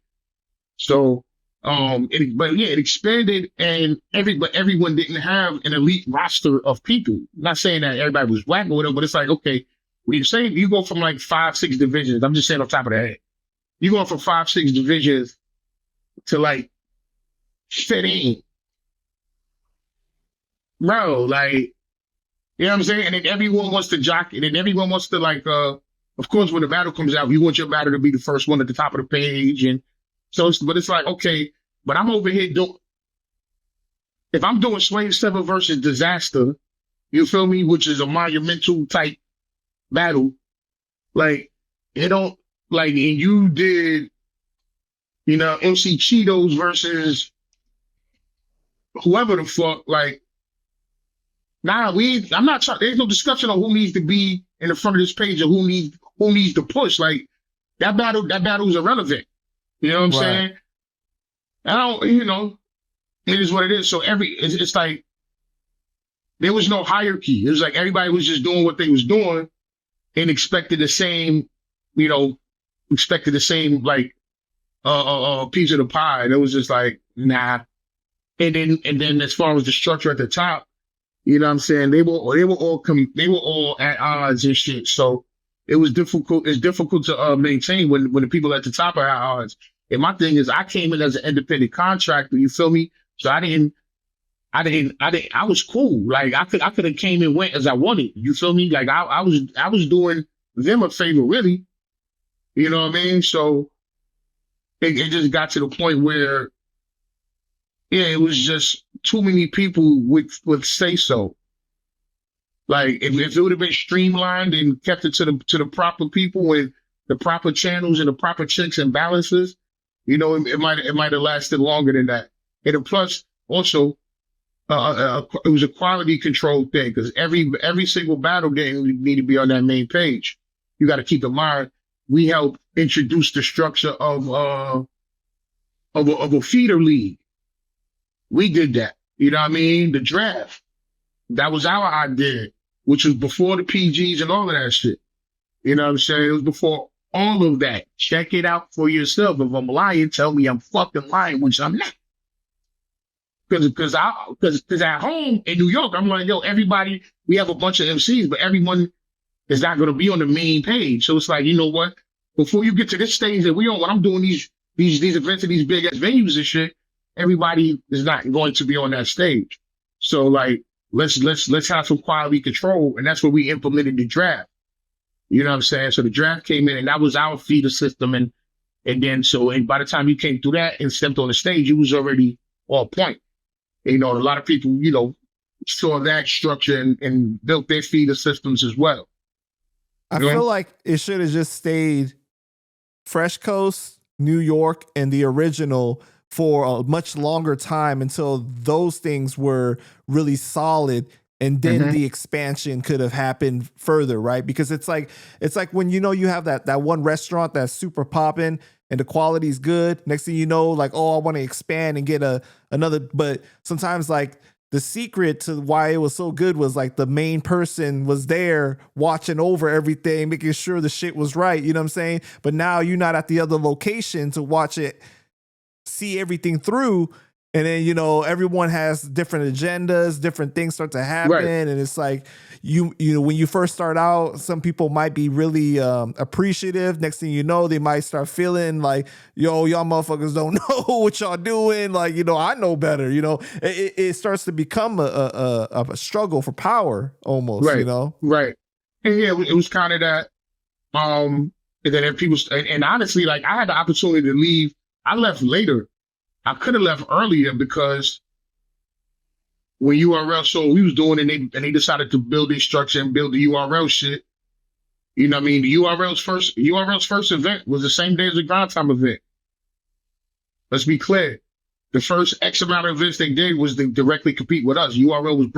So, it expanded, and everyone didn't have an elite roster of people. I'm not saying that everybody was whack or whatever, but it's like, okay, when you say you go from like 5-6 divisions, I'm just saying off the top of the head, you go from 5-6 divisions to like 15, bro. Like, you know what I'm saying? And then everyone wants to jockey, and then everyone wants to like, of course, when the battle comes out, you want your battle to be the first one at the top of the page, and so, but it's like, okay, but I'm over here if I'm doing Slave 7 versus Disaster, you feel me, which is a monumental type battle, like, it don't, like, and you did, MC Cheetos versus whoever the fuck, like, nah, I'm not trying, there's no discussion on who needs to be in the front of this page or who needs to push. Like, that battle is irrelevant. You know what I'm saying? I don't, it is what it is. So it's like, there was no hierarchy. It was like everybody was just doing what they was doing and expected the same, like, piece of the pie. And it was just like, nah. And then as far as the structure at the top, you know what I'm saying? They were all at odds and shit. So it was difficult. It's difficult to maintain when the people at the top are ours. And my thing is, I came in as an independent contractor. You feel me? So I was cool. Like I could have came and went as I wanted. You feel me? Like I was doing them a favor, really. You know what I mean? So it just got to the point where, yeah, it was just too many people would say so. Like if it would have been streamlined and kept it to the proper people and the proper channels and the proper checks and balances, you know, it might have lasted longer than that. And then plus also, it was a quality control thing because every single battle game need to be on that main page. You got to keep in mind we helped introduce the structure of a feeder league. We did that. You know what I mean? The draft. That was our idea, which was before the PGs and all of that shit. You know what I'm saying? It was before all of that. Check it out for yourself. If I'm lying, tell me I'm fucking lying, which I'm not. Because at home in New York, I'm like, yo, everybody, we have a bunch of MCs, but everyone is not going to be on the main page. So it's like, you know what? Before you get to this stage that we on, when I'm doing these events at these big ass venues and shit, everybody is not going to be on that stage. So like, let's have some quality control, and that's where we implemented the draft. You know what I'm saying? So the draft came in, and that was our feeder system, and by the time you came through that and stepped on the stage, you was already on point. And, you know, a lot of people, you know, saw that structure and built their feeder systems as well. I feel like it should have just stayed Fresh Coast, New York, and the original for a much longer time until those things were really solid, and then the expansion could have happened further, right? Because it's like when you know you have that one restaurant that's super popping and the quality's good. Next thing you know, like, oh, I want to expand and get another. But sometimes like the secret to why it was so good was like the main person was there watching over everything, making sure the shit was right. You know what I'm saying? But now you're not at the other location to watch it, see everything through. And then, you know, everyone has different agendas, different things start to happen. Right. And it's like, you know, when you first start out, some people might be really appreciative. Next thing you know, they might start feeling like, yo, y'all motherfuckers don't know what y'all doing. Like, you know, I know better. You know, it starts to become a struggle for power almost, right. You know? Right. And yeah, it was kind of that. And then if people, and honestly, like I had the opportunity to leave. I left later. I could have left earlier because when URL saw what we was doing and they decided to build their structure and build the URL shit, you know what I mean? The URL's first event was the same day as the Grind Time event. Let's be clear. The first X amount of events they did was to directly compete with us. URL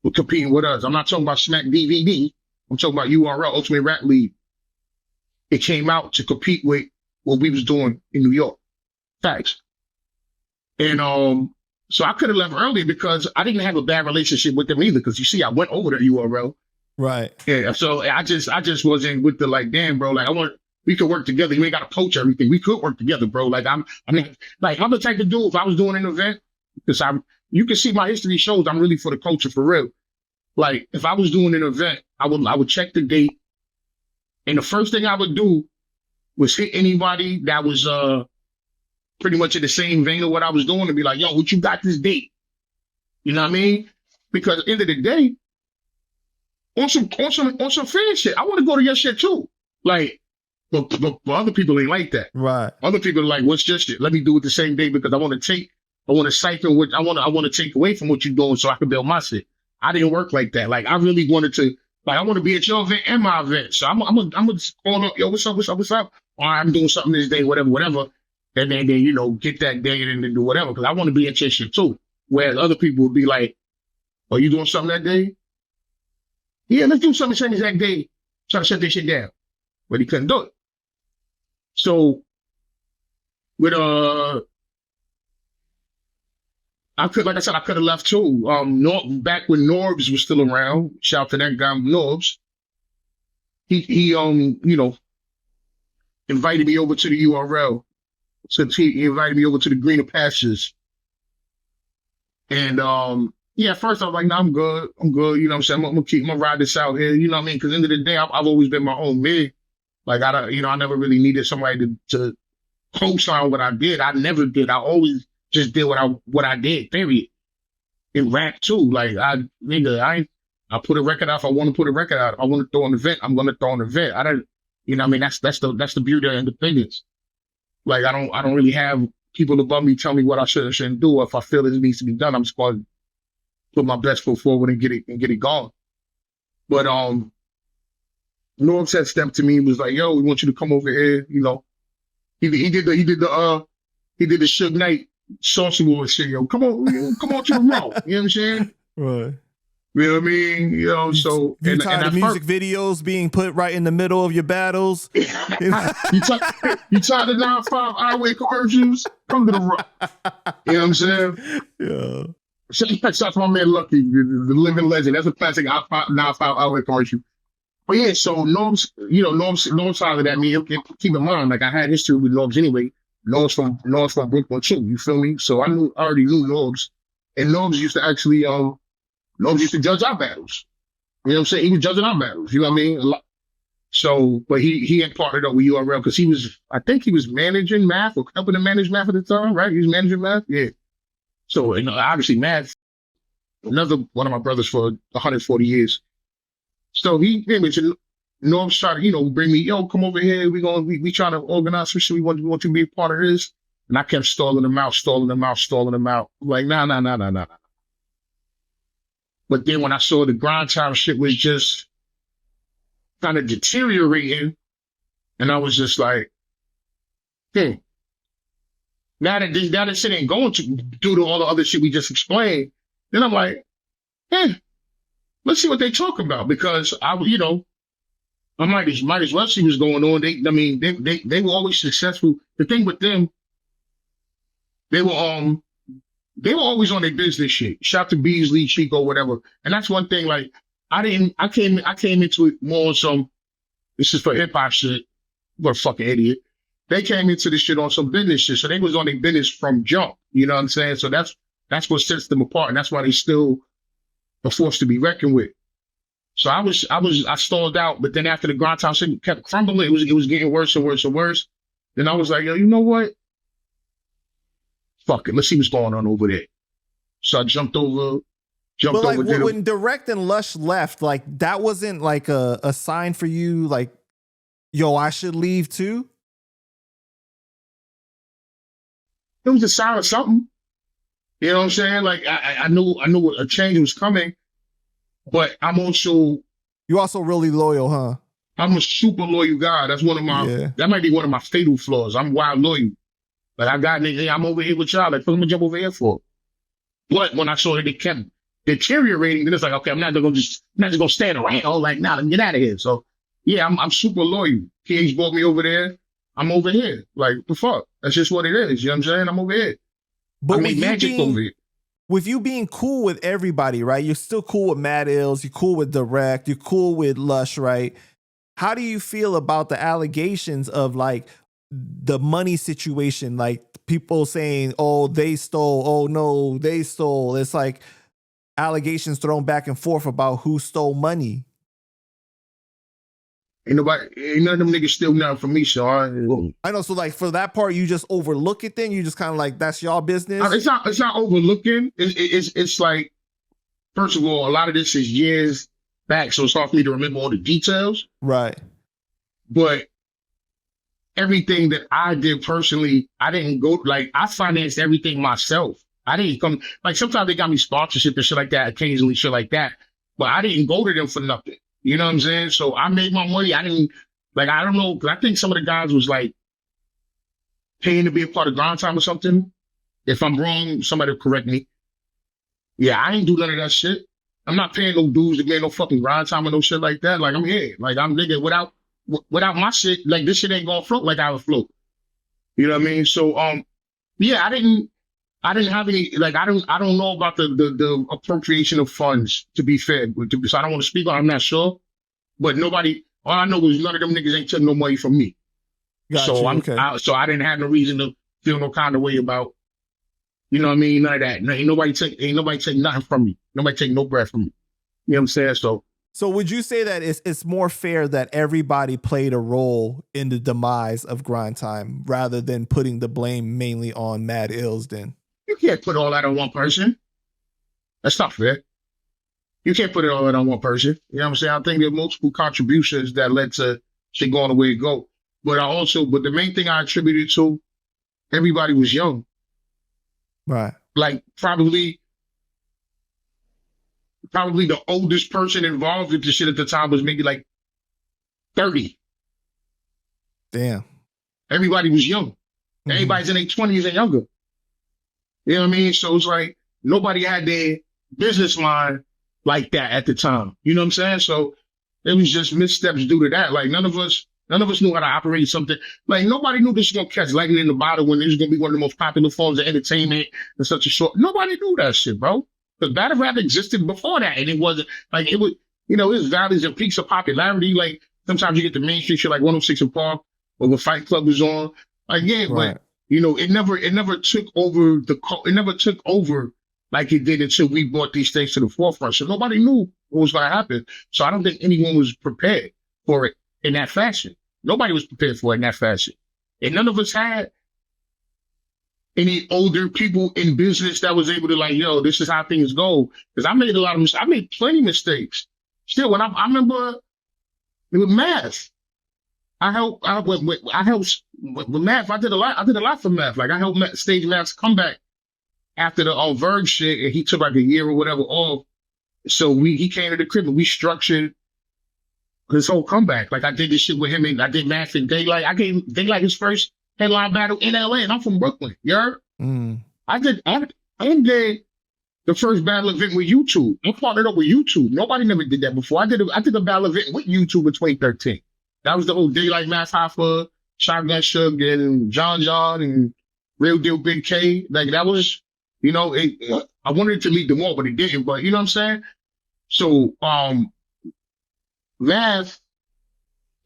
was competing with us. I'm not talking about Smack DVD. I'm talking about URL, Ultimate Rap League. It came out to compete with what we was doing in New York. Facts. And so I could have left early because I didn't have a bad relationship with them either. Because you see, I went over to URL. Right. Yeah. So I just wasn't with the like, damn, bro. Like we could work together. You ain't got to poach everything. We could work together, bro. Like I'm the type of dude. If I was doing an event, because you can see my history shows I'm really for the culture for real. Like if I was doing an event, I would check the date, and the first thing I would do was hit anybody that was pretty much in the same vein of what I was doing and be like, yo, what you got this date? You know what I mean? Because at the end of the day, on some fan shit, I want to go to your shit too. Like, but other people ain't like that. Right. Other people are like, what's your shit? Let me do it the same day because I want to siphon what I want to take away from what you're doing so I can build my shit. I didn't work like that. Like I really wanted to, like I want to be at your event and my event. So I'm gonna call up, yo, what's up? Or I'm doing something this day, whatever. And then you know, get that day and then do whatever, because I want to be at your shit too. Whereas other people would be like, are you doing something that day? Yeah, let's do something the same exact day. Try to shut this shit down. But he couldn't do it. So with I could have left too. Back when Norbs was still around, shout out to that guy Norbs. He you know, invited me over to the URL. So he invited me over to the greener pastures. And, yeah, at first I was like, no, I'm good. I'm good. You know what I'm saying? I'm gonna ride this out here. You know what I mean? Because at the end of the day, I've always been my own man. Like I don't, I never really needed somebody to co-sign what I did. I never did. I always just did what I did, period. In rap too. Like I put a record out if I want to put a record out. If I want to throw an event, I'm gonna throw an event. I don't, what I mean? That's the beauty of independence. Like I don't really have people above me tell me what I should or shouldn't do. If I feel it needs to be done, I'm just going to put my best foot forward and get it going. But Norm said step to me and was like, "Yo, we want you to come over here." He did the Suge Knight Saucy Boy shit. Yo, come on to the road. You know what I'm saying? Right. You know what I mean? So you tired of music videos being put right in the middle of your battles? you tired of 9-5 highway commercials? Come to the road. You know what I'm saying? Yeah. Shout out to my man Lucky, the living legend. That's a classic 9-5 highway commercial. But yeah, so Norm's hollered at me. Keep in mind, like I had history with Norms anyway. Norm's from Brooklyn too. You feel me? So I already knew Norms, and Norms used to actually Norms used to judge our battles. You know what I'm saying? He was judging our battles. You know what I mean? So, but he had partnered up with URL because I think he was managing math or helping to manage math at the time, right? He was managing math, yeah. So, obviously math, another one of my brothers for 140 years. So he came into Norm's trying to, bring me, yo, come over here. We trying to organize some shit. We want you to be a part of this. And I kept stalling them out. I'm like, nah. But then when I saw the grind time shit was just kind of deteriorating, and I was just like, now that this shit ain't going to due to all the other shit we just explained, then I'm like, let's see what they talk about, because I might as well see what's going on. They were always successful. The thing with them, they were always on their business shit. Shout to Beasley, Chico, whatever. And that's one thing, like, I came into it more on some, this is for hip hop shit. What a fucking idiot. They came into this shit on some business shit. So they was on their business from jump. You know what I'm saying? So that's what sets them apart. And that's why they still a force to be reckoned with. So I stalled out, but then after the grind time shit kept crumbling, it was getting worse and worse and worse. Then I was like, yo, you know what? Fuck it, let's see what's going on over there. So I jumped over. But like when Direct and Lush left, like that wasn't like a sign for you, like, yo, I should leave too? It was a sign of something. You know what I'm saying? Like I knew a change was coming, but I'm also. You also really loyal, huh? I'm a super loyal guy. That's one of my. That might be one of my fatal flaws. I'm wild loyal. Like I got nigga, I'm over here with y'all. Like, what am I jump over here for? But when I saw that they kept deteriorating, then it's like, okay, I'm not just gonna stand around. Like, nah, let me get out of here. So yeah, I'm super loyal. PH brought me over there. I'm over here. Like, the fuck? That's just what it is. You know what I'm saying? I'm over here. But I make magic over here. With you being cool with everybody, right? You're still cool with Mad Ills. You're cool with Direct. You're cool with Lush, right? How do you feel about the allegations of like the money situation? Like people saying, oh, they stole. Oh, no, they stole. It's like allegations thrown back and forth about who stole money. Ain't none of them niggas steal nothing from me, so I know. So like for that part, you just overlook it. Then you just kind of like, that's y'all business. It's not overlooking. It's like, first of all, a lot of this is years back, so it's hard for me to remember all the details. Right. But everything that I did personally, I didn't go, like, I financed everything myself. I didn't come, like, sometimes they got me sponsorship and shit like that, occasionally shit like that, but I didn't go to them for nothing. You know what I'm saying? So I made my money. I didn't, like, I don't know, because I think some of the guys was like paying to be a part of grind time or something. If I'm wrong, somebody will correct me. Yeah, I ain't do none of that shit. I'm not paying no dues to get no fucking grind time or no shit like that. Like, I'm here. Like, I'm nigga, without my shit, like, this shit ain't gonna float like I would float. You know what I mean? So, yeah, I didn't have any, like, I don't know about the appropriation of funds, to be fair. So I don't want to speak on it, I'm not sure. But all I know is none of them niggas ain't taking no money from me. So I didn't have no reason to feel no kind of way about You know what I mean? None of that. Ain't nobody take nothing from me. Nobody take no breath from me. You know what I'm saying? So would you say that it's more fair that everybody played a role in the demise of Grind Time rather than putting the blame mainly on Mad Ills then? you can't put all that on one person. That's not fair. You can't put it all that on one person. You know what I'm saying? I think there are multiple contributions that led to shit going the way it go. But the main thing I attributed to, everybody was young. Right. Like probably the oldest person involved with the shit at the time was maybe like 30. Damn. Everybody was young. Mm-hmm. Everybody's in their 20s and younger. You know what I mean? So it's like nobody had their business line like that at the time. You know what I'm saying? So it was just missteps due to that. Like none of us knew how to operate something. Like nobody knew this was gonna catch lightning in the bottle when this was gonna be one of the most popular forms of entertainment in such a short. Nobody knew that shit, bro. Because battle rap existed before that, and it wasn't like it was. You know, it was valleys and peaks of popularity. Like sometimes you get the mainstream shit like 106 and Park, or the Fight Club was on. Like yeah, right. But you know, it never took over it never took over like it did until we brought these things to the forefront. So nobody knew what was going to happen. So I don't think anyone was prepared for it in that fashion. Nobody was prepared for it in that fashion. And none of us had any older people in business that was able to like, yo, this is how things go. Because I made I made plenty of mistakes. Still, when I remember with math, I helped with math. I did a lot for math. Like I helped Stage Math's comeback after the Verge shit, and he took like a year or whatever off. So he came to the crib and we structured his whole comeback. Like I did this shit with him and I did Math and Daylight. I gave Daylight his first headline battle in LA, and I'm from Brooklyn. You heard? I did the first battle event with YouTube. I partnered up with YouTube. Nobody never did that before. I did a battle event with YouTube in 2013. That was the whole Daylight Math Hoffa, Shotgun Shug, and John and Real Deal Big K. Like that was, you know, I wanted it to lead them all, but it didn't. But you know what I'm saying? So Math,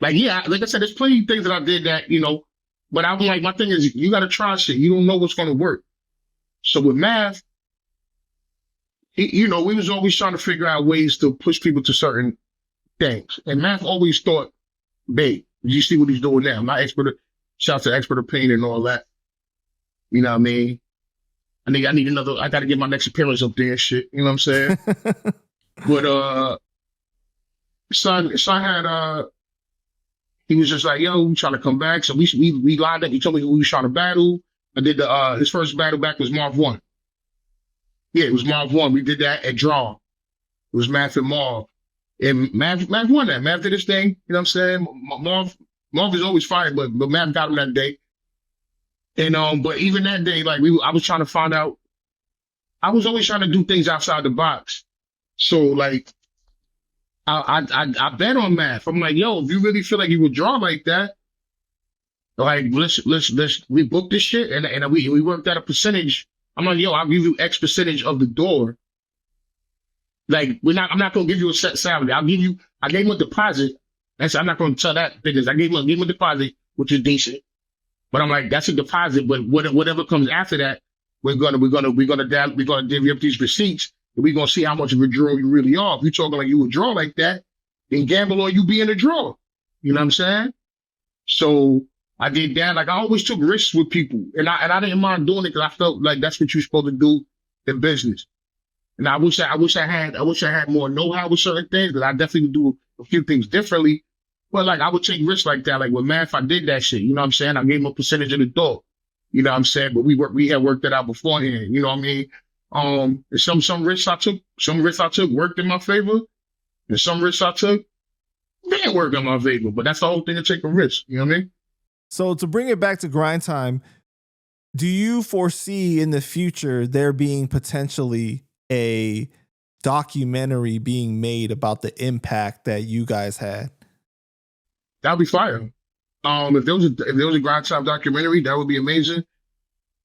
like yeah, like I said, there's plenty of things that I did that, you know, but I'm like, my thing is you gotta try shit. You don't know what's gonna work. So with Math, you know, we was always trying to figure out ways to push people to certain things. And Math always thought, babe, you see what he's doing now. I'm not expert, shout out to expert opinion and all that. You know what I mean? I need another, I gotta get my next appearance up there and shit. You know what I'm saying? But son had he was just like, yo, we trying to come back. So we lined up, he told me who we was trying to battle. I did his first battle back was Marv 1. Yeah, it was Marv 1. We did that at Draw. It was Math and Marv. And Math won that. Math did his thing. You know what I'm saying? Marv is always fired, but Math got him that day. And but even that day, like I was trying to find out. I was always trying to do things outside the box. So like, I bet on Math. I'm like, yo, if you really feel like you would draw like that, like let's we book this shit and we worked out a percentage. I'm like, yo, I'll give you X percentage of the door. Like I'm not gonna give you a set salary. I gave him a deposit. I'm not gonna tell that because I gave him a deposit, which is decent. But I'm like, that's a deposit. But whatever comes after that, we're gonna divvy up these receipts, and we're gonna see how much of a draw you really are. If you're talking like you would draw like that, then gamble on you being a draw. You know what I'm saying? So I did that. Like I always took risks with people, and I didn't mind doing it because I felt like that's what you're supposed to do in business. And I wish I had more know-how with certain things, because I definitely would do a few things differently. But like I would take risks like that. Like with Math, I did that shit. You know what I'm saying? I gave him a percentage of the door. You know what I'm saying? But we had worked that out beforehand. You know what I mean? Some risks I took worked in my favor, and some risks I took didn't work in my favor. But that's the whole thing, to take a risk. You know what I mean? So to bring it back to Grind Time, do you foresee in the future there being potentially a documentary being made about the impact that you guys had? That'd be fire. If there was a Grind Time documentary, that would be amazing.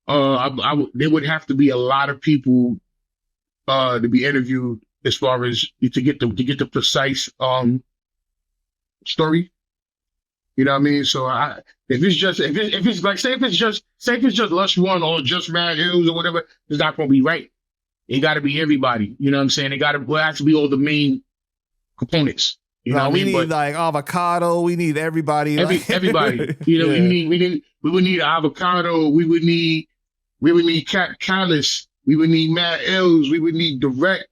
There would have to be a lot of people to be interviewed as far as to get the precise story. You know what I mean? So If it's just if it's like say if it's just Lush One or just Mad Hills or whatever, it's not gonna be right. It got to be everybody. You know what I'm saying? It has to be all the main components. You know what I mean? We need like avocado. We need everybody. Everybody. You know, we would need avocado. We would need Callus. We would need Mad L's. We would need Direct.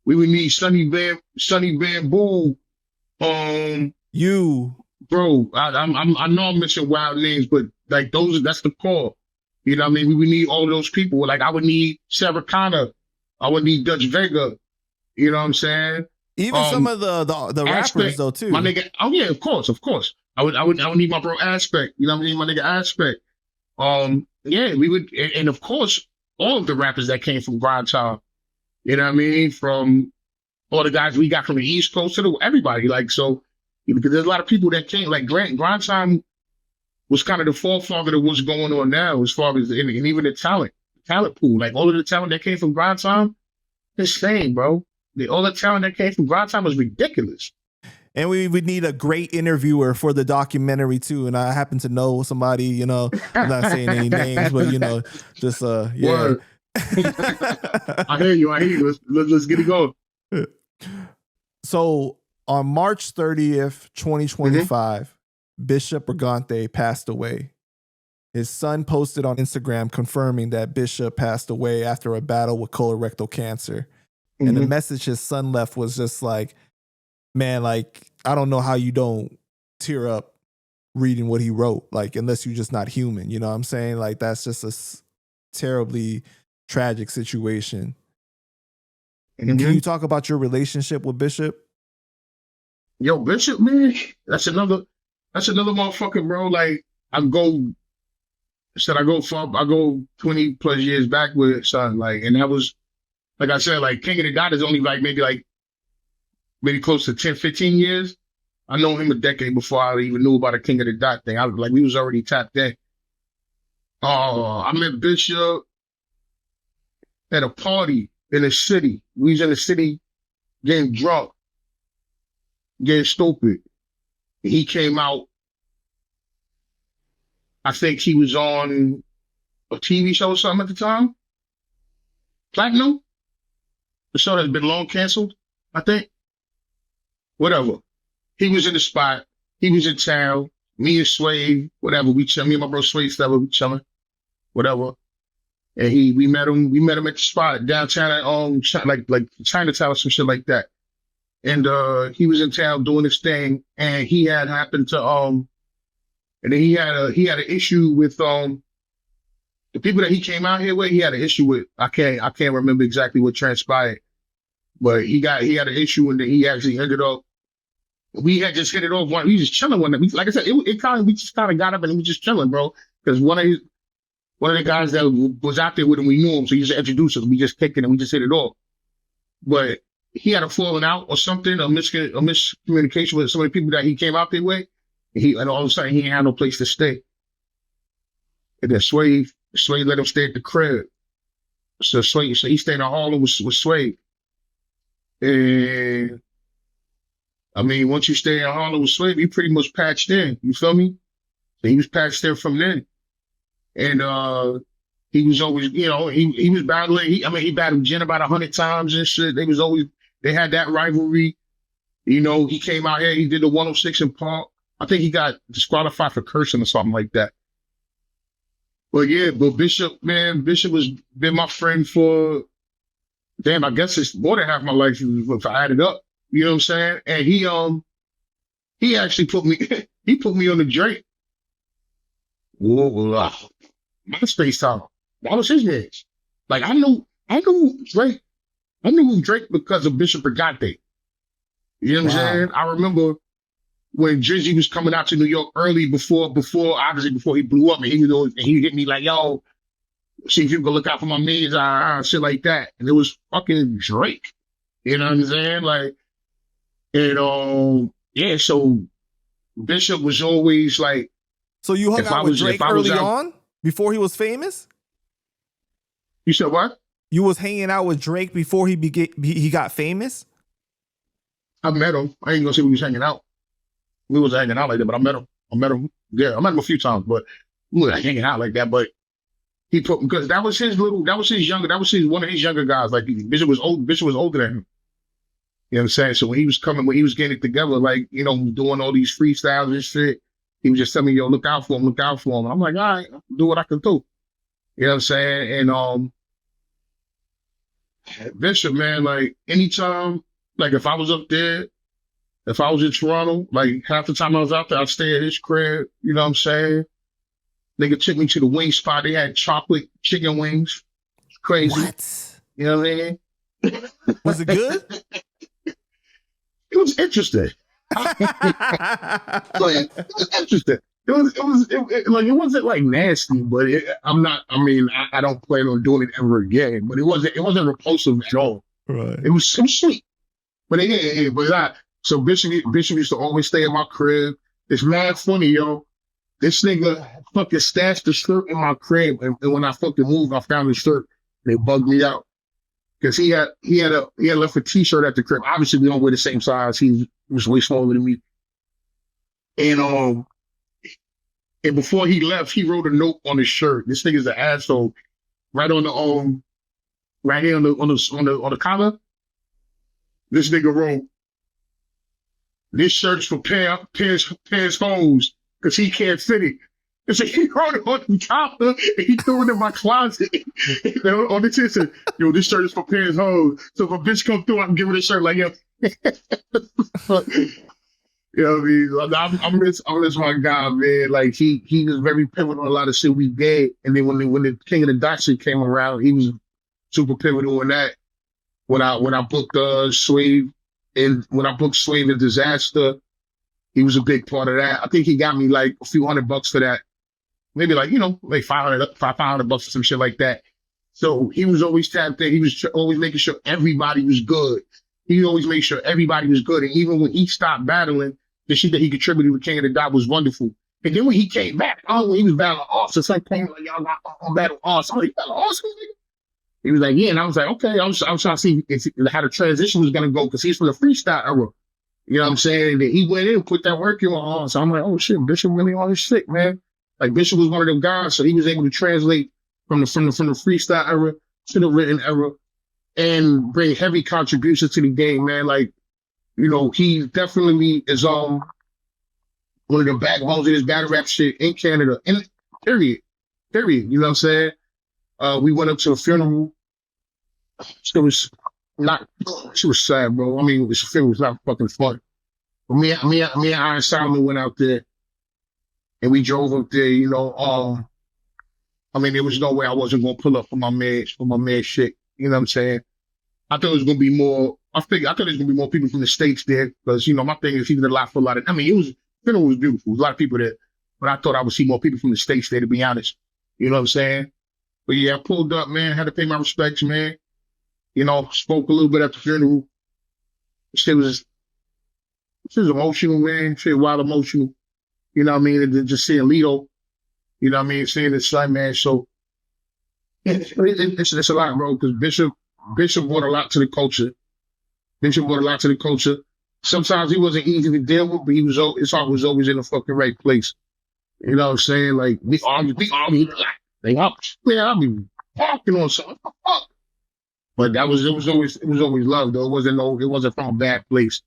We would need Sunny Bamboo. You, bro. I know I'm missing wild names, but like that's the core. You know what I mean? We would need all those people. Like I would need Sarah Connor. I would need Dutch Vega. You know what I'm saying? Even some of the rappers though too. My nigga. Oh yeah, of course. I would need my bro Aspect. You know what I mean? My nigga Aspect. Yeah, we would, and of course, all of the rappers that came from Grind Time. You know what I mean? From all the guys we got from the East Coast to everybody. Like so, because there's a lot of people that came. Like Grind Time was kind of the forefather of what's going on now, as far as and even the talent pool. Like all of the talent that came from Grind Time, insane, bro. All the talent that came from Grind Time was ridiculous. And we would need a great interviewer for the documentary too. And I happen to know somebody, you know, I'm not saying any names, but you know, just yeah. I hear you. Let's get it going. So on March 30th, 2025, Bishop Brigante passed away. His son posted on Instagram confirming that Bishop passed away after a battle with colorectal cancer. And the message his son left was just like, man, like, I don't know how you don't tear up reading what he wrote, like, unless you're just not human. You know what I'm saying? Like, that's just a terribly tragic situation. Can you talk about your relationship with Bishop? Yo, Bishop, man, that's another motherfucker, bro. Like, I go 20 plus years back with son, like, and that was, like I said, like King of the Dot is only like maybe close to 10, 15 years. I know him a decade before I even knew about the King of the Dot thing. We was already tapped in. I met Bishop at a party in the city. We was in the city getting drunk, getting stupid. He came out. I think he was on a TV show or something at the time. Platinum? The show that's been long canceled, I think. Whatever. He was in the spot. He was in town. Me and Sway, whatever. We chilling. Me and my bro Sway Stella, we chilling. Whatever. And we met him at the spot downtown at like Chinatown or some shit like that. And he was in town doing his thing, and he had happened to and then he had an issue with the people that he came out here with. He had an issue with. I can't remember exactly what transpired, but he had an issue, and then he actually ended up. We had just hit it off. We just chilling one night. Like I said, we just kind of got up and we was just chilling, bro. Because one of the guys that was out there with him, we knew him, so he just introduced us. We just kicked it and we just hit it off. But he had a falling out or something, a miscommunication with some of the people that he came out there with. And all of a sudden he ain't had no place to stay. And then Sway let him stay at the crib. So he stayed in Harlem with Sway. And I mean, once you stay in Harlem with Sway, you pretty much patched in. You feel me? So he was patched there from then. And he was always, you know, he was battling. He battled Jen about 100 times and shit. They had that rivalry. You know, he came out here, he did the 106 in Park. I think he got disqualified for cursing or something like that. But yeah, Bishop has been my friend for, damn, I guess it's more than half my life if I add it up. You know what I'm saying? And he actually put me on the Drake. Whoa, MySpace time. That was his days. Like I knew Drake. I knew Drake because of Bishop Brigante. You know what I'm saying? I remember when Drizzy was coming out to New York early before he blew up, and he hit me like, yo, see if you can look out for my mans, shit like that. And it was fucking Drake. You know what I'm saying? Like, and yeah, so Bishop was always like. So you hung out with Drake early on before he was famous? You said what? You was hanging out with Drake before he got famous? I met him. I ain't gonna say we was hanging out. We was hanging out like that, but I met him. I met him. Yeah, I met him a few times, but we were hanging out like that. But he put, because that was his one of his younger guys. Like Bishop was older than him. You know what I'm saying? So when he was getting it together, like, you know, doing all these freestyles and shit, he was just telling me, yo, look out for him. And I'm like, all right, I'll do what I can do. You know what I'm saying? And Bishop, man, like anytime, like if I was up there, if I was in Toronto, like half the time I was out there, I'd stay at his crib. You know what I'm saying? Nigga took me to the wing spot. They had chocolate chicken wings. It's crazy. What? You know what I mean? Was it good? It was interesting. Like, it was interesting. It wasn't like nasty, but I don't plan on doing it ever again. But it wasn't repulsive at all. Right. It was so sweet. But so Bishop used to always stay in my crib. It's mad funny, yo. This nigga fucking stashed the shirt in my crib, and when I fucking moved, I found the shirt. They bugged me out. Because he had left a t-shirt at the crib. Obviously, we don't wear the same size. He was way smaller than me. And before he left, he wrote a note on his shirt. This nigga's an asshole. Right on the right here on the collar. This nigga wrote, "This shirt's for Pairs hoes, because he can't fit it." And so he wrote it on the collar and he threw it in my closet. On the tip said, "Yo, this shirt is for Pairs hoes. So if a bitch come through, I can give her this shirt." Like, yo. You know what I mean? I miss my guy, man. Like he was very pivotal in a lot of shit we did. And then when the King of the Dot shit came around, he was super pivotal in that. When I booked Swave and Disaster, he was a big part of that. I think he got me like a few $100 for that. Maybe like, you know, like $500 or some shit like that. So he was always tapped in. He was always making sure everybody was good. He always made sure everybody was good. And even when he stopped battling, the shit that he contributed to King of the Dot was wonderful. And then when he came back, when he was battling Austin, it's like, y'all got on battle Austin. You battle Austin, nigga? He was like, yeah. And I was like, okay. I was trying to see how the transition was going to go, because he's from the freestyle era. You know what I'm saying? And then he went in and put that work in on. So I'm like, oh shit, Bishop really on his shit, man. Like Bishop was one of them guys, so he was able to translate from the freestyle era to the written era and bring heavy contributions to the game, man. Like, you know, he definitely is one of the backbones of this battle rap shit in Canada. And period. You know what I'm saying? We went up to a funeral. She was sad, bro. I mean, the funeral was not fucking fun. But me and Iron Solomon went out there and we drove up there, you know. I mean, there was no way I wasn't gonna pull up for my man shit. You know what I'm saying? I thought it was gonna be more. I thought there was gonna be more people from the States there, because, you know, my thing is he did a lot for a lot of. I mean, funeral was beautiful. There was a lot of people there, but I thought I would see more people from the States there, to be honest. You know what I'm saying? But yeah, I pulled up, man. Had to pay my respects, man. You know, spoke a little bit at the funeral. Shit was emotional, man. Shit wild emotional. You know what I mean? And just seeing Lito, you know what I mean? Seeing his son, man. So it's a lot, bro, because Bishop brought a lot to the culture. Sometimes he wasn't easy to deal with, but his heart was always in the fucking right place. You know what I'm saying? Like, we argued a lot. Like, I'll be talking on something. What the fuck? But it was always love, though. It wasn't from a bad place.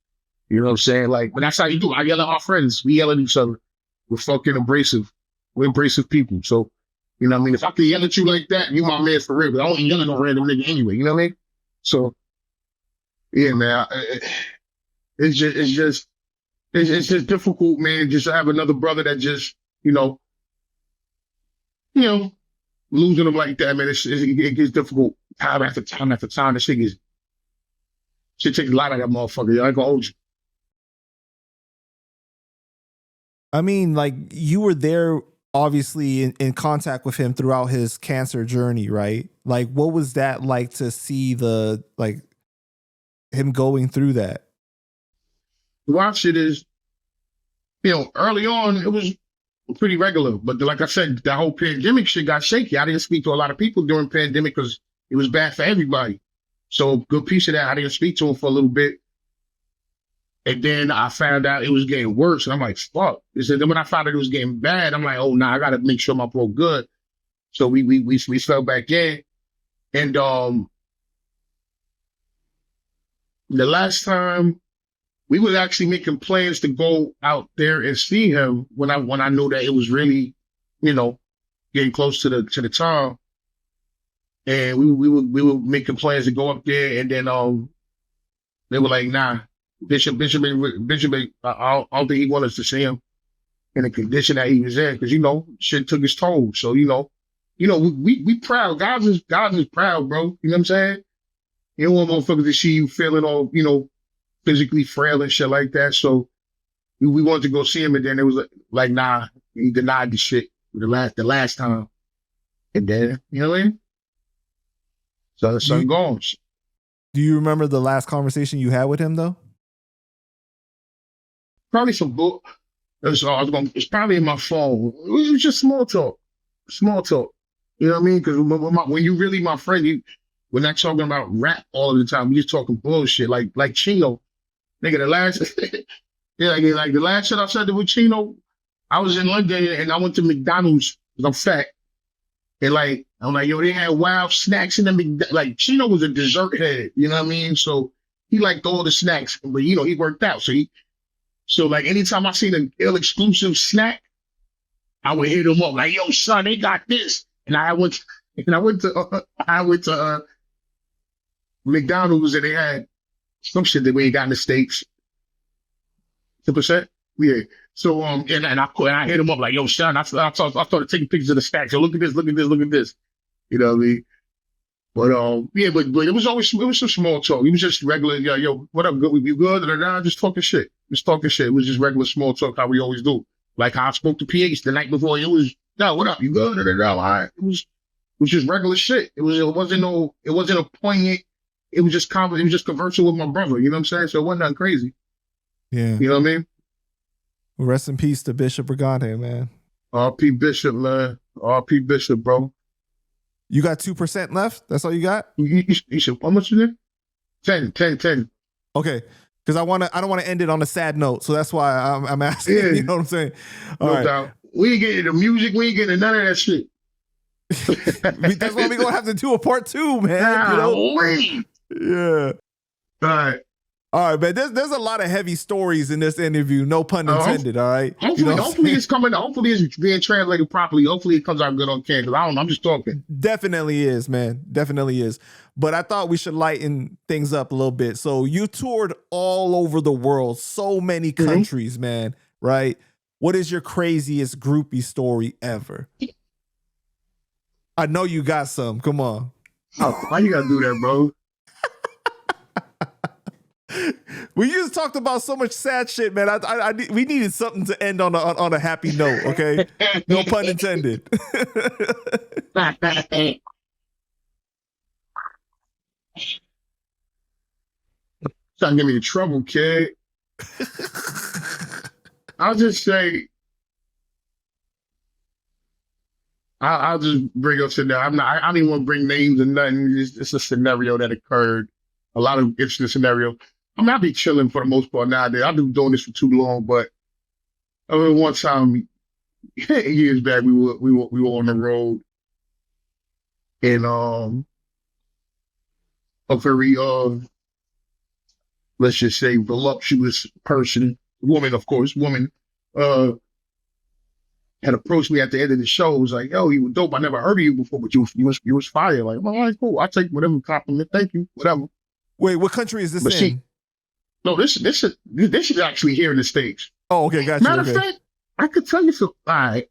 You know what I'm saying? Like, but that's how you do. I yell at our friends. We yell at each other. We're fucking abrasive. We're abrasive people. So, you know what I mean? If I can yell at you like that, you my man for real. But I don't yell at no random nigga anyway. You know what I mean? So, yeah, man. It's just difficult, man. Just to have another brother that just, you know, losing them like that, man. It gets difficult time after time after time. This shit takes a lot of that motherfucker. I ain't gonna hold you. I mean, like, you were there, obviously, in contact with him throughout his cancer journey, right? Like, what was that like to see him going through that? The wild shit is, early on, it was pretty regular. But like I said, the whole pandemic shit got shaky. I didn't speak to a lot of people during pandemic because it was bad for everybody. So a good piece of that, I didn't speak to him for a little bit. And then I found out it was getting worse. And I'm like, fuck. Then when I found out it was getting bad, I'm like, oh, nah, I got to make sure my bro good. So we fell back in. And the last time we was actually making plans to go out there and see him when I knew that it was really, you know, getting close to the time. And we were making plans to go up there, and then they were like, nah, Bishop, I don't think he wanted us to see him in the condition that he was in, because, you know, shit took his toll. So, you know, we proud. God is proud, bro. You know what I'm saying? You don't want motherfuckers to see you feeling all, you know, physically frail and shit like that. So we wanted to go see him, and then it was like, nah, he denied the shit the last time. And then, you know what I mean? So the sun goes. Do you remember the last conversation you had with him, though? Probably some book. It's probably in my phone. It was just small talk. Small talk. You know what I mean? Because when you really my friend, we're not talking about rap all of the time. We just talking bullshit like Chino. Nigga, the last like the last shit I said with Chino, I was in London and I went to McDonald's because I'm fat. And like, I'm like, yo, they had wild snacks in them. Like, Chino was a dessert head, you know what I mean? So he liked all the snacks, but you know, he worked out. So like anytime I seen an ill exclusive snack, I would hit him up like, yo, son, they got this. And I went to McDonald's and they had some shit that we ain't got in the States. 10%? Yeah. So and I hit him up like, yo, son, I started taking pictures of the stacks. So look at this. You know what I mean? But yeah, but it was some small talk. It was just regular, yo, what up, good? We good? Just talking shit. It was just regular small talk, how we always do. Like how I spoke to PH the night before. It was, yo, what up? You good? All right. It was just regular shit. It wasn't a poignant. It was just conversing with my brother. You know what I'm saying? So it wasn't nothing crazy. Yeah. You know what I mean? Rest in peace to Bishop Brigante, man. R.P. Bishop, man. R.P. Bishop, bro. You got 2% left? That's all you got? You should, how much is it? 10. Okay. Because I don't want to end it on a sad note. So that's why I'm asking. Yeah. You know what I'm saying? No doubt. We ain't getting the music. We ain't getting none of that shit. That's why we're going to have to do a part 2, man. You know? Yeah. All right, man. There's a lot of heavy stories in this interview. No pun intended. All right. Hopefully it's coming. Hopefully it's being translated properly. Hopefully it comes out good on camera. I don't know. I'm just talking. Definitely is, man. Definitely is. But I thought we should lighten things up a little bit. So you toured all over the world, so many countries, man. Right? What is your craziest groupie story ever? I know you got some. Come on. Oh, why you gotta do that, bro? We just talked about so much sad shit, man. We needed something to end on a happy note, okay? No pun intended. Trying to get me in trouble, kid. I'll just say, I'll just bring up scenario. I don't even want to bring names and nothing. It's a scenario that occurred. A lot of interesting scenario. I mean, I'll be chilling for the most part nowadays. I've been doing this for too long, but I mean, one time, years back, we were on the road, and a very let's just say voluptuous woman, had approached me at the end of the show. It was like, yo, you were dope. I never heard of you before, but you was fire. Like, all right, cool. I'll take whatever compliment. Thank you. Whatever. Wait, what country is this in? No, this is actually here in the States. Oh, okay, gotcha. Matter of fact, I could tell you something. All right.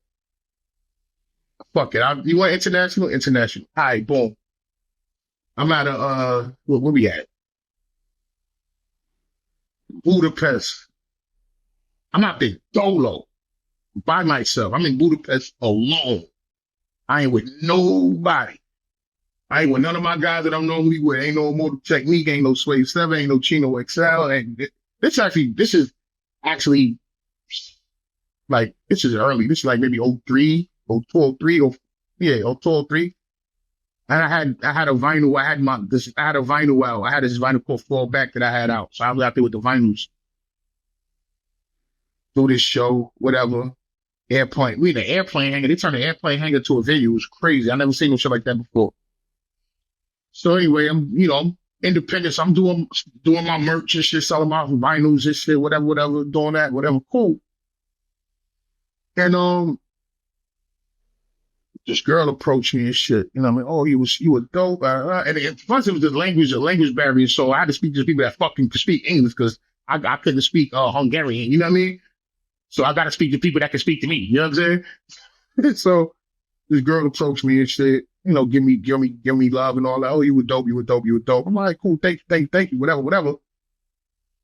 Fuck it. You want international? International. All right, boom. I'm at where we at? Budapest. I'm out there dolo by myself. I'm in Budapest alone. I ain't with nobody. I ain't with none of my guys that I'm normally with. Ain't no Immortal Technique, ain't no Sway 7, ain't no Chino XL. And this is actually like, this is early. This is like maybe 03, 0203, 0203. And I had a vinyl. I had this vinyl out. I had this vinyl called Fall Back that I had out. So I was out there with the vinyls. do this show, whatever. Airplane. We in the airplane hangar. They turned the airplane hangar to a venue. It was crazy. I never seen no shit like that before. So anyway, I'm independent. So I'm doing my merch and shit, selling my vinyls and shit, whatever, doing that, whatever, cool. And this girl approached me and shit. You know what I mean? Oh, you were dope. And plus it was the language barrier. So I had to speak to people that fucking could speak English because I couldn't speak Hungarian. You know what I mean? So I got to speak to people that can speak to me. You know what I'm saying? So this girl approached me and shit. You know, give me love and all that. Oh, you were dope. I'm like, cool, thank you, whatever.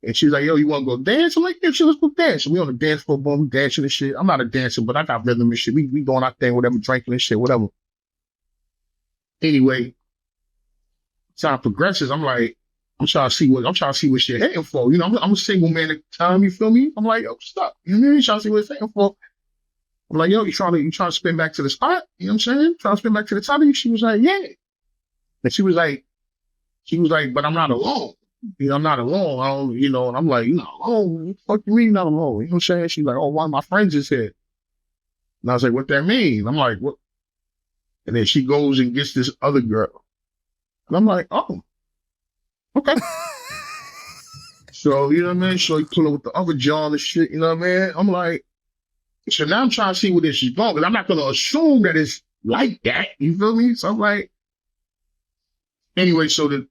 And she's like, yo, you want to go dance? I'm like, yeah, shit, let's go dance. And we on the dance floor, boom, we dancing and shit. I'm not a dancer, but I got rhythm and shit. We doing our thing, whatever, drinking and shit, whatever. Anyway, time progresses. I'm like, I'm trying to see what shit hitting for. You know, I'm a single man at the time, you feel me? I'm like, yo, stop. You know what I mean? Trying to see what it's hitting for. I'm like, yo, you trying to spin back to the spot? You know what I'm saying? Trying to spin back to the top of you? She was like, yeah. And she was like, but I'm not alone. You know, I'm not alone. I don't, you know, and I'm like, you're not alone. What the fuck you mean not alone? You know what I'm saying? She's like, oh, one of my friends is here. And I was like, what that mean? I'm like, what? And then she goes and gets this other girl. And I'm like, oh, okay. So, you know what I mean? So you pull up with the other John and shit, you know what I mean? I'm like, so now I'm trying to see where this is going, because I'm not going to assume that it's like that. You feel me? So I'm like, anyway, so the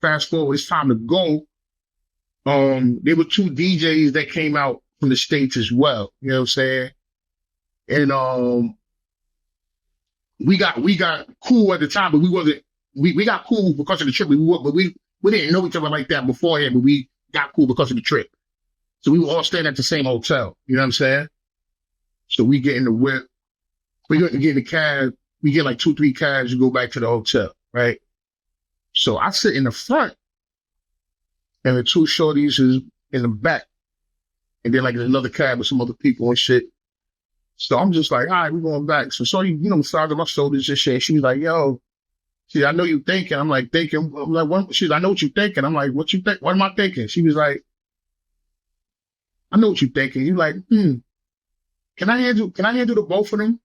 fast forward, it's time to go. There were two DJs that came out from the States as well. You know what I'm saying? And we got cool at the time, but we got cool because of the trip. We didn't know each other like that beforehand, but we got cool because of the trip. So we were all staying at the same hotel. You know what I'm saying? So we get in the whip. We get in the cab. We get like 2-3 cabs to go back to the hotel, right? So I sit in the front, and the two shorties is in the back. And then like another cab with some other people and shit. So I'm just like, all right, we're going back. So shorty, you know, massaging my shoulders and shit. She was like, yo, see, I know you thinking. I'm like, thinking. I'm like, what? She's like, I know what you thinking. I'm like, what you think? What am I thinking? She was like, I know what you thinking. You like, can I handle the both of them?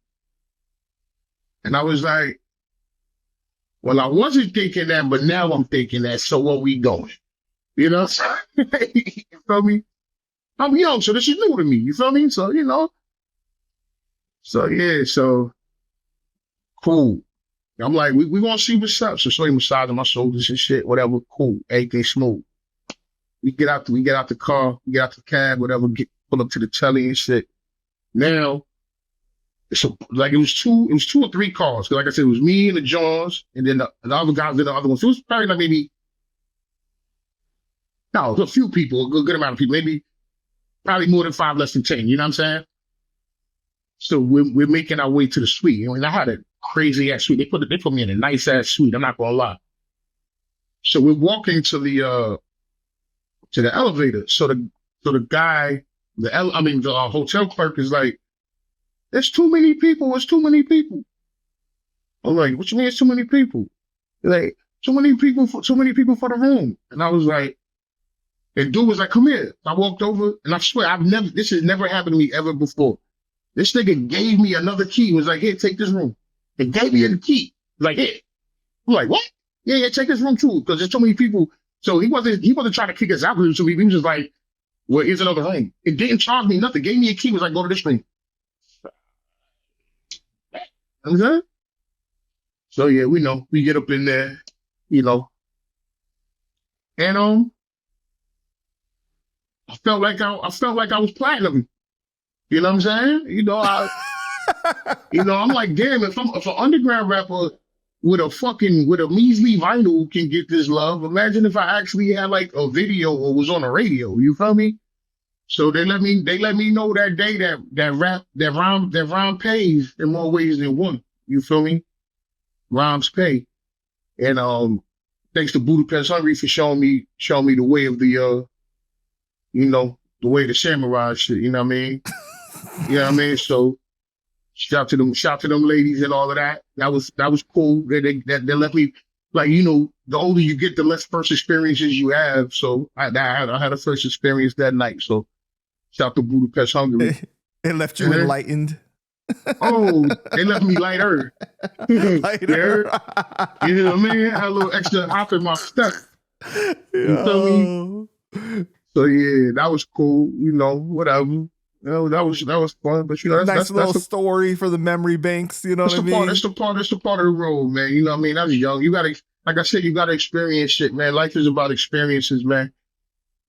And I was like, well, I wasn't thinking that, but now I'm thinking that. So where we going? You know, you feel me? I'm young, so this is new to me. You feel me? So, you know. So yeah, so cool. I'm like, we gonna see what's up. So shorty massaging my shoulders and shit, whatever, cool, everything smooth. We get out the car, we get out the cab, whatever, pull up to the telly and shit. Now, so like it was 2 or 3 cars. Like I said, it was me and the Johns, and then the other guys did the other ones. So it was probably like maybe, no, it was a few people, a good amount of people, maybe probably more than 5, less than 10. You know what I'm saying? So we're making our way to the suite. You know, and I had a crazy ass suite. They put me in a nice ass suite. I'm not gonna lie. So we're walking to the elevator. So the guy, the hotel clerk is like, "There's too many people. It's too many people." I'm like, "What you mean it's too many people?" They're like, too many people for the room. And I was like, and dude was like, "Come here." I walked over, and I swear this has never happened to me ever before. This nigga gave me another key. Was like, "Here, take this room." And gave me the key. Like, "Here." I'm like, "What?" Yeah, take this room too, because there's so many people. So he wasn't trying to kick us out. So he was just like, "Well, here's another room." It didn't charge me nothing. Gave me a key. Was like, "Go to this room." Okay. So yeah, we get up in there, you know, and I felt like I was platinum. You know what I'm saying? You know, I'm like, damn, if an underground rapper with a measly vinyl can get this love, imagine if I actually had like a video or was on the radio. You feel me? So they let me know that day that rhyme pays in more ways than one. You feel me? Rhymes pay. And thanks to Budapest Hungry for showing me the way of the the way the samurai shit, you know what I mean? You know what I mean? So shout to them ladies and all of that. That was cool. They let me, like, you know, the older you get, the less first experiences you have. So I had a first experience that night. So Shout to Budapest, Hungary. It left you enlightened. Oh, they left me lighter. Lighter. You know what I mean? I had a little extra hop in my step. You feel me? So yeah, that was cool. You know, whatever. You know, that was fun. But you know, that's little story for the memory banks. You know what I mean? That's the part of the road, man. You know what I mean? I was young. You gotta, like I said, you gotta experience shit, man. Life is about experiences, man.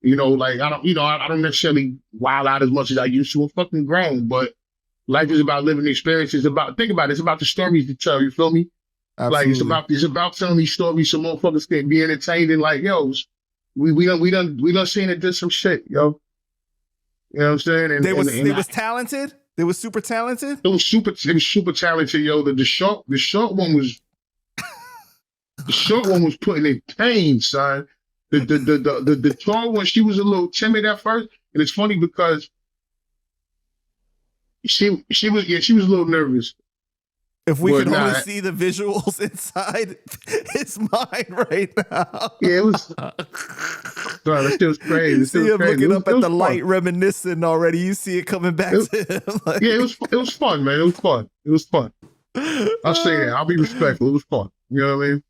You know, like I don't necessarily wild out as much as I used to. I'm fucking grown, but life is about living experiences. Think about it. It's about the stories to tell. You feel me? Absolutely. Like it's about telling these stories so motherfuckers can be entertained and like, yo, we done seen it did some shit, yo. You know what I'm saying? And they was talented. They was super talented. It was super talented, yo. The short one was putting in pain, son. The tall one, she was a little timid at first, and it's funny because she was a little nervous. If we could only see the visuals inside his mind right now. Yeah, it was. Bro, that shit was crazy. You see him looking up at the light, reminiscing already. You see it coming back to him. Like, yeah, it was fun, man. It was fun. I'll say that. I'll be respectful. It was fun. You know what I mean?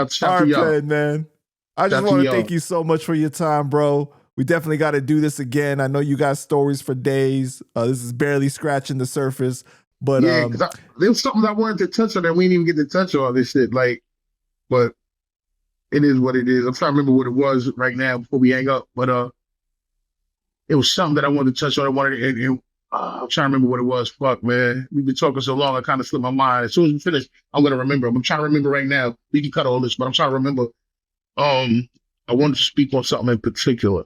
Shout to y'all, man. I just want to thank you so much for your time, bro. We definitely got to do this again. I know you got stories for days. This is barely scratching the surface. But yeah, because there was something I wanted to touch on that we didn't even get to touch on this shit. Like, but it is what it is. I'm trying to remember what it was right now before we hang up. But it was something that I wanted to touch on. I'm trying to remember what it was. Fuck, man. We've been talking so long, I kind of slipped my mind. As soon as we finish, I'm gonna remember. I'm trying to remember right now. We can cut all this, but I'm trying to remember. I wanted to speak on something in particular.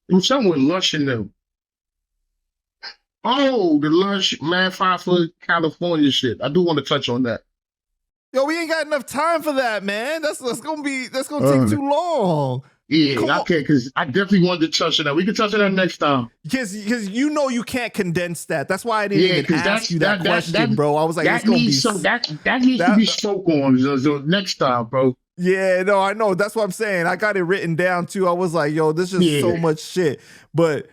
It was something with Lush in them. Oh, the Lush Man 5 Foot California shit. I do want to touch on that. Yo, we ain't got enough time for that, man. That's gonna take too long. Yeah, I can't, because I definitely wanted to touch on that. We can touch on that next time. Because you know you can't condense that. That's why I didn't even ask you that question, bro. I was like, that needs to be spoke on so next time, bro. Yeah, no, I know. That's what I'm saying. I got it written down too. I was like, yo, this is so much shit. But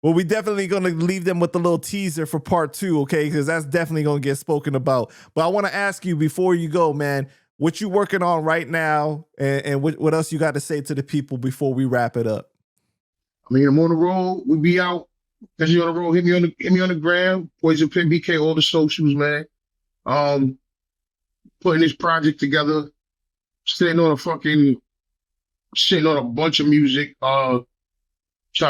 we definitely gonna leave them with a little teaser for part 2, okay? Because that's definitely gonna get spoken about. But I want to ask you before you go, man, what you working on right now, and what else you got to say to the people before we wrap it up? I mean, I'm on the road. We be out. As you on the road, hit me on the gram, Poison Pen BK, all the socials, man. Putting this project together, sitting on a bunch of music, trying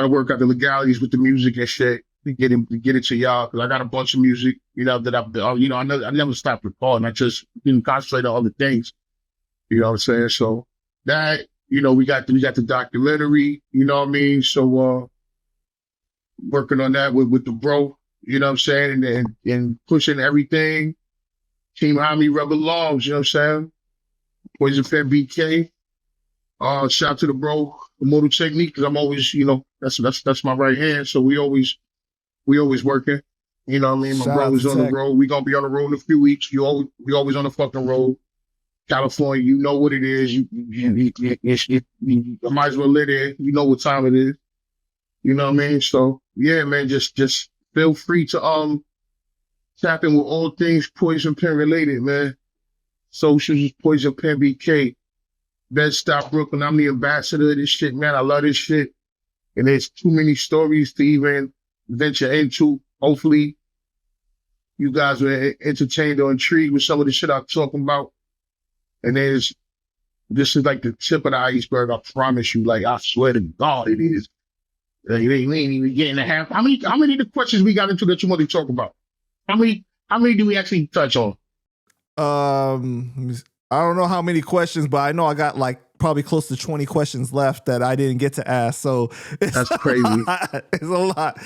to work out the legalities with the music and shit to get it to y'all, because I got a bunch of music, that I never stopped recording. I just didn't concentrate on other things. You know what I'm saying? So that, we got the documentary, you know what I mean? So working on that with the bro, you know what I'm saying? And pushing everything. Team Army Rebel Longs, you know what I'm saying? Poison Pen BK. Shout out to the bro, Immortal Technique, because I'm always, that's my right hand. So we always working. You know what I mean? My bro is on the road. We gonna be on the road in a few weeks. We always on the fucking road. California, you know what it is. You might as well live there. You know what time it is. You know what I mean? So yeah, man, just feel free to tap in with all things Poison Pen related, man. Socials is Poison Pen BK. Bed-Stuy, Brooklyn. I'm the ambassador of this shit, man. I love this shit. And there's too many stories to even venture into. Hopefully, you guys were entertained or intrigued with some of the shit I'm talking about. And this is like the tip of the iceberg. I promise you. Like, I swear to God, it is. We ain't even getting a half. How many of the questions we got into that you want to talk about? How many do we actually touch on? I don't know how many questions, but I know I got like probably close to 20 questions left that I didn't get to ask. So that's crazy. It's a lot.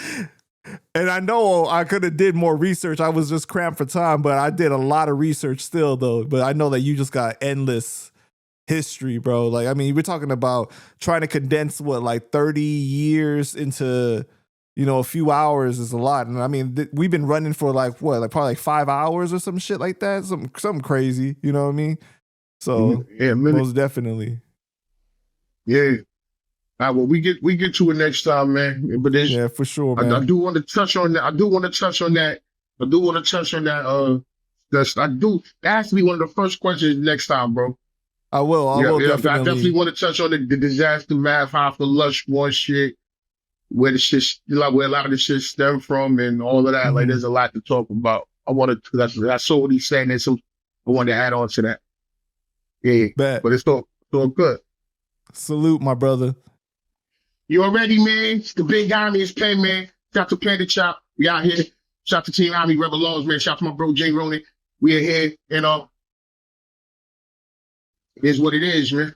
And I know I could have did more research. I was just cramped for time, but I did a lot of research still though. But I know that you just got endless history, bro. Like, I mean, we're talking about trying to condense like 30 years into, a few hours is a lot. And I mean, we've been running for probably 5 hours or some shit like that. Something crazy. You know what I mean? So yeah, most definitely. Yeah. Well, we get to it next time, man. But there's, Yeah, for sure, man. I do want to touch on that. I do want to touch on that. That has to be one of the first questions next time, bro. I will. I will I definitely want to touch on the disaster math, half the lush one shit, where the shit, like where a lot of the shit stem from, and all of that. Mm-hmm. Like, there's a lot to talk about. I saw what he's saying, and so I wanted to add on to that. Yeah, Bet. but it's all good. Salute, my brother. You already, man? It's the big army is Pen, man. Shout out to Panda Chop. We out here. Shout out to Team Army Rebel Laws, man. Shout out to my bro Jay Ronan. We are here, it is what it is, man.